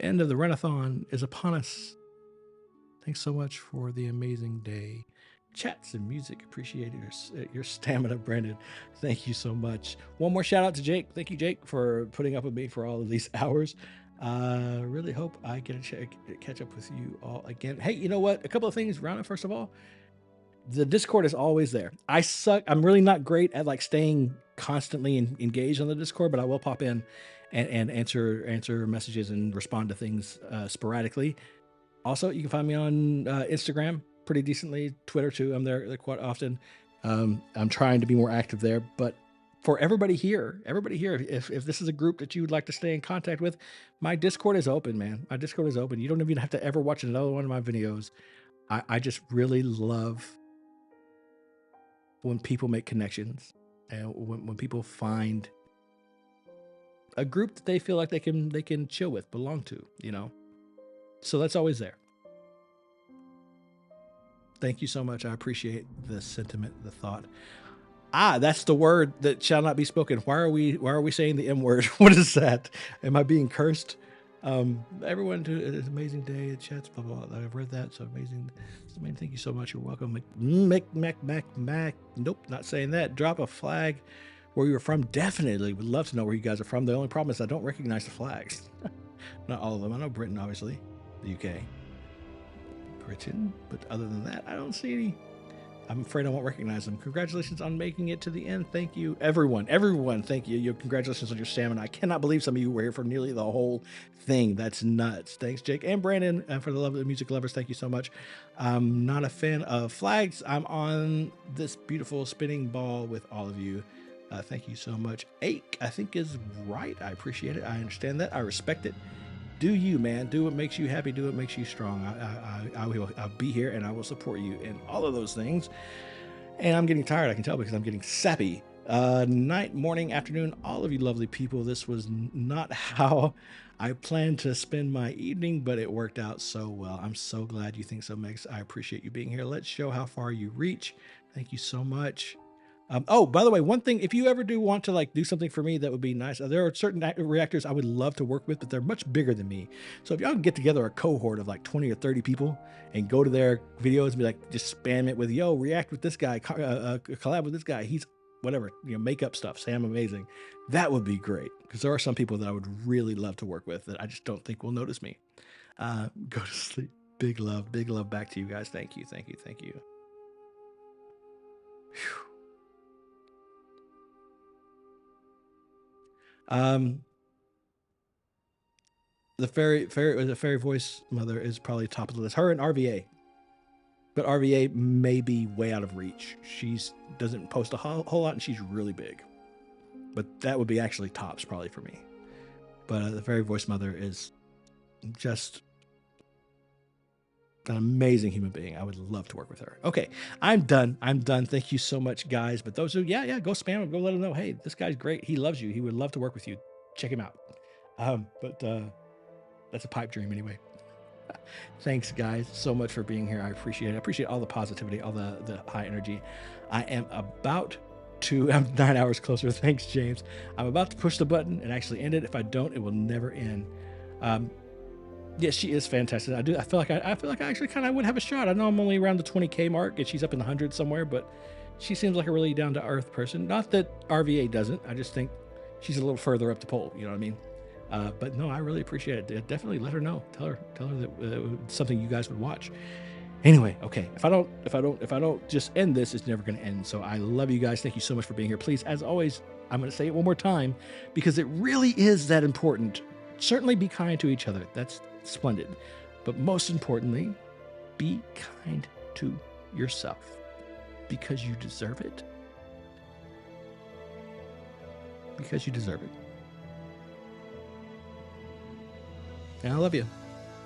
End of the Renathon is upon us. Thanks so much for the amazing day. Chats and music. Appreciate your stamina, Brandon. Thank you so much. One more shout out to Jake. Thank you, Jake, for putting up with me for all of these hours. Really hope I get a catch up with you all again. Hey, you know what? A couple of things, Rana. First of all, the Discord is always there. I suck. I'm really not great at like staying constantly engaged on the Discord, but I will pop in and answer messages and respond to things sporadically. Also, you can find me on Instagram pretty decently, Twitter too. I'm there quite often. I'm trying to be more active there, but for everybody here, if this is a group that you would like to stay in contact with, my Discord is open, man. My Discord is open. You don't even have to ever watch another one of my videos. I just really love when people make connections and when people find a group that they feel like they can chill with, belong to, you know. So that's always there. Thank you so much. I appreciate the sentiment, the thought. That's the word that shall not be spoken. Why are we saying the M word? What is that? Am I being cursed? Everyone, it is an amazing day. It chats, blah, blah, blah. I've read that. So amazing. Thank you so much. You're welcome. Mac. Nope, not saying that. Drop a flag where you're from. Definitely would love to know where you guys are from. The only problem is I don't recognize the flags. Not all of them. I know Britain, obviously. The UK. Britain. But other than that, I don't see any. I'm afraid I won't recognize them. Congratulations on making it to the end. Thank you, everyone. Everyone, thank you. Congratulations on your stamina. I cannot believe some of you were here for nearly the whole thing. That's nuts. Thanks, Jake and Brandon, for the love of the music lovers. Thank you so much. I'm not a fan of flags. I'm on this beautiful spinning ball with all of you. Thank you so much. Ache, I think, is right. I appreciate it. I understand that. I respect it. Do you, man. Do what makes you happy. Do what makes you strong. I'll be here and I will support you in all of those things. And I'm getting tired, I can tell, because I'm getting sappy. Night, morning, afternoon, all of you lovely people. This was not how I planned to spend my evening, but it worked out so well. I'm so glad you think so, Megs. I appreciate you being here. Let's show how far you reach. Thank you so much. Oh, by the way, one thing, if you ever do want to like do something for me, that would be nice. There are certain reactors I would love to work with, but they're much bigger than me. So if y'all can get together a cohort of like 20 or 30 people and go to their videos and be like, just spam it with, yo, react with this guy, collab with this guy. He's whatever, makeup stuff. Say I'm amazing. That would be great, because there are some people that I would really love to work with that I just don't think will notice me. Go to sleep. Big love back to you guys. Thank you. Whew. The fairy voice mother is probably top of the list. Her and RVA, but RVA may be way out of reach. She's doesn't post a whole lot, and she's really big. But that would be actually tops probably for me. But the fairy voice mother is just an amazing human being. I would love to work with her. Okay, I'm done. Thank you so much, guys. But those who, go spam him. Go let him know, hey, this guy's great. He loves you. He would love to work with you. Check him out. But that's a pipe dream anyway. Thanks, guys, so much for being here. I appreciate it. I appreciate all the positivity, all the high energy. I'm 9 hours closer. Thanks, James. I'm about to push the button and actually end it. If I don't, it will never end. Yes, she is fantastic. I feel like I actually kind of would have a shot. I know I'm only around the 20K mark and she's up in the 100s somewhere, but she seems like a really down to earth person. Not that RVA doesn't. I just think she's a little further up the pole. You know what I mean? But no, I really appreciate it. Definitely let her know. Tell her that it's something you guys would watch. Anyway, okay. If I don't just end this, it's never going to end. So I love you guys. Thank you so much for being here. Please, as always, I'm going to say it one more time because it really is that important. Certainly be kind to each other. That's splendid. But most importantly, be kind to yourself because you deserve it. Because you deserve it. And I love you.